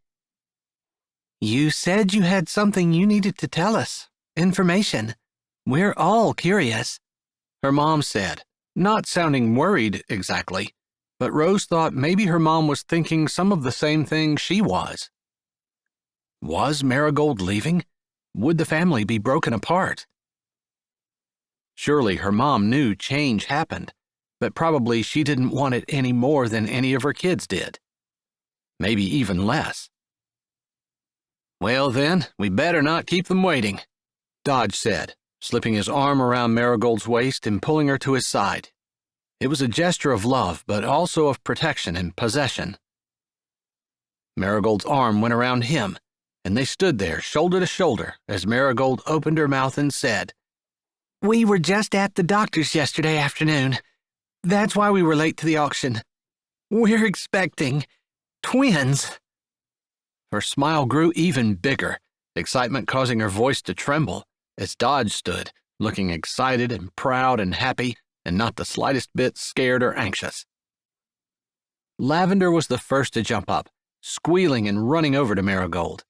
"You said you had something you needed to tell us. Information. We're all curious," her mom said, not sounding worried exactly, but Rose thought maybe her mom was thinking some of the same things she was. Was Marigold leaving? Would the family be broken apart? Surely her mom knew change happened, but probably she didn't want it any more than any of her kids did. Maybe even less. "Well then, we better not keep them waiting," Dodge said, slipping his arm around Marigold's waist and pulling her to his side. It was a gesture of love, but also of protection and possession. Marigold's arm went around him, and they stood there shoulder to shoulder as Marigold opened her mouth and said, "We were just at the doctor's yesterday afternoon. That's why we were late to the auction. We're expecting twins." Her smile grew even bigger, excitement causing her voice to tremble as Dodge stood, looking excited and proud and happy and not the slightest bit scared or anxious. Lavender was the first to jump up, squealing and running over to Marigold.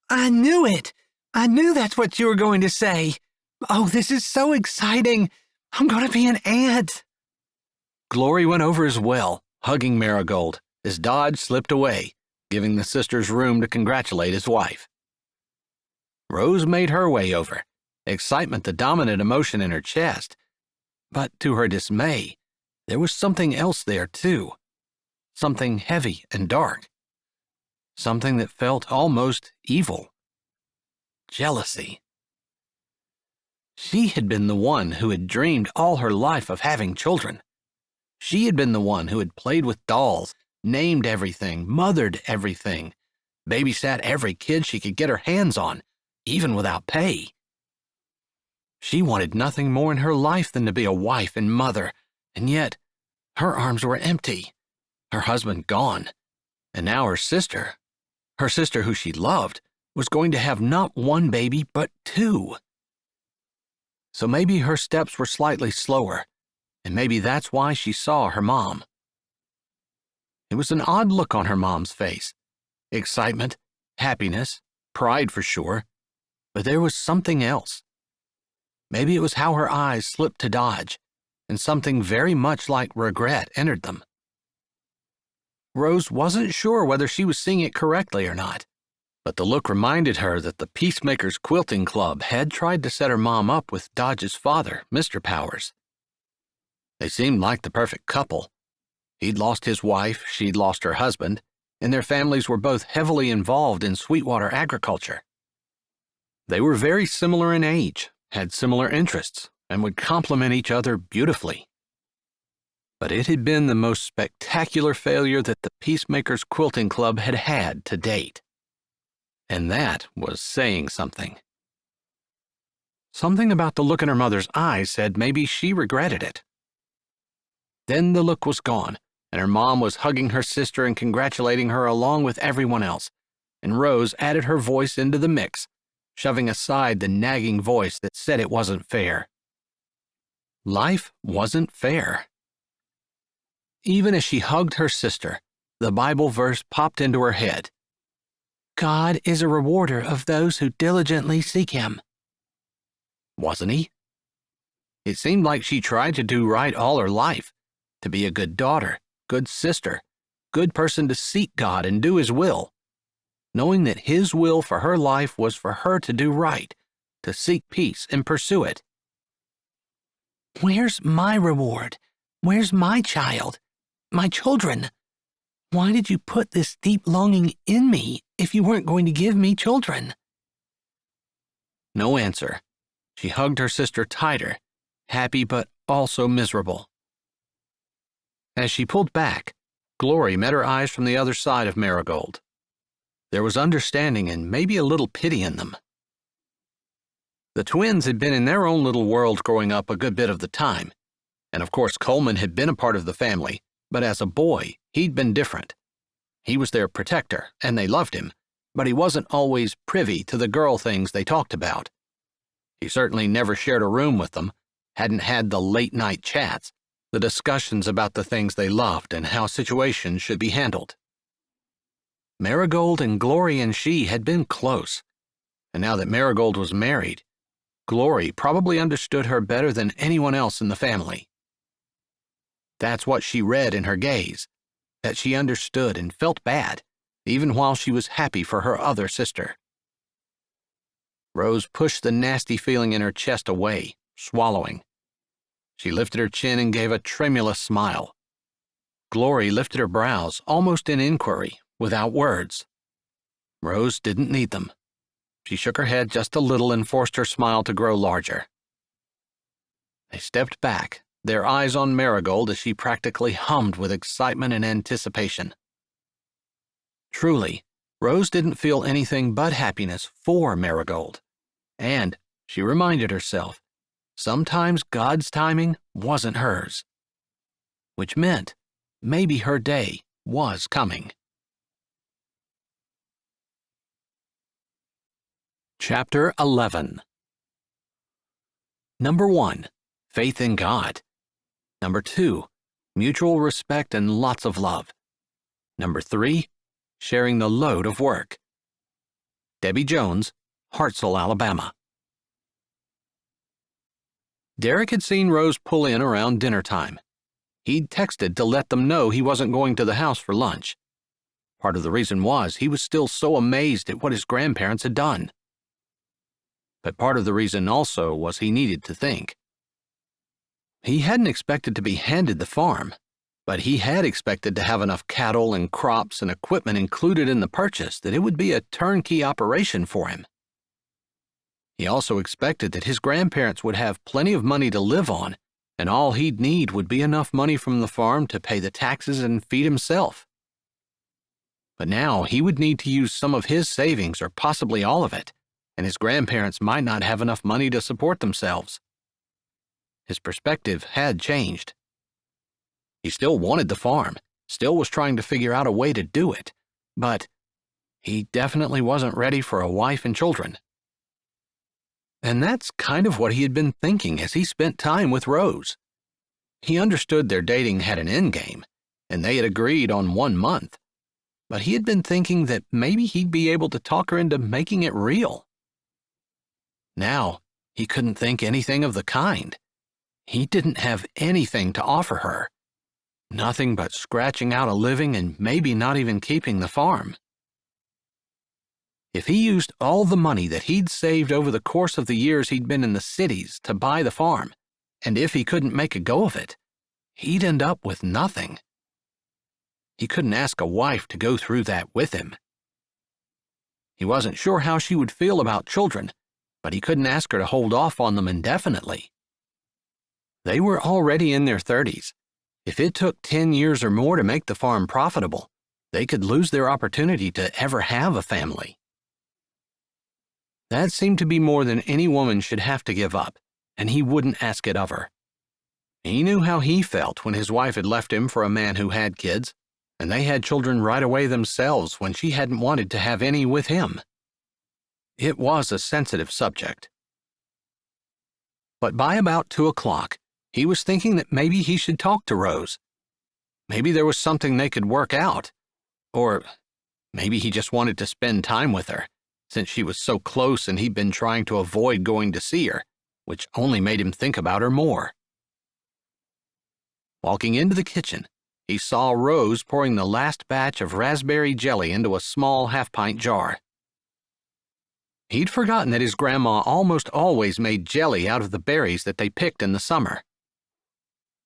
"I knew it! I knew that's what you were going to say. Oh, this is so exciting. I'm going to be an aunt." Glory went over as well, hugging Marigold, as Dodge slipped away, giving the sisters room to congratulate his wife. Rose made her way over, excitement the dominant emotion in her chest. But to her dismay, there was something else there too. Something heavy and dark. Something that felt almost evil. Jealousy. She had been the one who had dreamed all her life of having children. She had been the one who had played with dolls, named everything, mothered everything, babysat every kid she could get her hands on, even without pay. She wanted nothing more in her life than to be a wife and mother, and yet her arms were empty, her husband gone, and now her sister who she loved, was going to have not one baby but two. So maybe her steps were slightly slower, and maybe that's why she saw her mom. It was an odd look on her mom's face. Excitement, happiness, pride for sure, but there was something else. Maybe it was how her eyes slipped to Dodge, and something very much like regret entered them. Rose wasn't sure whether she was seeing it correctly or not, but the look reminded her that the Peacemakers Quilting Club had tried to set her mom up with Dodge's father, Mr. Powers. They seemed like the perfect couple. He'd lost his wife, she'd lost her husband, and their families were both heavily involved in Sweetwater agriculture. They were very similar in age, had similar interests, and would complement each other beautifully. But it had been the most spectacular failure that the Peacemakers Quilting Club had had to date. And that was saying something. Something about the look in her mother's eyes said maybe she regretted it. Then the look was gone, and her mom was hugging her sister and congratulating her along with everyone else, and Rose added her voice into the mix, shoving aside the nagging voice that said it wasn't fair. Life wasn't fair. Even as she hugged her sister, the Bible verse popped into her head. "God is a rewarder of those who diligently seek Him." Wasn't He? It seemed like she tried to do right all her life, to be a good daughter, good sister, good person to seek God and do His will, knowing that His will for her life was for her to do right, to seek peace and pursue it. "Where's my reward? Where's my child? My children? Why did you put this deep longing in me if you weren't going to give me children?" No answer. She hugged her sister tighter, happy but also miserable. As she pulled back, Glory met her eyes from the other side of Marigold. There was understanding and maybe a little pity in them. The twins had been in their own little world growing up a good bit of the time, and of course Coleman had been a part of the family, but as a boy, he'd been different. He was their protector, and they loved him, but he wasn't always privy to the girl things they talked about. He certainly never shared a room with them, hadn't had the late-night chats, the discussions about the things they loved and how situations should be handled. Marigold and Glory and she had been close, and now that Marigold was married, Glory probably understood her better than anyone else in the family. That's what she read in her gaze, that she understood and felt bad, even while she was happy for her other sister. Rose pushed the nasty feeling in her chest away, swallowing. She lifted her chin and gave a tremulous smile. Glory lifted her brows, almost in inquiry, without words. Rose didn't need them. She shook her head just a little and forced her smile to grow larger. They stepped back, their eyes on Marigold as she practically hummed with excitement and anticipation. Truly, Rose didn't feel anything but happiness for Marigold, and, she reminded herself, sometimes God's timing wasn't hers, which meant maybe her day was coming. Chapter 11. Number 1. Faith in God. Number 2. Mutual respect and lots of love. Number 3. Sharing the load of work. Debbie Jones, Hartselle, Alabama. Derek had seen Rose pull in around dinner time. He'd texted to let them know he wasn't going to the house for lunch. Part of the reason was he was still so amazed at what his grandparents had done. But part of the reason also was he needed to think. He hadn't expected to be handed the farm, but he had expected to have enough cattle and crops and equipment included in the purchase that it would be a turnkey operation for him. He also expected that his grandparents would have plenty of money to live on, and all he'd need would be enough money from the farm to pay the taxes and feed himself. But now he would need to use some of his savings or possibly all of it, and his grandparents might not have enough money to support themselves. His perspective had changed. He still wanted the farm, still was trying to figure out a way to do it, but he definitely wasn't ready for a wife and children. And that's kind of what he had been thinking as he spent time with Rose. He understood their dating had an endgame, and they had agreed on 1 month, but he had been thinking that maybe he'd be able to talk her into making it real. Now, he couldn't think anything of the kind. He didn't have anything to offer her. Nothing but scratching out a living and maybe not even keeping the farm. If he used all the money that he'd saved over the course of the years he'd been in the cities to buy the farm, and if he couldn't make a go of it, he'd end up with nothing. He couldn't ask a wife to go through that with him. He wasn't sure how she would feel about children, but he couldn't ask her to hold off on them indefinitely. They were already in their 30s. If it took 10 years or more to make the farm profitable, they could lose their opportunity to ever have a family. That seemed to be more than any woman should have to give up, and he wouldn't ask it of her. He knew how he felt when his wife had left him for a man who had kids, and they had children right away themselves when she hadn't wanted to have any with him. It was a sensitive subject. But by about 2 o'clock, he was thinking that maybe he should talk to Rose. Maybe there was something they could work out. Or maybe he just wanted to spend time with her, since she was so close and he'd been trying to avoid going to see her, which only made him think about her more. Walking into the kitchen, he saw Rose pouring the last batch of raspberry jelly into a small half-pint jar. He'd forgotten that his grandma almost always made jelly out of the berries that they picked in the summer.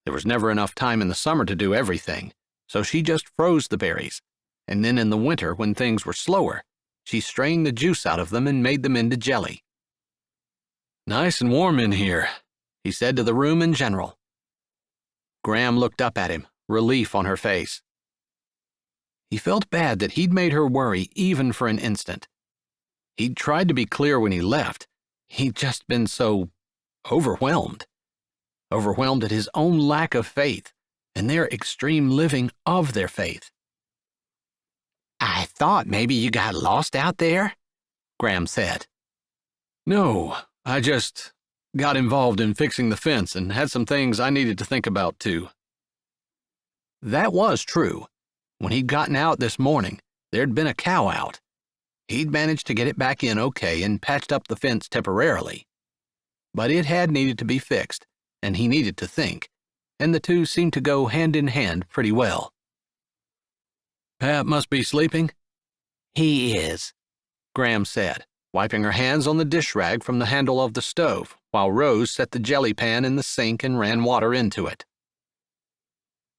There was never enough time in the summer to do everything, so she just froze the berries, and then in the winter, when things were slower, she strained the juice out of them and made them into jelly. "Nice and warm in here," he said to the room in general. Graham looked up at him, relief on her face. He felt bad that he'd made her worry even for an instant. He'd tried to be clear when he left. He'd just been so overwhelmed at his own lack of faith and their extreme living of their faith. "I thought maybe you got lost out there," Graham said. "No, I just got involved in fixing the fence and had some things I needed to think about too." That was true. When he'd gotten out this morning, there'd been a cow out. He'd managed to get it back in okay and patched up the fence temporarily. But it had needed to be fixed, and he needed to think, and the two seemed to go hand in hand pretty well. "Pat must be sleeping?" "He is," Graham said, wiping her hands on the dish rag from the handle of the stove, while Rose set the jelly pan in the sink and ran water into it.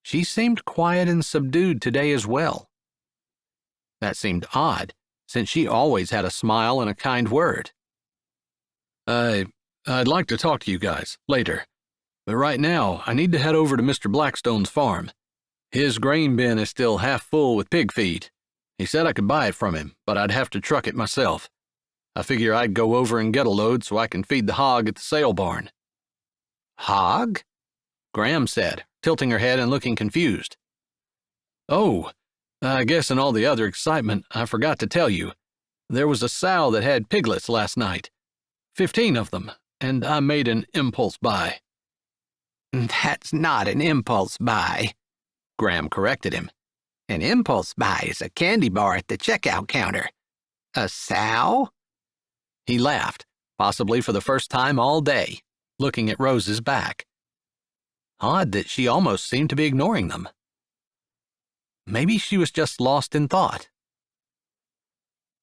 She seemed quiet and subdued today as well. That seemed odd, since she always had a smile and a kind word. I'd like to talk to you guys later. But right now, I need to head over to Mr. Blackstone's farm. His grain bin is still half full with pig feed. He said I could buy it from him, but I'd have to truck it myself. I figure I'd go over and get a load so I can feed the hog at the sale barn." Hog? Graham said, tilting her head and looking confused. "Oh, I guess in all the other excitement, I forgot to tell you. There was a sow that had piglets last night. 15 of them, and I made an impulse buy." That's not an impulse buy, Graham corrected him. An impulse buy is a candy bar at the checkout counter. A sow? He laughed, possibly for the first time all day, looking at Rose's back. Odd that she almost seemed to be ignoring them. Maybe she was just lost in thought.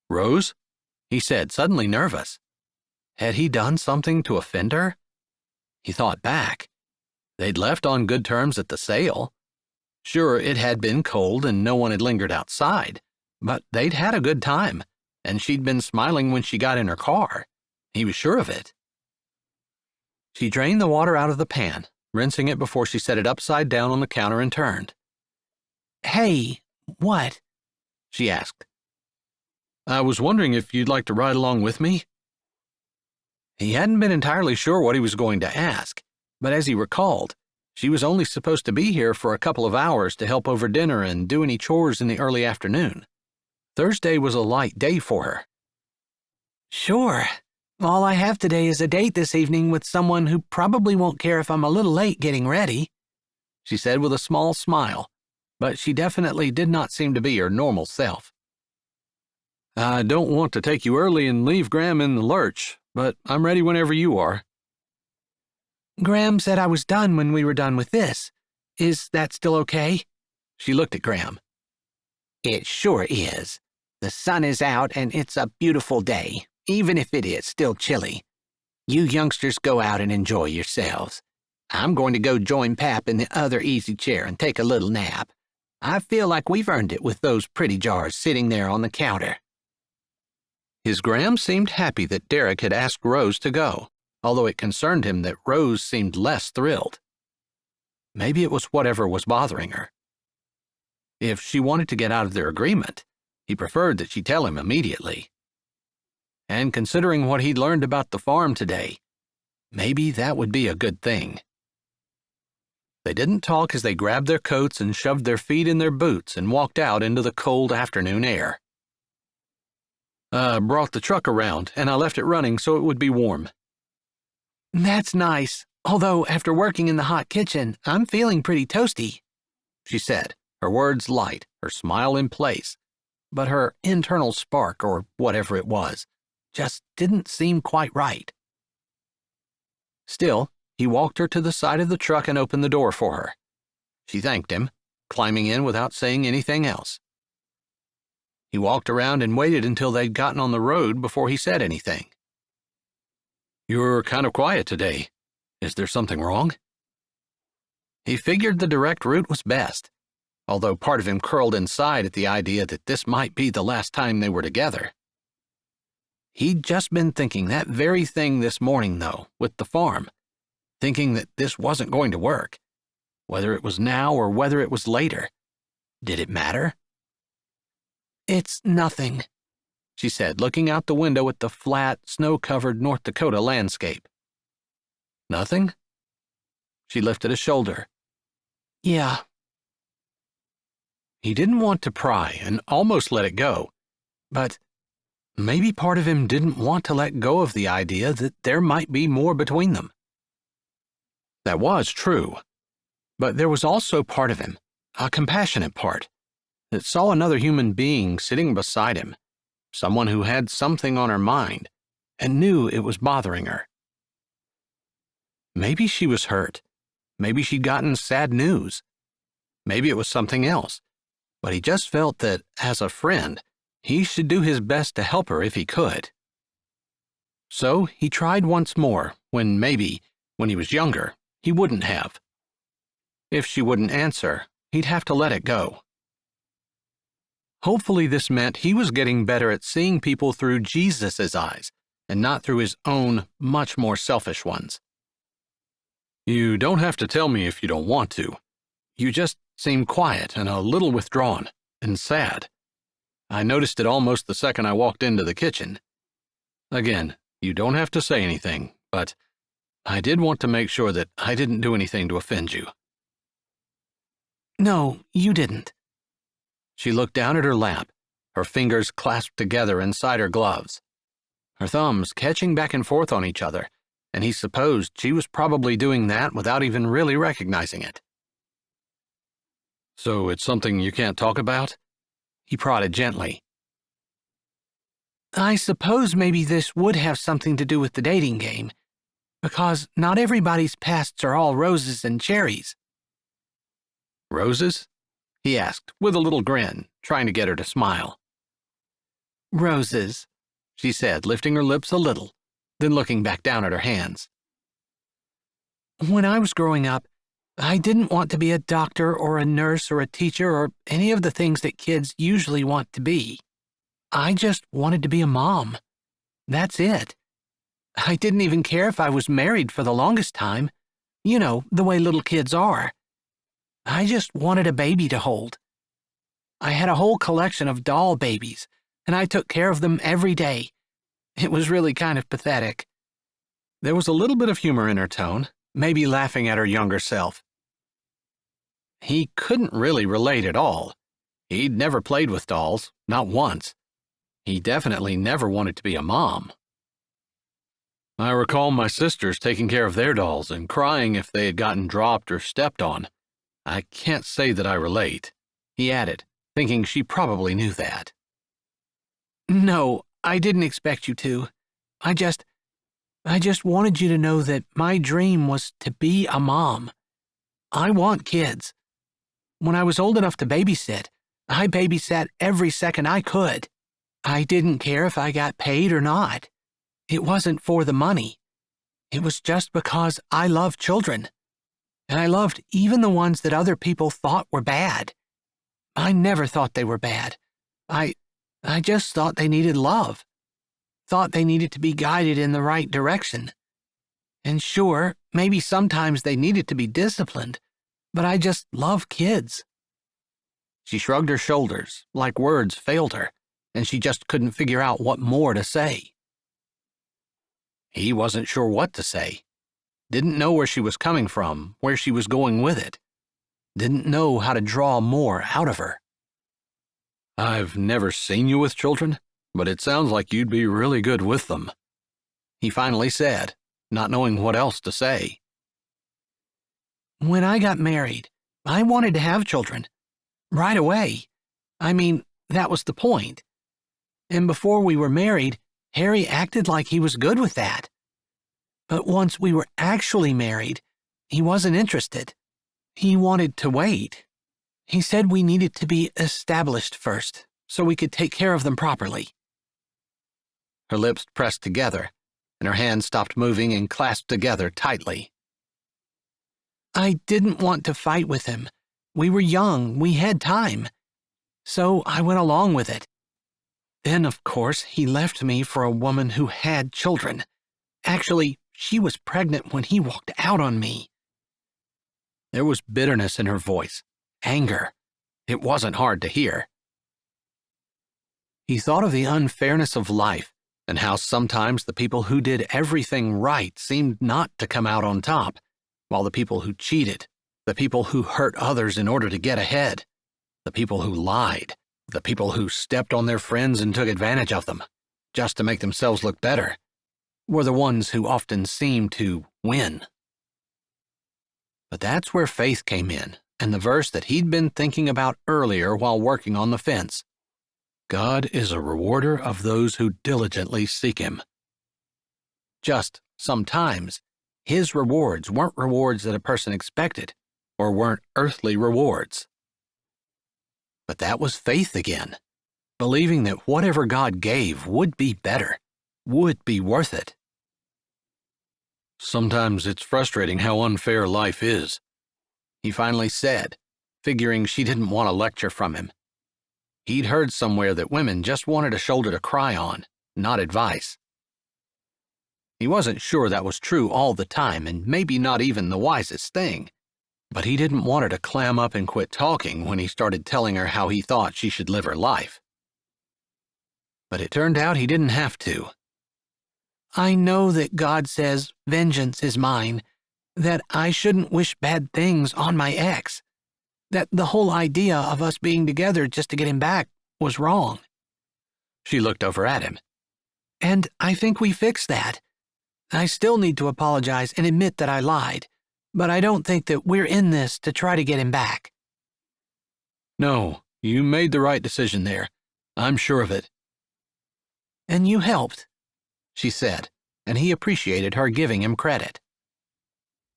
"Rose?" he said, suddenly nervous. Had he done something to offend her? He thought back. They'd left on good terms at the sale. Sure, it had been cold and no one had lingered outside, but they'd had a good time, and she'd been smiling when she got in her car. He was sure of it. She drained the water out of the pan, rinsing it before she set it upside down on the counter and turned. Hey, what? She asked. "I was wondering if you'd like to ride along with me?" He hadn't been entirely sure what he was going to ask, but as he recalled, she was only supposed to be here for a couple of hours to help over dinner and do any chores in the early afternoon. Thursday was a light day for her. Sure. All I have today is a date this evening with someone who probably won't care if I'm a little late getting ready, she said with a small smile, but she definitely did not seem to be her normal self. "I don't want to take you early and leave Graham in the lurch, but I'm ready whenever you are." Graham said I was done when we were done with this. Is that still okay? She looked at Graham. It sure is. The sun is out and it's a beautiful day, even if it is still chilly. You youngsters go out and enjoy yourselves. I'm going to go join Pap in the other easy chair and take a little nap. I feel like we've earned it with those pretty jars sitting there on the counter. His Graham seemed happy that Derek had asked Rose to go, although it concerned him that Rose seemed less thrilled. Maybe it was whatever was bothering her. If she wanted to get out of their agreement, he preferred that she tell him immediately. And considering what he'd learned about the farm today, maybe that would be a good thing. They didn't talk as they grabbed their coats and shoved their feet in their boots and walked out into the cold afternoon air. "I brought the truck around, and I left it running so it would be warm." That's nice, although after working in the hot kitchen, I'm feeling pretty toasty, she said, her words light, her smile in place, but her internal spark, or whatever it was, just didn't seem quite right. Still, he walked her to the side of the truck and opened the door for her. She thanked him, climbing in without saying anything else. He walked around and waited until they'd gotten on the road before he said anything. "You're kind of quiet today. Is there something wrong?" He figured the direct route was best, although part of him curled inside at the idea that this might be the last time they were together. He'd just been thinking that very thing this morning, though, with the farm, thinking that this wasn't going to work. Whether it was now or whether it was later. Did it matter? It's nothing, she said, looking out the window at the flat, snow-covered North Dakota landscape. Nothing? She lifted a shoulder. Yeah. He didn't want to pry and almost let it go, but maybe part of him didn't want to let go of the idea that there might be more between them. That was true, but there was also part of him, a compassionate part, that saw another human being sitting beside him, someone who had something on her mind and knew it was bothering her. Maybe she was hurt. Maybe she'd gotten sad news. Maybe it was something else, but he just felt that, as a friend, he should do his best to help her if he could. So he tried once more when maybe, when he was younger, he wouldn't have. If she wouldn't answer, he'd have to let it go. Hopefully this meant he was getting better at seeing people through Jesus' eyes and not through his own, much more selfish ones. You don't have to tell me if you don't want to. You just seem quiet and a little withdrawn and sad. I noticed it almost the second I walked into the kitchen. Again, you don't have to say anything, but I did want to make sure that I didn't do anything to offend you." "No, you didn't." She looked down at her lap, her fingers clasped together inside her gloves, her thumbs catching back and forth on each other, and he supposed she was probably doing that without even really recognizing it. "So it's something you can't talk about?" He prodded gently. "I suppose maybe this would have something to do with the dating game, because not everybody's pasts are all roses and cherries." "Roses?" he asked with a little grin, trying to get her to smile. "Roses," she said, lifting her lips a little, then looking back down at her hands. "When I was growing up, I didn't want to be a doctor or a nurse or a teacher or any of the things that kids usually want to be. I just wanted to be a mom. That's it. I didn't even care if I was married for the longest time. You know, the way little kids are. I just wanted a baby to hold. I had a whole collection of doll babies, and I took care of them every day. It was really kind of pathetic." There was a little bit of humor in her tone, maybe laughing at her younger self. He couldn't really relate at all. He'd never played with dolls, not once. He definitely never wanted to be a mom. "I recall my sisters taking care of their dolls and crying if they had gotten dropped or stepped on. I can't say that I relate," he added, thinking she probably knew that. "No, I didn't expect you to. I just wanted you to know that my dream was to be a mom. I want kids. When I was old enough to babysit, I babysat every second I could. I didn't care if I got paid or not. It wasn't for the money. It was just because I love children. And I loved even the ones that other people thought were bad. I never thought they were bad. I just thought they needed love. Thought they needed to be guided in the right direction. And sure, maybe sometimes they needed to be disciplined, but I just love kids." She shrugged her shoulders, like words failed her, and she just couldn't figure out what more to say. He wasn't sure what to say. Didn't know where she was coming from, where she was going with it. Didn't know how to draw more out of her. "I've never seen you with children, but it sounds like you'd be really good with them," he finally said, not knowing what else to say. "When I got married, I wanted to have children. Right away. I mean, that was the point. And before we were married, Harry acted like he was good with that. But once we were actually married, he wasn't interested. He wanted to wait. He said we needed to be established first, so we could take care of them properly." Her lips pressed together, and her hands stopped moving and clasped together tightly. "I didn't want to fight with him. We were young, we had time. So I went along with it. Then, of course, he left me for a woman who had children. Actually, she was pregnant when he walked out on me." There was bitterness in her voice, anger. It wasn't hard to hear. He thought of the unfairness of life and how sometimes the people who did everything right seemed not to come out on top, while the people who cheated, the people who hurt others in order to get ahead, the people who lied, the people who stepped on their friends and took advantage of them, just to make themselves look better, were the ones who often seemed to win. But that's where faith came in, and the verse that he'd been thinking about earlier while working on the fence. God is a rewarder of those who diligently seek him. Just sometimes, his rewards weren't rewards that a person expected, or weren't earthly rewards. But that was faith again, believing that whatever God gave would be better, would be worth it. "Sometimes it's frustrating how unfair life is," he finally said, figuring she didn't want a lecture from him. He'd heard somewhere that women just wanted a shoulder to cry on, not advice. He wasn't sure that was true all the time, and maybe not even the wisest thing. But he didn't want her to clam up and quit talking when he started telling her how he thought she should live her life. But it turned out he didn't have to. I know that God says vengeance is mine, that I shouldn't wish bad things on my ex, that the whole idea of us being together just to get him back was wrong. She looked over at him. And I think we fixed that. I still need to apologize and admit that I lied, but I don't think that we're in this to try to get him back. No, you made the right decision there. I'm sure of it. And you helped, she said, and he appreciated her giving him credit.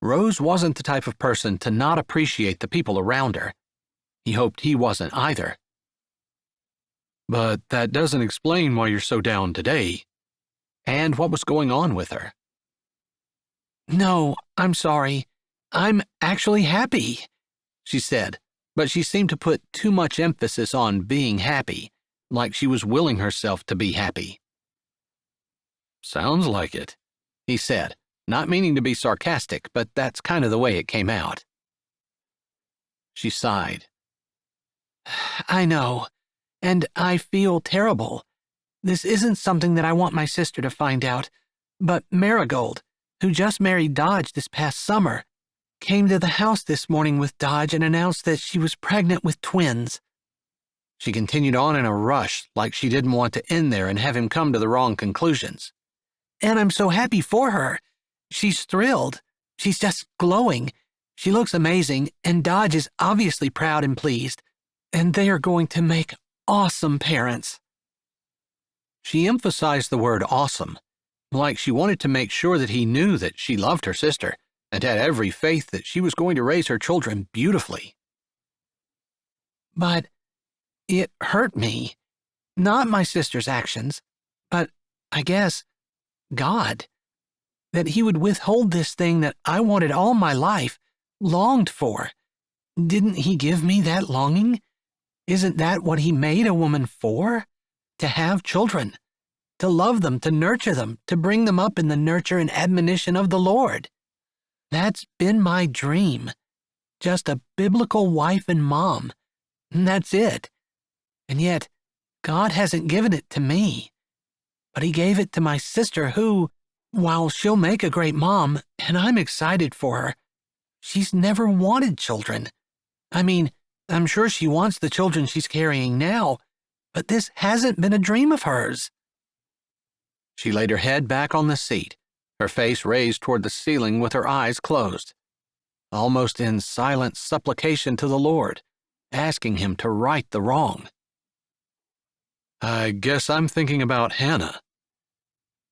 Rose wasn't the type of person to not appreciate the people around her. He hoped he wasn't either. But that doesn't explain why you're so down today, and what was going on with her. No, I'm sorry. I'm actually happy, she said, but she seemed to put too much emphasis on being happy, like she was willing herself to be happy. Sounds like it, he said, not meaning to be sarcastic, but that's kind of the way it came out. She sighed. I know, and I feel terrible. This isn't something that I want my sister to find out, but Marigold, who just married Dodge this past summer, came to the house this morning with Dodge and announced that she was pregnant with twins. She continued on in a rush, like she didn't want to end there and have him come to the wrong conclusions. And I'm so happy for her. She's thrilled. She's just glowing. She looks amazing, and Dodge is obviously proud and pleased. And they are going to make awesome parents. She emphasized the word awesome, like she wanted to make sure that he knew that she loved her sister and had every faith that she was going to raise her children beautifully. But it hurt me. Not my sister's actions, but I guess God. That he would withhold this thing that I wanted all my life, longed for. Didn't he give me that longing? Isn't that what he made a woman for? To have children, to love them, to nurture them, to bring them up in the nurture and admonition of the Lord. That's been my dream. Just a biblical wife and mom. And that's it. And yet, God hasn't given it to me. But he gave it to my sister who, while she'll make a great mom, and I'm excited for her, she's never wanted children. I mean, I'm sure she wants the children she's carrying now, but this hasn't been a dream of hers. She laid her head back on the seat, her face raised toward the ceiling with her eyes closed, almost in silent supplication to the Lord, asking him to right the wrong. I guess I'm thinking about Hannah.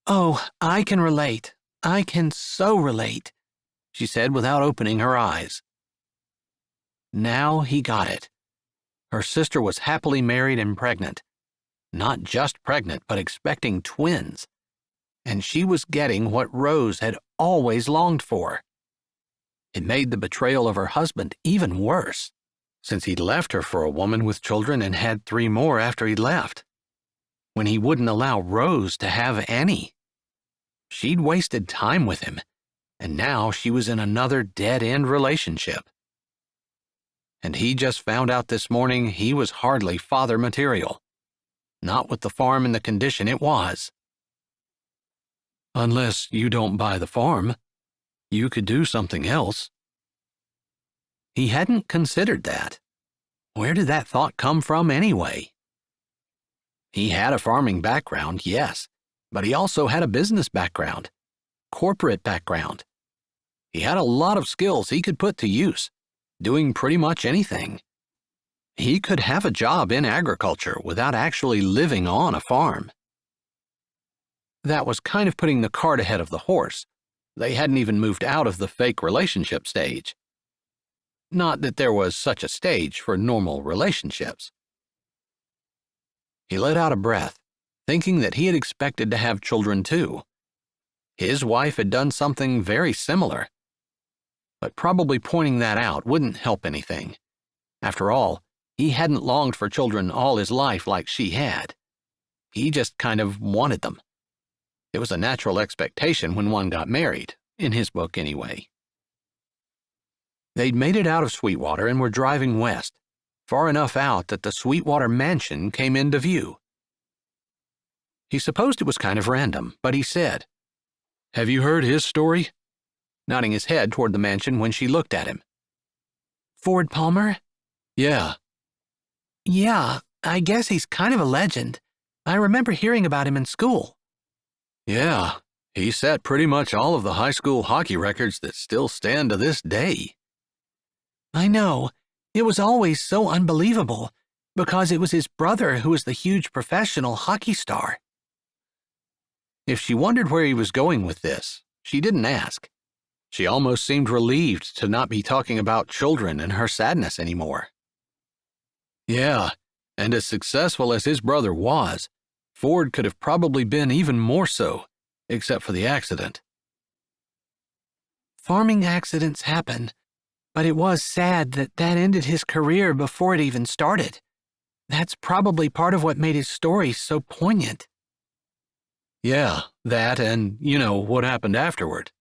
Oh, I can relate. I can so relate, she said without opening her eyes. Now he got it. Her sister was happily married and pregnant. Not just pregnant, but expecting twins. And she was getting what Rose had always longed for. It made the betrayal of her husband even worse, since he'd left her for a woman with children and had 3 more after he'd left, when he wouldn't allow Rose to have any. She'd wasted time with him, and now she was in another dead-end relationship. And he just found out this morning he was hardly father material, not with the farm in the condition it was. Unless you don't buy the farm, you could do something else. He hadn't considered that. Where did that thought come from anyway? He had a farming background, yes, but he also had a business background, corporate background. He had a lot of skills he could put to use, doing pretty much anything. He could have a job in agriculture without actually living on a farm. That was kind of putting the cart ahead of the horse. They hadn't even moved out of the fake relationship stage. Not that there was such a stage for normal relationships. He let out a breath, thinking that he had expected to have children too. His wife had done something very similar. But probably pointing that out wouldn't help anything. After all, he hadn't longed for children all his life like she had. He just kind of wanted them. It was a natural expectation when one got married, in his book anyway. They'd made it out of Sweetwater and were driving west, far enough out that the Sweetwater mansion came into view. He supposed it was kind of random, but he said, "Have you heard his story?" nodding his head toward the mansion when she looked at him. Ford Palmer? Yeah. Yeah, I guess he's kind of a legend. I remember hearing about him in school. Yeah, he set pretty much all of the high school hockey records that still stand to this day. I know. It was always so unbelievable, because it was his brother who was the huge professional hockey star. If she wondered where he was going with this, she didn't ask. She almost seemed relieved to not be talking about children and her sadness anymore. Yeah, and as successful as his brother was, Ford could have probably been even more so, except for the accident. Farming accidents happen, but it was sad that ended his career before it even started. That's probably part of what made his story so poignant. Yeah, that and, what happened afterward.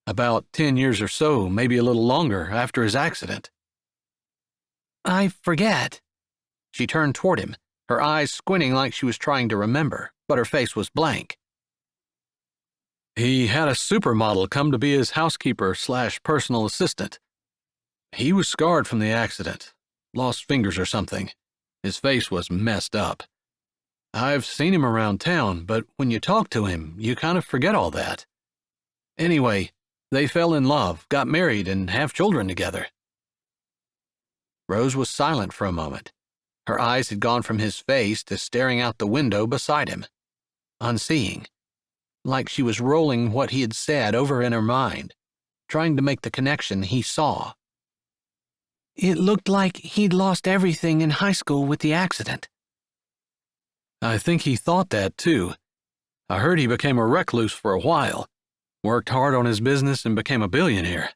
About 10 years or so, maybe a little longer, after his accident. I forget. She turned toward him, her eyes squinting like she was trying to remember, but her face was blank. He had a supermodel come to be his housekeeper/personal assistant. He was scarred from the accident, lost fingers or something. His face was messed up. I've seen him around town, but when you talk to him, you kind of forget all that. Anyway, they fell in love, got married, and have children together. Rose was silent for a moment. Her eyes had gone from his face to staring out the window beside him, unseeing, like she was rolling what he had said over in her mind, trying to make the connection he saw. It looked like he'd lost everything in high school with the accident. I think he thought that, too. I heard he became a recluse for a while, worked hard on his business and became a billionaire.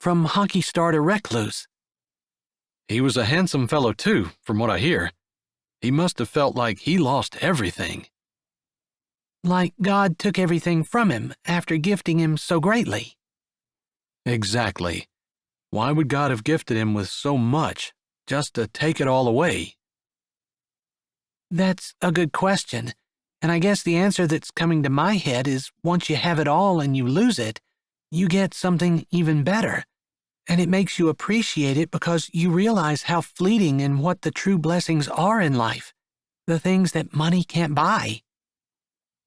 From hockey star to recluse. He was a handsome fellow, too, from what I hear. He must have felt like he lost everything. Like God took everything from him after gifting him so greatly. Exactly. Why would God have gifted him with so much, just to take it all away? That's a good question, and I guess the answer that's coming to my head is once you have it all and you lose it, you get something even better, and it makes you appreciate it because you realize how fleeting and what the true blessings are in life, the things that money can't buy.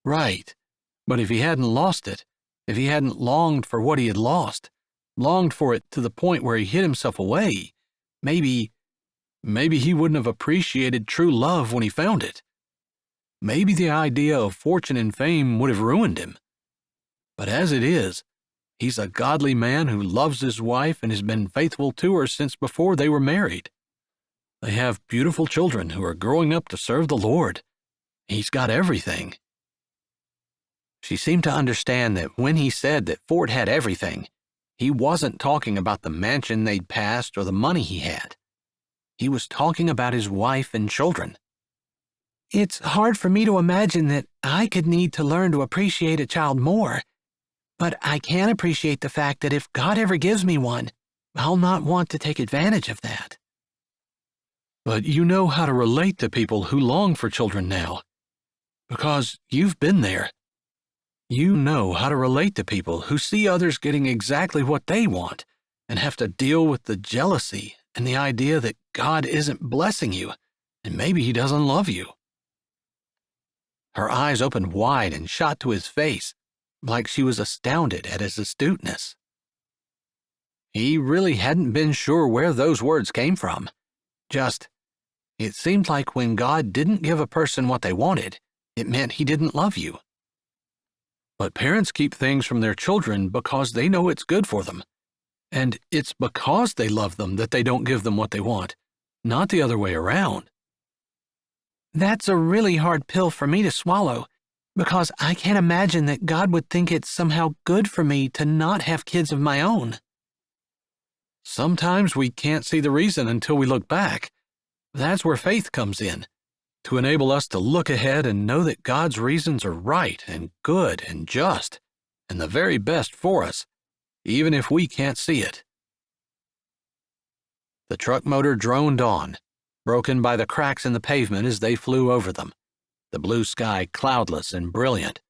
Right, but if he hadn't lost it, if he hadn't longed for what he had lost, longed for it to the point where he hid himself away, maybe he wouldn't have appreciated true love when he found it. Maybe the idea of fortune and fame would have ruined him. But as it is, he's a godly man who loves his wife and has been faithful to her since before they were married. They have beautiful children who are growing up to serve the Lord. He's got everything. She seemed to understand that when he said that Ford had everything, he wasn't talking about the mansion they'd passed or the money he had. He was talking about his wife and children. It's hard for me to imagine that I could need to learn to appreciate a child more, but I can appreciate the fact that if God ever gives me one, I'll not want to take advantage of that. But you know how to relate to people who long for children now, because you've been there. You know how to relate to people who see others getting exactly what they want and have to deal with the jealousy and the idea that God isn't blessing you and maybe he doesn't love you. Her eyes opened wide and shot to his face, like she was astounded at his astuteness. He really hadn't been sure where those words came from. Just, it seemed like when God didn't give a person what they wanted, it meant he didn't love you. But parents keep things from their children because they know it's good for them. And it's because they love them that they don't give them what they want, not the other way around. That's a really hard pill for me to swallow, because I can't imagine that God would think it's somehow good for me to not have kids of my own. Sometimes we can't see the reason until we look back. That's where faith comes in, to enable us to look ahead and know that God's reasons are right and good and just and the very best for us, even if we can't see it. The truck motor droned on, broken by the cracks in the pavement as they flew over them, the blue sky cloudless and brilliant,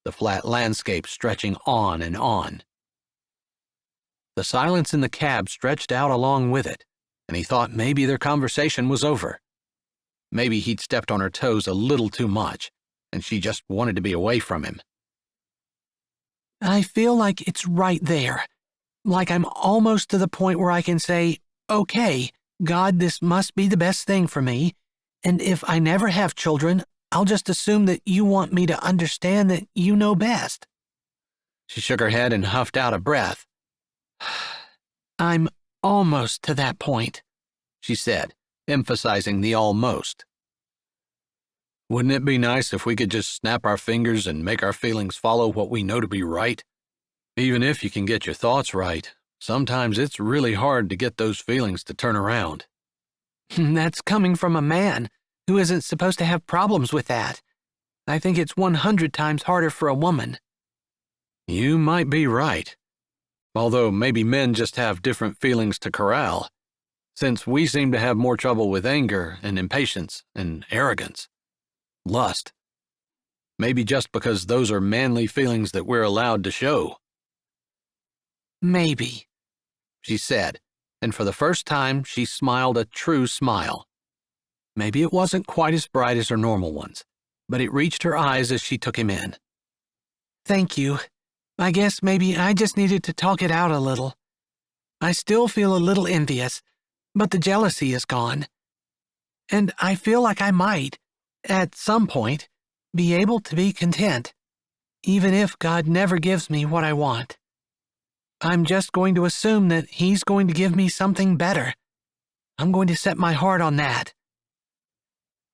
the flat landscape stretching on and on. The silence in the cab stretched out along with it, and he thought maybe their conversation was over. Maybe he'd stepped on her toes a little too much, and she just wanted to be away from him. I feel like it's right there, like I'm almost to the point where I can say, okay, God, this must be the best thing for me, and if I never have children, I'll just assume that you want me to understand that you know best. She shook her head and huffed out a breath. I'm almost to that point, she said, emphasizing the almost. Wouldn't it be nice if we could just snap our fingers and make our feelings follow what we know to be right? Even if you can get your thoughts right, sometimes it's really hard to get those feelings to turn around. That's coming from a man who isn't supposed to have problems with that. I think it's 100 times harder for a woman. You might be right. Although maybe men just have different feelings to corral, since we seem to have more trouble with anger and impatience and arrogance. Lust. Maybe just because those are manly feelings that we're allowed to show. Maybe, she said, and for the first time she smiled a true smile. Maybe it wasn't quite as bright as her normal ones, but it reached her eyes as she took him in. Thank you. I guess maybe I just needed to talk it out a little. I still feel a little envious, but the jealousy is gone. And I feel like I might, at some point, be able to be content, even if God never gives me what I want. I'm just going to assume that He's going to give me something better. I'm going to set my heart on that.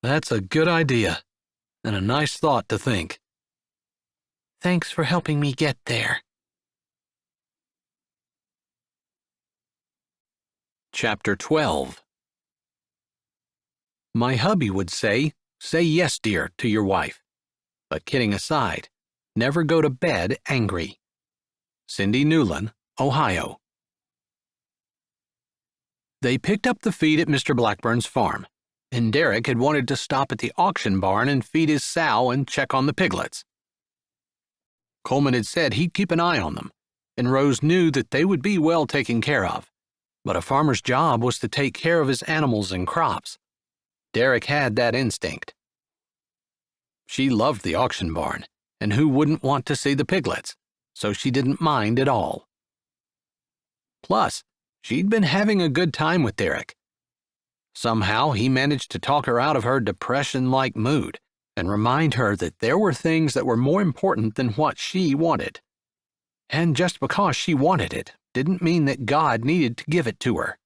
That's a good idea, and a nice thought to think. Thanks for helping me get there. Chapter 12. My hubby would say yes, dear, to your wife. But kidding aside, never go to bed angry. Cindy Newland, Ohio. They picked up the feed at Mr. Blackburn's farm, and Derek had wanted to stop at the auction barn and feed his sow and check on the piglets. Coleman had said he'd keep an eye on them, and Rose knew that they would be well taken care of. But a farmer's job was to take care of his animals and crops. Derek had that instinct. She loved the auction barn, and who wouldn't want to see the piglets, so she didn't mind at all. Plus, she'd been having a good time with Derek. Somehow he managed to talk her out of her depression-like mood and remind her that there were things that were more important than what she wanted. And just because she wanted it didn't mean that God needed to give it to her.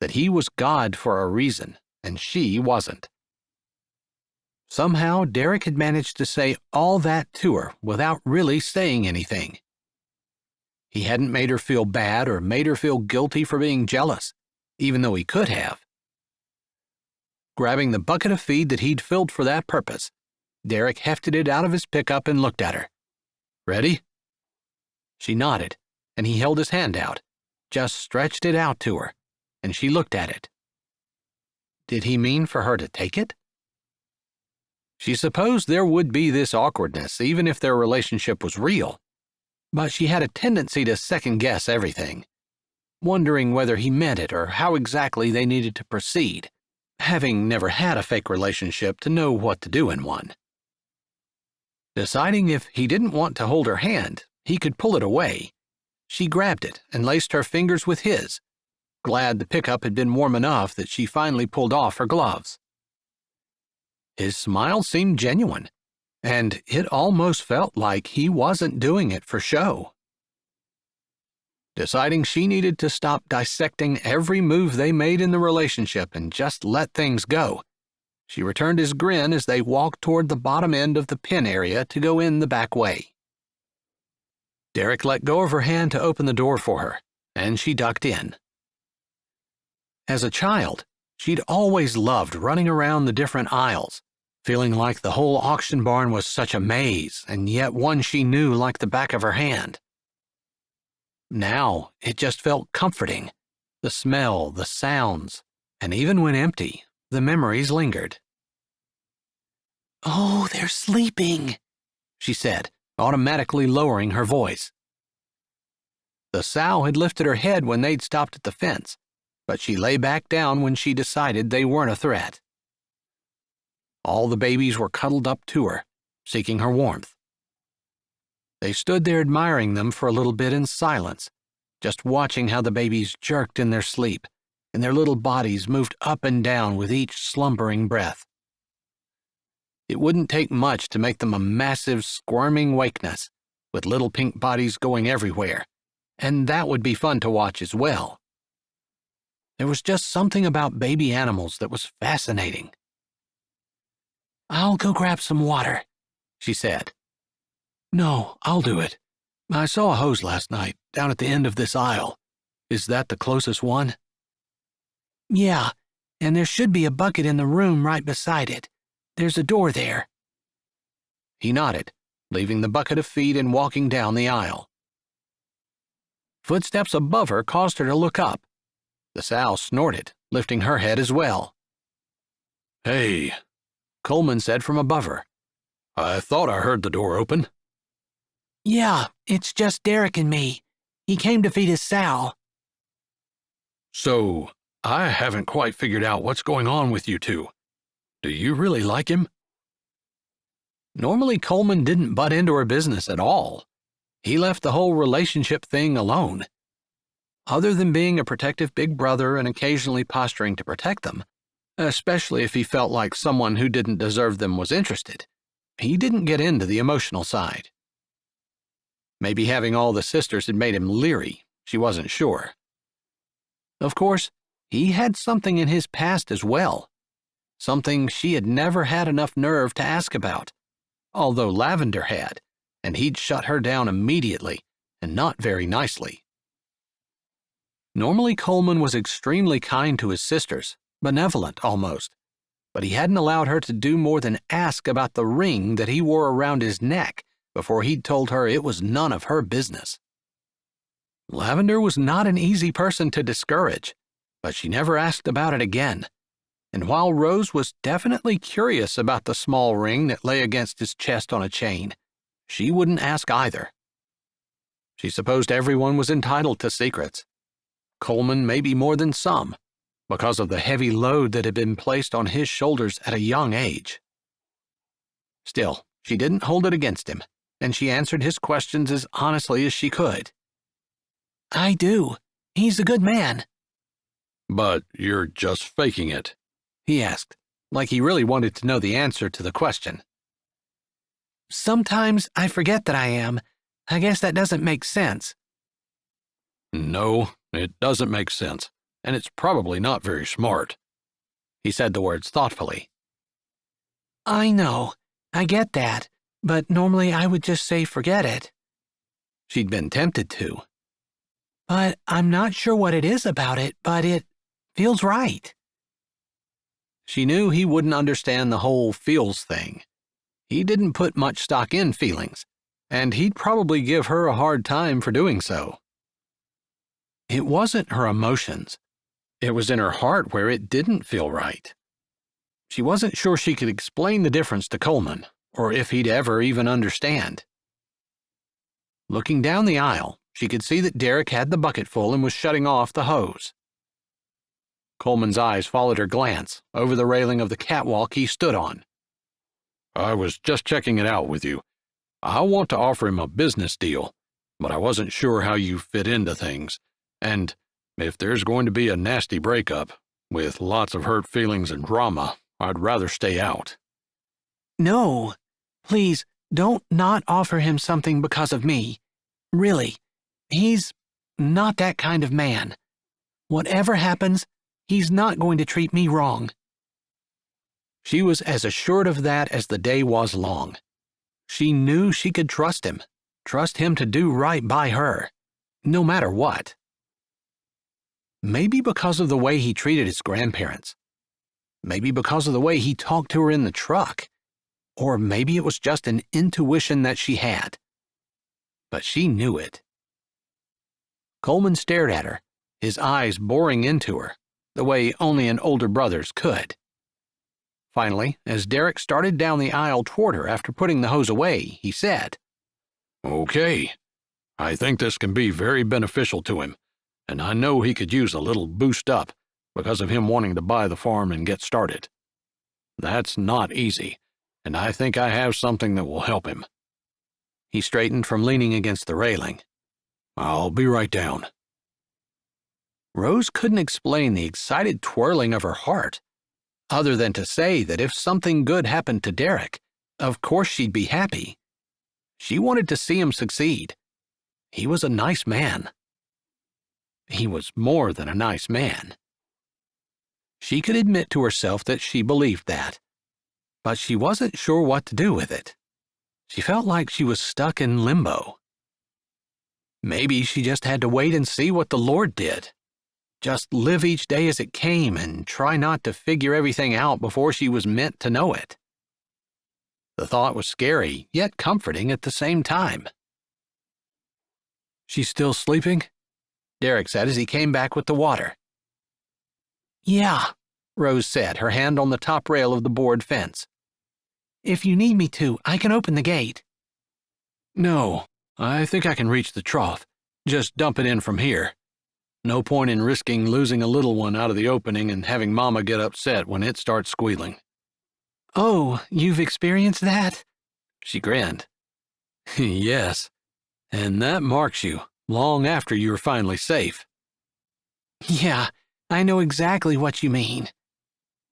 That He was God for a reason, and she wasn't. Somehow Derek had managed to say all that to her without really saying anything. He hadn't made her feel bad or made her feel guilty for being jealous, even though he could have. Grabbing the bucket of feed that he'd filled for that purpose, Derek hefted it out of his pickup and looked at her. Ready? She nodded, and he held his hand out, just stretched it out to her, and she looked at it. Did he mean for her to take it? She supposed there would be this awkwardness even if their relationship was real, but she had a tendency to second-guess everything, wondering whether he meant it or how exactly they needed to proceed, having never had a fake relationship to know what to do in one. Deciding if he didn't want to hold her hand, he could pull it away, she grabbed it and laced her fingers with his, glad the pickup had been warm enough that she finally pulled off her gloves. His smile seemed genuine, and it almost felt like he wasn't doing it for show. Deciding she needed to stop dissecting every move they made in the relationship and just let things go, she returned his grin as they walked toward the bottom end of the pen area to go in the back way. Derek let go of her hand to open the door for her, and she ducked in. As a child, she'd always loved running around the different aisles, feeling like the whole auction barn was such a maze, and yet one she knew like the back of her hand. Now, it just felt comforting. The smell, the sounds, and even when empty, the memories lingered. "Oh, they're sleeping," she said, automatically lowering her voice. The sow had lifted her head when they'd stopped at the fence, but she lay back down when she decided they weren't a threat. All the babies were cuddled up to her, seeking her warmth. They stood there admiring them for a little bit in silence, just watching how the babies jerked in their sleep, and their little bodies moved up and down with each slumbering breath. It wouldn't take much to make them a massive, squirming wakeness, with little pink bodies going everywhere, and that would be fun to watch as well. There was just something about baby animals that was fascinating. "I'll go grab some water," she said. "No, I'll do it. I saw a hose last night, down at the end of this aisle. Is that the closest one?" "Yeah, and there should be a bucket in the room right beside it. There's a door there." He nodded, leaving the bucket of feed and walking down the aisle. Footsteps above her caused her to look up. The sow snorted, lifting her head as well. "Hey," Coleman said from above her. "I thought I heard the door open." "Yeah, it's just Derek and me. He came to feed his sow." "So, I haven't quite figured out what's going on with you two. Do you really like him?" Normally, Coleman didn't butt into her business at all. He left the whole relationship thing alone. Other than being a protective big brother and occasionally posturing to protect them, especially if he felt like someone who didn't deserve them was interested, he didn't get into the emotional side. Maybe having all the sisters had made him leery, she wasn't sure. Of course, he had something in his past as well, something she had never had enough nerve to ask about, although Lavender had, and he'd shut her down immediately, and not very nicely. Normally, Coleman was extremely kind to his sisters, benevolent almost, but he hadn't allowed her to do more than ask about the ring that he wore around his neck before he'd told her it was none of her business. Lavender was not an easy person to discourage, but she never asked about it again, and while Rose was definitely curious about the small ring that lay against his chest on a chain, she wouldn't ask either. She supposed everyone was entitled to secrets. Coleman maybe more than some, because of the heavy load that had been placed on his shoulders at a young age. Still, she didn't hold it against him, and she answered his questions as honestly as she could. "I do. He's a good man." "But you're just faking it?" he asked, like he really wanted to know the answer to the question. "Sometimes I forget that I am. I guess that doesn't make sense." "No, it doesn't make sense, and it's probably not very smart." He said the words thoughtfully. "I know. I get that. But normally I would just say forget it." She'd been tempted to. "But I'm not sure what it is about it, but it feels right." She knew he wouldn't understand the whole feels thing. He didn't put much stock in feelings, and he'd probably give her a hard time for doing so. It wasn't her emotions. It was in her heart where it didn't feel right. She wasn't sure she could explain the difference to Coleman, or if he'd ever even understand. Looking down the aisle, she could see that Derek had the bucket full and was shutting off the hose. Coleman's eyes followed her glance over the railing of the catwalk he stood on. "I was just checking it out with you. I want to offer him a business deal, but I wasn't sure how you fit into things. And if there's going to be a nasty breakup, with lots of hurt feelings and drama, I'd rather stay out." "No. Please, don't not offer him something because of me. Really, he's not that kind of man. Whatever happens, he's not going to treat me wrong." She was as assured of that as the day was long. She knew she could trust him to do right by her, no matter what. Maybe because of the way he treated his grandparents. maybe because of the way he talked to her in the truck, or maybe it was just an intuition that she had. But she knew it. Coleman stared at her, his eyes boring into her, the way only an older brother's could. Finally, as Derek started down the aisle toward her after putting the hose away, he said, "Okay, I think this can be very beneficial to him, and I know he could use a little boost up because of him wanting to buy the farm and get started. That's not easy, and I think I have something that will help him." He straightened from leaning against the railing. "I'll be right down." Rose couldn't explain the excited twirling of her heart, other than to say that if something good happened to Derek, of course she'd be happy. She wanted to see him succeed. He was a nice man. He was more than a nice man. She could admit to herself that she believed that, but she wasn't sure what to do with it. She felt like she was stuck in limbo. Maybe she just had to wait and see what the Lord did. Just live each day as it came and try not to figure everything out before she was meant to know it. The thought was scary, yet comforting at the same time. "She's still sleeping?" Derek said as he came back with the water. Yeah, Rose said, her hand on the top rail of the board fence. if you need me to, I can open the gate. "No, I think I can reach the trough. Just dump it in from here. No point in risking losing a little one out of the opening and having Mama get upset when it starts squealing." Oh, you've experienced that? She grinned. "Yes, and that marks you long after you're finally safe." Yeah, I know exactly what you mean.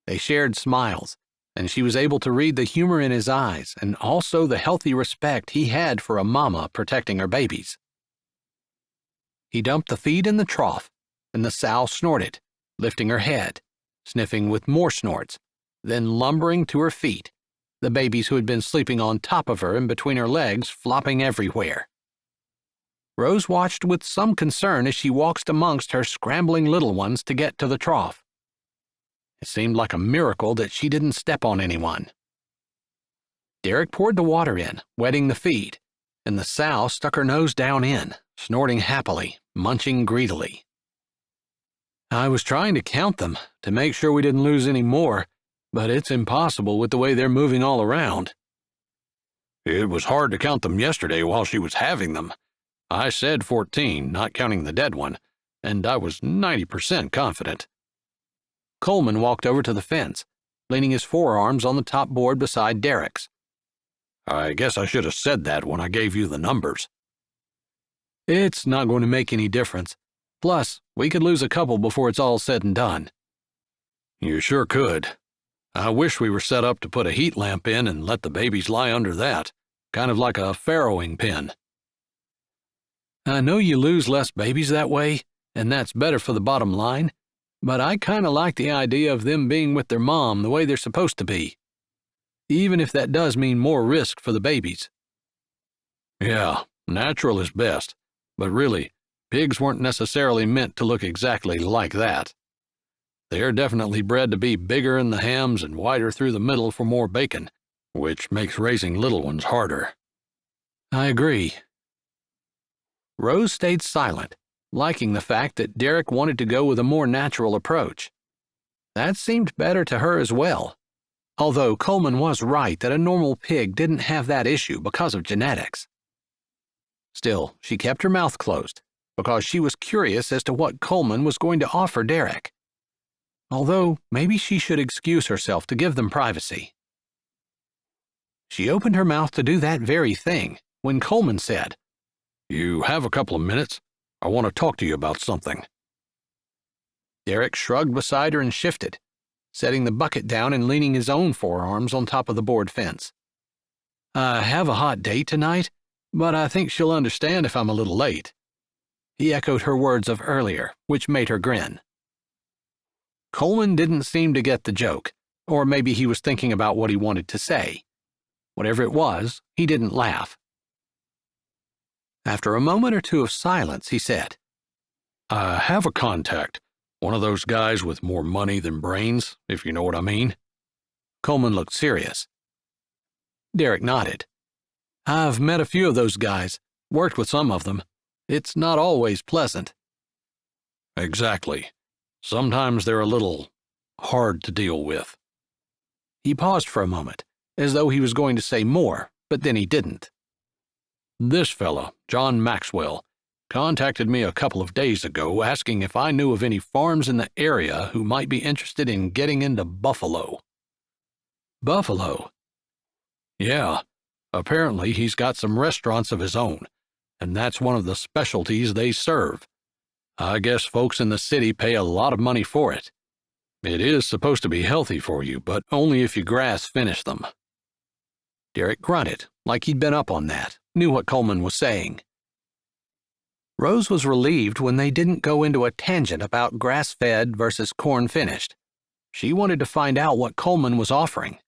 They shared smiles, and she was able to read the humor in his eyes and also the healthy respect he had for a mama protecting her babies. He dumped the feed in the trough, and the sow snorted, lifting her head, sniffing with more snorts, then lumbering to her feet, the babies who had been sleeping on top of her and between her legs flopping everywhere. Rose watched with some concern as she walked amongst her scrambling little ones to get to the trough. It seemed like a miracle that she didn't step on anyone. Derek poured the water in, wetting the feed, and the sow stuck her nose down in, snorting happily, munching greedily. "I was trying to count them to make sure we didn't lose any more, but it's impossible with the way they're moving all around." "It was hard to count them yesterday while she was having them. I said 14, not counting the dead one, and I was 90% confident." Coleman walked over to the fence, leaning his forearms on the top board beside Derek's. "I guess I should have said that when I gave you the numbers." "It's not going to make any difference. Plus, we could lose a couple before it's all said and done." "You sure could. I wish we were set up to put a heat lamp in and let the babies lie under that, kind of like a farrowing pen." "I know you lose less babies that way, and that's better for the bottom line, but I kind of like the idea of them being with their mom the way they're supposed to be, even if that does mean more risk for the babies." "Yeah, natural is best, but really, pigs weren't necessarily meant to look exactly like that. They're definitely bred to be bigger in the hams and wider through the middle for more bacon, which makes raising little ones harder." "I agree." Rose stayed silent, liking the fact that Derek wanted to go with a more natural approach. That seemed better to her as well, although Coleman was right that a normal pig didn't have that issue because of genetics. Still, she kept her mouth closed, because she was curious as to what Coleman was going to offer Derek. Although, maybe she should excuse herself to give them privacy. She opened her mouth to do that very thing when Coleman said, "You have a couple of minutes? I want to talk to you about something." Derek shrugged beside her and shifted, setting the bucket down and leaning his own forearms on top of the board fence. "I have a hot date tonight, but I think she'll understand if I'm a little late." He echoed her words of earlier, which made her grin. Coleman didn't seem to get the joke, or maybe he was thinking about what he wanted to say. Whatever it was, he didn't laugh. After a moment or two of silence, he said, "I have a contact, One of those guys with more money than brains, if you know what I mean. Coleman looked serious. Derek nodded. I've met a few of those guys, worked with some of them. It's not always pleasant. Exactly. Sometimes they're a little hard to deal with. He paused for a moment, as though he was going to say more, but then he didn't. This fella, John Maxwell, contacted me a couple of days ago asking if I knew of any farms in the area who might be interested in getting into buffalo. Buffalo? Yeah, apparently he's got some restaurants of his own, and that's one of the specialties they serve. I guess folks in the city pay a lot of money for it. It is supposed to be healthy for you, but only if you grass-finish them. Derek grunted, like he'd been up on that, knew what Coleman was saying. Rose was relieved when they didn't go into a tangent about grass-fed versus corn-finished. She wanted to find out what Coleman was offering.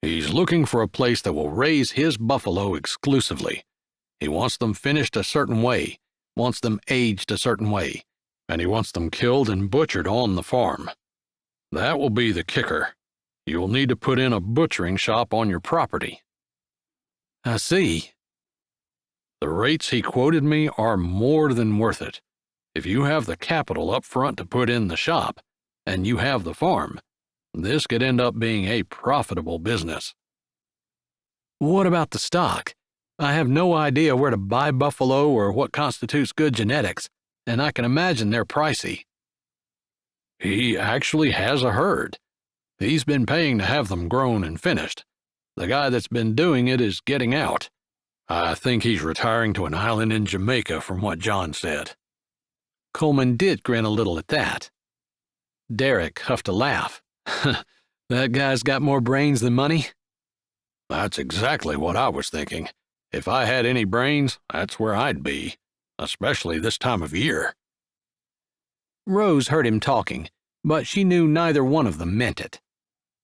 He's looking for a place that will raise his buffalo exclusively. He wants them finished a certain way, wants them aged a certain way, and he wants them killed and butchered on the farm. That will be the kicker. You will need to put in a butchering shop on your property. I see. The rates he quoted me are more than worth it. If you have the capital up front to put in the shop, and you have the farm, this could end up being a profitable business. What about the stock? I have no idea where to buy buffalo or what constitutes good genetics, and I can imagine they're pricey. He actually has a herd. He's been paying to have them grown and finished. The guy that's been doing it is getting out. I think he's retiring to an island in Jamaica from what John said. Coleman did grin a little at that. Derek huffed a laugh. That guy's got more brains than money? That's exactly what I was thinking. If I had any brains, that's where I'd be, especially this time of year. Rose heard him talking, but she knew neither one of them meant it.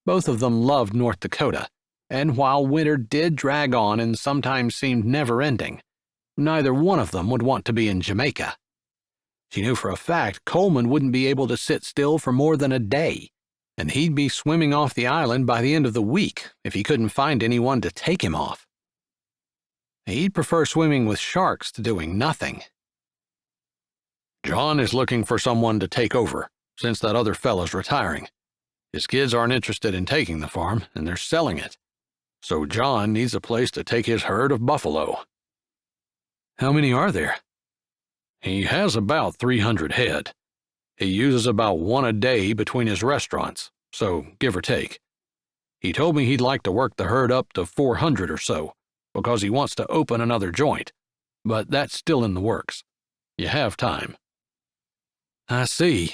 Both of them loved North Dakota, and while winter did drag on and sometimes seemed never-ending, neither one of them would want to be in Jamaica. She knew for a fact Coleman wouldn't be able to sit still for more than a day, and he'd be swimming off the island by the end of the week if he couldn't find anyone to take him off. He'd prefer swimming with sharks to doing nothing. John is looking for someone to take over, since that other fella's retiring. His kids aren't interested in taking the farm, and they're selling it. So John needs a place to take his herd of buffalo. How many are there? He has about 300 head. He uses about one a day between his restaurants, so give or take. He told me he'd like to work the herd up to 400 or so, because he wants to open another joint, but that's still in the works. You have time. I see.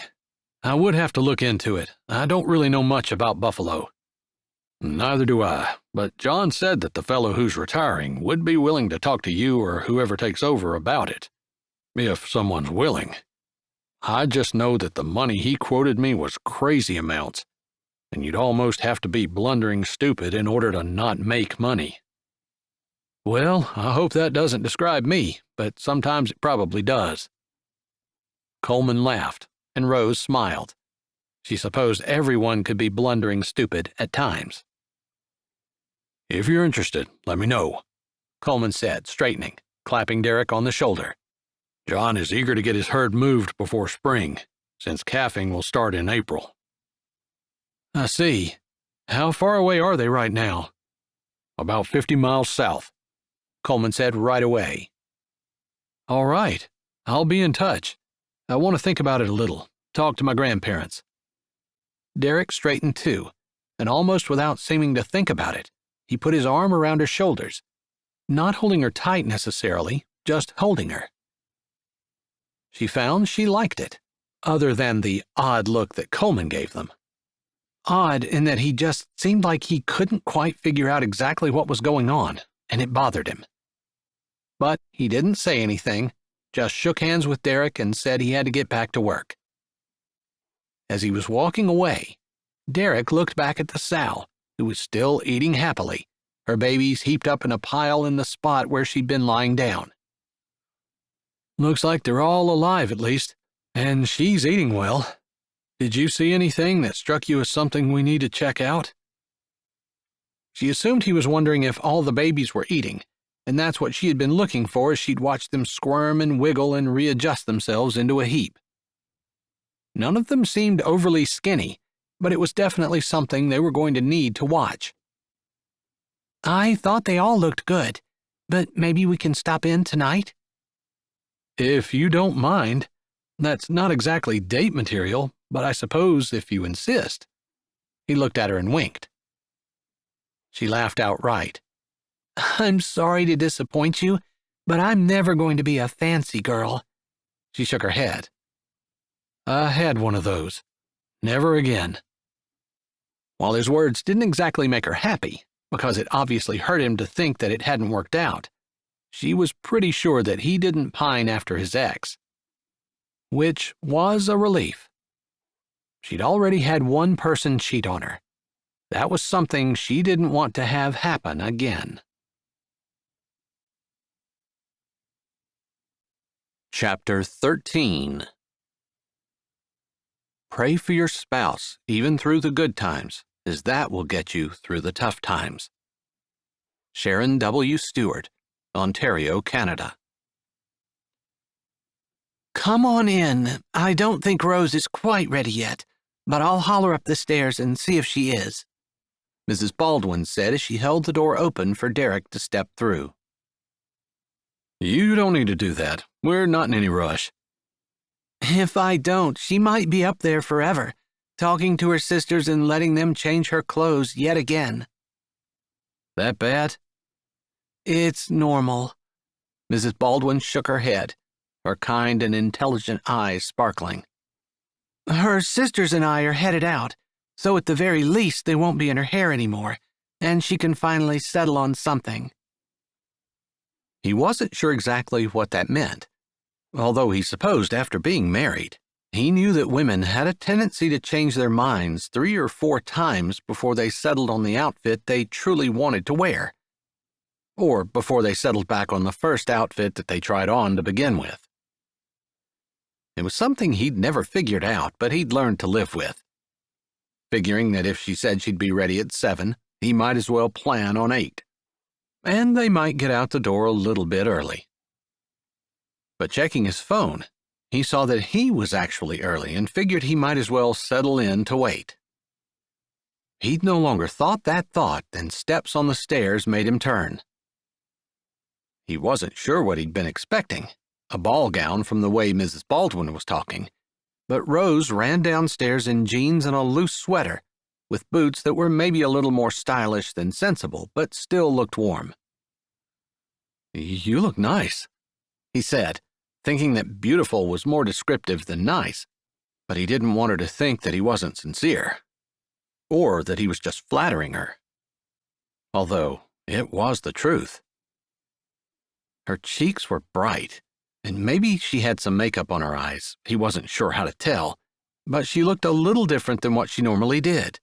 I would have to look into it. I don't really know much about buffalo. Neither do I, but John said that the fellow who's retiring would be willing to talk to you or whoever takes over about it, if someone's willing. I just know that the money he quoted me was crazy amounts, and you'd almost have to be blundering stupid in order to not make money. Well, I hope that doesn't describe me, but sometimes it probably does. Coleman laughed, and Rose smiled. She supposed everyone could be blundering stupid at times. If you're interested, let me know, Coleman said, straightening, clapping Derek on the shoulder. John is eager to get his herd moved before spring, since calving will start in April. I see. How far away are they right now? About 50 miles south, Coleman said right away. All right, I'll be in touch. I want to think about it a little, talk to my grandparents. Derek straightened too, and almost without seeming to think about it, he put his arm around her shoulders, not holding her tight necessarily, just holding her. She found she liked it, other than the odd look that Coleman gave them. Odd in that he just seemed like he couldn't quite figure out exactly what was going on, and it bothered him. But he didn't say anything, just shook hands with Derek and said he had to get back to work. As he was walking away, Derek looked back at the sow, who was still eating happily, her babies heaped up in a pile in the spot where she'd been lying down. Looks like they're all alive at least, And she's eating well. Did you see anything that struck you as something we need to check out? She assumed he was wondering if all the babies were eating, and that's what she had been looking for as she'd watched them squirm and wiggle and readjust themselves into a heap. None of them seemed overly skinny, but it was definitely something they were going to need to watch. I thought they all looked good, but maybe we can stop in tonight? If you don't mind. That's not exactly date material, but I suppose if you insist. He looked at her and winked. She laughed outright. I'm sorry to disappoint you, but I'm never going to be a fancy girl. She shook her head. I had one of those. Never again. While his words didn't exactly make her happy, because it obviously hurt him to think that it hadn't worked out, she was pretty sure that he didn't pine after his ex. Which was a relief. She'd already had one person cheat on her. That was something she didn't want to have happen again. Chapter 13. Pray for your spouse, even through the good times, as that will get you through the tough times. Sharon W. Stewart, Ontario, Canada. Come on in. I don't think Rose is quite ready yet, but I'll holler up the stairs and see if she is, Mrs. Baldwin said as she held the door open for Derek to step through. You don't need to do that. We're not in any rush. If I don't, she might be up there forever, talking to her sisters and letting them change her clothes yet again. That bad? It's normal. Mrs. Baldwin shook her head, her kind and intelligent eyes sparkling. Her sisters and I are headed out, so at the very least they won't be in her hair anymore, and she can finally settle on something. He wasn't sure exactly what that meant, although he supposed after being married, he knew that women had a tendency to change their minds 3 or 4 times before they settled on the outfit they truly wanted to wear, or before they settled back on the first outfit that they tried on to begin with. It was something he'd never figured out, but he'd learned to live with. Figuring that if she said she'd be ready at 7, he might as well plan on 8. And they might get out the door a little bit early. But checking his phone, he saw that he was actually early and figured he might as well settle in to wait. He'd no longer thought that thought, and steps on the stairs made him turn. He wasn't sure what he'd been expecting, a ball gown from the way Mrs. Baldwin was talking, but Rose ran downstairs in jeans and a loose sweater, with boots that were maybe a little more stylish than sensible, but still looked warm. You look nice, he said, thinking that beautiful was more descriptive than nice, but he didn't want her to think that he wasn't sincere, or that he was just flattering her. Although it was the truth. Her cheeks were bright, and maybe she had some makeup on her eyes. He wasn't sure how to tell, but she looked a little different than what she normally did.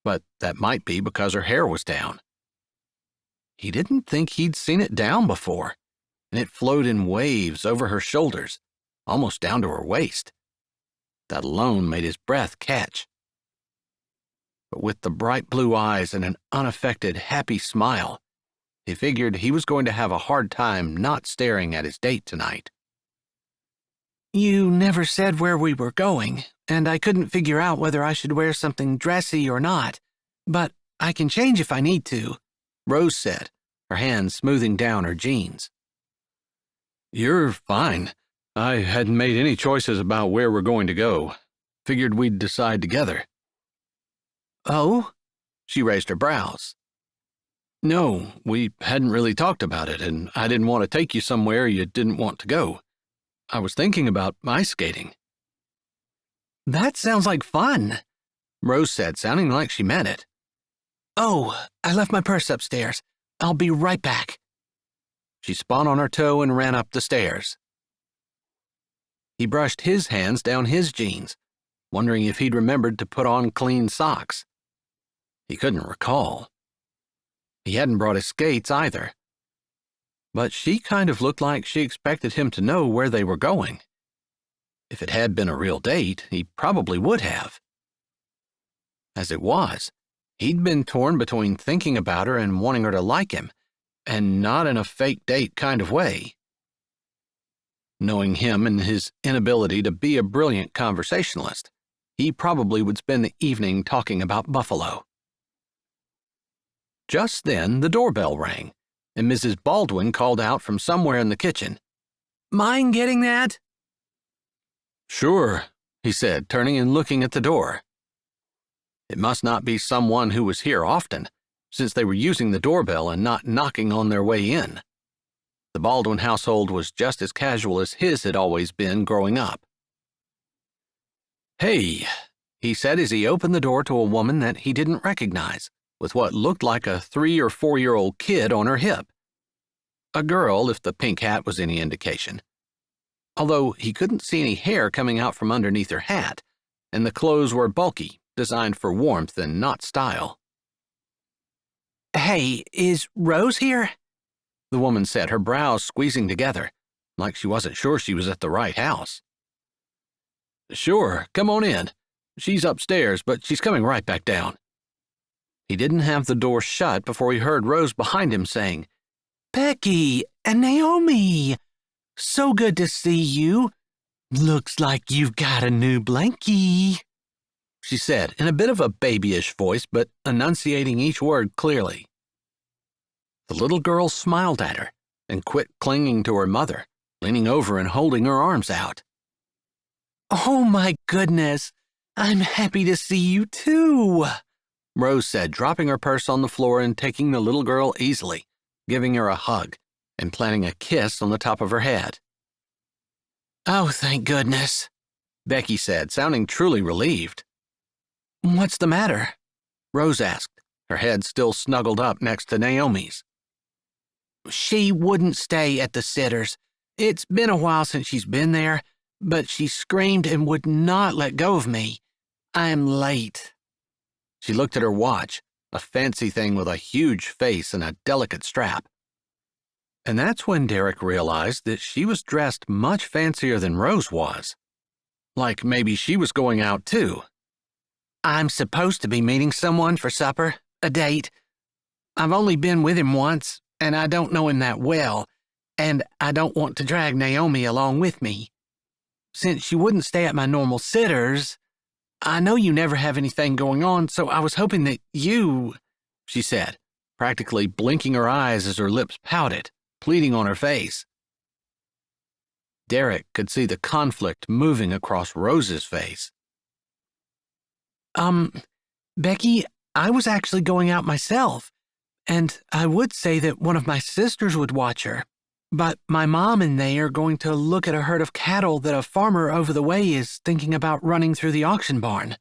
But that might be because her hair was down. He didn't think he'd seen it down before, and it flowed in waves over her shoulders, almost down to her waist. That alone made his breath catch. But with the bright blue eyes and an unaffected, happy smile, he figured he was going to have a hard time not staring at his date tonight. You never said where we were going, and I couldn't figure out whether I should wear something dressy or not, but I can change if I need to, Rose said, her hand smoothing down her jeans. You're fine. I hadn't made any choices about where we're going to go. Figured we'd decide together. Oh? She raised her brows. No, we hadn't really talked about it, and I didn't want to take you somewhere you didn't want to go. I was thinking about ice skating. That sounds like fun, Rose said, sounding like she meant it. Oh, I left my purse upstairs. I'll be right back. She spun on her toe and ran up the stairs. He brushed his hands down his jeans, wondering if he'd remembered to put on clean socks. He couldn't recall. He hadn't brought his skates either. But she kind of looked like she expected him to know where they were going. If it had been a real date, he probably would have. As it was, he'd been torn between thinking about her and wanting her to like him, and not in a fake date kind of way. Knowing him and his inability to be a brilliant conversationalist, he probably would spend the evening talking about Buffalo. Just then, the doorbell rang, and Mrs. Baldwin called out from somewhere in the kitchen. Mind getting that? Sure, he said, turning and looking at the door. It must not be someone who was here often, since they were using the doorbell and not knocking on their way in. The Baldwin household was just as casual as his had always been growing up. "Hey," he said as he opened the door to a woman that he didn't recognize, with what looked like a 3 or 4-year-old kid on her hip. A girl, if the pink hat was any indication. Although he couldn't see any hair coming out from underneath her hat, and the clothes were bulky, designed for warmth and not style. Hey, is Rose here? The woman said, her brows squeezing together, like she wasn't sure she was at the right house. "Sure, come on in. She's upstairs, but she's coming right back down." He didn't have the door shut before he heard Rose behind him saying, Becky and Naomi, so good to see you. Looks like you've got a new blankie, she said in a bit of a babyish voice, but enunciating each word clearly. The little girl smiled at her and quit clinging to her mother, leaning over and holding her arms out. Oh my goodness, I'm happy to see you too, Rose said, dropping her purse on the floor and taking the little girl easily, giving her a hug and planting a kiss on the top of her head. Oh, thank goodness, Becky said, sounding truly relieved. What's the matter? Rose asked, her head still snuggled up next to Naomi's. She wouldn't stay at the sitters. It's been a while since she's been there, but she screamed and would not let go of me. I am late. She looked at her watch, a fancy thing with a huge face and a delicate strap. And that's when Derek realized that she was dressed much fancier than Rose was. Like maybe she was going out too. I'm supposed to be meeting someone for supper, a date. I've only been with him once, and I don't know him that well, and I don't want to drag Naomi along with me. Since she wouldn't stay at my normal sitters, I know you never have anything going on, so I was hoping that you, she said, practically blinking her eyes as her lips pouted, pleading on her face. Derek could see the conflict moving across Rose's face. Becky, I was actually going out myself, and I would say that one of my sisters would watch her, but my mom and they are going to look at a herd of cattle that a farmer over the way is thinking about running through the auction barn.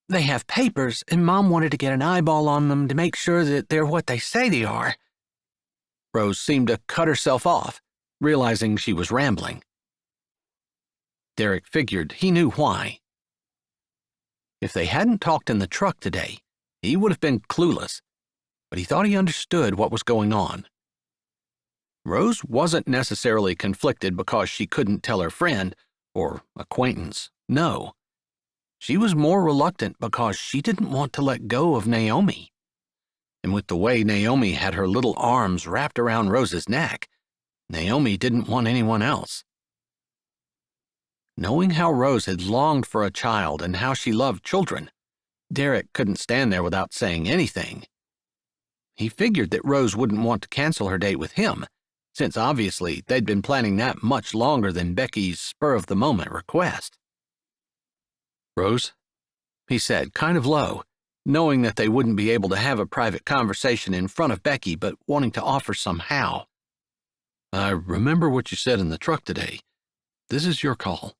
They have papers, and Mom wanted to get an eyeball on them to make sure that they're what they say they are. Rose seemed to cut herself off, realizing she was rambling. Derek figured he knew why. If they hadn't talked in the truck today, he would have been clueless, but he thought he understood what was going on. Rose wasn't necessarily conflicted because she couldn't tell her friend or acquaintance no. She was more reluctant because she didn't want to let go of Naomi. And with the way Naomi had her little arms wrapped around Rose's neck, Naomi didn't want anyone else. Knowing how Rose had longed for a child and how she loved children, Derek couldn't stand there without saying anything. He figured that Rose wouldn't want to cancel her date with him, since obviously they'd been planning that much longer than Becky's spur-of-the-moment request. "Rose," he said, kind of low, knowing that they wouldn't be able to have a private conversation in front of Becky, but wanting to offer somehow. "I remember what you said in the truck today. This is your call."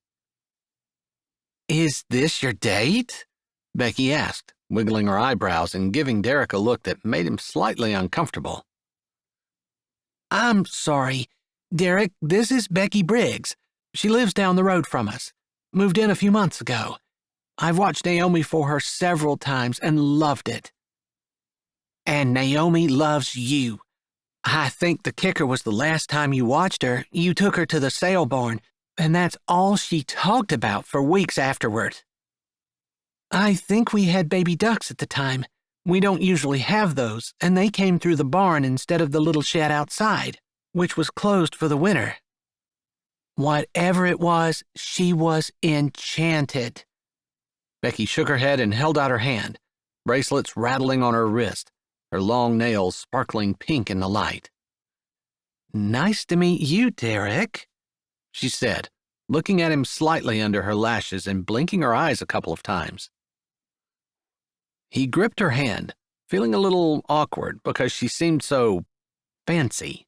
Is this your date? Becky asked, wiggling her eyebrows and giving Derek a look that made him slightly uncomfortable. I'm sorry, Derek, this is Becky Briggs. She lives down the road from us. Moved in a few months ago. I've watched Naomi for her several times and loved it. And Naomi loves you. I think the kicker was the last time you watched her, you took her to the sale barn, and that's all she talked about for weeks afterward. I think we had baby ducks at the time. We don't usually have those, and they came through the barn instead of the little shed outside, which was closed for the winter. Whatever it was, she was enchanted. Becky shook her head and held out her hand, bracelets rattling on her wrist, her long nails sparkling pink in the light. Nice to meet you, Derek, she said, looking at him slightly under her lashes and blinking her eyes a couple of times. He gripped her hand, feeling a little awkward because she seemed so fancy.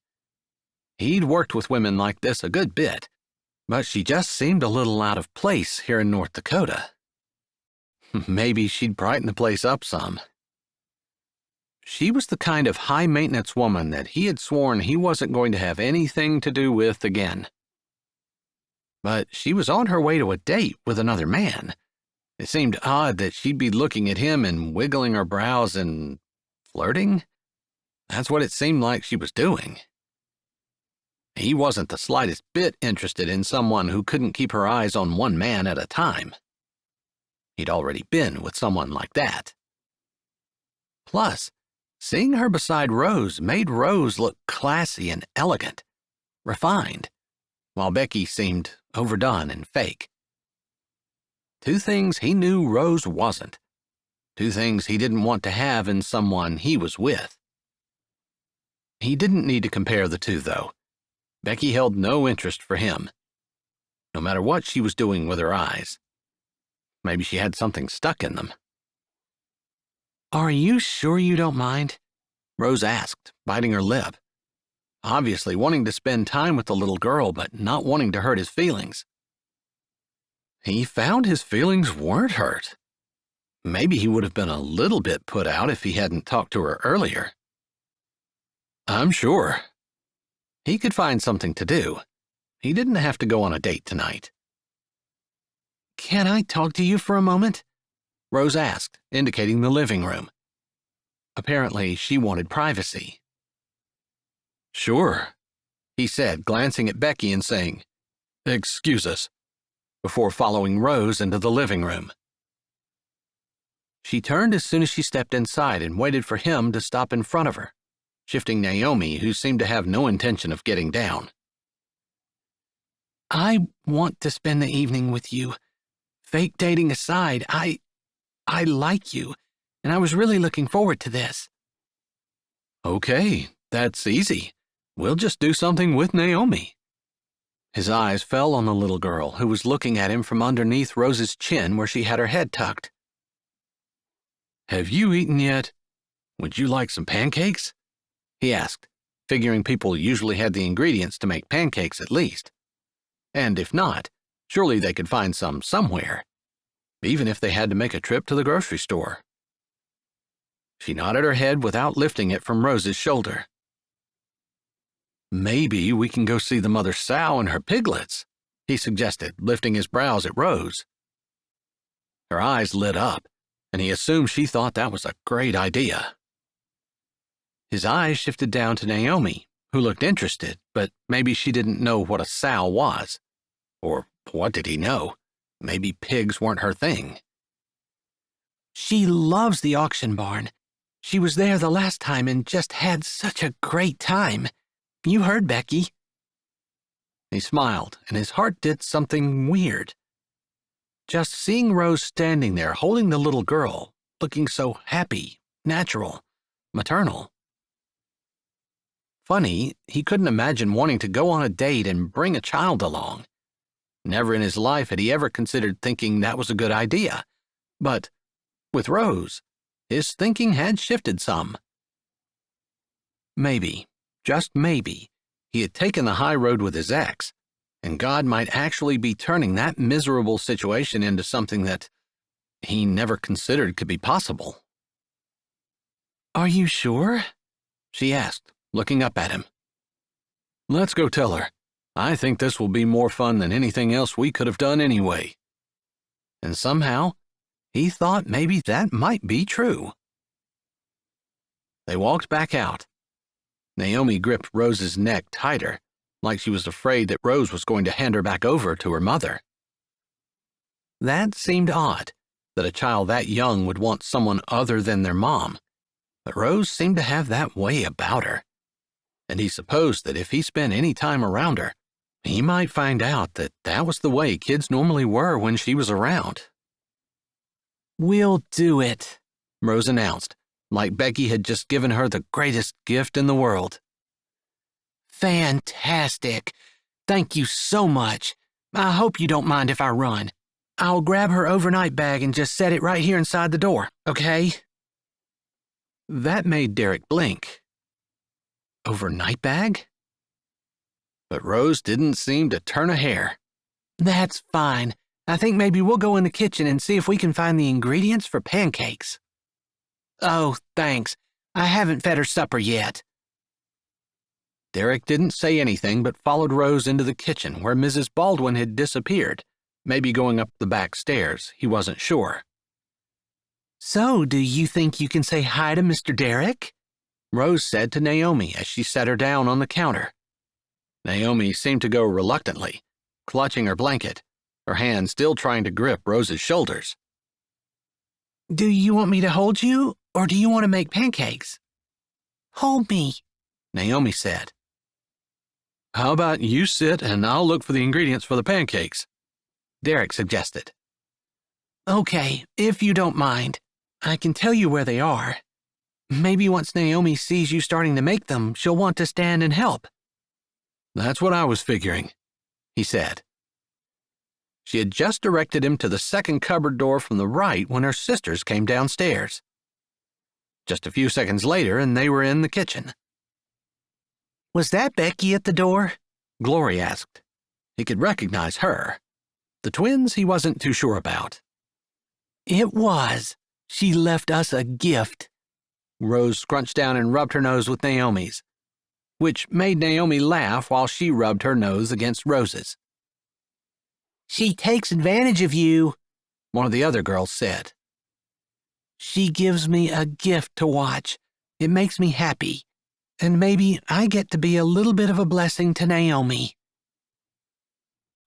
He'd worked with women like this a good bit, but she just seemed a little out of place here in North Dakota. Maybe she'd brighten the place up some. She was the kind of high-maintenance woman that he had sworn he wasn't going to have anything to do with again. But she was on her way to a date with another man. It seemed odd that she'd be looking at him and wiggling her brows and flirting. That's what it seemed like she was doing. He wasn't the slightest bit interested in someone who couldn't keep her eyes on one man at a time. He'd already been with someone like that. Plus, seeing her beside Rose made Rose look classy and elegant, refined, while Becky seemed overdone and fake. Two things he knew Rose wasn't. Two things he didn't want to have in someone he was with. He didn't need to compare the two, though. Becky held no interest for him, no matter what she was doing with her eyes. Maybe she had something stuck in them. Are you sure you don't mind? Rose asked, biting her lip, obviously wanting to spend time with the little girl but not wanting to hurt his feelings. He found his feelings weren't hurt. Maybe he would have been a little bit put out if he hadn't talked to her earlier. I'm sure. He could find something to do. He didn't have to go on a date tonight. Can I talk to you for a moment? Rose asked, indicating the living room. Apparently, she wanted privacy. Sure, he said, glancing at Becky and saying, "Excuse us," before following Rose into the living room. She turned as soon as she stepped inside and waited for him to stop in front of her, shifting Naomi, who seemed to have no intention of getting down. I want to spend the evening with you. Fake dating aside, I like you, and I was really looking forward to this. Okay, that's easy. We'll just do something with Naomi. His eyes fell on the little girl, who was looking at him from underneath Rose's chin where she had her head tucked. Have you eaten yet? Would you like some pancakes? He asked, figuring people usually had the ingredients to make pancakes at least. And if not, surely they could find some somewhere, even if they had to make a trip to the grocery store. She nodded her head without lifting it from Rose's shoulder. Maybe we can go see the mother sow and her piglets, he suggested, lifting his brows at Rose. Her eyes lit up, and he assumed she thought that was a great idea. His eyes shifted down to Naomi, who looked interested, but maybe she didn't know what a sow was. Or what did he know? Maybe pigs weren't her thing. She loves the auction barn. She was there the last time and just had such a great time. You heard, Becky. He smiled, and his heart did something weird. Just seeing Rose standing there holding the little girl, looking so happy, natural, maternal. Funny, he couldn't imagine wanting to go on a date and bring a child along. Never in his life had he ever considered thinking that was a good idea. But with Rose, his thinking had shifted some. Maybe, just maybe, he had taken the high road with his ex, and God might actually be turning that miserable situation into something that he never considered could be possible. Are you sure? She asked, looking up at him. Let's go tell her. I think this will be more fun than anything else we could have done anyway. And somehow, he thought maybe that might be true. They walked back out. Naomi gripped Rose's neck tighter, like she was afraid that Rose was going to hand her back over to her mother. That seemed odd, that a child that young would want someone other than their mom, but Rose seemed to have that way about her, and he supposed that if he spent any time around her, he might find out that that was the way kids normally were when she was around. "We'll do it," Rose announced, like Becky had just given her the greatest gift in the world. "Fantastic. Thank you so much. I hope you don't mind if I run. I'll grab her overnight bag and just set it right here inside the door, okay?" That made Derek blink. Overnight bag? But Rose didn't seem to turn a hair. "That's fine. I think maybe we'll go in the kitchen and see if we can find the ingredients for pancakes." "Oh, thanks. I haven't fed her supper yet." Derek didn't say anything but followed Rose into the kitchen where Mrs. Baldwin had disappeared, maybe going up the back stairs, he wasn't sure. "So, do you think you can say hi to Mr. Derek?" Rose said to Naomi as she set her down on the counter. Naomi seemed to go reluctantly, clutching her blanket, her hand still trying to grip Rose's shoulders. "Do you want me to hold you, or do you want to make pancakes?" "Hold me," Naomi said. "How about you sit and I'll look for the ingredients for the pancakes?" Derek suggested. "Okay, if you don't mind. I can tell you where they are. Maybe once Naomi sees you starting to make them, she'll want to stand and help." "That's what I was figuring," he said. She had just directed him to the second cupboard door from the right when her sisters came downstairs. Just a few seconds later, and they were in the kitchen. "Was that Becky at the door?" Glory asked. He could recognize her. The twins he wasn't too sure about. "It was. She left us a gift." Rose scrunched down and rubbed her nose with Naomi's, which made Naomi laugh while she rubbed her nose against Rose's. "She takes advantage of you," one of the other girls said. "She gives me a gift to watch. It makes me happy. And maybe I get to be a little bit of a blessing to Naomi."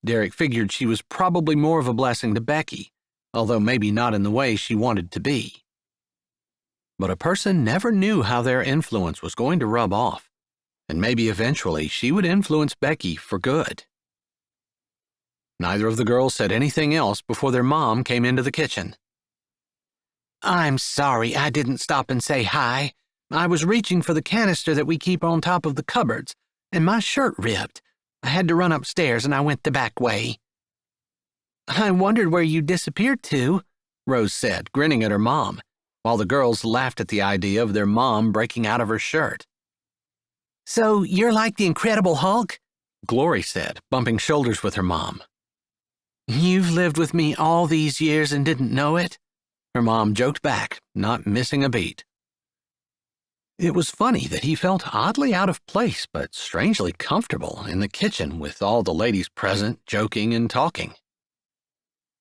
Derek figured she was probably more of a blessing to Becky, although maybe not in the way she wanted to be. But a person never knew how their influence was going to rub off, and maybe eventually she would influence Becky for good. Neither of the girls said anything else before their mom came into the kitchen. "I'm sorry I didn't stop and say hi. I was reaching for the canister that we keep on top of the cupboards, and my shirt ripped. I had to run upstairs and I went the back way." "I wondered where you disappeared to," Rose said, grinning at her mom, while the girls laughed at the idea of their mom breaking out of her shirt. "So you're like the Incredible Hulk?" Glory said, bumping shoulders with her mom. "You've lived with me all these years and didn't know it?" Her mom joked back, not missing a beat. It was funny that he felt oddly out of place but strangely comfortable in the kitchen with all the ladies present, joking and talking.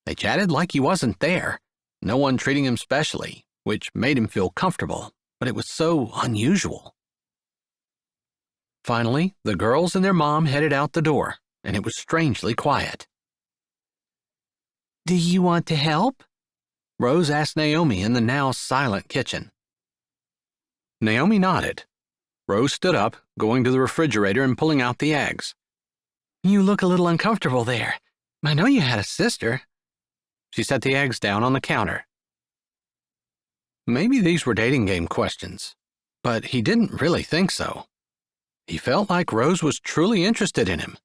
They chatted like he wasn't there, no one treating him specially, which made him feel comfortable, but it was so unusual. Finally, the girls and their mom headed out the door, and it was strangely quiet. "Do you want to help?" Rose asked Naomi in the now silent kitchen. Naomi nodded. Rose stood up, going to the refrigerator and pulling out the eggs. "You look a little uncomfortable there. I know you had a sister." She set the eggs down on the counter. Maybe these were dating game questions, but he didn't really think so. He felt like Rose was truly interested in him.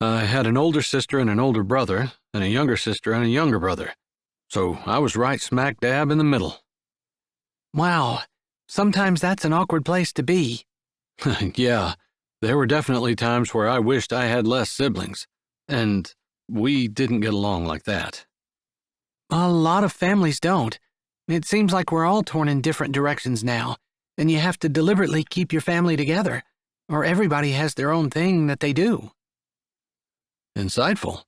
"I had an older sister and an older brother, and a younger sister and a younger brother, so I was right smack dab in the middle." "Wow, sometimes that's an awkward place to be." "Yeah, there were definitely times where I wished I had less siblings, and we didn't get along like that." "A lot of families don't. It seems like we're all torn in different directions now, and you have to deliberately keep your family together, or everybody has their own thing that they do." Insightful,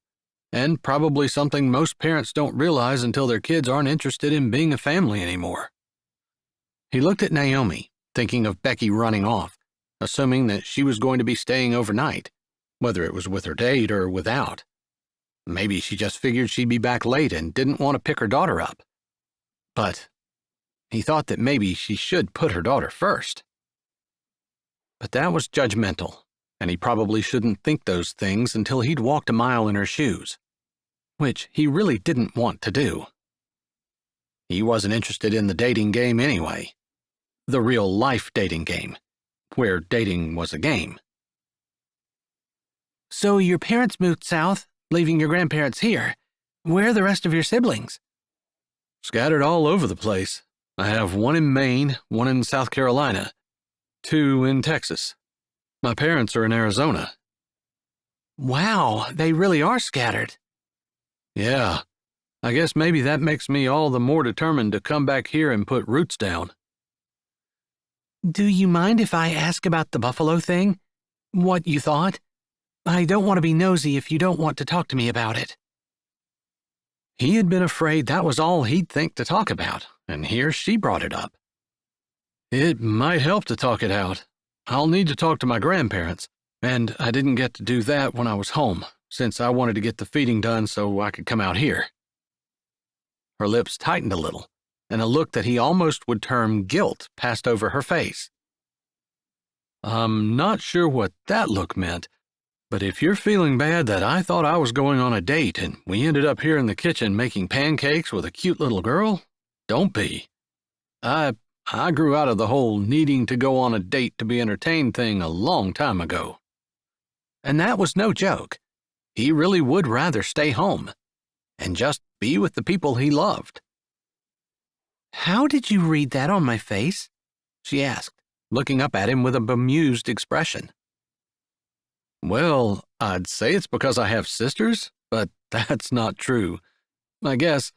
and probably something most parents don't realize until their kids aren't interested in being a family anymore. He looked at Naomi, thinking of Becky running off, assuming that she was going to be staying overnight, whether it was with her date or without. Maybe she just figured she'd be back late and didn't want to pick her daughter up. But he thought that maybe she should put her daughter first. But that was judgmental, and he probably shouldn't think those things until he'd walked a mile in her shoes, which he really didn't want to do. He wasn't interested in the dating game anyway. The real-life dating game, where dating was a game. So your parents moved south, leaving your grandparents here. Where are the rest of your siblings? Scattered all over the place. I have one in Maine, one in South Carolina, 2 in Texas. My parents are in Arizona. Wow, they really are scattered. Yeah, I guess maybe that makes me all the more determined to come back here and put roots down. Do you mind if I ask about the buffalo thing? What you thought? I don't want to be nosy if you don't want to talk to me about it. He had been afraid that was all he'd think to talk about, and here she brought it up. It might help to talk it out. I'll need to talk to my grandparents, and I didn't get to do that when I was home, since I wanted to get the feeding done so I could come out here. Her lips tightened a little, and a look that he almost would term guilt passed over her face. I'm not sure what that look meant, but if you're feeling bad that I thought I was going on a date and we ended up here in the kitchen making pancakes with a cute little girl, don't be. I grew out of the whole needing to go on a date to be entertained thing a long time ago. And that was no joke. He really would rather stay home and just be with the people he loved. How did you read that on my face? She asked, looking up at him with a bemused expression. Well, I'd say it's because I have sisters, but that's not true. I guess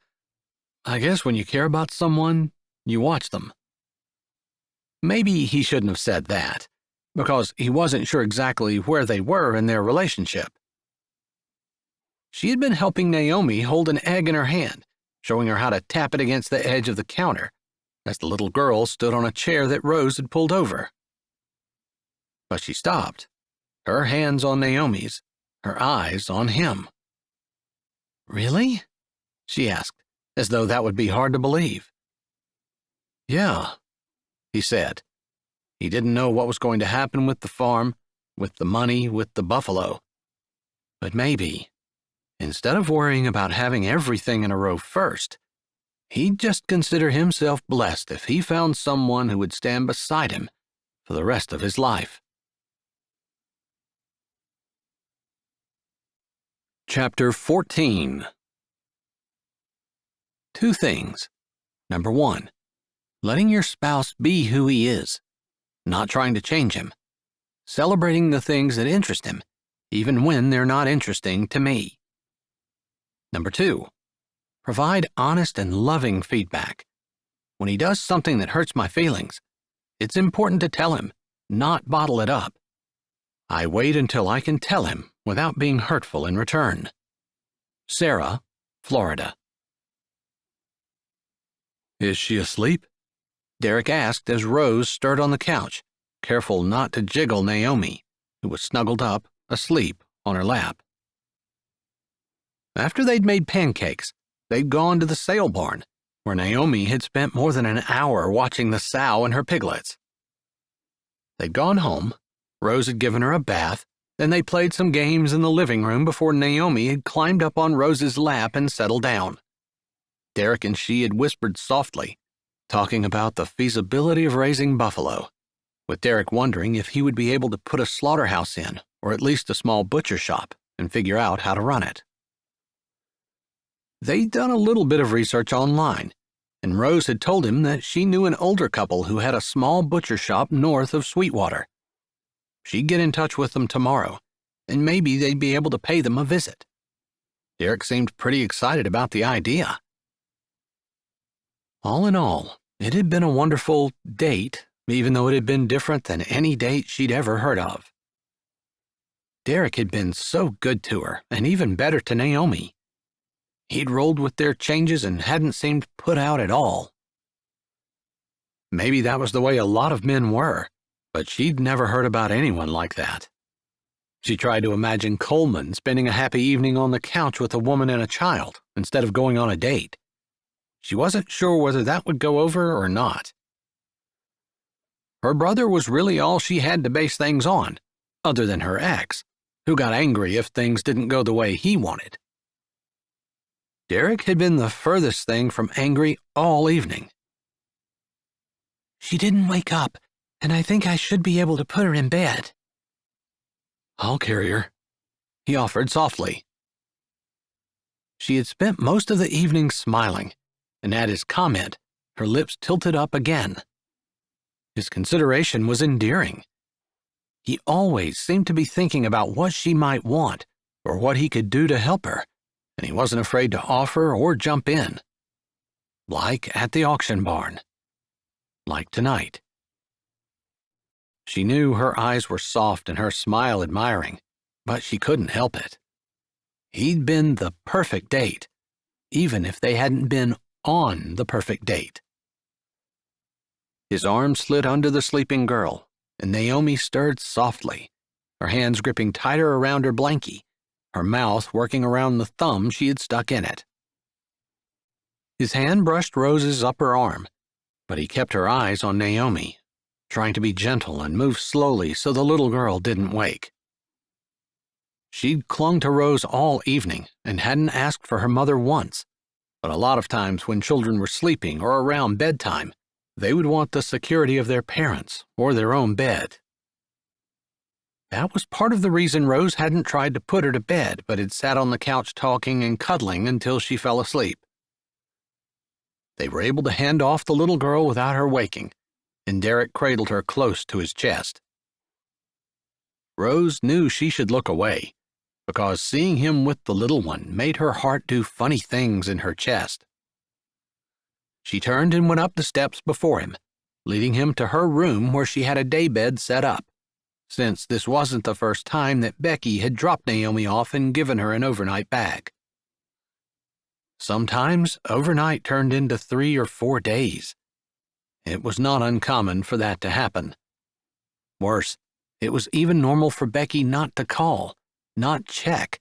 when you care about someone, you watch them. Maybe he shouldn't have said that, because he wasn't sure exactly where they were in their relationship. She had been helping Naomi hold an egg in her hand, showing her how to tap it against the edge of the counter, as the little girl stood on a chair that Rose had pulled over. But she stopped, her hands on Naomi's, her eyes on him. Really? She asked, as though that would be hard to believe. Yeah, he said. He didn't know what was going to happen with the farm, with the money, with the buffalo. But maybe, instead of worrying about having everything in a row first, he'd just consider himself blessed if he found someone who would stand beside him for the rest of his life. Chapter 14. 2 things. Number 1, letting your spouse be who he is, not trying to change him, celebrating the things that interest him, even when they're not interesting to me. Number 2, provide honest and loving feedback. When he does something that hurts my feelings, it's important to tell him, not bottle it up. I wait until I can tell him without being hurtful in return. Sarah, Florida. Is she asleep? Derek asked as Rose stirred on the couch, careful not to jiggle Naomi, who was snuggled up, asleep, on her lap. After they'd made pancakes, they'd gone to the sale barn, where Naomi had spent more than an hour watching the sow and her piglets. They'd gone home, Rose had given her a bath, then they played some games in the living room before Naomi had climbed up on Rose's lap and settled down. Derek and she had whispered softly, talking about the feasibility of raising buffalo, with Derek wondering if he would be able to put a slaughterhouse in, or at least a small butcher shop, and figure out how to run it. They'd done a little bit of research online, and Rose had told him that she knew an older couple who had a small butcher shop north of Sweetwater. She'd get in touch with them tomorrow, and maybe they'd be able to pay them a visit. Derek seemed pretty excited about the idea. All in all, it had been a wonderful date, even though it had been different than any date she'd ever heard of. Derek had been so good to her, and even better to Naomi. He'd rolled with their changes and hadn't seemed put out at all. Maybe that was the way a lot of men were, but she'd never heard about anyone like that. She tried to imagine Coleman spending a happy evening on the couch with a woman and a child instead of going on a date. She wasn't sure whether that would go over or not. Her brother was really all she had to base things on, other than her ex, who got angry if things didn't go the way he wanted. Derek had been the furthest thing from angry all evening. She didn't wake up, and I think I should be able to put her in bed. I'll carry her, he offered softly. She had spent most of the evening smiling, and at his comment, her lips tilted up again. His consideration was endearing. He always seemed to be thinking about what she might want or what he could do to help her, and he wasn't afraid to offer or jump in. Like at the auction barn. Like tonight. She knew her eyes were soft and her smile admiring, but she couldn't help it. He'd been the perfect date, even if they hadn't been on the perfect date. His arm slid under the sleeping girl, and Naomi stirred softly, her hands gripping tighter around her blankie, her mouth working around the thumb she had stuck in it. His hand brushed Rose's upper arm, but he kept her eyes on Naomi, trying to be gentle and move slowly so the little girl didn't wake. She'd clung to Rose all evening and hadn't asked for her mother once, but a lot of times when children were sleeping or around bedtime, they would want the security of their parents or their own bed. That was part of the reason Rose hadn't tried to put her to bed but had sat on the couch talking and cuddling until she fell asleep. They were able to hand off the little girl without her waking, and Derek cradled her close to his chest. Rose knew she should look away, because seeing him with the little one made her heart do funny things in her chest. She turned and went up the steps before him, leading him to her room where she had a daybed set up, since this wasn't the first time that Becky had dropped Naomi off and given her an overnight bag. Sometimes overnight turned into 3 or 4 days. It was not uncommon for that to happen. Worse, it was even normal for Becky not to call, not check,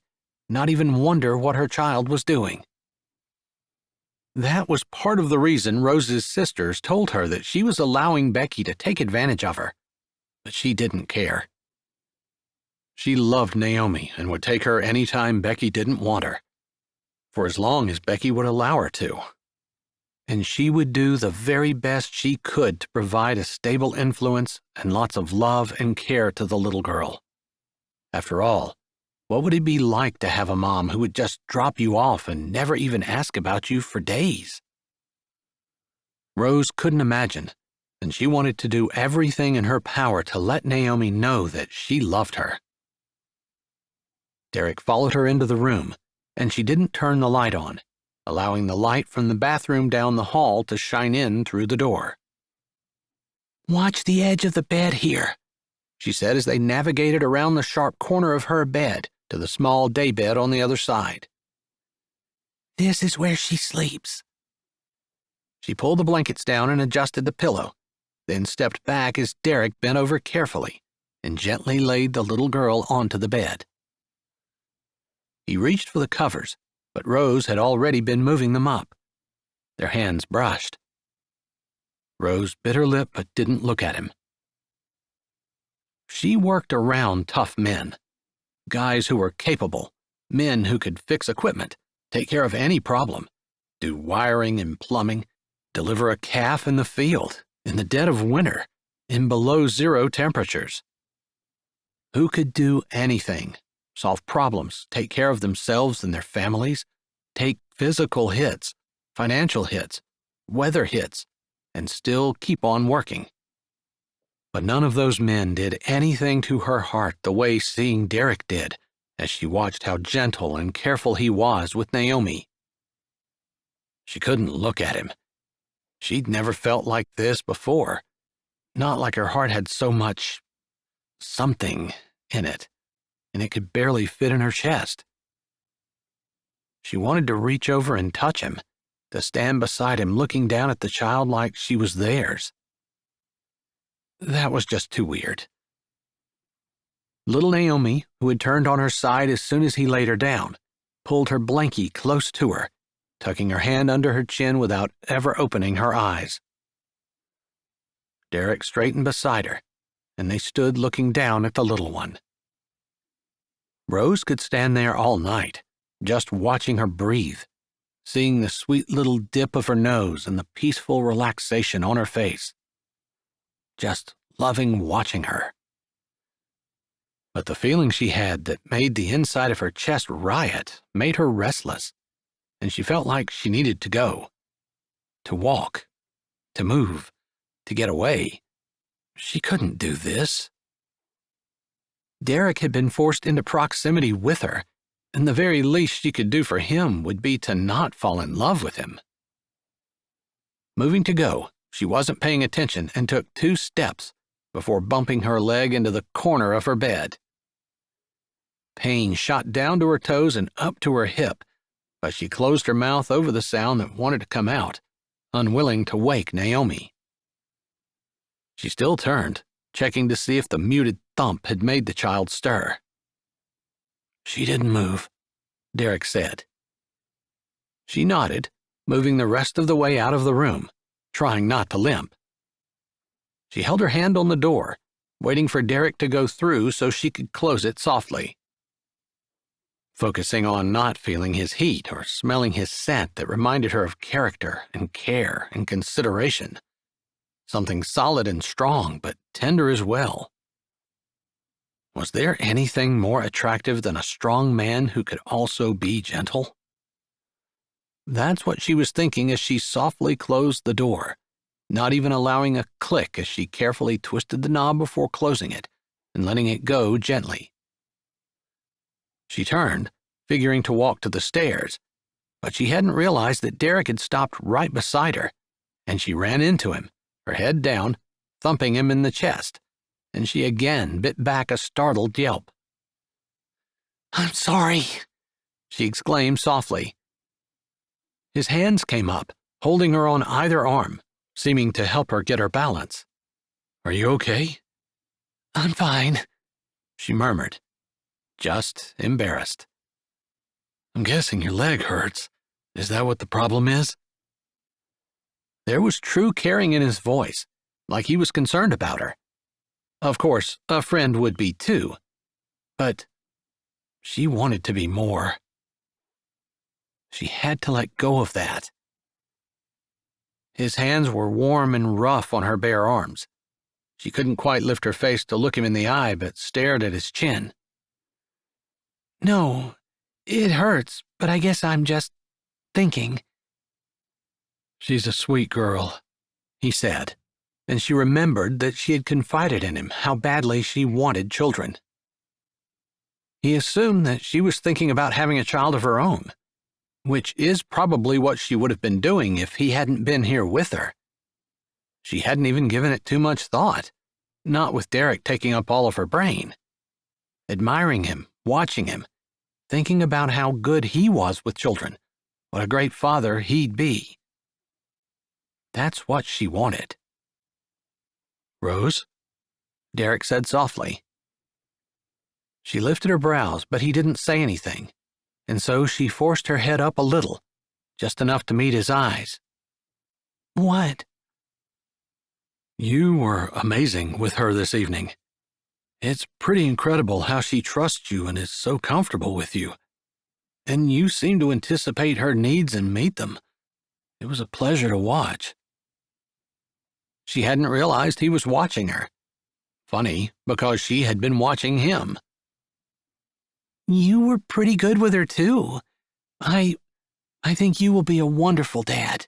not even wonder what her child was doing. That was part of the reason Rose's sisters told her that she was allowing Becky to take advantage of her, but she didn't care. She loved Naomi and would take her anytime Becky didn't want her, for as long as Becky would allow her to. And she would do the very best she could to provide a stable influence and lots of love and care to the little girl. After all, what would it be like to have a mom who would just drop you off and never even ask about you for days? Rose couldn't imagine, and she wanted to do everything in her power to let Naomi know that she loved her. Derek followed her into the room, and she didn't turn the light on, allowing the light from the bathroom down the hall to shine in through the door. "Watch the edge of the bed here," she said as they navigated around the sharp corner of her bed to the small daybed on the other side. "This is where she sleeps." She pulled the blankets down and adjusted the pillow, then stepped back as Derek bent over carefully and gently laid the little girl onto the bed. He reached for the covers, but Rose had already been moving them up. Their hands brushed. Rose bit her lip but didn't look at him. She worked around tough men, guys who were capable, men who could fix equipment, take care of any problem, do wiring and plumbing, deliver a calf in the field, in the dead of winter, in below-zero temperatures. Who could do anything, solve problems, take care of themselves and their families, take physical hits, financial hits, weather hits, and still keep on working. But none of those men did anything to her heart the way seeing Derek did as she watched how gentle and careful he was with Naomi. She couldn't look at him. She'd never felt like this before, not like her heart had so much something in it, and it could barely fit in her chest. She wanted to reach over and touch him, to stand beside him looking down at the child like she was theirs. That was just too weird. Little Naomi, who had turned on her side as soon as he laid her down, pulled her blankie close to her, tucking her hand under her chin without ever opening her eyes. Derek straightened beside her, and they stood looking down at the little one. Rose could stand there all night, just watching her breathe, seeing the sweet little dip of her nose and the peaceful relaxation on her face. Just loving watching her. But the feeling she had that made the inside of her chest riot made her restless, and she felt like she needed to go, to walk, to move, to get away. She couldn't do this. Derek had been forced into proximity with her, and the very least she could do for him would be to not fall in love with him. Moving to go, she wasn't paying attention and took 2 steps before bumping her leg into the corner of her bed. Pain shot down to her toes and up to her hip, but she closed her mouth over the sound that wanted to come out, unwilling to wake Naomi. She still turned, checking to see if the muted thump had made the child stir. "She didn't move," Derek said. She nodded, moving the rest of the way out of the room, trying not to limp. She held her hand on the door, waiting for Derek to go through so she could close it softly. Focusing on not feeling his heat or smelling his scent that reminded her of character and care and consideration. Something solid and strong, but tender as well. Was there anything more attractive than a strong man who could also be gentle? That's what she was thinking as she softly closed the door, not even allowing a click as she carefully twisted the knob before closing it and letting it go gently. She turned, figuring to walk to the stairs, but she hadn't realized that Derek had stopped right beside her, and she ran into him, her head down, thumping him in the chest, and she again bit back a startled yelp. "I'm sorry," she exclaimed softly. His hands came up, holding her on either arm, seeming to help her get her balance. "Are you okay?" "I'm fine," she murmured, just embarrassed. "I'm guessing your leg hurts. Is that what the problem is?" There was true caring in his voice, like he was concerned about her. Of course, a friend would be too, but she wanted to be more. She had to let go of that. His hands were warm and rough on her bare arms. She couldn't quite lift her face to look him in the eye, but stared at his chin. "No, it hurts, but I guess I'm just thinking." "She's a sweet girl," he said, and she remembered that she had confided in him how badly she wanted children. He assumed that she was thinking about having a child of her own, which is probably what she would have been doing if he hadn't been here with her. She hadn't even given it too much thought, not with Derek taking up all of her brain. Admiring him, watching him, thinking about how good he was with children, what a great father he'd be. That's what she wanted. "Rose?" Derek said softly. She lifted her brows, but he didn't say anything, and so she forced her head up a little, just enough to meet his eyes. "What?" "You were amazing with her this evening. It's pretty incredible how she trusts you and is so comfortable with you. And you seem to anticipate her needs and meet them. It was a pleasure to watch." She hadn't realized he was watching her. Funny, because she had been watching him. "You were pretty good with her, too. I think you will be a wonderful dad."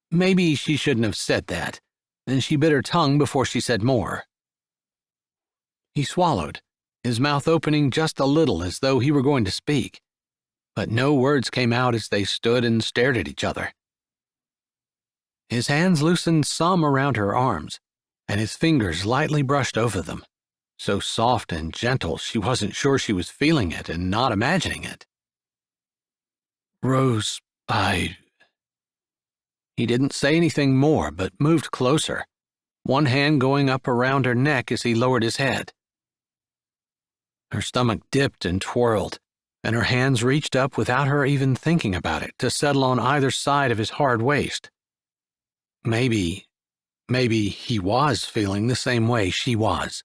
Maybe she shouldn't have said that, and she bit her tongue before she said more. He swallowed, his mouth opening just a little as though he were going to speak, but no words came out as they stood and stared at each other. His hands loosened some around her arms, and his fingers lightly brushed over them, so soft and gentle she wasn't sure she was feeling it and not imagining it. "Rose, He didn't say anything more, but moved closer, one hand going up around her neck as he lowered his head. Her stomach dipped and twirled, and her hands reached up without her even thinking about it to settle on either side of his hard waist. Maybe he was feeling the same way she was.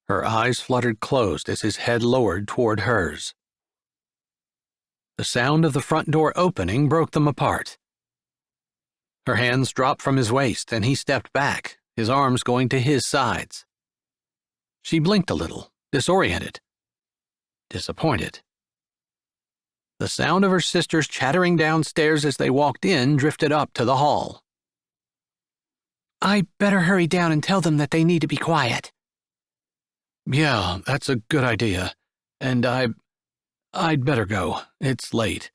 Her eyes fluttered closed as his head lowered toward hers. The sound of the front door opening broke them apart. Her hands dropped from his waist, and he stepped back, his arms going to his sides. She blinked a little, disoriented, disappointed. The sound of her sisters chattering downstairs as they walked in drifted up to the hall. "I better hurry down and tell them that they need to be quiet." "Yeah, that's a good idea. And I'd better go. It's late."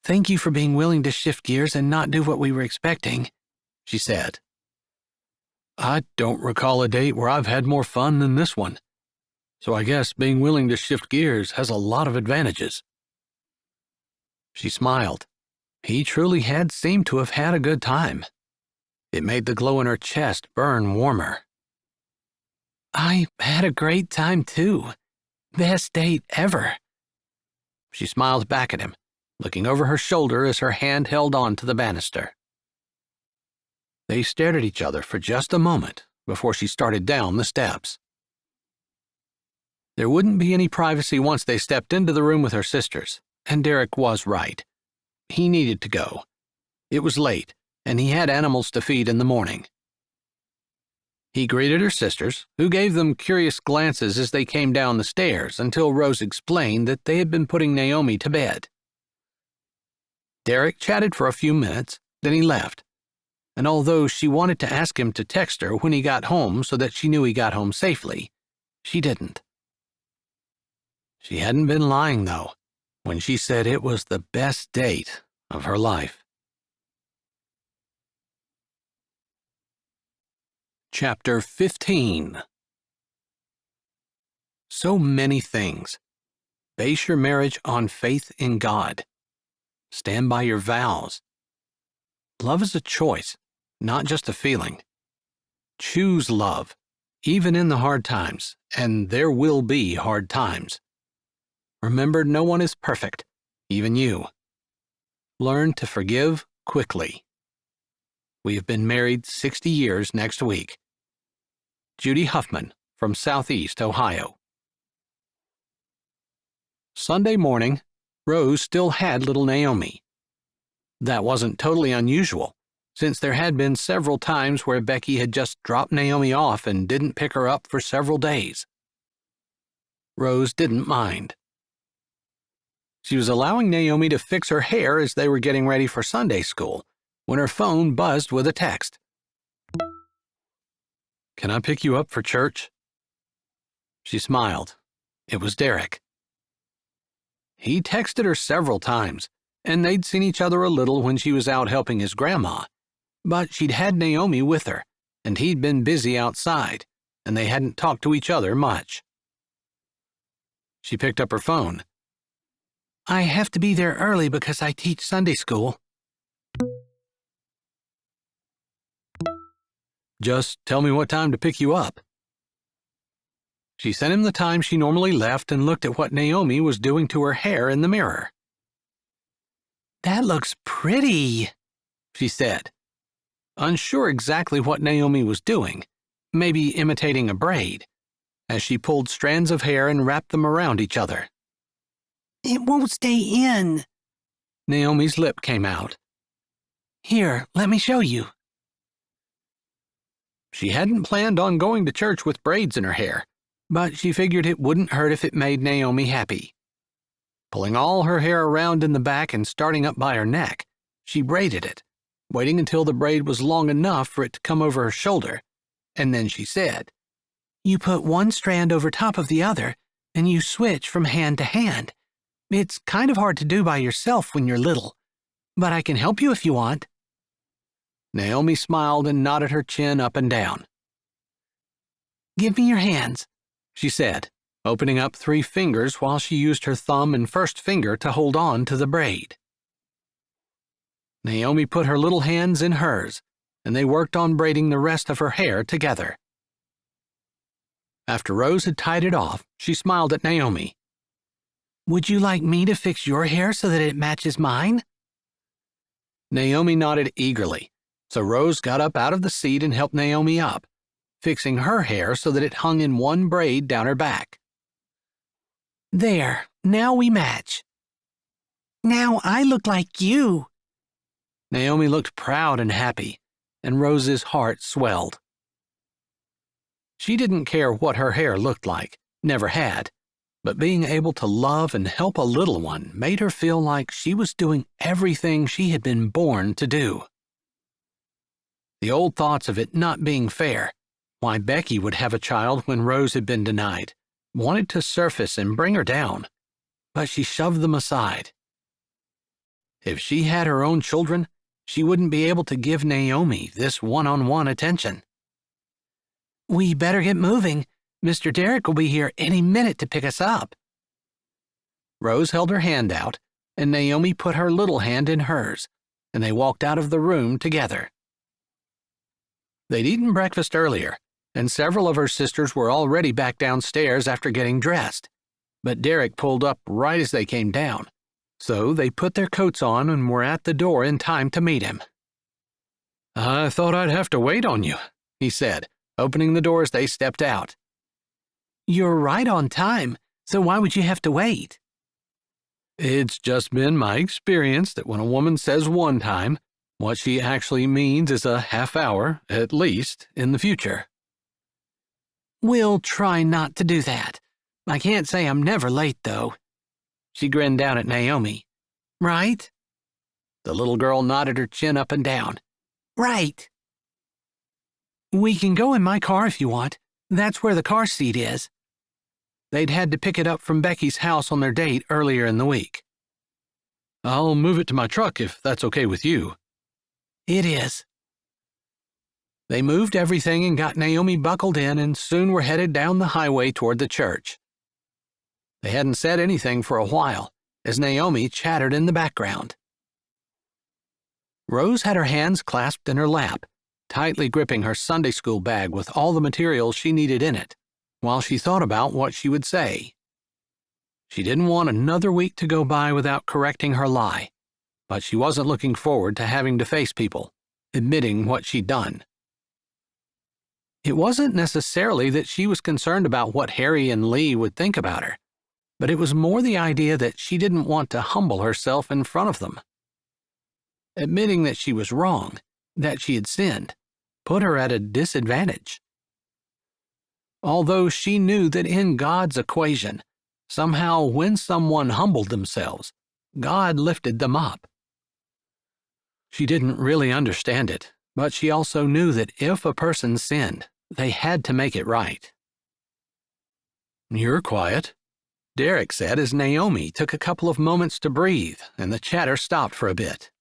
"Thank you for being willing to shift gears and not do what we were expecting," she said. "I don't recall a date where I've had more fun than this one. So I guess being willing to shift gears has a lot of advantages." She smiled. He truly had seemed to have had a good time. It made the glow in her chest burn warmer. "I had a great time, too. Best date ever." She smiled back at him, looking over her shoulder as her hand held on to the banister. They stared at each other for just a moment before she started down the steps. There wouldn't be any privacy once they stepped into the room with her sisters, and Derek was right. He needed to go. It was late, and he had animals to feed in the morning. He greeted her sisters, who gave them curious glances as they came down the stairs until Rose explained that they had been putting Naomi to bed. Derek chatted for a few minutes, then he left, and although she wanted to ask him to text her when he got home so that she knew he got home safely, she didn't. She hadn't been lying, though, when she said it was the best date of her life. Chapter 15. So many things. Base your marriage on faith in God. Stand by your vows. Love is a choice, not just a feeling. Choose love, even in the hard times, and there will be hard times. Remember, no one is perfect, even you. Learn to forgive quickly. We have been married 60 years next week. Judy Huffman from Southeast Ohio. Sunday morning, Rose still had little Naomi. That wasn't totally unusual, since there had been several times where Becky had just dropped Naomi off and didn't pick her up for several days. Rose didn't mind. She was allowing Naomi to fix her hair as they were getting ready for Sunday school when her phone buzzed with a text. "Can I pick you up for church?" She smiled. It was Derek. He texted her several times, and they'd seen each other a little when she was out helping his grandma, but she'd had Naomi with her, and he'd been busy outside, and they hadn't talked to each other much. She picked up her phone. "I have to be there early because I teach Sunday school." "Just tell me what time to pick you up." She sent him the time she normally left and looked at what Naomi was doing to her hair in the mirror. "That looks pretty," she said, unsure exactly what Naomi was doing, maybe imitating a braid, as she pulled strands of hair and wrapped them around each other. "It won't stay in." Naomi's lip came out. "Here, let me show you." She hadn't planned on going to church with braids in her hair, but she figured it wouldn't hurt if it made Naomi happy. Pulling all her hair around in the back and starting up by her neck, she braided it, waiting until the braid was long enough for it to come over her shoulder, and then she said, "You put one strand over top of the other, and you switch from hand to hand. It's kind of hard to do by yourself when you're little, but I can help you if you want." Naomi smiled and nodded her chin up and down. "Give me your hands," she said, opening up 3 fingers while she used her thumb and first finger to hold on to the braid. Naomi put her little hands in hers, and they worked on braiding the rest of her hair together. After Rose had tied it off, she smiled at Naomi. "Would you like me to fix your hair so that it matches mine?" Naomi nodded eagerly, so Rose got up out of the seat and helped Naomi up, fixing her hair so that it hung in one braid down her back. "There, now we match. Now I look like you." Naomi looked proud and happy, and Rose's heart swelled. She didn't care what her hair looked like, never had, but being able to love and help a little one made her feel like she was doing everything she had been born to do. The old thoughts of it not being fair, why Becky would have a child when Rose had been denied, wanted to surface and bring her down, but she shoved them aside. If she had her own children, she wouldn't be able to give Naomi this one-on-one attention. "We better get moving. Mr. Derek will be here any minute to pick us up." Rose held her hand out, and Naomi put her little hand in hers, and they walked out of the room together. They'd eaten breakfast earlier, and several of her sisters were already back downstairs after getting dressed, but Derek pulled up right as they came down, so they put their coats on and were at the door in time to meet him. "I thought I'd have to wait on you," he said, opening the door as they stepped out. "You're right on time, so why would you have to wait?" "It's just been my experience that when a woman says one time, what she actually means is a half hour, at least, in the future." "We'll try not to do that. I can't say I'm never late, though." She grinned down at Naomi. "Right?" The little girl nodded her chin up and down. "Right." "We can go in my car if you want. That's where the car seat is." They'd had to pick it up from Becky's house on their date earlier in the week. "I'll move it to my truck if that's okay with you." "It is." They moved everything and got Naomi buckled in and soon were headed down the highway toward the church. They hadn't said anything for a while, as Naomi chattered in the background. Rose had her hands clasped in her lap, tightly gripping her Sunday school bag with all the materials she needed in it, while she thought about what she would say. She didn't want another week to go by without correcting her lie, but she wasn't looking forward to having to face people, admitting what she'd done. It wasn't necessarily that she was concerned about what Harry and Lee would think about her, but it was more the idea that she didn't want to humble herself in front of them. Admitting that she was wrong, that she had sinned, put her at a disadvantage. Although she knew that in God's equation, somehow when someone humbled themselves, God lifted them up. She didn't really understand it, but she also knew that if a person sinned, they had to make it right. "You're quiet," Derek said as Naomi took a couple of moments to breathe and the chatter stopped for a bit.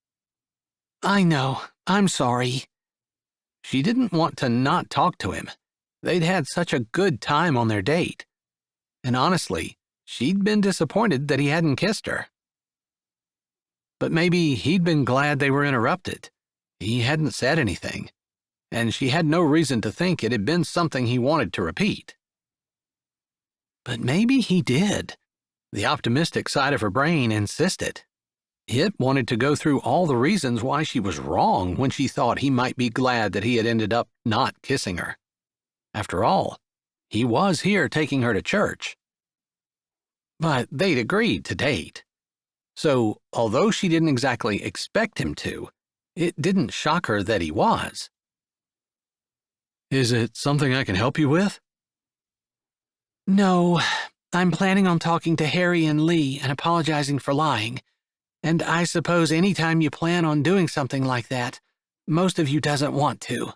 "I know. I'm sorry." She didn't want to not talk to him. They'd had such a good time on their date. And honestly, she'd been disappointed that he hadn't kissed her. But maybe he'd been glad they were interrupted. He hadn't said anything, and she had no reason to think it had been something he wanted to repeat. But maybe he did. The optimistic side of her brain insisted. It wanted to go through all the reasons why she was wrong when she thought he might be glad that he had ended up not kissing her. After all, he was here taking her to church. But they'd agreed to date. So, although she didn't exactly expect him to, it didn't shock her that he was. "Is it something I can help you with?" "No, I'm planning on talking to Harry and Lee and apologizing for lying. And I suppose any time you plan on doing something like that, most of you doesn't want to."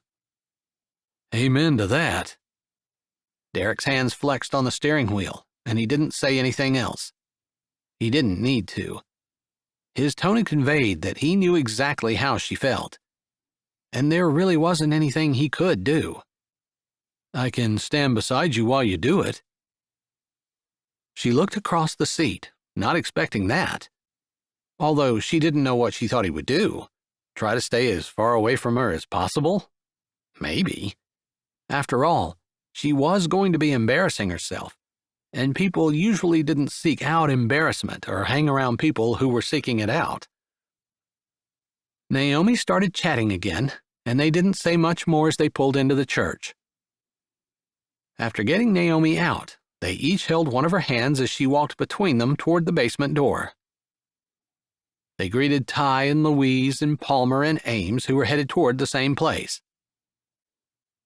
"Amen to that." Derek's hands flexed on the steering wheel, and he didn't say anything else. He didn't need to. His tone conveyed that he knew exactly how she felt, and there really wasn't anything he could do. "I can stand beside you while you do it." She looked across the seat, not expecting that, although she didn't know what she thought he would do. Try to stay as far away from her as possible? Maybe. After all, she was going to be embarrassing herself, and people usually didn't seek out embarrassment or hang around people who were seeking it out. Naomi started chatting again, and they didn't say much more as they pulled into the church. After getting Naomi out, they each held one of her hands as she walked between them toward the basement door. They greeted Ty and Louise and Palmer and Ames, who were headed toward the same place.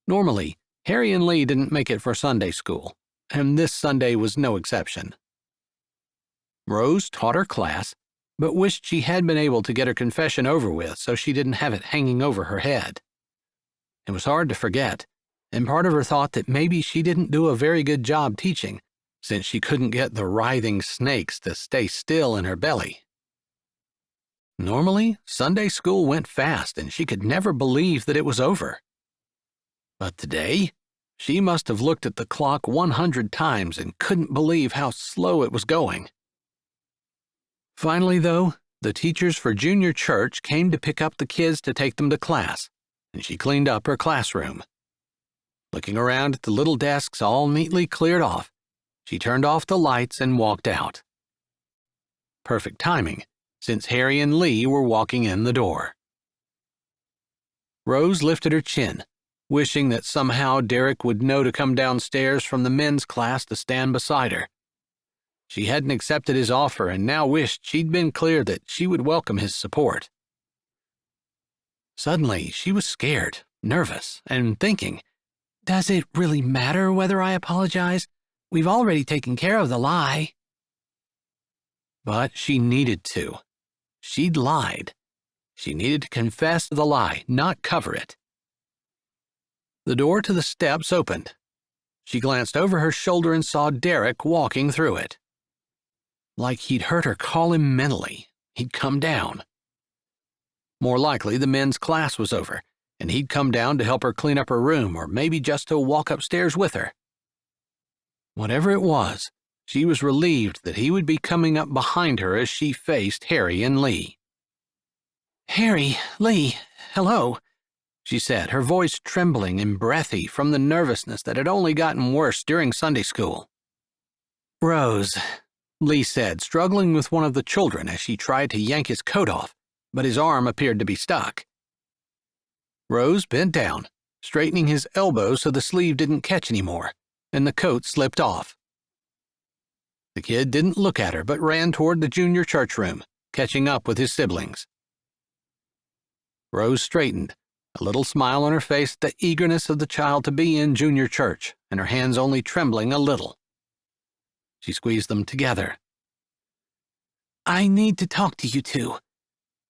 Normally, Harry and Lee didn't make it for Sunday school, and this Sunday was no exception. Rose taught her class, but wished she had been able to get her confession over with so she didn't have it hanging over her head. It was hard to forget, and part of her thought that maybe she didn't do a very good job teaching, since she couldn't get the writhing snakes to stay still in her belly. Normally, Sunday school went fast, and she could never believe that it was over. But today, she must have looked at the clock 100 times and couldn't believe how slow it was going. Finally, though, the teachers for junior church came to pick up the kids to take them to class, and she cleaned up her classroom. Looking around at the little desks all neatly cleared off, she turned off the lights and walked out. Perfect timing, since Harry and Lee were walking in the door. Rose lifted her chin, wishing that somehow Derek would know to come downstairs from the men's class to stand beside her. She hadn't accepted his offer and now wished she'd been clear that she would welcome his support. Suddenly, she was scared, nervous, and thinking, Does it really matter whether I apologize? We've already taken care of the lie. But she needed to. She'd lied. She needed to confess the lie, not cover it. The door to the steps opened. She glanced over her shoulder and saw Derek walking through it. Like he'd heard her call him mentally, he'd come down. More likely, the men's class was over, and he'd come down to help her clean up her room or maybe just to walk upstairs with her. Whatever it was, she was relieved that he would be coming up behind her as she faced Harry and Lee. Harry, Lee, hello, she said, her voice trembling and breathy from the nervousness that had only gotten worse during Sunday school. Rose, Lee said, struggling with one of the children as she tried to yank his coat off, but his arm appeared to be stuck. Rose bent down, straightening his elbow so the sleeve didn't catch anymore, and the coat slipped off. The kid didn't look at her but ran toward the junior church room, catching up with his siblings. Rose straightened, a little smile on her face at the eagerness of the child to be in junior church, and her hands only trembling a little. She squeezed them together. I need to talk to you two,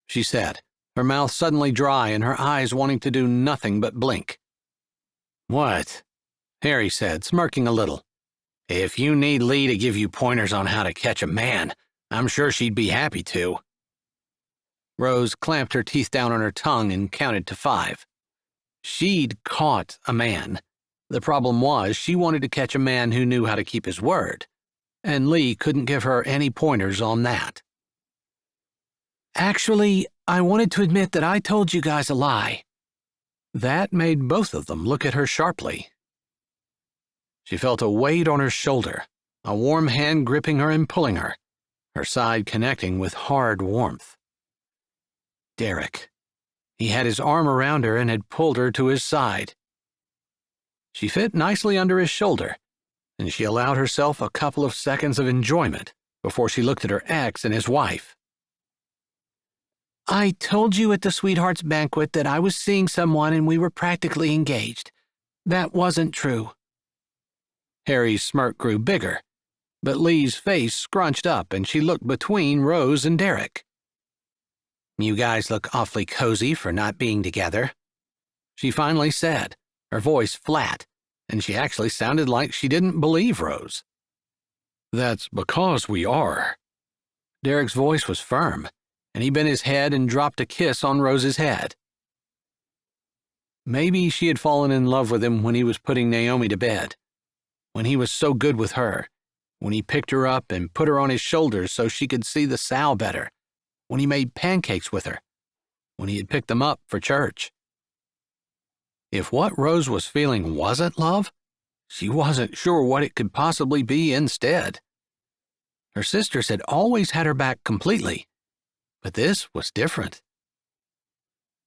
she said, her mouth suddenly dry and her eyes wanting to do nothing but blink. What? Harry said, smirking a little. If you need Lee to give you pointers on how to catch a man, I'm sure she'd be happy to. Rose clamped her teeth down on her tongue and counted to 5. She'd caught a man. The problem was she wanted to catch a man who knew how to keep his word, and Lee couldn't give her any pointers on that. Actually, I wanted to admit that I told you guys a lie. That made both of them look at her sharply. She felt a weight on her shoulder, a warm hand gripping her and pulling her, her side connecting with hard warmth. Derek. He had his arm around her and had pulled her to his side. She fit nicely under his shoulder, and she allowed herself a couple of seconds of enjoyment before she looked at her ex and his wife. I told you at the Sweethearts banquet that I was seeing someone and we were practically engaged. That wasn't true. Harry's smirk grew bigger, but Lee's face scrunched up and she looked between Rose and Derek. You guys look awfully cozy for not being together, she finally said, her voice flat, and she actually sounded like she didn't believe Rose. That's because we are. Derek's voice was firm, and he bent his head and dropped a kiss on Rose's head. Maybe she had fallen in love with him when he was putting Naomi to bed, when he was so good with her, when he picked her up and put her on his shoulders so she could see the sow better, when he made pancakes with her, when he had picked them up for church. If what Rose was feeling wasn't love, she wasn't sure what it could possibly be instead. Her sisters had always had her back completely, but this was different.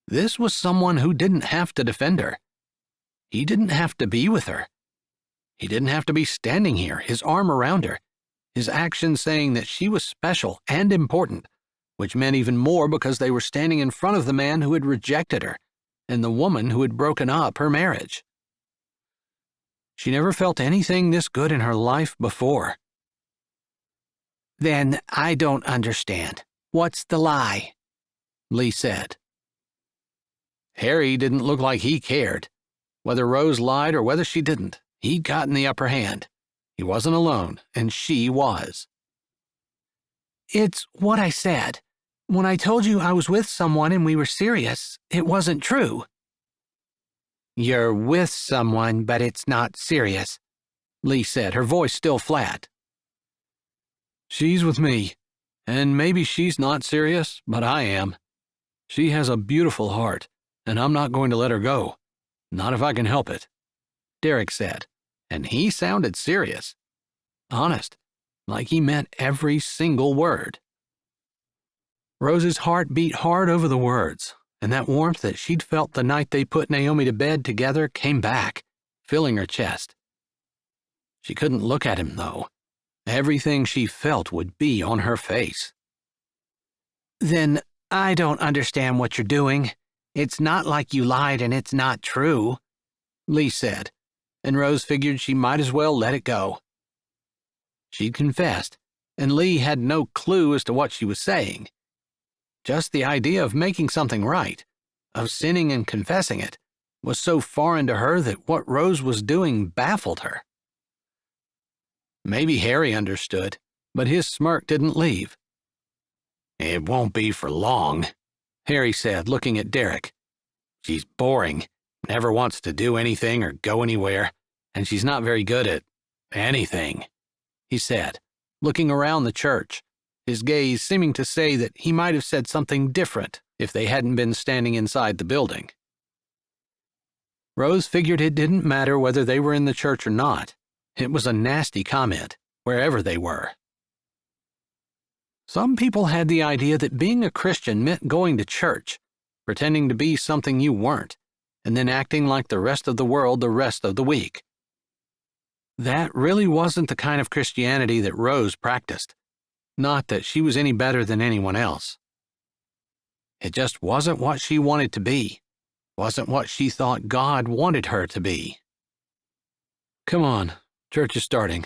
This was someone who didn't have to defend her. He didn't have to be with her. He didn't have to be standing here, his arm around her, his actions saying that she was special and important, which meant even more because they were standing in front of the man who had rejected her and the woman who had broken up her marriage. She never felt anything this good in her life before. Then I don't understand. What's the lie? Lee said. Harry didn't look like he cared. Whether Rose lied or whether she didn't, he'd gotten the upper hand. He wasn't alone, and she was. It's what I said. When I told you I was with someone and we were serious, it wasn't true. You're with someone, but it's not serious, Lee said, her voice still flat. She's with me, and maybe she's not serious, but I am. She has a beautiful heart, and I'm not going to let her go. Not if I can help it, Derek said, and he sounded serious. Honest, like he meant every single word. Rose's heart beat hard over the words, and that warmth that she'd felt the night they put Naomi to bed together came back, filling her chest. She couldn't look at him, though. Everything she felt would be on her face. Then I don't understand what you're doing. It's not like you lied and it's not true, Lee said, and Rose figured she might as well let it go. She'd confessed, and Lee had no clue as to what she was saying. Just the idea of making something right, of sinning and confessing it, was so foreign to her that what Rose was doing baffled her. Maybe Harry understood, but his smirk didn't leave. It won't be for long, Harry said, looking at Derek. She's boring, never wants to do anything or go anywhere, and she's not very good at anything, he said, looking around the church, his gaze seeming to say that he might have said something different if they hadn't been standing inside the building. Rose figured it didn't matter whether they were in the church or not. It was a nasty comment, wherever they were. Some people had the idea that being a Christian meant going to church, pretending to be something you weren't, and then acting like the rest of the world the rest of the week. That really wasn't the kind of Christianity that Rose practiced. Not that she was any better than anyone else. It just wasn't what she wanted to be, wasn't what she thought God wanted her to be. Come on, church is starting,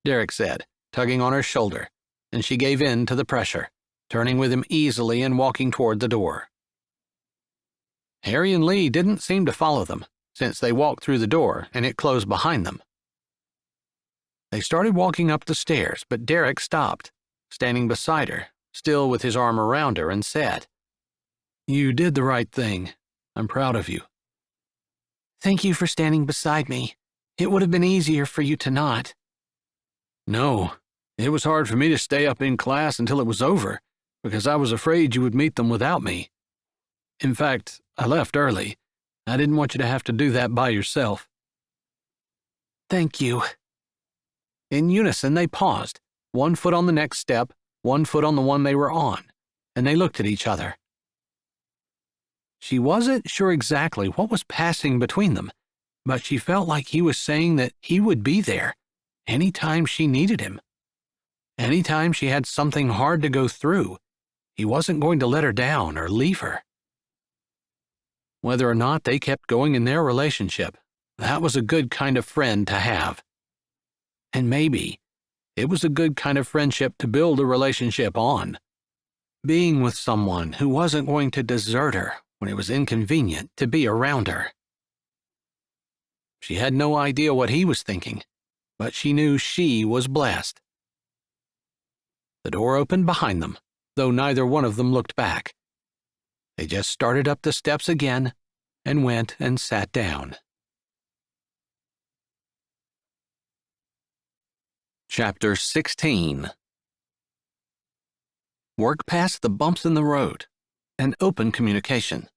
Derek said, tugging on her shoulder, and she gave in to the pressure, turning with him easily and walking toward the door. Harry and Lee didn't seem to follow them, since they walked through the door and it closed behind them. They started walking up the stairs, but Derek stopped, standing beside her, still with his arm around her, and said, "You did the right thing. I'm proud of you." Thank you for standing beside me. It would have been easier for you to not. No, it was hard for me to stay up in class until it was over, because I was afraid you would meet them without me. In fact, I left early. I didn't want you to have to do that by yourself. Thank you. In unison, they paused, one foot on the next step, one foot on the one they were on, and they looked at each other. She wasn't sure exactly what was passing between them, but she felt like he was saying that he would be there any time she needed him. Any time she had something hard to go through, he wasn't going to let her down or leave her. Whether or not they kept going in their relationship, that was a good kind of friend to have. And maybe it was a good kind of friendship to build a relationship on. Being with someone who wasn't going to desert her when it was inconvenient to be around her. She had no idea what he was thinking, but she knew she was blessed. The door opened behind them, though neither one of them looked back. They just started up the steps again and went and sat down. Chapter 16. Work past the bumps in the road. and open communication.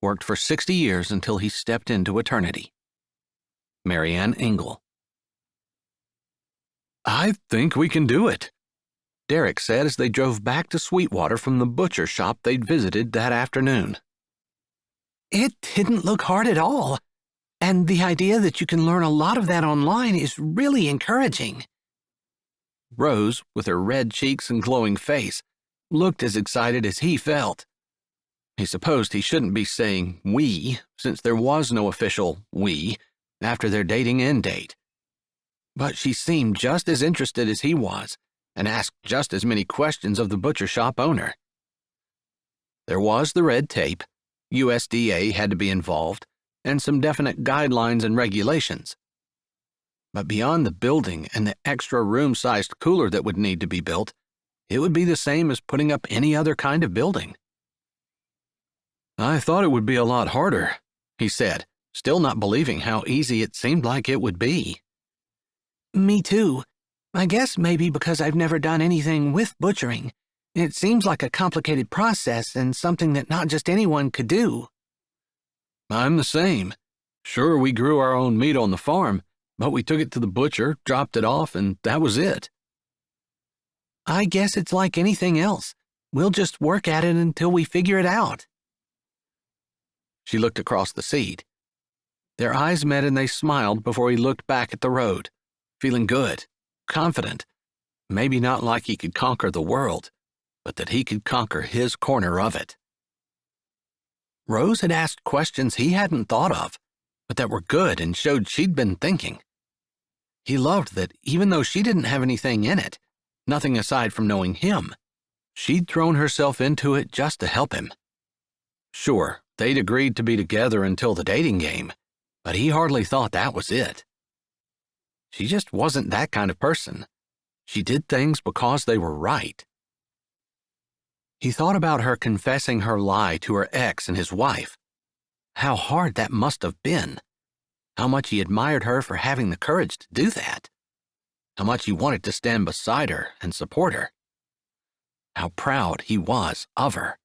Worked for 60 years until he stepped into eternity. Marianne Engel. I think we can do it, Derek said as they drove back to Sweetwater from the butcher shop they'd visited that afternoon. It didn't look hard at all, and the idea that you can learn a lot of that online is really encouraging. Rose, with her red cheeks and glowing face, looked as excited as he felt. He supposed he shouldn't be saying we, since there was no official we after their dating end date. But she seemed just as interested as he was and asked just as many questions of the butcher shop owner. There was the red tape, USDA had to be involved, and some definite guidelines and regulations. But beyond the building and the extra room-sized cooler that would need to be built, it would be the same as putting up any other kind of building. I thought it would be a lot harder, he said, still not believing how easy it seemed like it would be. Me too. I guess maybe because I've never done anything with butchering. It seems like a complicated process and something that not just anyone could do. I'm the same. Sure, we grew our own meat on the farm, but we took it to the butcher, dropped it off, and that was it. I guess it's like anything else. We'll just work at it until we figure it out. She looked across the seat. Their eyes met and they smiled before he looked back at the road, feeling good, confident, maybe not like he could conquer the world, but that he could conquer his corner of it. Rose had asked questions he hadn't thought of, but that were good and showed she'd been thinking. He loved that even though she didn't have anything in it, nothing aside from knowing him, she'd thrown herself into it just to help him. Sure, they'd agreed to be together until the dating game, but he hardly thought that was it. She just wasn't that kind of person. She did things because they were right. He thought about her confessing her lie to her ex and his wife. How hard that must have been. How much he admired her for having the courage to do that. How much he wanted to stand beside her and support her. How proud he was of her.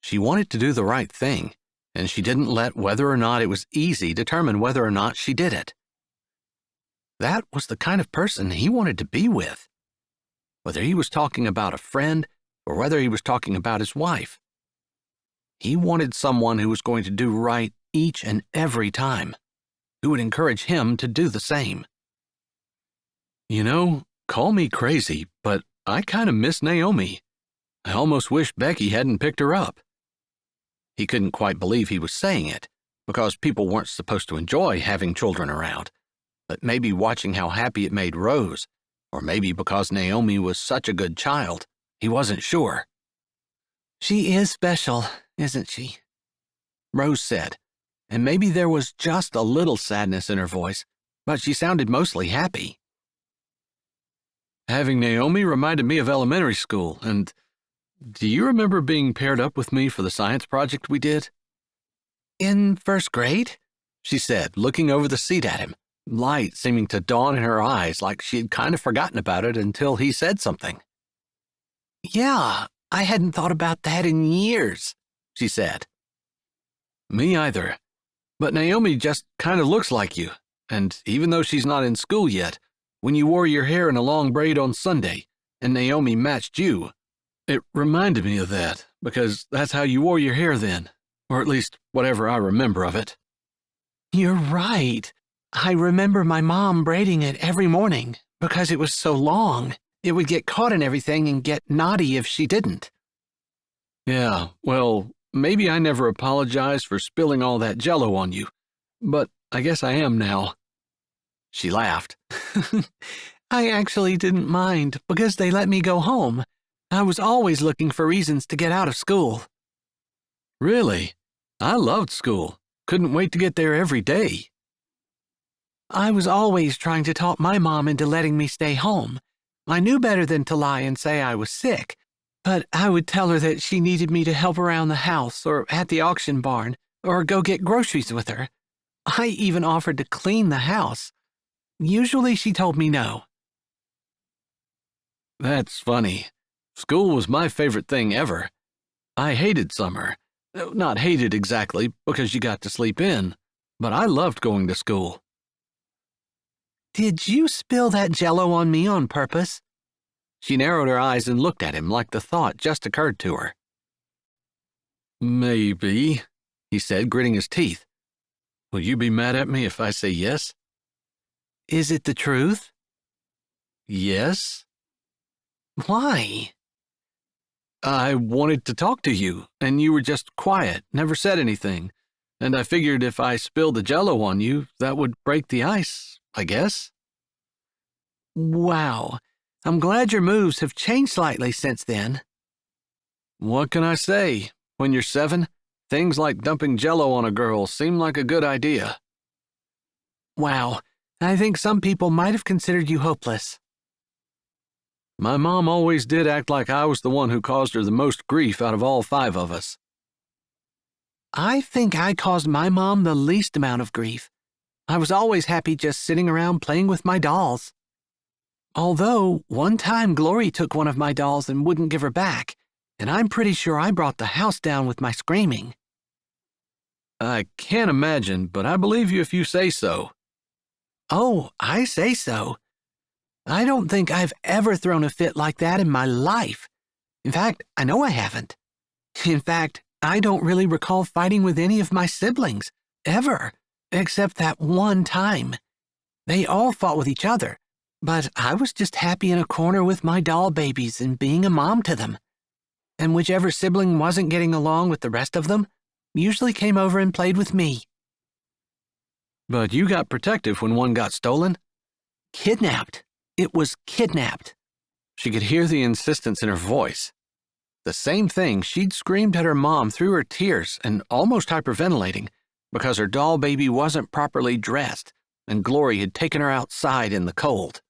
She wanted to do the right thing, and she didn't let whether or not it was easy determine whether or not she did it. That was the kind of person he wanted to be with. Whether he was talking about a friend or whether he was talking about his wife. He wanted someone who was going to do right each and every time, who would encourage him to do the same. You know, call me crazy, but I kind of miss Naomi. I almost wish Becky hadn't picked her up. He couldn't quite believe he was saying it, because people weren't supposed to enjoy having children around, but maybe watching how happy it made Rose, or maybe because Naomi was such a good child, he wasn't sure. She is special, isn't she? Rose said, and maybe there was just a little sadness in her voice, but she sounded mostly happy. Having Naomi reminded me of elementary school, and do you remember being paired up with me for the science project we did? In first grade? She said, looking over the seat at him, light seeming to dawn in her eyes like she had kind of forgotten about it until he said something. Yeah, I hadn't thought about that in years, she said. Me either. But Naomi just kind of looks like you, and even though she's not in school yet, when you wore your hair in a long braid on Sunday, and Naomi matched you, it reminded me of that, because that's how you wore your hair then, or at least whatever I remember of it. You're right. I remember my mom braiding it every morning, because it was so long. It would get caught in everything and get knotty if she didn't. Yeah, well, maybe I never apologized for spilling all that Jell-O on you, but I guess I am now. She laughed. I actually didn't mind, because they let me go home. I was always looking for reasons to get out of school. Really? I loved school. Couldn't wait to get there every day. I was always trying to talk my mom into letting me stay home. I knew better than to lie and say I was sick, but I would tell her that she needed me to help around the house or at the auction barn or go get groceries with her. I even offered to clean the house. Usually she told me no. That's funny. School was my favorite thing ever. I hated summer. Not hated exactly, because you got to sleep in, but I loved going to school. Did you spill that Jell-O on me on purpose? She narrowed her eyes and looked at him like the thought just occurred to her. Maybe, he said, gritting his teeth. Will you be mad at me if I say yes? Is it the truth? Yes. Why? I wanted to talk to you, and you were just quiet, never said anything, and I figured if I spilled the Jell-O on you, that would break the ice, I guess. Wow, I'm glad your moves have changed slightly since then. What can I say? When you're 7, things like dumping Jell-O on a girl seem like a good idea. Wow, I think some people might have considered you hopeless. My mom always did act like I was the one who caused her the most grief out of all 5 of us. I think I caused my mom the least amount of grief. I was always happy just sitting around playing with my dolls. Although, one time Glory took one of my dolls and wouldn't give her back, and I'm pretty sure I brought the house down with my screaming. I can't imagine, but I believe you if you say so. Oh, I say so. I don't think I've ever thrown a fit like that in my life. In fact, I know I haven't. In fact, I don't really recall fighting with any of my siblings, ever, except that one time. They all fought with each other, but I was just happy in a corner with my doll babies and being a mom to them. And whichever sibling wasn't getting along with the rest of them usually came over and played with me. But you got protective when one got stolen? Kidnapped. It was kidnapped. She could hear the insistence in her voice. The same thing she'd screamed at her mom through her tears and almost hyperventilating because her doll baby wasn't properly dressed and Glory had taken her outside in the cold.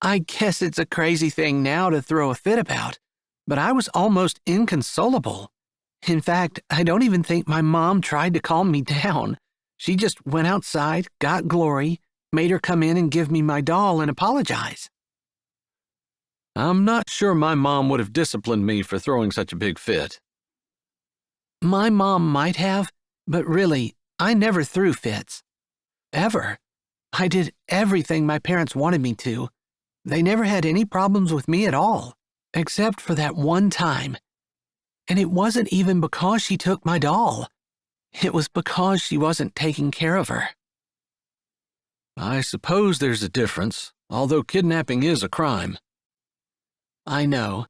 I guess it's a crazy thing now to throw a fit about, but I was almost inconsolable. In fact, I don't even think my mom tried to calm me down. She just went outside, got Glory, made her come in and give me my doll and apologize. I'm not sure my mom would have disciplined me for throwing such a big fit. My mom might have, but really, I never threw fits. Ever. I did everything my parents wanted me to. They never had any problems with me at all, except for that one time. And it wasn't even because she took my doll. It was because she wasn't taking care of her. I suppose there's a difference, although kidnapping is a crime. I know.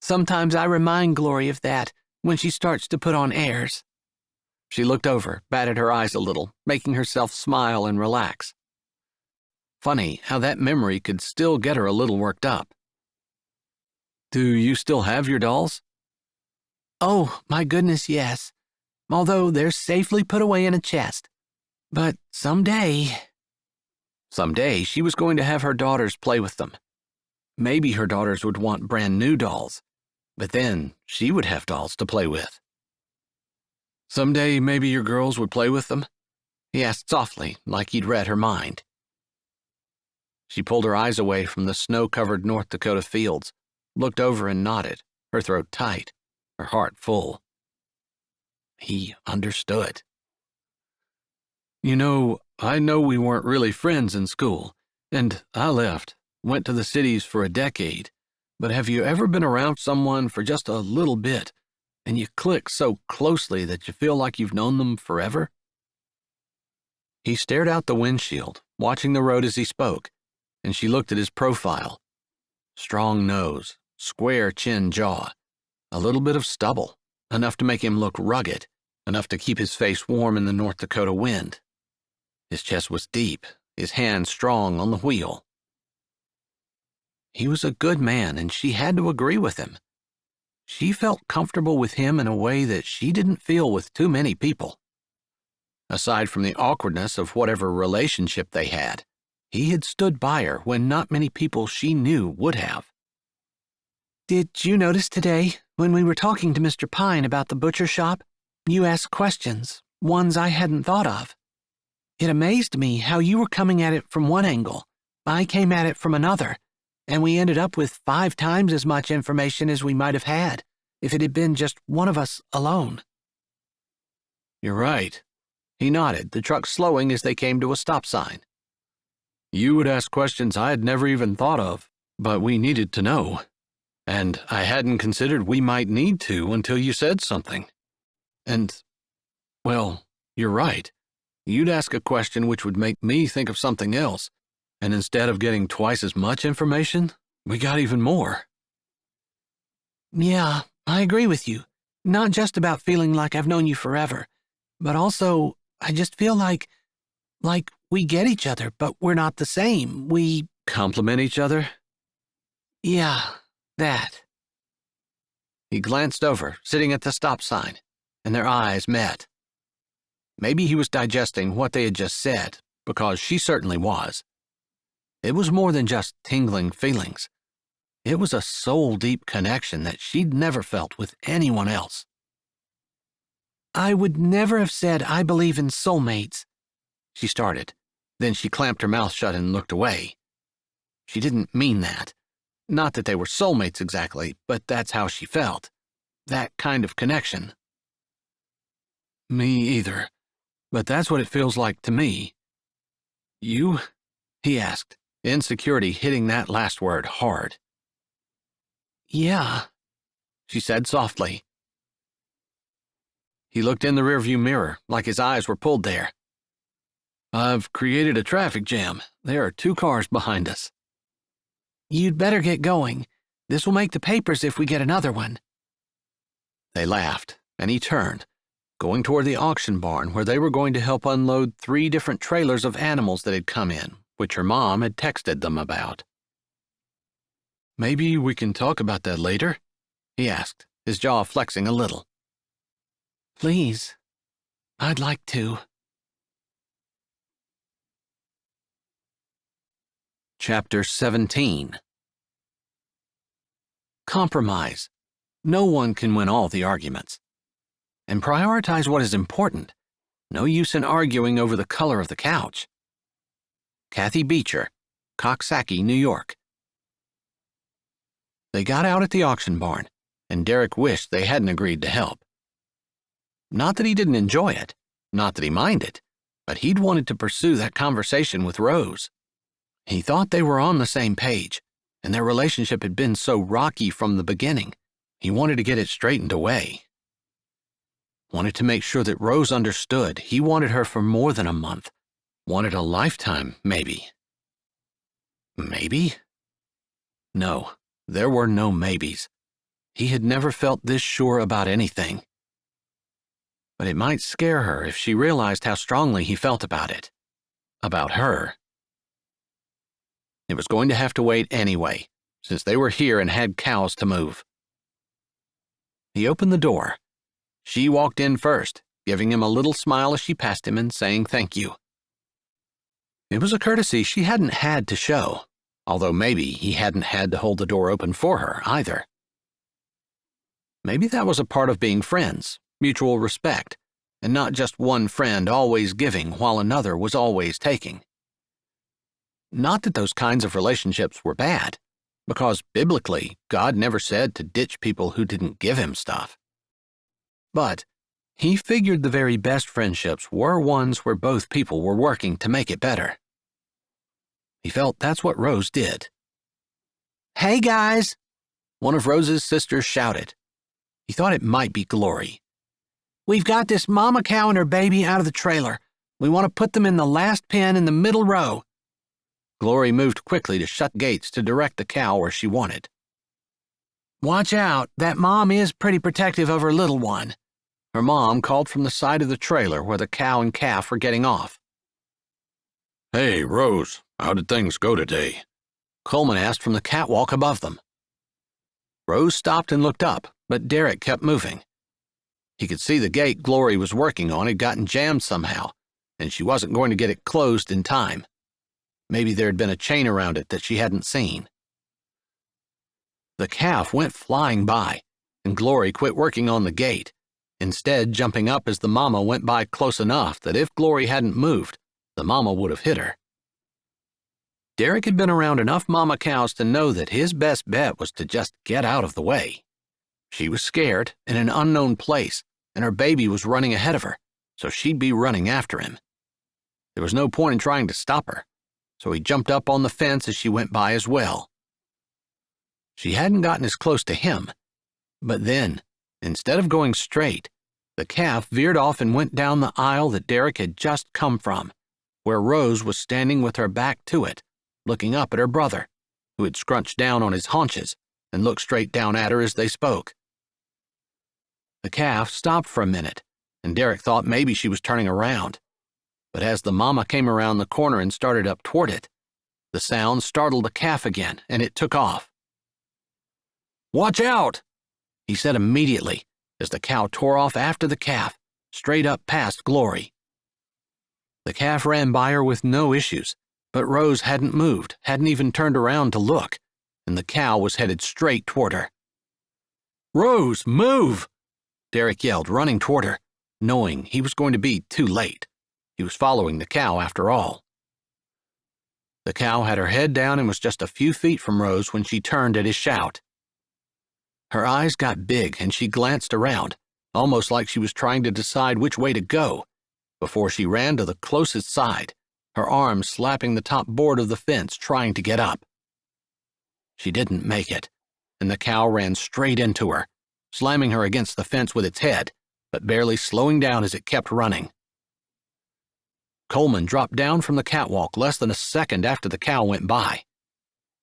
Sometimes I remind Glory of that when she starts to put on airs. She looked over, batted her eyes a little, making herself smile and relax. Funny how that memory could still get her a little worked up. Do you still have your dolls? Oh, my goodness, yes. Although they're safely put away in a chest. But someday she was going to have her daughters play with them. Maybe her daughters would want brand new dolls, but then she would have dolls to play with. Someday maybe your girls would play with them? He asked softly, like he'd read her mind. She pulled her eyes away from the snow-covered North Dakota fields, looked over and nodded, her throat tight, her heart full. He understood. You know, I know we weren't really friends in school, and I left, went to the cities for a decade, but have you ever been around someone for just a little bit, and you click so closely that you feel like you've known them forever? He stared out the windshield, watching the road as he spoke, and she looked at his profile. Strong nose, square chin jaw, a little bit of stubble, enough to make him look rugged, enough to keep his face warm in the North Dakota wind. His chest was deep, his hands strong on the wheel. He was a good man, and she had to agree with him. She felt comfortable with him in a way that she didn't feel with too many people. Aside from the awkwardness of whatever relationship they had, he had stood by her when not many people she knew would have. Did you notice today, when we were talking to Mr. Pine about the butcher shop, you asked questions, ones I hadn't thought of? It amazed me how you were coming at it from one angle, I came at it from another, and we ended up with 5 times as much information as we might have had if it had been just one of us alone. You're right. He nodded, the truck slowing as they came to a stop sign. You would ask questions I had never even thought of, but we needed to know. And I hadn't considered we might need to until you said something. And, well, you're right. You'd ask a question which would make me think of something else, and instead of getting twice as much information, we got even more. Yeah, I agree with you. Not just about feeling like I've known you forever, but also I just feel like we get each other, but we're not the same. We complement each other? Yeah, that. He glanced over, sitting at the stop sign, and their eyes met. Maybe he was digesting what they had just said, because she certainly was. It was more than just tingling feelings. It was a soul-deep connection that she'd never felt with anyone else. I would never have said I believe in soulmates, she started. Then she clamped her mouth shut and looked away. She didn't mean that. Not that they were soulmates exactly, but that's how she felt. That kind of connection. Me either. But that's what it feels like to me. You? He asked, insecurity hitting that last word hard. Yeah, she said softly. He looked in the rearview mirror, like his eyes were pulled there. I've created a traffic jam. There are 2 cars behind us. You'd better get going. This will make the papers if we get another one. They laughed, and he turned, going toward the auction barn where they were going to help unload 3 different trailers of animals that had come in, which her mom had texted them about. Maybe we can talk about that later? He asked, his jaw flexing a little. Please. I'd like to. Chapter 17. Compromise. No one can win all the arguments. And prioritize what is important. No use in arguing over the color of the couch. Kathy Beecher, Coxsackie, New York. They got out at the auction barn, and Derek wished they hadn't agreed to help. Not that he didn't enjoy it, not that he minded, but he'd wanted to pursue that conversation with Rose. He thought they were on the same page, and their relationship had been so rocky from the beginning. He wanted to get it straightened away. Wanted to make sure that Rose understood he wanted her for more than a month. Wanted a lifetime, maybe. Maybe? No, there were no maybes. He had never felt this sure about anything. But it might scare her if she realized how strongly he felt about it. About her. It was going to have to wait anyway, since they were here and had cows to move. He opened the door. She walked in first, giving him a little smile as she passed him and saying thank you. It was a courtesy she hadn't had to show, although maybe he hadn't had to hold the door open for her either. Maybe that was a part of being friends, mutual respect, and not just one friend always giving while another was always taking. Not that those kinds of relationships were bad, because biblically, God never said to ditch people who didn't give him stuff. But he figured the very best friendships were ones where both people were working to make it better. He felt that's what Rose did. Hey, guys! One of Rose's sisters shouted. He thought it might be Glory. We've got this mama cow and her baby out of the trailer. We want to put them in the last pen in the middle row. Glory moved quickly to shut gates to direct the cow where she wanted. Watch out, that mom is pretty protective of her little one. Her mom called from the side of the trailer where the cow and calf were getting off. Hey, Rose, how did things go today? Coleman asked from the catwalk above them. Rose stopped and looked up, but Derek kept moving. He could see the gate Glory was working on had gotten jammed somehow, and she wasn't going to get it closed in time. Maybe there had been a chain around it that she hadn't seen. The calf went flying by, and Glory quit working on the gate, instead jumping up as the mama went by close enough that if Glory hadn't moved, the mama would have hit her. Derek had been around enough mama cows to know that his best bet was to just get out of the way. She was scared in an unknown place, and her baby was running ahead of her, so she'd be running after him. There was no point in trying to stop her, so he jumped up on the fence as she went by as well. She hadn't gotten as close to him, but then, instead of going straight, the calf veered off and went down the aisle that Derek had just come from, where Rose was standing with her back to it, looking up at her brother, who had scrunched down on his haunches and looked straight down at her as they spoke. The calf stopped for a minute, and Derek thought maybe she was turning around. But as the mama came around the corner and started up toward it, the sound startled the calf again, and it took off. "Watch out!" he said immediately as the cow tore off after the calf, straight up past Glory. The calf ran by her with no issues, but Rose hadn't moved, hadn't even turned around to look, and the cow was headed straight toward her. "Rose, move!" Derek yelled, running toward her, knowing he was going to be too late. He was following the cow after all. The cow had her head down and was just a few feet from Rose when she turned at his shout. Her eyes got big and she glanced around, almost like she was trying to decide which way to go, before she ran to the closest side, her arms slapping the top board of the fence trying to get up. She didn't make it, and the cow ran straight into her, slamming her against the fence with its head, but barely slowing down as it kept running. Coleman dropped down from the catwalk less than a second after the cow went by.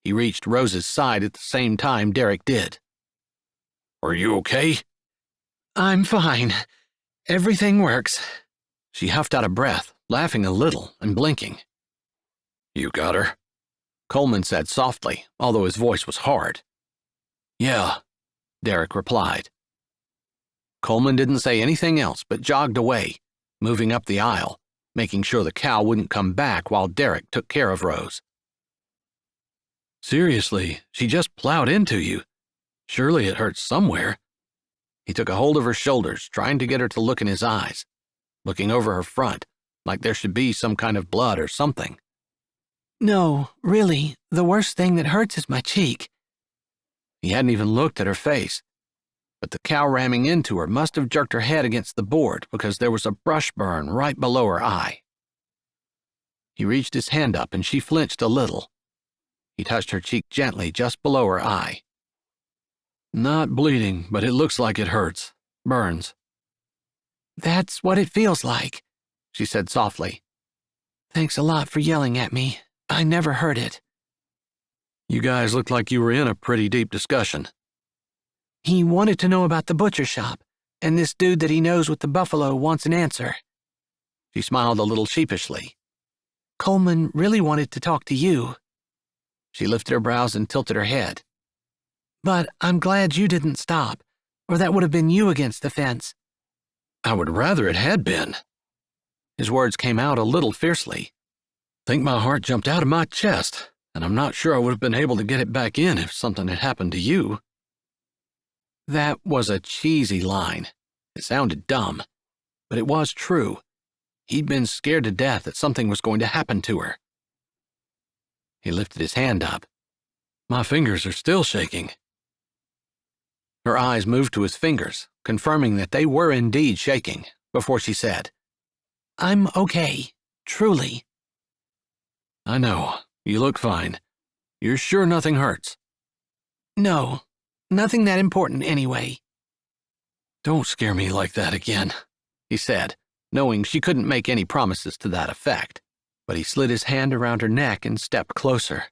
He reached Rose's side at the same time Derek did. "Are you okay?" I'm fine. Everything works. She huffed out of breath, laughing a little and blinking. "You got her?" Coleman said softly, although his voice was hard. "Yeah," Derek replied. Coleman didn't say anything else but jogged away, moving up the aisle, making sure the cow wouldn't come back while Derek took care of Rose. "Seriously, she just plowed into you. Surely it hurts somewhere." He took a hold of her shoulders, trying to get her to look in his eyes, looking over her front, like there should be some kind of blood or something. No, really, the worst thing that hurts is my cheek. He hadn't even looked at her face, but the cow ramming into her must have jerked her head against the board because there was a brush burn right below her eye. He reached his hand up and she flinched a little. He touched her cheek gently just below her eye. "Not bleeding, but it looks like it hurts. Burns." That's what it feels like, she said softly. Thanks a lot for yelling at me. I never heard it. "You guys looked like you were in a pretty deep discussion." He wanted to know about the butcher shop, and this dude that he knows with the buffalo wants an answer. She smiled a little sheepishly. Coleman really wanted to talk to you. She lifted her brows and tilted her head. But I'm glad you didn't stop, or that would have been you against the fence. "I would rather it had been." His words came out a little fiercely. "Think my heart jumped out of my chest, and I'm not sure I would have been able to get it back in if something had happened to you." That was a cheesy line. It sounded dumb, but it was true. He'd been scared to death that something was going to happen to her. He lifted his hand up. "My fingers are still shaking." Her eyes moved to his fingers, confirming that they were indeed shaking, before she said, I'm okay, truly. "I know. You look fine. You're sure nothing hurts?" No, nothing that important anyway. "Don't scare me like that again," he said, knowing she couldn't make any promises to that effect, but he slid his hand around her neck and stepped closer.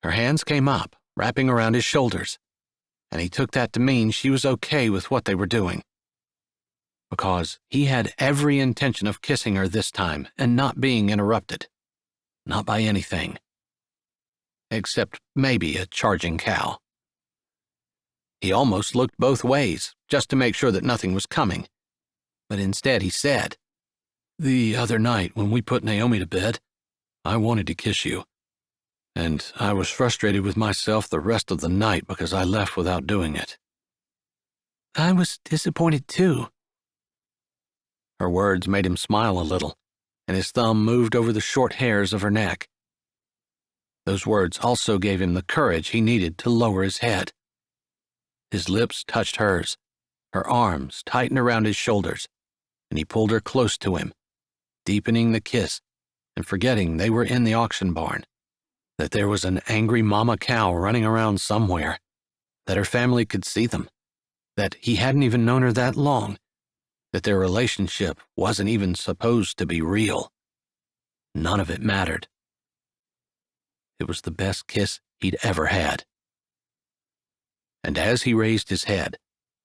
Her hands came up, wrapping around his shoulders, and he took that to mean she was okay with what they were doing. Because he had every intention of kissing her this time and not being interrupted. Not by anything. Except maybe a charging cow. He almost looked both ways, just to make sure that nothing was coming. But instead he said, "The other night when we put Naomi to bed, I wanted to kiss you. And I was frustrated with myself the rest of the night because I left without doing it." I was disappointed too. Her words made him smile a little, and his thumb moved over the short hairs of her neck. Those words also gave him the courage he needed to lower his head. His lips touched hers. Her arms tightened around his shoulders, and he pulled her close to him, deepening the kiss and forgetting they were in the auction barn, that there was an angry mama cow running around somewhere, that her family could see them, that he hadn't even known her that long, that their relationship wasn't even supposed to be real. None of it mattered. It was the best kiss he'd ever had. And as he raised his head,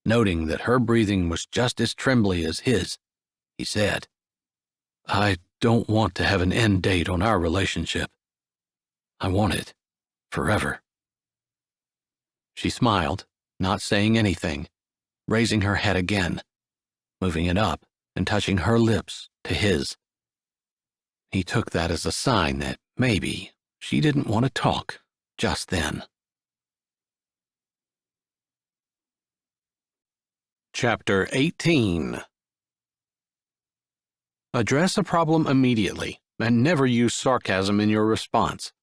noting that her breathing was just as trembly as his, he said, "I don't want to have an end date on our relationship. I want it forever." She smiled, not saying anything, raising her head again, moving it up and touching her lips to his. He took that as a sign that maybe she didn't want to talk just then. Chapter 18. Address a problem immediately and never use sarcasm in your response.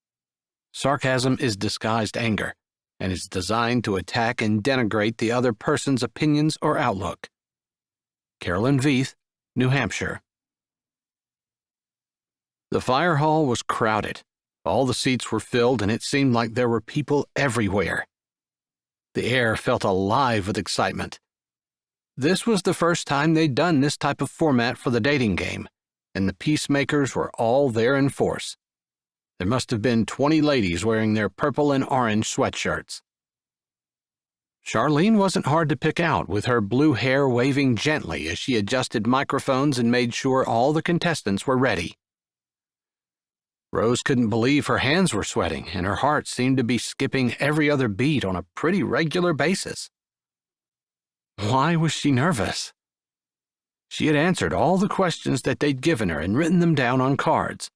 Sarcasm is disguised anger and is designed to attack and denigrate the other person's opinions or outlook. Carolyn Veith, New Hampshire. The fire hall was crowded. All the seats were filled, and it seemed like there were people everywhere. The air felt alive with excitement. This was the first time they'd done this type of format for the dating game, and the peacemakers were all there in force. There must have been 20 ladies wearing their purple and orange sweatshirts. Charlene wasn't hard to pick out, with her blue hair waving gently as she adjusted microphones and made sure all the contestants were ready. Rose couldn't believe her hands were sweating, and her heart seemed to be skipping every other beat on a pretty regular basis. Why was she nervous? She had answered all the questions that they'd given her and written them down on cards.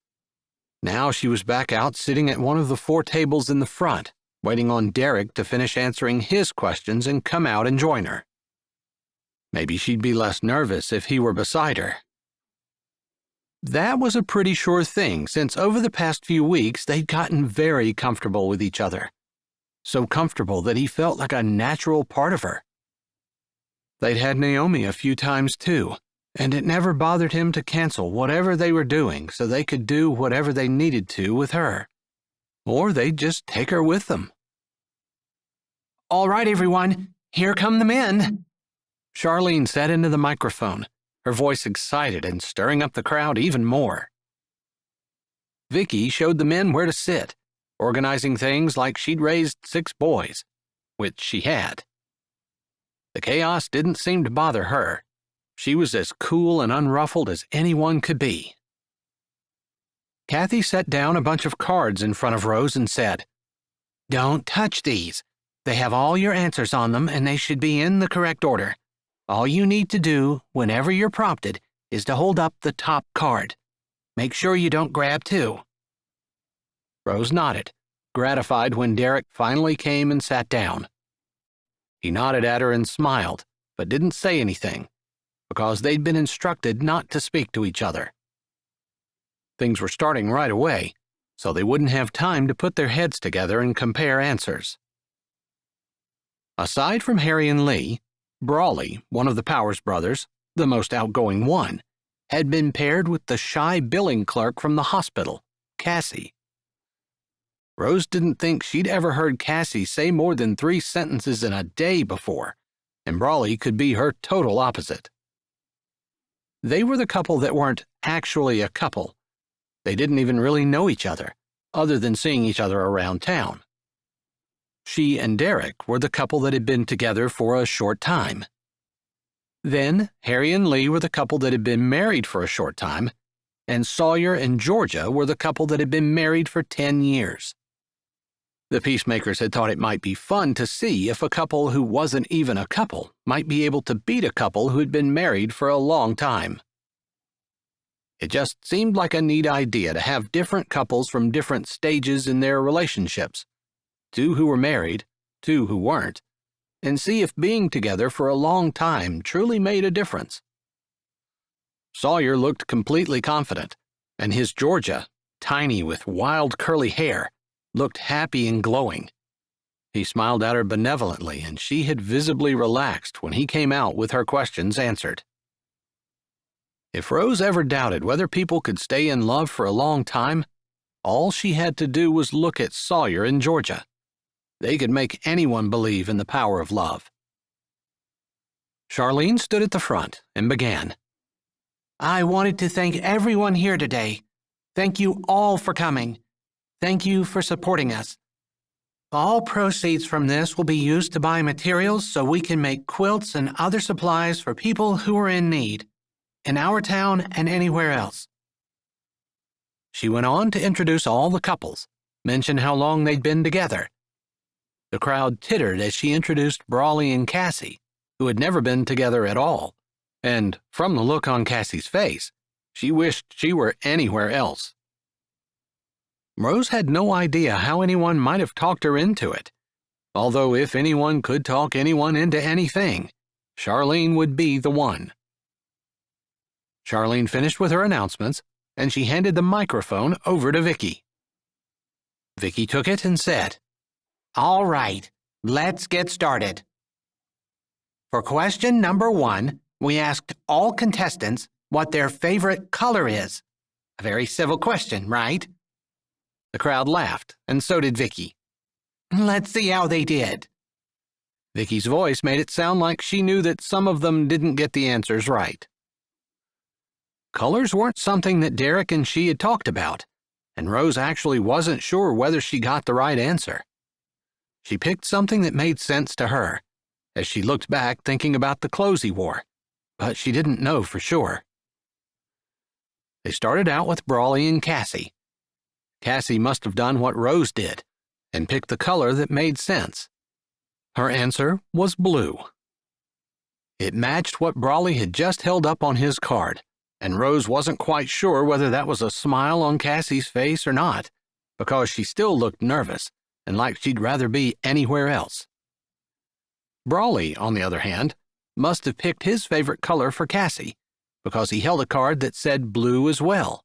Now she was back out sitting at one of the 4 tables in the front, waiting on Derek to finish answering his questions and come out and join her. Maybe she'd be less nervous if he were beside her. That was a pretty sure thing, since over the past few weeks they'd gotten very comfortable with each other. So comfortable that he felt like a natural part of her. They'd had Naomi a few times too, and it never bothered him to cancel whatever they were doing so they could do whatever they needed to with her. Or they'd just take her with them. "All right, everyone, here come the men." Charlene said into the microphone, her voice excited and stirring up the crowd even more. Vicky showed the men where to sit, organizing things like she'd raised 6 boys, which she had. The chaos didn't seem to bother her. She was as cool and unruffled as anyone could be. Kathy set down a bunch of cards in front of Rose and said, "Don't touch these. They have all your answers on them, and they should be in the correct order. All you need to do, whenever you're prompted, is to hold up the top card. Make sure you don't grab 2. Rose nodded, gratified when Derek finally came and sat down. He nodded at her and smiled, but didn't say anything, because they'd been instructed not to speak to each other. Things were starting right away, so they wouldn't have time to put their heads together and compare answers. Aside from Harry and Lee, Brawley, one of the Powers brothers, the most outgoing one, had been paired with the shy billing clerk from the hospital, Cassie. Rose didn't think she'd ever heard Cassie say more than 3 sentences in a day before, and Brawley could be her total opposite. They were the couple that weren't actually a couple. They didn't even really know each other, other than seeing each other around town. She and Derek were the couple that had been together for a short time. Then Harry and Lee were the couple that had been married for a short time, and Sawyer and Georgia were the couple that had been married for 10 years. The peacemakers had thought it might be fun to see if a couple who wasn't even a couple might be able to beat a couple who had been married for a long time. It just seemed like a neat idea to have different couples from different stages in their relationships, 2 who were married, 2 who weren't, and see if being together for a long time truly made a difference. Sawyer looked completely confident, and his Georgia, tiny with wild curly hair, looked happy and glowing. He smiled at her benevolently, and she had visibly relaxed when he came out with her questions answered. If Rose ever doubted whether people could stay in love for a long time, all she had to do was look at Sawyer and Georgia. They could make anyone believe in the power of love. Charlene stood at the front and began. I wanted to thank everyone here today. Thank you all for coming. Thank you for supporting us. All proceeds from this will be used to buy materials so we can make quilts and other supplies for people who are in need, in our town and anywhere else. She went on to introduce all the couples, mention how long they'd been together. The crowd tittered as she introduced Brawley and Cassie, who had never been together at all, and from the look on Cassie's face, she wished she were anywhere else. Rose had no idea how anyone might have talked her into it, although if anyone could talk anyone into anything, Charlene would be the one. Charlene finished with her announcements, and she handed the microphone over to Vicky. Vicky took it and said, All right, let's get started. For question number 1, we asked all contestants what their favorite color is. A very civil question, right? The crowd laughed, and so did Vicky. Let's see how they did. Vicky's voice made it sound like she knew that some of them didn't get the answers right. Colors weren't something that Derek and she had talked about, and Rose actually wasn't sure whether she got the right answer. She picked something that made sense to her, as she looked back thinking about the clothes he wore, but she didn't know for sure. They started out with Brawley and Cassie. Cassie must have done what Rose did, and picked the color that made sense. Her answer was blue. It matched what Brawley had just held up on his card, and Rose wasn't quite sure whether that was a smile on Cassie's face or not, because she still looked nervous and like she'd rather be anywhere else. Brawley, on the other hand, must have picked his favorite color for Cassie, because he held a card that said blue as well.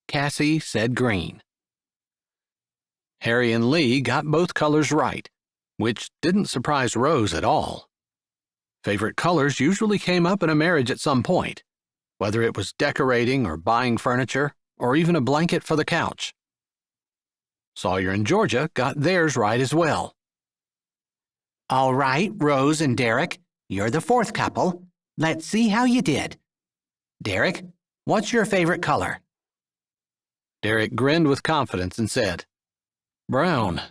Cassie said green. Harry and Lee got both colors right, which didn't surprise Rose at all. Favorite colors usually came up in a marriage at some point, whether it was decorating or buying furniture, or even a blanket for the couch. Sawyer and Georgia got theirs right as well. All right, Rose and Derek, you're the 4th couple. Let's see how you did. Derek, what's your favorite color? Derek grinned with confidence and said, Brown.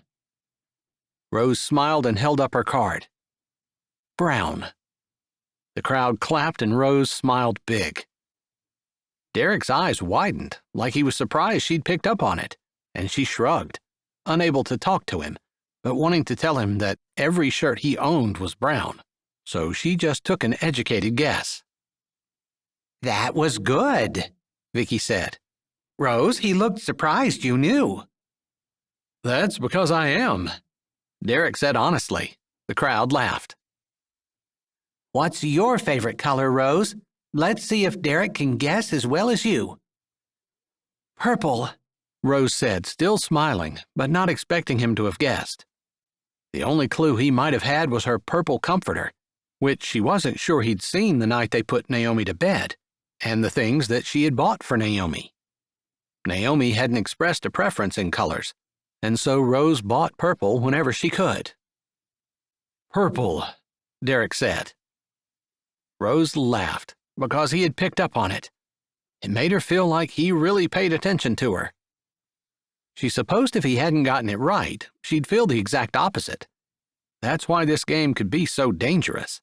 Rose smiled and held up her card. Brown. The crowd clapped and Rose smiled big. Derek's eyes widened, like he was surprised she'd picked up on it, and she shrugged, unable to talk to him, but wanting to tell him that every shirt he owned was brown, so she just took an educated guess. That was good, Vicky said. Rose, he looked surprised you knew. That's because I am, Derek said honestly. The crowd laughed. What's your favorite color, Rose? Let's see if Derek can guess as well as you. Purple, Rose said, still smiling, but not expecting him to have guessed. The only clue he might have had was her purple comforter, which she wasn't sure he'd seen the night they put Naomi to bed, and the things that she had bought for Naomi. Naomi hadn't expressed a preference in colors, and so Rose bought purple whenever she could. Purple, Derek said. Rose laughed, because he had picked up on it. It made her feel like he really paid attention to her. She supposed if he hadn't gotten it right, she'd feel the exact opposite. That's why this game could be so dangerous.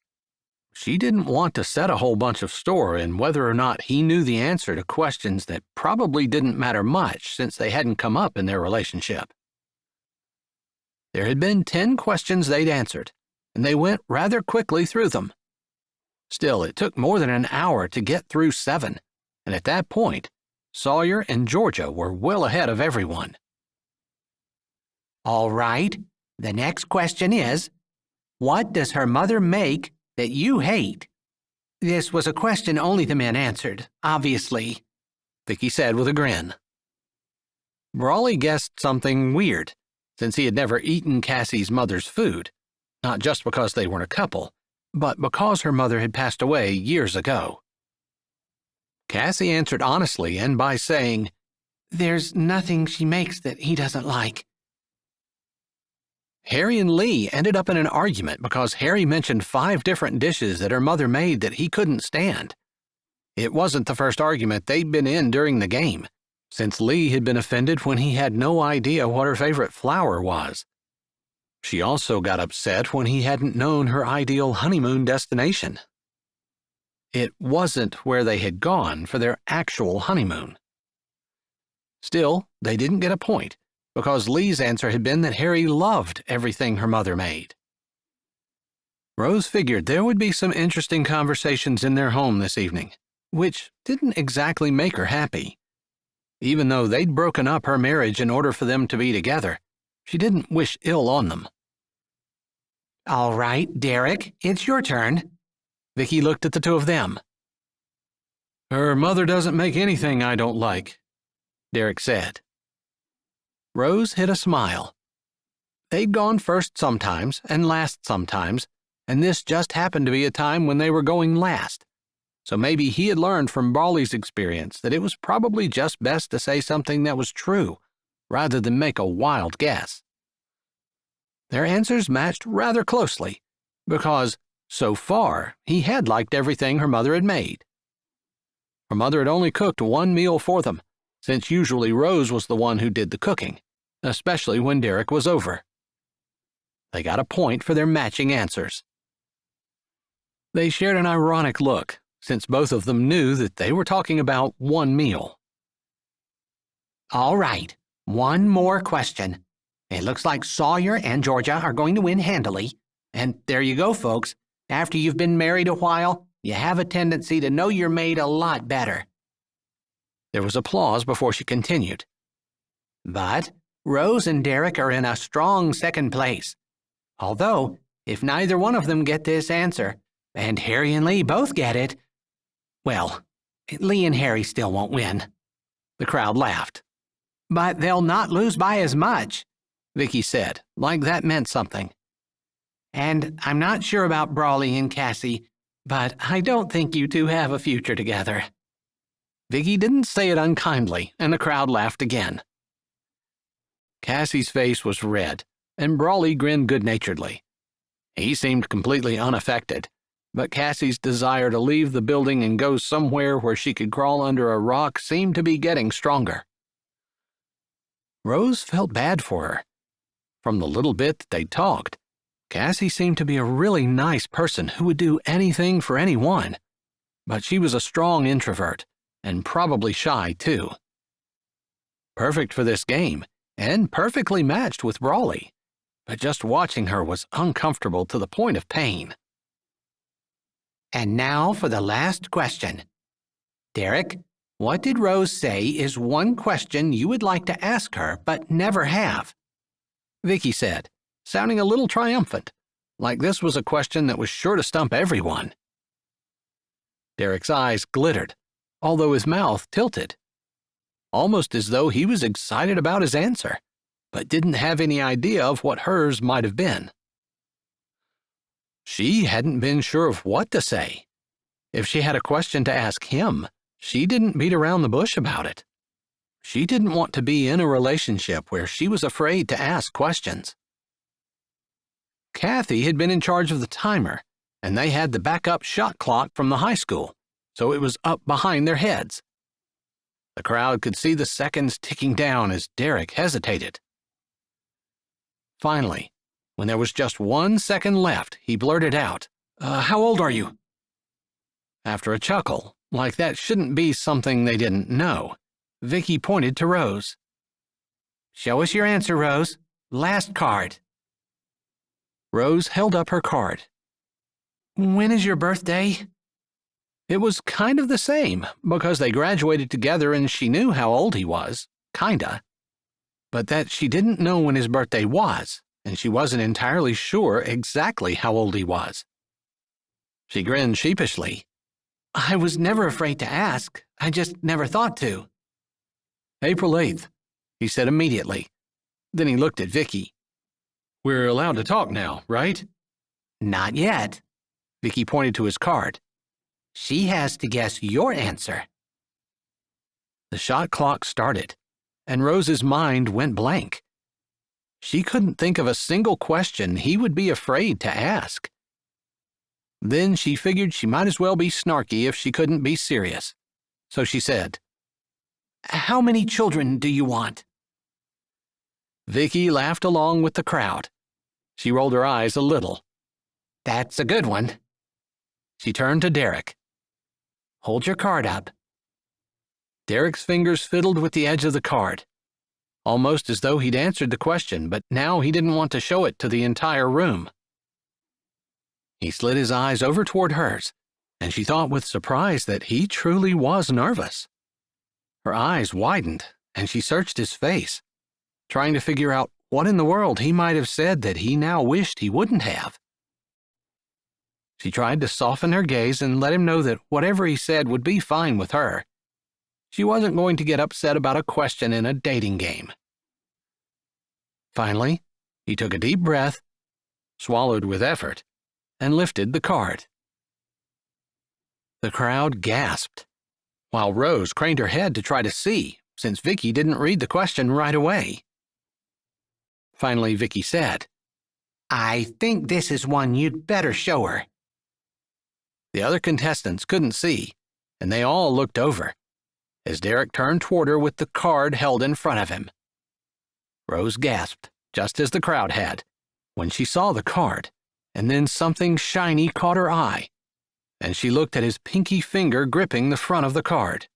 She didn't want to set a whole bunch of store in whether or not he knew the answer to questions that probably didn't matter much since they hadn't come up in their relationship. There had been 10 questions they'd answered, and they went rather quickly through them. Still, it took more than an hour to get through 7, and at that point, Sawyer and Georgia were well ahead of everyone. All right, the next question is, what does her mother make that you hate? This was a question only the men answered, obviously, Vicky said with a grin. Brawley guessed something weird, since he had never eaten Cassie's mother's food, not just because they weren't a couple, but because her mother had passed away years ago. Cassie answered honestly and by saying, "There's nothing she makes that he doesn't like." Harry and Lee ended up in an argument because Harry mentioned 5 different dishes that her mother made that he couldn't stand. It wasn't the first argument they'd been in during the game, since Lee had been offended when he had no idea what her favorite flower was. She also got upset when he hadn't known her ideal honeymoon destination. It wasn't where they had gone for their actual honeymoon. Still, they didn't get a point, because Lee's answer had been that Harry loved everything her mother made. Rose figured there would be some interesting conversations in their home this evening, which didn't exactly make her happy. Even though they'd broken up her marriage in order for them to be together, she didn't wish ill on them. "All right, Derek, it's your turn." Vicky looked at the two of them. "Her mother doesn't make anything I don't like," Derek said. Rose hid a smile. They'd gone first sometimes and last sometimes, and this just happened to be a time when they were going last. So maybe he had learned from Brawley's experience that it was probably just best to say something that was true, rather than make a wild guess. Their answers matched rather closely, because, so far, he had liked everything her mother had made. Her mother had only cooked 1 meal for them, since usually Rose was the one who did the cooking, especially when Derek was over. They got a point for their matching answers. They shared an ironic look, since both of them knew that they were talking about 1 meal. "All right, one more question. It looks like Sawyer and Georgia are going to win handily. And there you go, folks. After you've been married a while, you have a tendency to know your mate a lot better." There was applause before she continued. "But Rose and Derek are in a strong second place. Although, if neither one of them get this answer, and Harry and Lee both get it, well, Lee and Harry still won't win." The crowd laughed. "But they'll not lose by as much," Vicky said, like that meant something. "And I'm not sure about Brawley and Cassie, but I don't think you two have a future together." Vicky didn't say it unkindly, and the crowd laughed again. Cassie's face was red, and Brawley grinned good-naturedly. He seemed completely unaffected, but Cassie's desire to leave the building and go somewhere where she could crawl under a rock seemed to be getting stronger. Rose felt bad for her. From the little bit that they talked, Cassie seemed to be a really nice person who would do anything for anyone, but she was a strong introvert, and probably shy too. Perfect for this game, and perfectly matched with Brawley, but just watching her was uncomfortable to the point of pain. And now for the last question. Derek, what did Rose say is one question you would like to ask her but never have? Vicky said, sounding a little triumphant, like this was a question that was sure to stump everyone. Derek's eyes glittered, although his mouth tilted, almost as though he was excited about his answer, but didn't have any idea of what hers might have been. She hadn't been sure of what to say. If she had a question to ask him, she didn't beat around the bush about it. She didn't want to be in a relationship where she was afraid to ask questions. Kathy had been in charge of the timer, and they had the backup shot clock from the high school, so it was up behind their heads. The crowd could see the seconds ticking down as Derek hesitated. Finally, when there was just 1 second left, he blurted out, "How old are you?" After a chuckle, like that shouldn't be something they didn't know, Vicky pointed to Rose. "Show us your answer, Rose. Last card." Rose held up her card. "When is your birthday?" It was kind of the same, because they graduated together and she knew how old he was, kinda. But that she didn't know when his birthday was, and she wasn't entirely sure exactly how old he was. She grinned sheepishly. "I was never afraid to ask. I just never thought to." "April 8th, he said immediately. Then he looked at Vicky. We're allowed to talk now, right? Not yet. Vicky pointed to his card. She has to guess your answer. The shot clock started, and Rose's mind went blank. She couldn't think of a single question he would be afraid to ask. Then she figured she might as well be snarky if she couldn't be serious. So she said, How many children do you want? Vicky laughed along with the crowd. She rolled her eyes a little. That's a good one. She turned to Derek. Hold your card up. Derek's fingers fiddled with the edge of the card, almost as though he'd answered the question, but now he didn't want to show it to the entire room. He slid his eyes over toward hers, and she thought with surprise that he truly was nervous. Her eyes widened, and she searched his face, trying to figure out what in the world he might have said that he now wished he wouldn't have. She tried to soften her gaze and let him know that whatever he said would be fine with her. She wasn't going to get upset about a question in a dating game. Finally, he took a deep breath, swallowed with effort, and lifted the card. The crowd gasped, while Rose craned her head to try to see, since Vicky didn't read the question right away. Finally, Vicky said, I think this is one you'd better show her. The other contestants couldn't see, and they all looked over, as Derek turned toward her with the card held in front of him. Rose gasped, just as the crowd had, when she saw the card, and then something shiny caught her eye, and she looked at his pinky finger gripping the front of the card.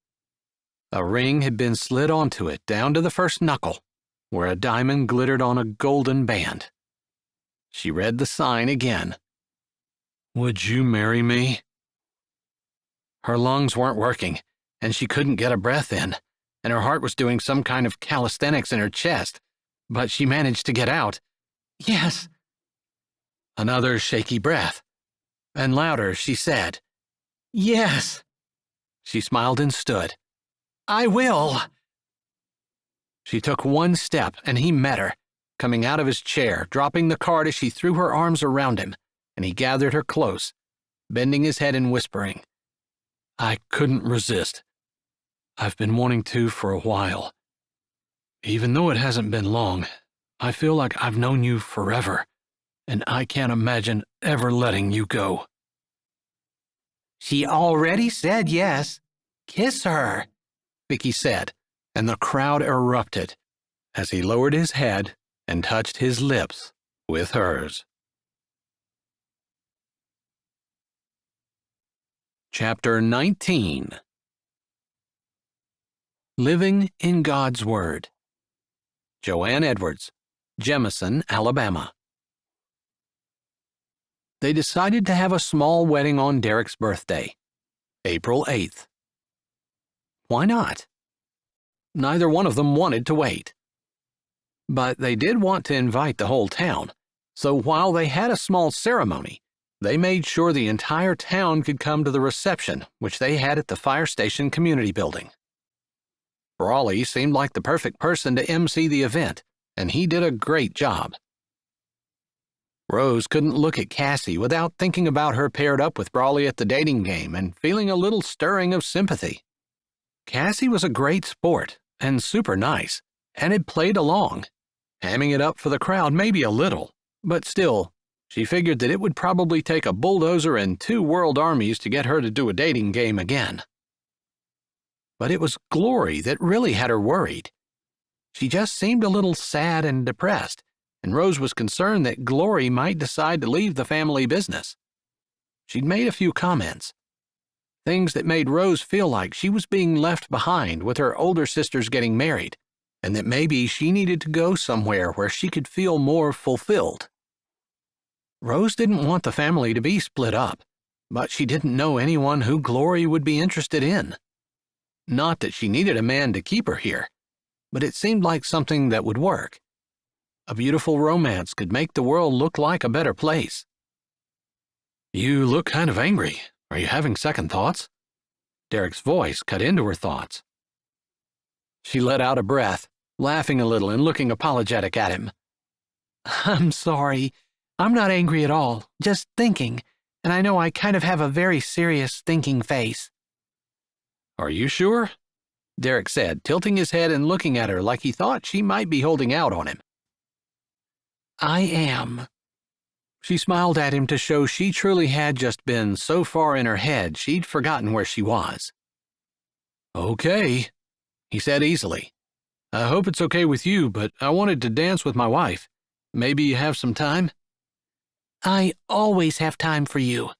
A ring had been slid onto it down to the first knuckle, where a diamond glittered on a golden band. She read the sign again. Would you marry me? Her lungs weren't working, and she couldn't get a breath in, and her heart was doing some kind of calisthenics in her chest, but she managed to get out, Yes. Another shaky breath, and louder she said, Yes. She smiled and stood. I will. She took one step, and he met her, coming out of his chair, dropping the card as she threw her arms around him, and he gathered her close, bending his head and whispering, I couldn't resist. I've been wanting to for a while. Even though it hasn't been long, I feel like I've known you forever, and I can't imagine ever letting you go. She already said yes. Kiss her, Vicky said, and the crowd erupted as he lowered his head and touched his lips with hers. Chapter 19. Living in God's Word. Joanne Edwards, Jemison, Alabama. They decided to have a small wedding on Derek's birthday, April 8th. Why not? Neither one of them wanted to wait. But they did want to invite the whole town, so while they had a small ceremony, they made sure the entire town could come to the reception, which they had at the fire station community building. Brawley seemed like the perfect person to MC the event, and he did a great job. Rose couldn't look at Cassie without thinking about her paired up with Brawley at the dating game and feeling a little stirring of sympathy. Cassie was a great sport and super nice, and had played along, hamming it up for the crowd maybe a little, but still, she figured that it would probably take a bulldozer and 2 world armies to get her to do a dating game again. But it was Glory that really had her worried. She just seemed a little sad and depressed, and Rose was concerned that Glory might decide to leave the family business. She'd made a few comments, things that made Rose feel like she was being left behind with her older sisters getting married, and that maybe she needed to go somewhere where she could feel more fulfilled. Rose didn't want the family to be split up, but she didn't know anyone who Glory would be interested in. Not that she needed a man to keep her here, but it seemed like something that would work. A beautiful romance could make the world look like a better place. You look kind of angry. Are you having second thoughts? Derek's voice cut into her thoughts. She let out a breath, laughing a little and looking apologetic at him. I'm sorry. I'm not angry at all, just thinking, and I know I kind of have a very serious thinking face. Are you sure? Derek said, tilting his head and looking at her like he thought she might be holding out on him. I am. She smiled at him to show she truly had just been so far in her head she'd forgotten where she was. Okay, he said easily. I hope it's okay with you, but I wanted to dance with my wife. Maybe you have some time? I always have time for you,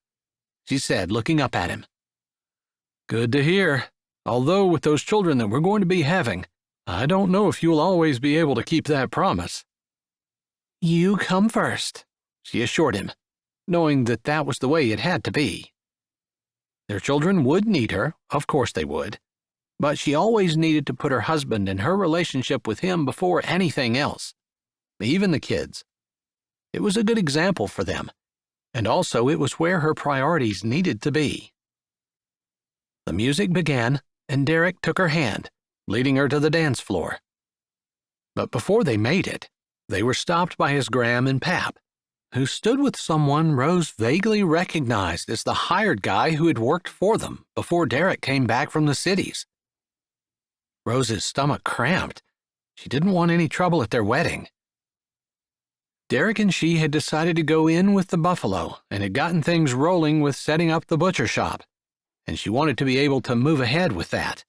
she said, looking up at him. Good to hear. Although with those children that we're going to be having, I don't know if you'll always be able to keep that promise. You come first, she assured him, knowing that that was the way it had to be. Their children would need her, of course they would, but she always needed to put her husband and her relationship with him before anything else, even the kids. It was a good example for them, and also it was where her priorities needed to be. The music began, and Derek took her hand, leading her to the dance floor. But before they made it, they were stopped by his Gram and Pap, who stood with someone Rose vaguely recognized as the hired guy who had worked for them before Derek came back from the cities. Rose's stomach cramped. She didn't want any trouble at their wedding. Derek and she had decided to go in with the buffalo and had gotten things rolling with setting up the butcher shop, and she wanted to be able to move ahead with that,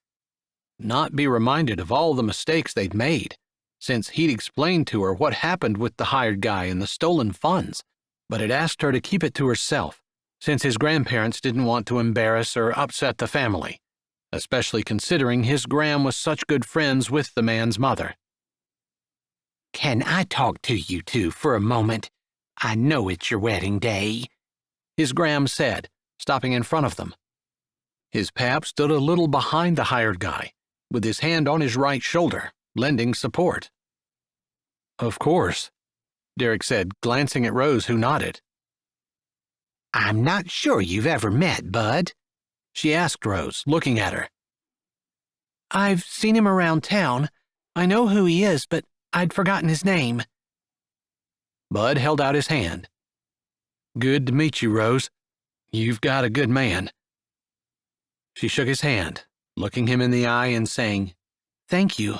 not be reminded of all the mistakes they'd made, since he'd explained to her what happened with the hired guy and the stolen funds, but had asked her to keep it to herself, since his grandparents didn't want to embarrass or upset the family, especially considering his Gram was such good friends with the man's mother. Can I talk to you two for a moment? I know it's your wedding day, his Gram said, stopping in front of them. His Pap stood a little behind the hired guy, with his hand on his right shoulder, lending support. Of course, Derek said, glancing at Rose, who nodded. I'm not sure you've ever met Bud, she asked Rose, looking at her. I've seen him around town. I know who he is, but I'd forgotten his name. Bud held out his hand. Good to meet you, Rose. You've got a good man. She shook his hand, looking him in the eye and saying, Thank you.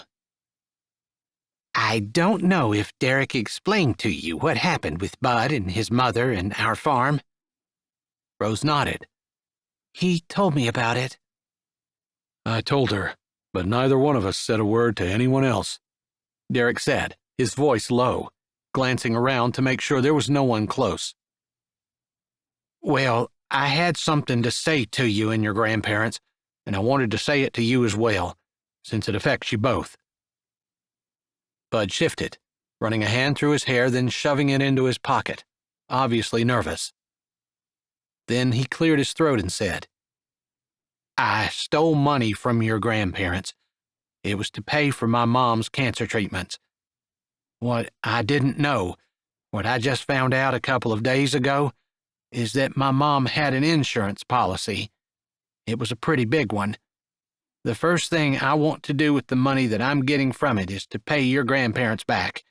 I don't know if Derek explained to you what happened with Bud and his mother and our farm. Rose nodded. He told me about it. I told her, but neither one of us said a word to anyone else, Derek said, his voice low, glancing around to make sure there was no one close. Well, I had something to say to you and your grandparents, and I wanted to say it to you as well, since it affects you both. Bud shifted, running a hand through his hair, then shoving it into his pocket, obviously nervous. Then he cleared his throat and said, I stole money from your grandparents. It was to pay for my mom's cancer treatments. What I didn't know, what I just found out a couple of days ago, is that my mom had an insurance policy. It was a pretty big one. The first thing I want to do with the money that I'm getting from it is to pay your grandparents back.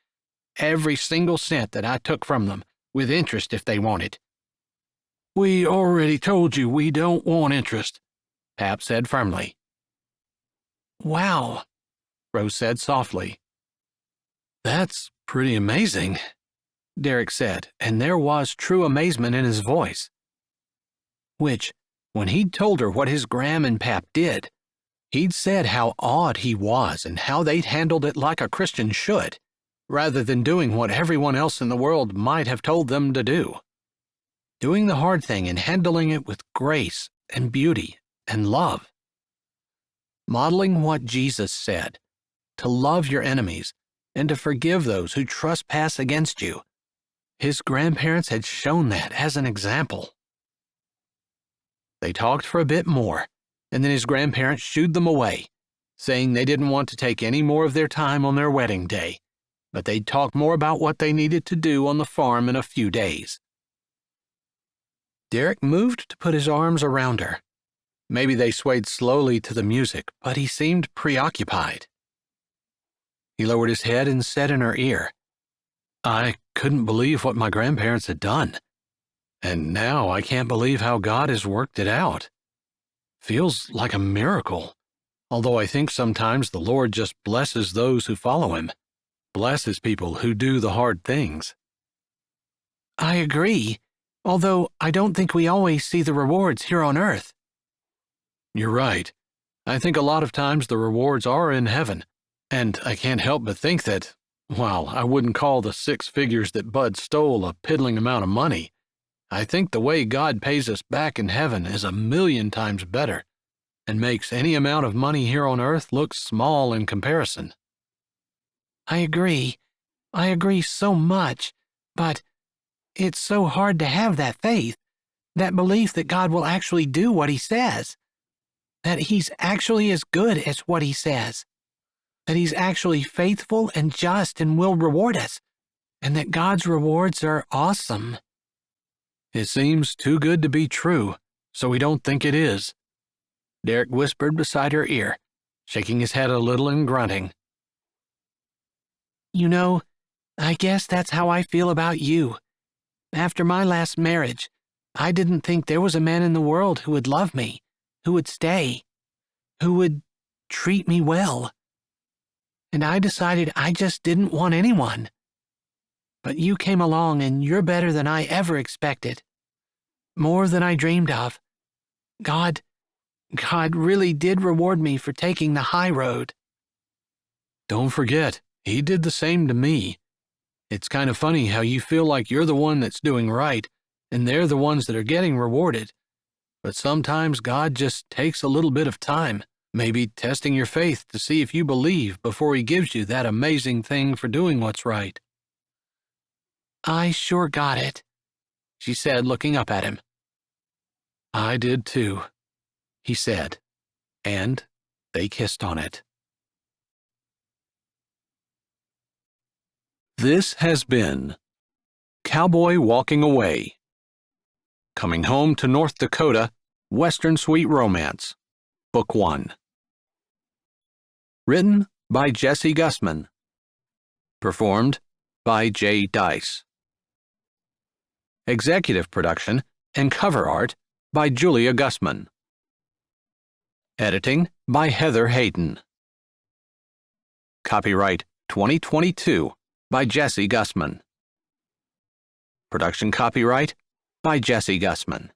Every single cent that I took from them, with interest if they want it. We already told you we don't want interest, Pap said firmly. Wow, Rose said softly. That's pretty amazing, Derek said, and there was true amazement in his voice. Which, when he'd told her what his Gram and Pap did, he'd said how awed he was and how they'd handled it like a Christian should, rather than doing what everyone else in the world might have told them to do. Doing the hard thing and handling it with grace and beauty and love. Modeling what Jesus said, to love your enemies and to forgive those who trespass against you. His grandparents had shown that as an example. They talked for a bit more, and then his grandparents shooed them away, saying they didn't want to take any more of their time on their wedding day, but they'd talk more about what they needed to do on the farm in a few days. Derek moved to put his arms around her. Maybe they swayed slowly to the music, but he seemed preoccupied. He lowered his head and said in her ear, "I couldn't believe what my grandparents had done. And now I can't believe how God has worked it out. Feels like a miracle, although I think sometimes the Lord just blesses those who follow Him, blesses people who do the hard things." I agree, although I don't think we always see the rewards here on earth. You're right. I think a lot of times the rewards are in heaven, and I can't help but think that, while I wouldn't call the 6 figures that Bud stole a piddling amount of money, I think the way God pays us back in heaven is 1,000,000 times better and makes any amount of money here on earth look small in comparison. I agree. I agree so much, but it's so hard to have that faith, that belief that God will actually do what He says, that He's actually as good as what He says, that He's actually faithful and just and will reward us, and that God's rewards are awesome. It seems too good to be true, so we don't think it is, Derek whispered beside her ear, shaking his head a little and grunting. You know, I guess that's how I feel about you. After my last marriage, I didn't think there was a man in the world who would love me, who would stay, who would treat me well. And I decided I just didn't want anyone. But you came along and you're better than I ever expected. More than I dreamed of. God really did reward me for taking the high road. Don't forget, He did the same to me. It's kind of funny how you feel like you're the one that's doing right, and they're the ones that are getting rewarded. But sometimes God just takes a little bit of time, maybe testing your faith to see if you believe before He gives you that amazing thing for doing what's right. I sure got it, she said, looking up at him. I did too, he said, and they kissed on it. This has been Cowboy Walking Away. Coming Home to North Dakota, Western Sweet Romance, Book 1. Written by Jesse Gussman. Performed by Jay Dice. Executive production and cover art by Julia Gussman. Editing by Heather Hayden. Copyright 2022 by Jesse Gussman. Production copyright by Jesse Gussman.